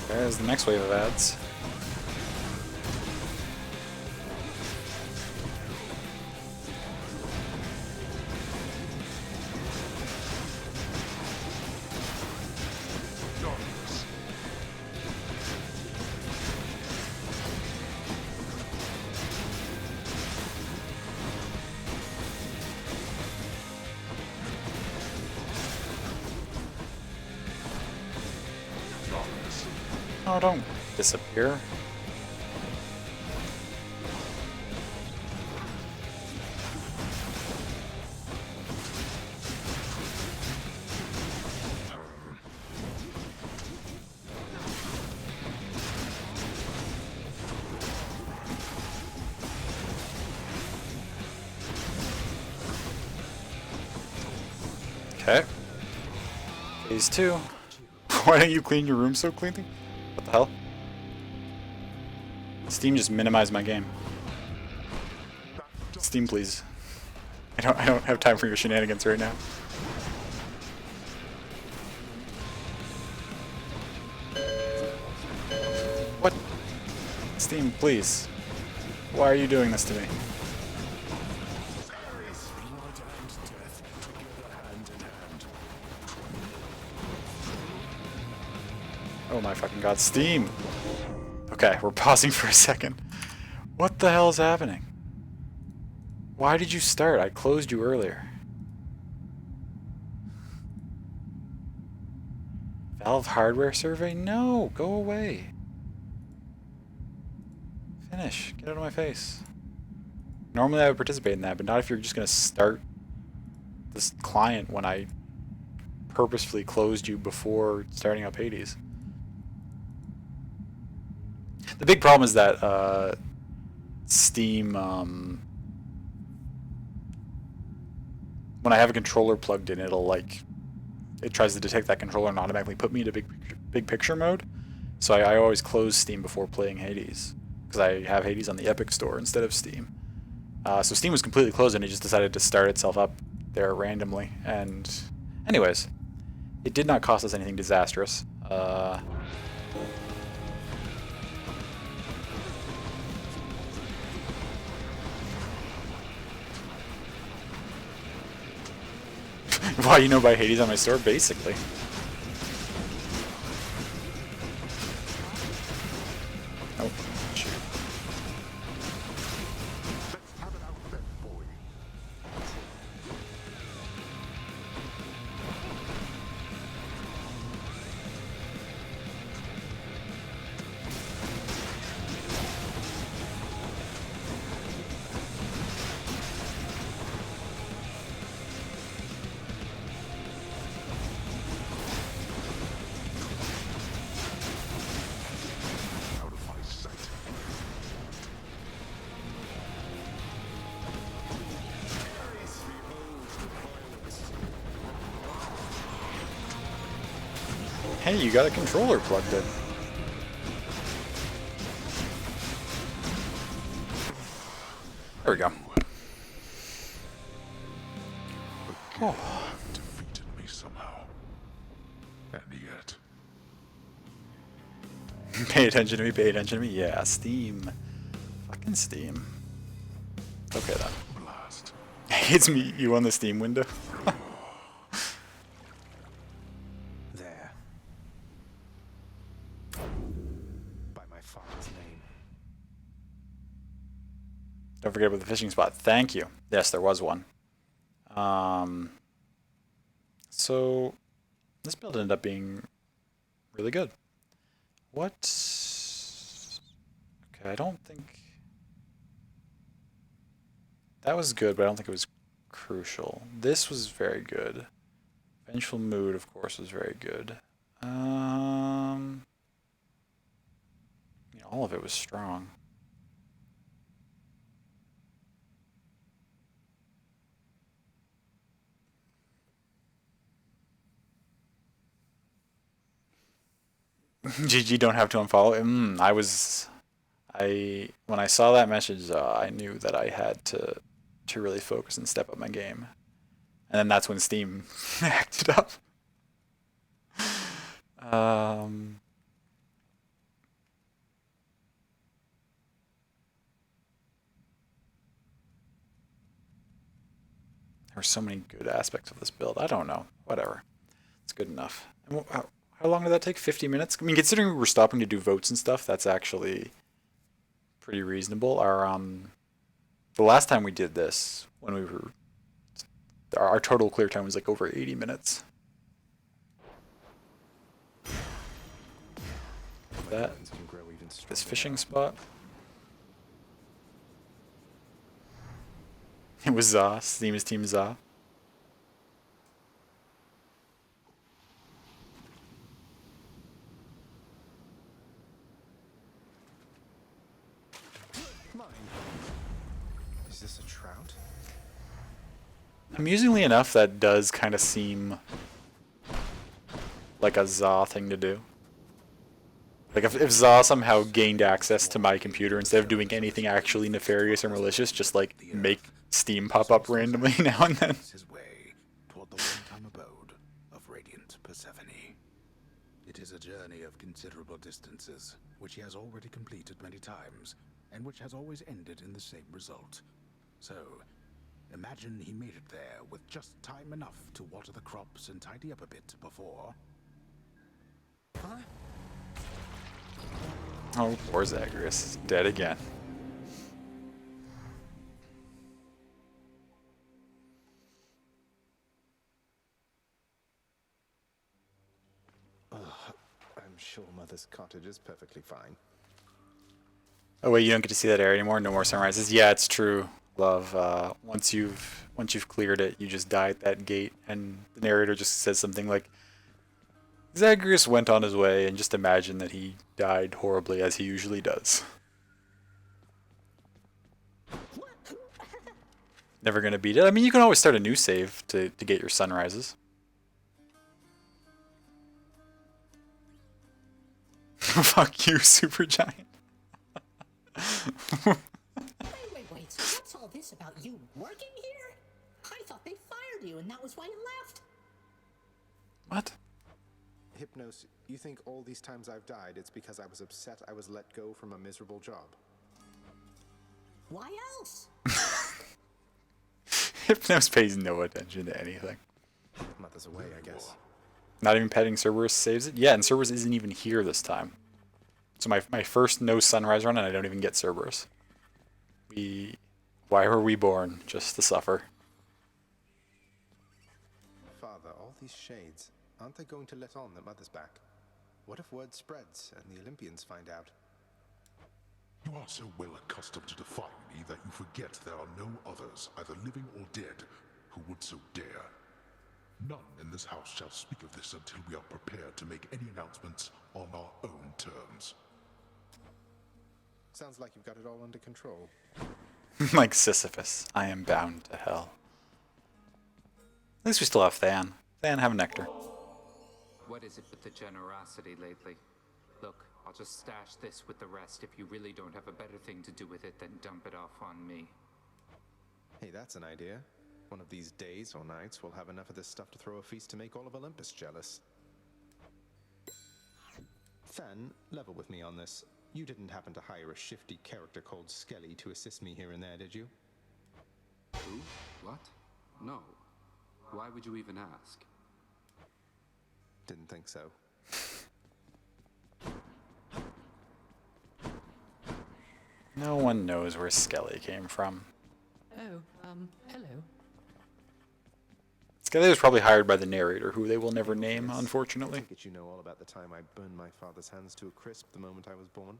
There's the next wave of ads. Oh, don't disappear. Okay. Phase 2. Why don't you clean your room so cleanly? What the hell? Steam just minimized my game. Steam, please. I don't have time for your shenanigans right now. What? Steam, please. Why are you doing this to me? Oh my fucking god, Steam! Okay, we're pausing for a second. What the hell is happening? Why did you start? I closed you earlier. Valve hardware survey? No! Go away. Finish. Get out of my face. Normally I would participate in that, but not if you're just gonna start this client when I purposefully closed you before starting up Hades. The big problem is that Steam, when I have a controller plugged in, it'll like, it tries to detect that controller and automatically put me into big picture mode. So I always close Steam before playing Hades, because I have Hades on the Epic Store instead of Steam. So Steam was completely closed and it just decided to start itself up there randomly. And anyways, it did not cost us anything disastrous. Why, you know, buy Hades on my store? Basically. Oh, shoot. Hey, you got a controller plugged in. There we go. Oh. Defeated me somehow. And yet... Pay attention to me, pay attention to me. Yeah, Steam. Fucking Steam. Okay then. Blast. It's me, you on the Steam window. There. By my father's name. Don't forget about the fishing spot. Thank you. Yes, there was one. So this build ended up being really good. What? Okay, I don't think that was good, but I don't think it was crucial. This was very good. Vengeful Mood, of course, was very good. Yeah, all of it was strong. GG, don't have to unfollow. When I saw that message, I knew that I had to really focus and step up my game. And then that's when Steam acted up. There were so many good aspects of this build. I don't know. Whatever. It's good enough. And how long did that take? 50 minutes? I mean, considering we were stopping to do votes and stuff, that's actually pretty reasonable. The last time we did this, when we were, our total clear time was like over 80 minutes. This fishing spot. It was Za. Steam is Team Za. Mine. Is this a trout? Amusingly enough, that does kind of seem like a Za thing to do. Like if Za somehow gained access to my computer instead of doing anything actually nefarious or malicious, just like make Steam pop up randomly now and then. His way toward the one-time abode of radiant Persephone. It is a journey of considerable distances, which he has already completed many times, and which has always ended in the same result. So, imagine he made it there with just time enough to water the crops and tidy up a bit before... Huh? Oh, poor Zagreus. Dead again. I'm sure Mother's cottage is perfectly fine. Oh wait, you don't get to see that area anymore? No more sunrises? Yeah, it's true, love. Once you've cleared it, you just die at that gate, and the narrator just says something like, Zagreus went on his way, and just imagine that he died horribly as he usually does. Never gonna beat it. I mean, you can always start a new save to get your sunrises. Fuck you, Supergiant. Wait. So what's all this about you working here? I thought they fired you and that was why you left. What? Hypnos, you think all these times I've died, it's because I was upset I was let go from a miserable job? Why else? Hypnos pays no attention to anything. Mother's away, I guess. Not even petting Cerberus saves it? Yeah, and Cerberus isn't even here this time. So my first no sunrise run and I don't even get Cerberus. Why were we born? Just to suffer. Father, all these shades, aren't they going to let on that Mother's back? What if word spreads and the Olympians find out? You are so well accustomed to defying me that you forget there are no others, either living or dead, who would so dare. None in this house shall speak of this until we are prepared to make any announcements on our own terms. Sounds like you've got it all under control. Like Sisyphus, I am bound to hell. At least we still have Than. Than, have Nectar. What is it with the generosity lately? Look, I'll just stash this with the rest. If you really don't have a better thing to do with it, then dump it off on me. Hey, that's an idea. One of these days or nights, we'll have enough of this stuff to throw a feast to make all of Olympus jealous. Fan, level with me on this. You didn't happen to hire a shifty character called Skelly to assist me here and there, did you? Who? What? No. Why would you even ask? Didn't think so. No one knows where Skelly came from. Oh, hello. Skelly was probably hired by the narrator, who they will never name, unfortunately. I take it you know all about the time I burned my father's hands to a crisp the moment I was born.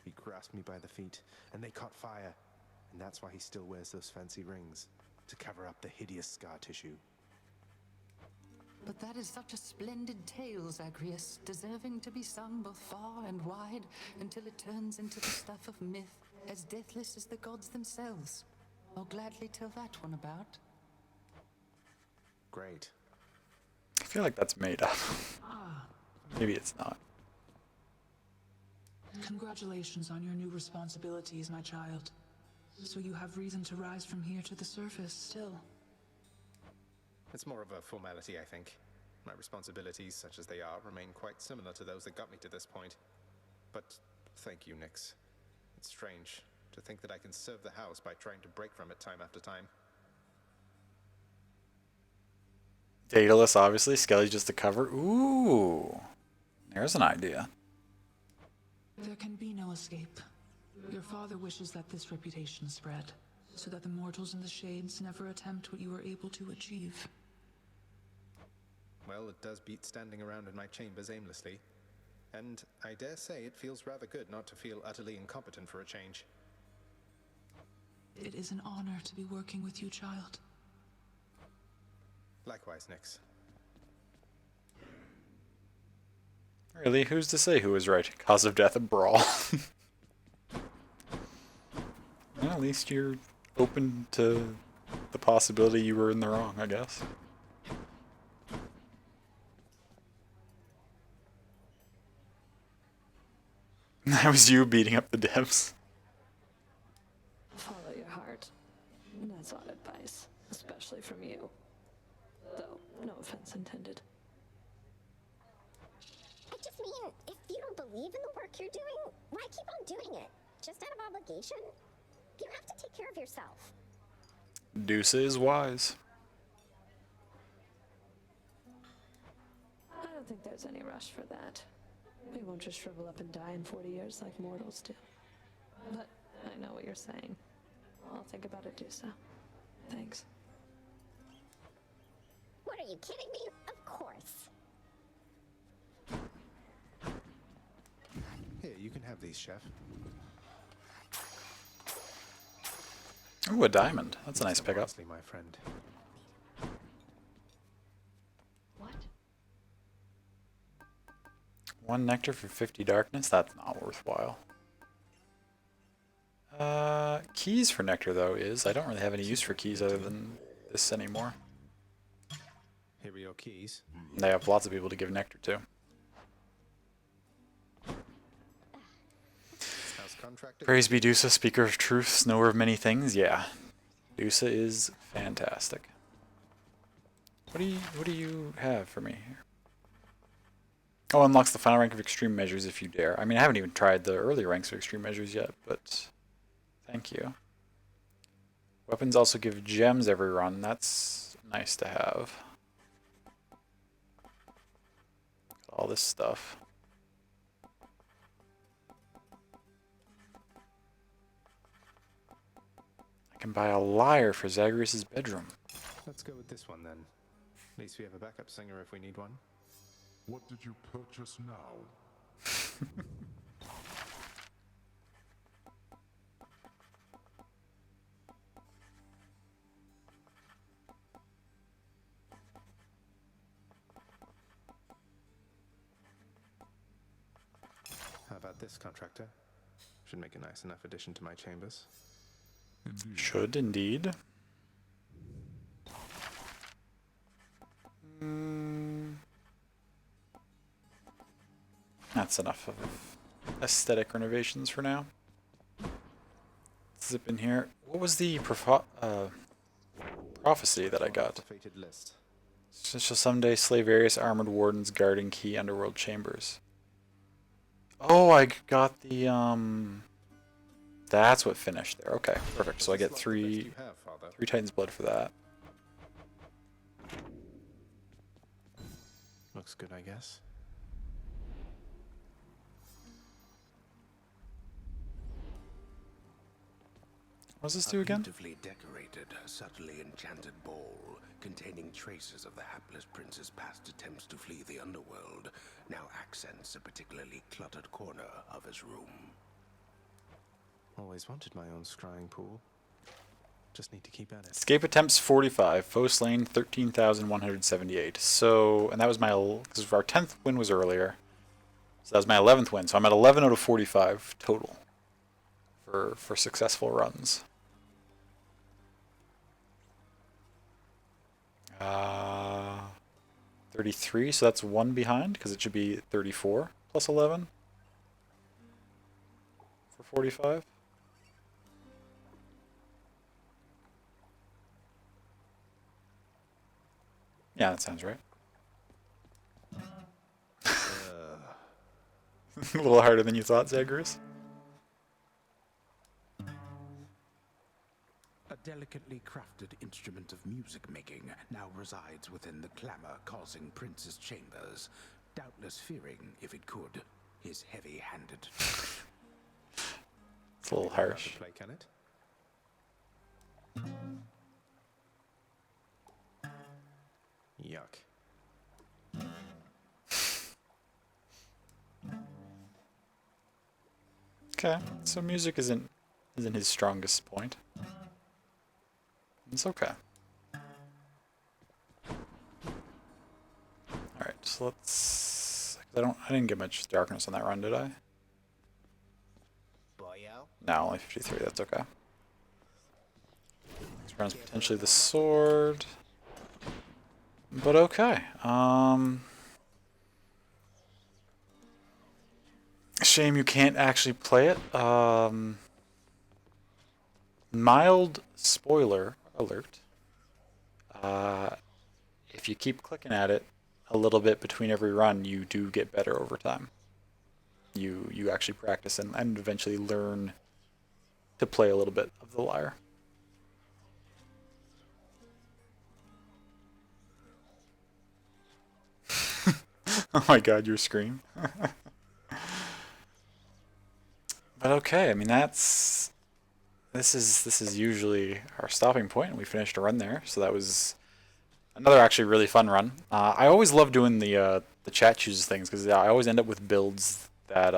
He grasped me by the feet, and they caught fire. And that's why he still wears those fancy rings, to cover up the hideous scar tissue. But that is such a splendid tale, Zagreus, deserving to be sung both far and wide until it turns into the stuff of myth, as deathless as the gods themselves. I'll gladly tell that one about. Great. I feel like that's made up. Maybe it's not. Congratulations on your new responsibilities, my child. So you have reason to rise from here to the surface still. It's more of a formality, I think. My responsibilities, such as they are, remain quite similar to those that got me to this point. But thank you, Nyx. It's strange to think that I can serve the house by trying to break from it time after time. Daedalus, obviously. Skelly's just a cover. Ooh. There's an idea. There can be no escape. Your father wishes that this reputation spread, so that the mortals in the Shades never attempt what you were able to achieve. Well, it does beat standing around in my chambers aimlessly. And I dare say it feels rather good not to feel utterly incompetent for a change. It is an honor to be working with you, child. Likewise, Nyx. Really, who's to say who was right? Cause of death, a brawl. Well, at least you're open to the possibility you were in the wrong, I guess. That was you beating up the devs. Follow your heart. That's odd advice, especially from you. Though, no offense intended. I just mean, if you don't believe in the work you're doing, why keep on doing it? Just out of obligation? You have to take care of yourself. Deuce is wise. I don't think there's any rush for that. We won't just shrivel up and die in 40 years like mortals do. But I know what you're saying. I'll think about it, do so. Thanks. What, are you kidding me? Of course. Here, you can have these, Chef. Ooh, a diamond. That's a nice pickup. Honestly, my friend. What? 1 nectar for 50 darkness? That's not worthwhile. Keys for nectar, though, is. I don't really have any use for keys other than this anymore. Here are your keys. They have lots of people to give nectar to. Praise be Dusa, speaker of truths, knower of many things. Yeah, Dusa is fantastic. What do you have for me here? Oh, unlocks the final rank of extreme measures if you dare. I mean, I haven't even tried the earlier ranks of extreme measures yet, but thank you. Weapons also give gems every run. That's nice to have. All this stuff. I can buy a lyre for Zagreus' bedroom. Let's go with this one then. At least we have a backup singer if we need one. What did you purchase now? How about this, contractor? Should make a nice enough addition to my chambers. Should indeed. that's enough of aesthetic renovations for now. Zip in here. What was the prophecy that I got? Fated list. Shall someday slay various armored wardens guarding key underworld chambers. Oh, I got the that's what finished there. Okay, perfect. So I get three Titan's blood for that. Looks good, I guess. What does this do again? Beautifully decorated, subtly enchanted ball containing traces of the hapless prince's past attempts to flee the underworld now accents a particularly cluttered corner of his room. Always wanted my own scrying pool. Just need to keep at it. Escape attempts 45, foe slain 13,178. So, and that was my, because our 10th win was earlier. So that was my 11th win. So I'm at 11 out of 45 total for successful runs. 33, so that's one behind, because it should be 34 plus 11 for 45. Yeah, that sounds right. A little harder than you thought, Zagreus. A delicately crafted instrument of music making now resides within the clamor causing Prince's chambers, doubtless fearing, if it could, his heavy-handed. It's a little harsh. Play, can it? Yuck. Okay, so music isn't his strongest point. It's okay. Alright, so let's... I didn't get much darkness on that run, did I? No, only 53, that's okay. This run's potentially the sword. But okay. Shame you can't actually play it. Mild spoiler alert. If you keep clicking at it a little bit between every run, you do get better over time. You actually practice and eventually learn to play a little bit of the lyre. Oh my god, your scream. But okay, I mean this is usually our stopping point, and we finished a run there, so that was another actually really fun run. I always love doing the chat chooses things, because I always end up with builds that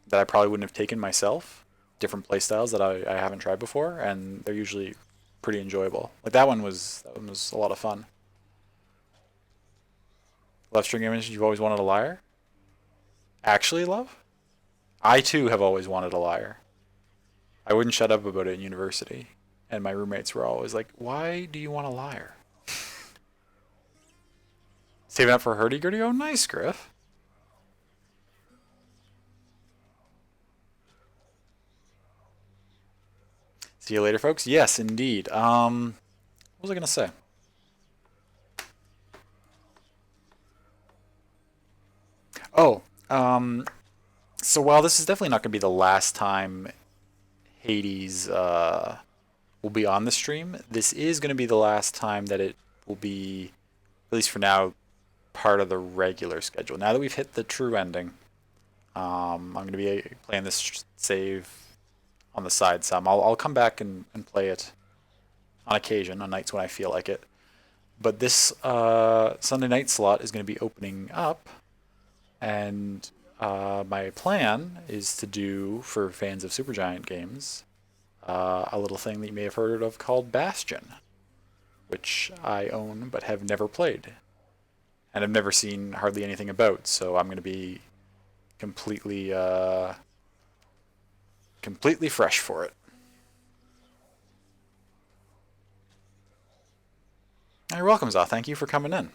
that I probably wouldn't have taken myself, different playstyles that I haven't tried before, and they're usually pretty enjoyable. Like that one was a lot of fun. Left string image, you've always wanted a lyre? Actually, love? I too have always wanted a lyre. I wouldn't shut up about it in university, and my roommates were always like, "Why do you want a lyre?" Saving up for hurdy-gurdy? Oh, nice, Griff. See you later, folks. Yes, indeed. What was I gonna say? Oh, so while this is definitely not going to be the last time Hades will be on the stream, this is going to be the last time that it will be, at least for now, part of the regular schedule. Now that we've hit the true ending, I'm going to be playing this save on the side some. I'll come back and play it on occasion, on nights when I feel like it. But this Sunday night slot is going to be opening up, and my plan is to do, for fans of Supergiant games, a little thing that you may have heard of called Bastion, which I own but have never played, and I've never seen hardly anything about, so I'm going to be completely fresh for it. You're welcome, Za. Thank you for coming in.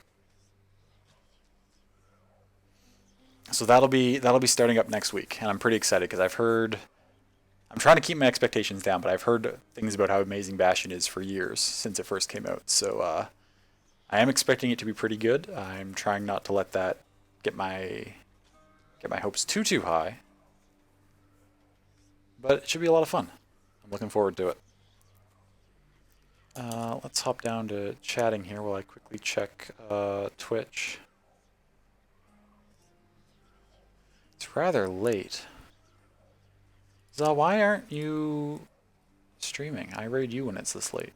So that'll be starting up next week, and I'm pretty excited because I'm trying to keep my expectations down, but I've heard things about how amazing Bastion is for years since it first came out. So I am expecting it to be pretty good. I'm trying not to let that get my hopes too high, but it should be a lot of fun. I'm looking forward to it. Let's hop down to chatting here while I quickly check Twitch. It's rather late. Zal, why aren't you streaming? I raid you when it's this late.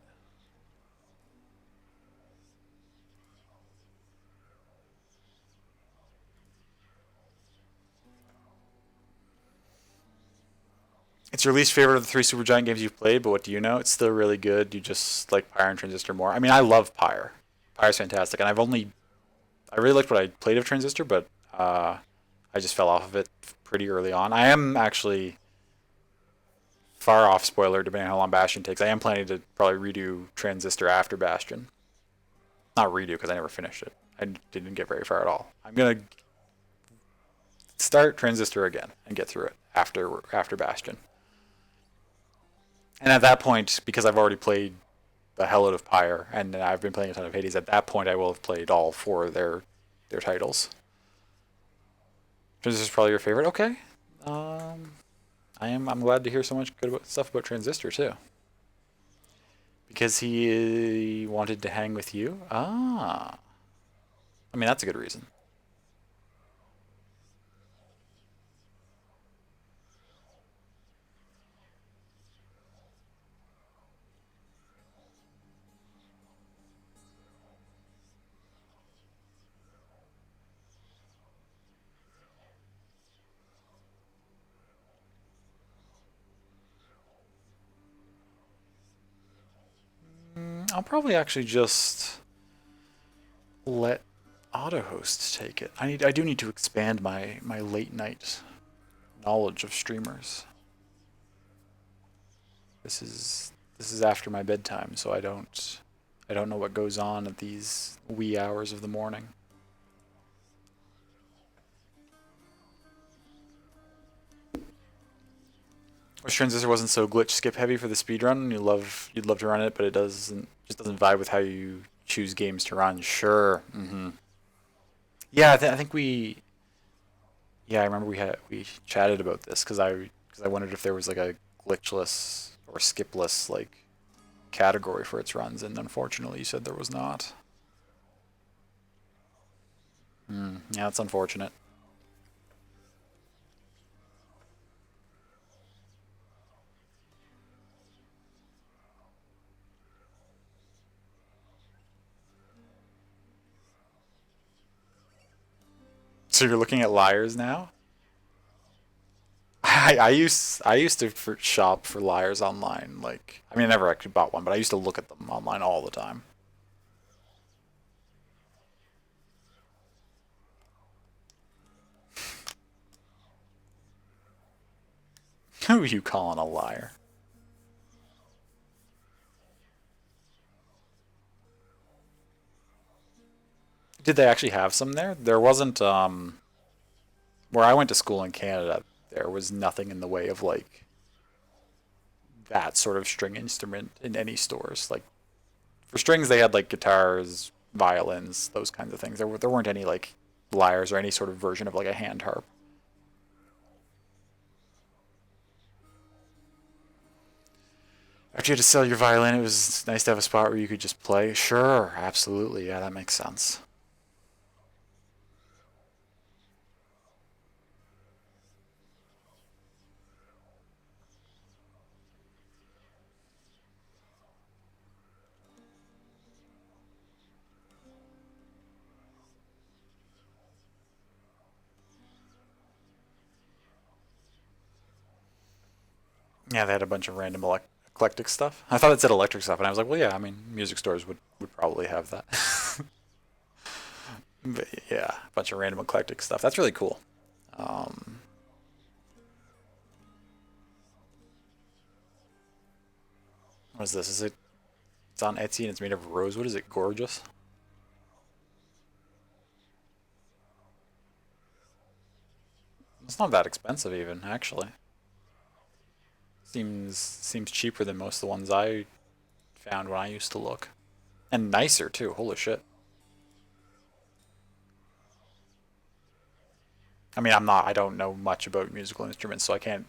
It's your least favorite of the 3 Supergiant games you've played, but what do you know? It's still really good. You just like Pyre and Transistor more. I mean, I love Pyre. Pyre's fantastic, and I really liked what I played of Transistor, but I just fell off of it pretty early on. I am actually far off, spoiler, depending on how long Bastion takes. I am planning to probably redo Transistor after Bastion. Not redo, because I never finished it. I didn't get very far at all. I'm going to start Transistor again and get through it after Bastion. And at that point, because I've already played the hell out of Pyre, and I've been playing a ton of Hades, at that point I will have played all 4 of their titles. Transistor's probably your favorite? Okay. I'm glad to hear so much good stuff about Transistor, too. Because he wanted to hang with you? Ah. I mean, that's a good reason. I'll probably actually just let AutoHost take it. I do need to expand my late night knowledge of streamers. This is after my bedtime, so I don't know what goes on at these wee hours of the morning. Wish Transistor wasn't so glitch skip heavy for the speedrun. You'd love to run it, but it just doesn't vibe with how you choose games to run. Sure. Yeah, I think we. Yeah, I remember we chatted about this because I wondered if there was like a glitchless or skipless like category for its runs, and unfortunately you said there was not. Yeah, that's unfortunate. So you're looking at liars now? I used to shop for liars online. Like, I mean, I never actually bought one, but I used to look at them online all the time. Who are you calling a liar? Did they actually have some there? There wasn't, where I went to school in Canada, there was nothing in the way of, like, that sort of string instrument in any stores. Like, for strings, they had, like, guitars, violins, those kinds of things. There weren't any, like, lyres or any sort of version of, like, a hand harp. After you had to sell your violin, it was nice to have a spot where you could just play. Sure, absolutely. Yeah, that makes sense. Yeah, they had a bunch of random eclectic stuff. I thought it said electric stuff, and I was like, well, yeah, I mean, music stores would probably have that. But yeah, a bunch of random eclectic stuff. That's really cool. What is this? It's on Etsy and it's made of rosewood. Is it gorgeous? It's not that expensive even, actually. Seems cheaper than most of the ones I found when I used to look. And nicer too, holy shit. I mean, I don't know much about musical instruments, so I can't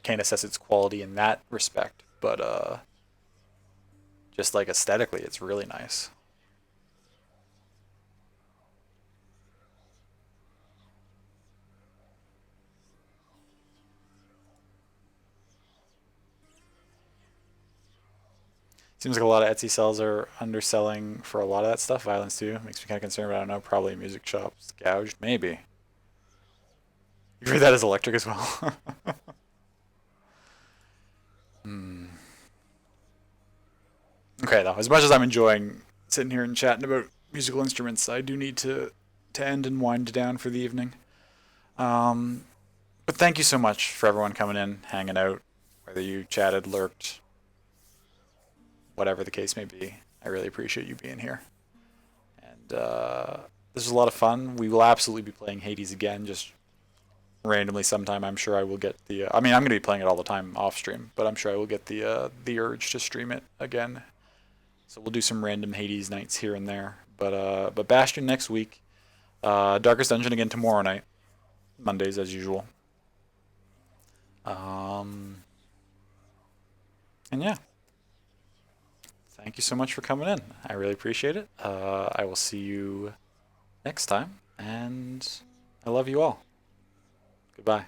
assess its quality in that respect, but just like aesthetically, it's really nice. Seems like a lot of Etsy sellers are underselling for a lot of that stuff. Violence too. Makes me kind of concerned, but I don't know. Probably music shops gouged. Maybe. You read that as electric as well? Hmm. Okay, though. As much as I'm enjoying sitting here and chatting about musical instruments, I do need to end and wind down for the evening. But thank you so much for everyone coming in, hanging out, whether you chatted, lurked, whatever the case may be. I really appreciate you being here. And this was a lot of fun. We will absolutely be playing Hades again, just randomly sometime. I'm sure I will get the. I mean, I'm going to be playing it all the time off stream, but I'm sure I will get the urge to stream it again. So we'll do some random Hades nights here and there. But Bastion next week. Darkest Dungeon again tomorrow night. Mondays as usual. And yeah. Thank you so much for coming in. I really appreciate it. I will see you next time, and I love you all. Goodbye.